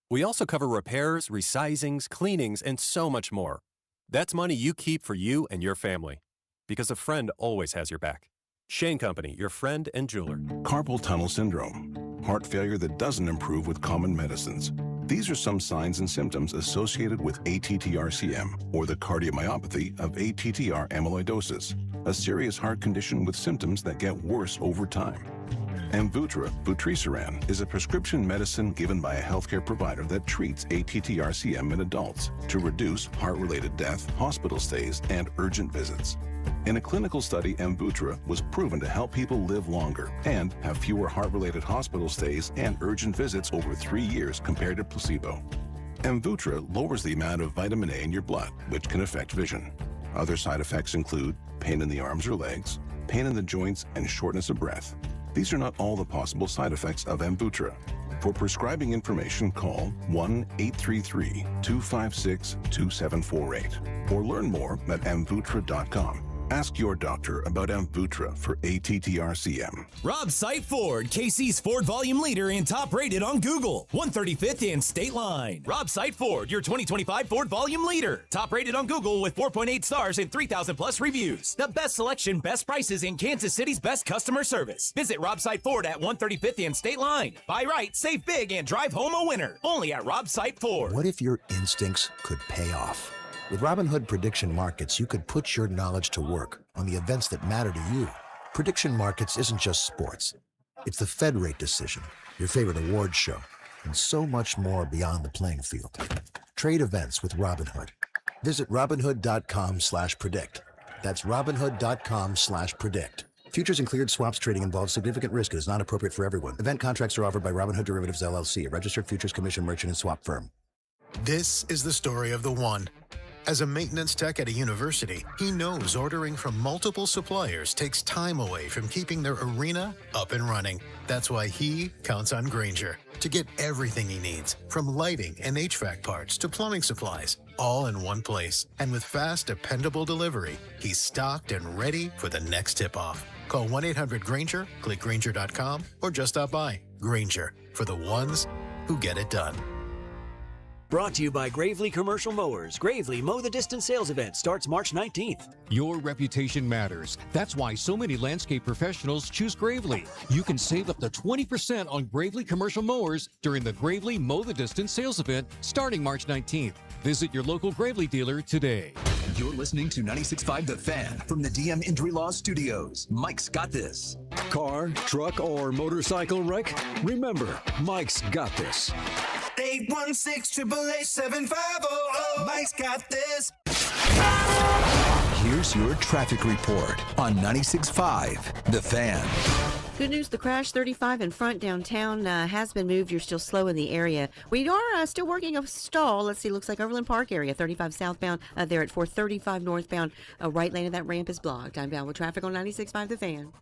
Speaker 26: We also cover repairs, resizings, cleanings, and so much more. That's money you keep for you and your family, because a friend always has your back. Shane Company, your friend and jeweler.
Speaker 27: Carpal tunnel syndrome, heart failure that doesn't improve with common medicines. These are some signs and symptoms associated with ATTR-CM, or the cardiomyopathy of ATTR amyloidosis, a serious heart condition with symptoms that get worse over time. Amvuttra, vutrisiran, is a prescription medicine given by a healthcare provider that treats ATTR-CM in adults to reduce heart-related death, hospital stays, and urgent visits. In a clinical study, Amvuttra was proven to help people live longer and have fewer heart-related hospital stays and urgent visits over 3 years compared to placebo. Amvuttra lowers the amount of vitamin A in your blood, which can affect vision. Other side effects include pain in the arms or legs, pain in the joints, and shortness of breath. These are not all the possible side effects of Amvuttra. For prescribing information, call 1-833-256-2748 or learn more at amvuttra.com. Ask your doctor about Amvuttra for ATTR-CM.
Speaker 28: Rob Sight Ford, KC's Ford volume leader and top rated on Google. 135th and State Line. Rob Sight Ford, your 2025 Ford volume leader. Top rated on Google with 4.8 stars and 3,000 plus reviews. The best selection, best prices, and Kansas City's best customer service. Visit Rob Sight Ford at 135th and State Line. Buy right, save big, and drive home a winner. Only at Rob Sight Ford.
Speaker 29: What if your instincts could pay off? With Robinhood Prediction Markets, you could put your knowledge to work on the events that matter to you. Prediction Markets isn't just sports. It's the Fed rate decision, your favorite award show, and so much more beyond the playing field. Trade events with Robinhood. Visit Robinhood.com/predict. That's Robinhood.com/predict. Futures and cleared swaps trading involves significant risk and is not appropriate for everyone. Event contracts are offered by Robinhood Derivatives LLC, a registered futures commission merchant and swap firm.
Speaker 32: This is the story of the one.
Speaker 10: As a maintenance tech at a university, he knows ordering from multiple suppliers takes time away from keeping their arena up and running. That's why he counts on Grainger to get everything he needs, from lighting and HVAC parts to plumbing supplies, all in one place. And with fast, dependable delivery, he's stocked and ready for the next tip-off. Call 1-800-GRAINGER, click Grainger.com, or just stop by. Grainger, for the ones who get it done.
Speaker 31: Brought to you by Gravely Commercial Mowers. Gravely Mow the Distance sales event starts March 19th.
Speaker 13: Your reputation matters. That's why so many landscape professionals choose Gravely. You can save up to 20% on Gravely Commercial Mowers during the Gravely Mow the Distance sales event starting March 19th. Visit your local Gravely dealer today.
Speaker 2: You're listening to 96.5 The Fan from the DM Injury Law Studios. Mike's got this.
Speaker 14: Car, truck, or motorcycle wreck? Remember, Mike's got this.
Speaker 15: 816-888-7500. Mike's got this.
Speaker 2: Here's your traffic report on 96.5 The Fan.
Speaker 5: Good news, the crash 35 in front downtown has been moved. You're still slow in the area. We are still working a stall. Let's see, looks like Overland Park area, 35 southbound there at 435 northbound. Right lane of that ramp is blocked. I'm down with traffic on 96.5 The Fan.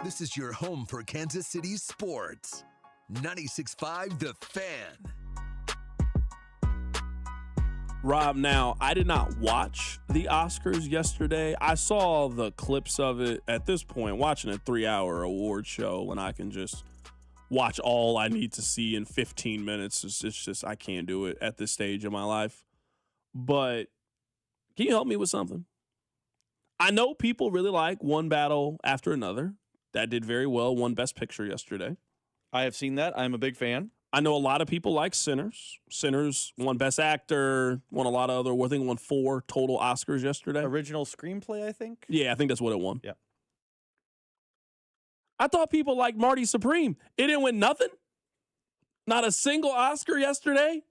Speaker 2: This is your home for Kansas City sports. 96.5 The Fan.
Speaker 3: Rob, now, I did not watch the Oscars yesterday. I saw the clips of it. At this point, watching a 3-hour award show when I can just watch all I need to see in 15 minutes, it's just, I can't do it at this stage of my life. But can you help me with something? I know people really like One Battle After Another. That did very well, won Best Picture yesterday.
Speaker 4: I have seen that. I'm a big fan.
Speaker 3: I know a lot of people like Sinners. Sinners won Best Actor, won a lot of other, I think won 4 total Oscars yesterday.
Speaker 4: Original screenplay, I think?
Speaker 3: Yeah, I think that's what it won.
Speaker 4: Yeah.
Speaker 3: I thought people liked Marty Supreme. It didn't win nothing? Not a single Oscar yesterday?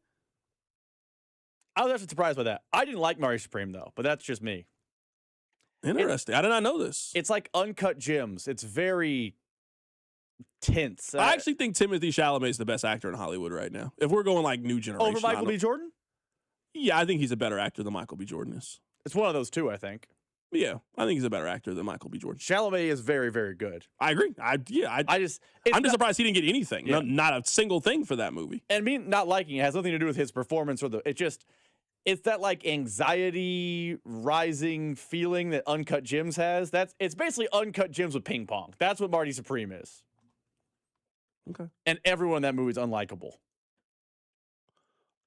Speaker 4: I was actually surprised by that. I didn't like Marty Supreme, though, but that's just me.
Speaker 3: Interesting. I did not know this.
Speaker 4: It's like Uncut Gems. It's very tense.
Speaker 3: I actually think Timothée Chalamet is the best actor in Hollywood right now. If we're going like new generation.
Speaker 4: Over Michael B. Jordan?
Speaker 3: Yeah, I think he's a better actor than Michael B. Jordan is.
Speaker 4: It's one of those two, I think.
Speaker 3: Yeah, I think he's a better actor than Michael B. Jordan.
Speaker 4: Chalamet is very, very good.
Speaker 3: I agree. I'm just surprised he didn't get anything. Yeah. Not a single thing for that movie.
Speaker 4: And me not liking it has nothing to do with his performance or it's that like anxiety rising feeling that Uncut Gems has. It's basically Uncut Gems with ping pong. That's what Marty Supreme is.
Speaker 3: Okay.
Speaker 4: And everyone in that movie is unlikable.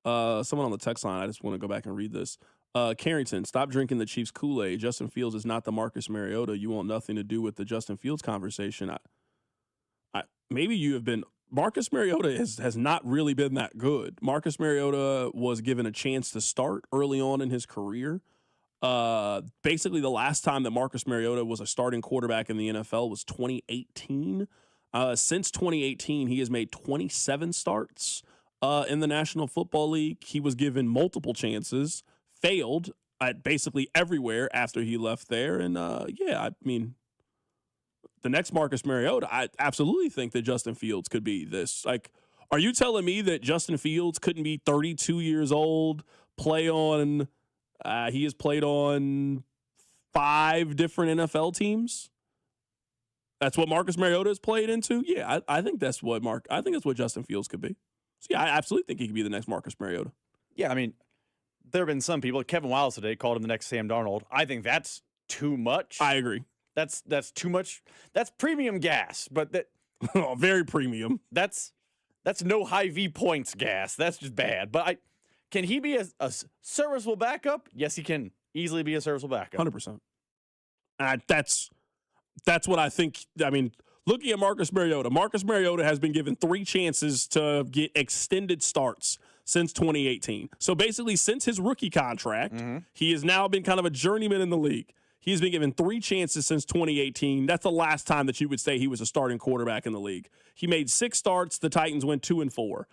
Speaker 3: Someone on the text line, I just want to go back and read this. Carrington, stop drinking the Chiefs Kool-Aid. Justin Fields is not the Marcus Mariota. You want nothing to do with the Justin Fields conversation. Maybe you have been. Marcus Mariota has not really been that good. Marcus Mariota was given a chance to start early on in his career. Basically, the last time that Marcus Mariota was a starting quarterback in the NFL was 2018. Since 2018, he has made 27 starts in the National Football League. He was given multiple chances, failed at basically everywhere after he left there. And, the next Marcus Mariota, I absolutely think that Justin Fields could be this. Like, are you telling me that Justin Fields couldn't be 32 years old, he has played on 5 different NFL teams? That's what Marcus Mariota has played into? Yeah, I think that's what Justin Fields could be. So, yeah, I absolutely think he could be the next Marcus Mariota.
Speaker 4: Yeah, I mean, there have been some people. Kevin Wiles today called him the next Sam Darnold. I think that's too much.
Speaker 3: I agree.
Speaker 4: That's too much. That's premium gas, but that
Speaker 3: very premium.
Speaker 4: That's no high V points gas. That's just bad. But can he be a serviceable backup? Yes, he can easily be a serviceable backup.
Speaker 3: 100%. That's what I think. I mean, looking at Marcus Mariota has been given 3 chances to get extended starts since 2018. So basically, since his rookie contract, he has now been kind of a journeyman in the league. He's been given 3 chances since 2018. That's the last time that you would say he was a starting quarterback in the league. He made 6 starts. The Titans went 2-4.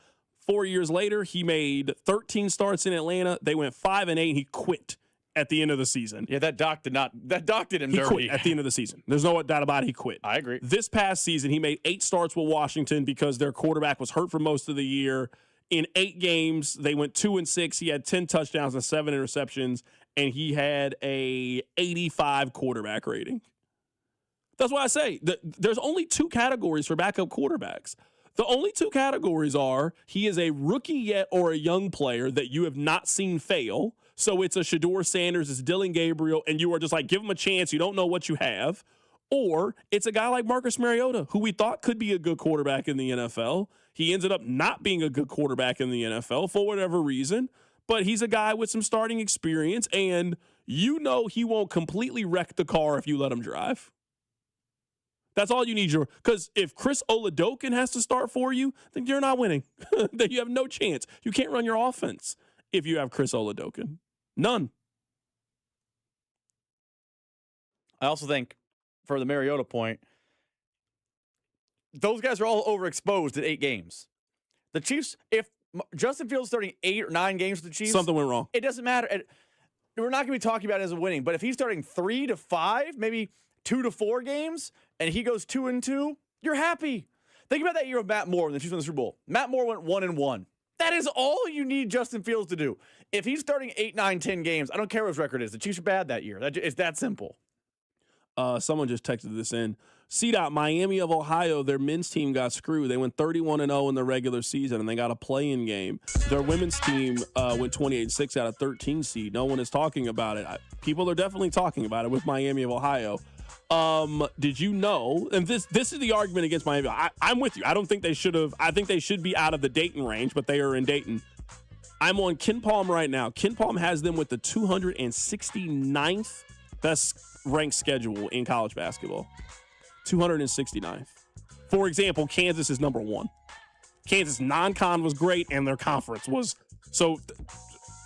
Speaker 3: 4 years later, he made 13 starts in Atlanta. They went 5-8. He quit at the end of the season.
Speaker 4: Yeah, that doc did him
Speaker 3: he
Speaker 4: dirty.
Speaker 3: Quit at the end of the season. There's no doubt about it. He quit.
Speaker 4: I agree.
Speaker 3: This past season, he made 8 starts with Washington because their quarterback was hurt for most of the year. In 8 games, they went 2-6. He had 10 touchdowns and 7 interceptions, and he had a 85 quarterback rating. That's why I say there's only 2 categories for backup quarterbacks. The only 2 categories are he is a rookie yet or a young player that you have not seen fail. So it's a Shedeur Sanders, it's Dylan Gabriel, and you are just like, give him a chance. You don't know what you have. Or it's a guy like Marcus Mariota, who we thought could be a good quarterback in the NFL. He ended up not being a good quarterback in the NFL for whatever reason. But he's a guy with some starting experience, and you know he won't completely wreck the car if you let him drive. That's all you need. Because if Chris Oladokun has to start for you, then you're not winning. Then you have no chance. You can't run your offense if you have Chris Oladokun. None.
Speaker 4: I also think, for the Mariota point, those guys are all overexposed at 8 games. The Chiefs, if Justin Fields starting 8 or 9 games for the Chiefs,
Speaker 3: something went wrong.
Speaker 4: It doesn't matter. We're not going to be talking about it as a winning, but if he's starting 3 to 5, maybe 2 to 4 games, and he goes 2-2, you're happy. Think about that year of Matt Moore when the Chiefs won the Super Bowl. Matt Moore went 1-1. That is all you need Justin Fields to do. If he's starting 8, 9, 10 games, I don't care what his record is. The Chiefs are bad that year. It's that simple.
Speaker 3: Someone just texted this in. CDOT, Miami of Ohio, their men's team got screwed. They went 31-0 in the regular season, and they got a play-in game. Their women's team went 28-6 out of 13 seed. No one is talking about it. People are definitely talking about it with Miami of Ohio. Did you know, and this is the argument against Miami. I'm with you. I don't think they should have. I think they should be out of the Dayton range, but they are in Dayton. I'm on KenPom right now. KenPom has them with the 269th best ranked schedule in college basketball. 269th. For example, Kansas is number 1. Kansas non-con was great, and their conference was so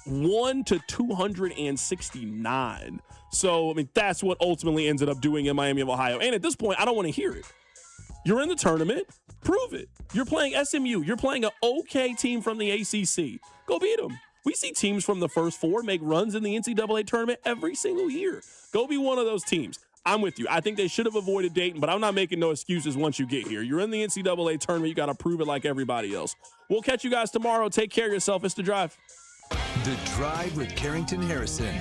Speaker 3: 1 to 269. So, I mean, that's what ultimately ended up doing in Miami of Ohio. And at this point, I don't want to hear it. You're in the tournament. Prove it. You're playing SMU. You're playing an okay team from the ACC. Go beat them. We see teams from the first 4 make runs in the NCAA tournament every single year. Go be one of those teams. I'm with you. I think they should have avoided Dayton, but I'm not making no excuses once you get here. You're in the NCAA tournament. You got to prove it like everybody else. We'll catch you guys tomorrow. Take care of yourself. It's The Drive.
Speaker 2: The Drive with Carrington Harrison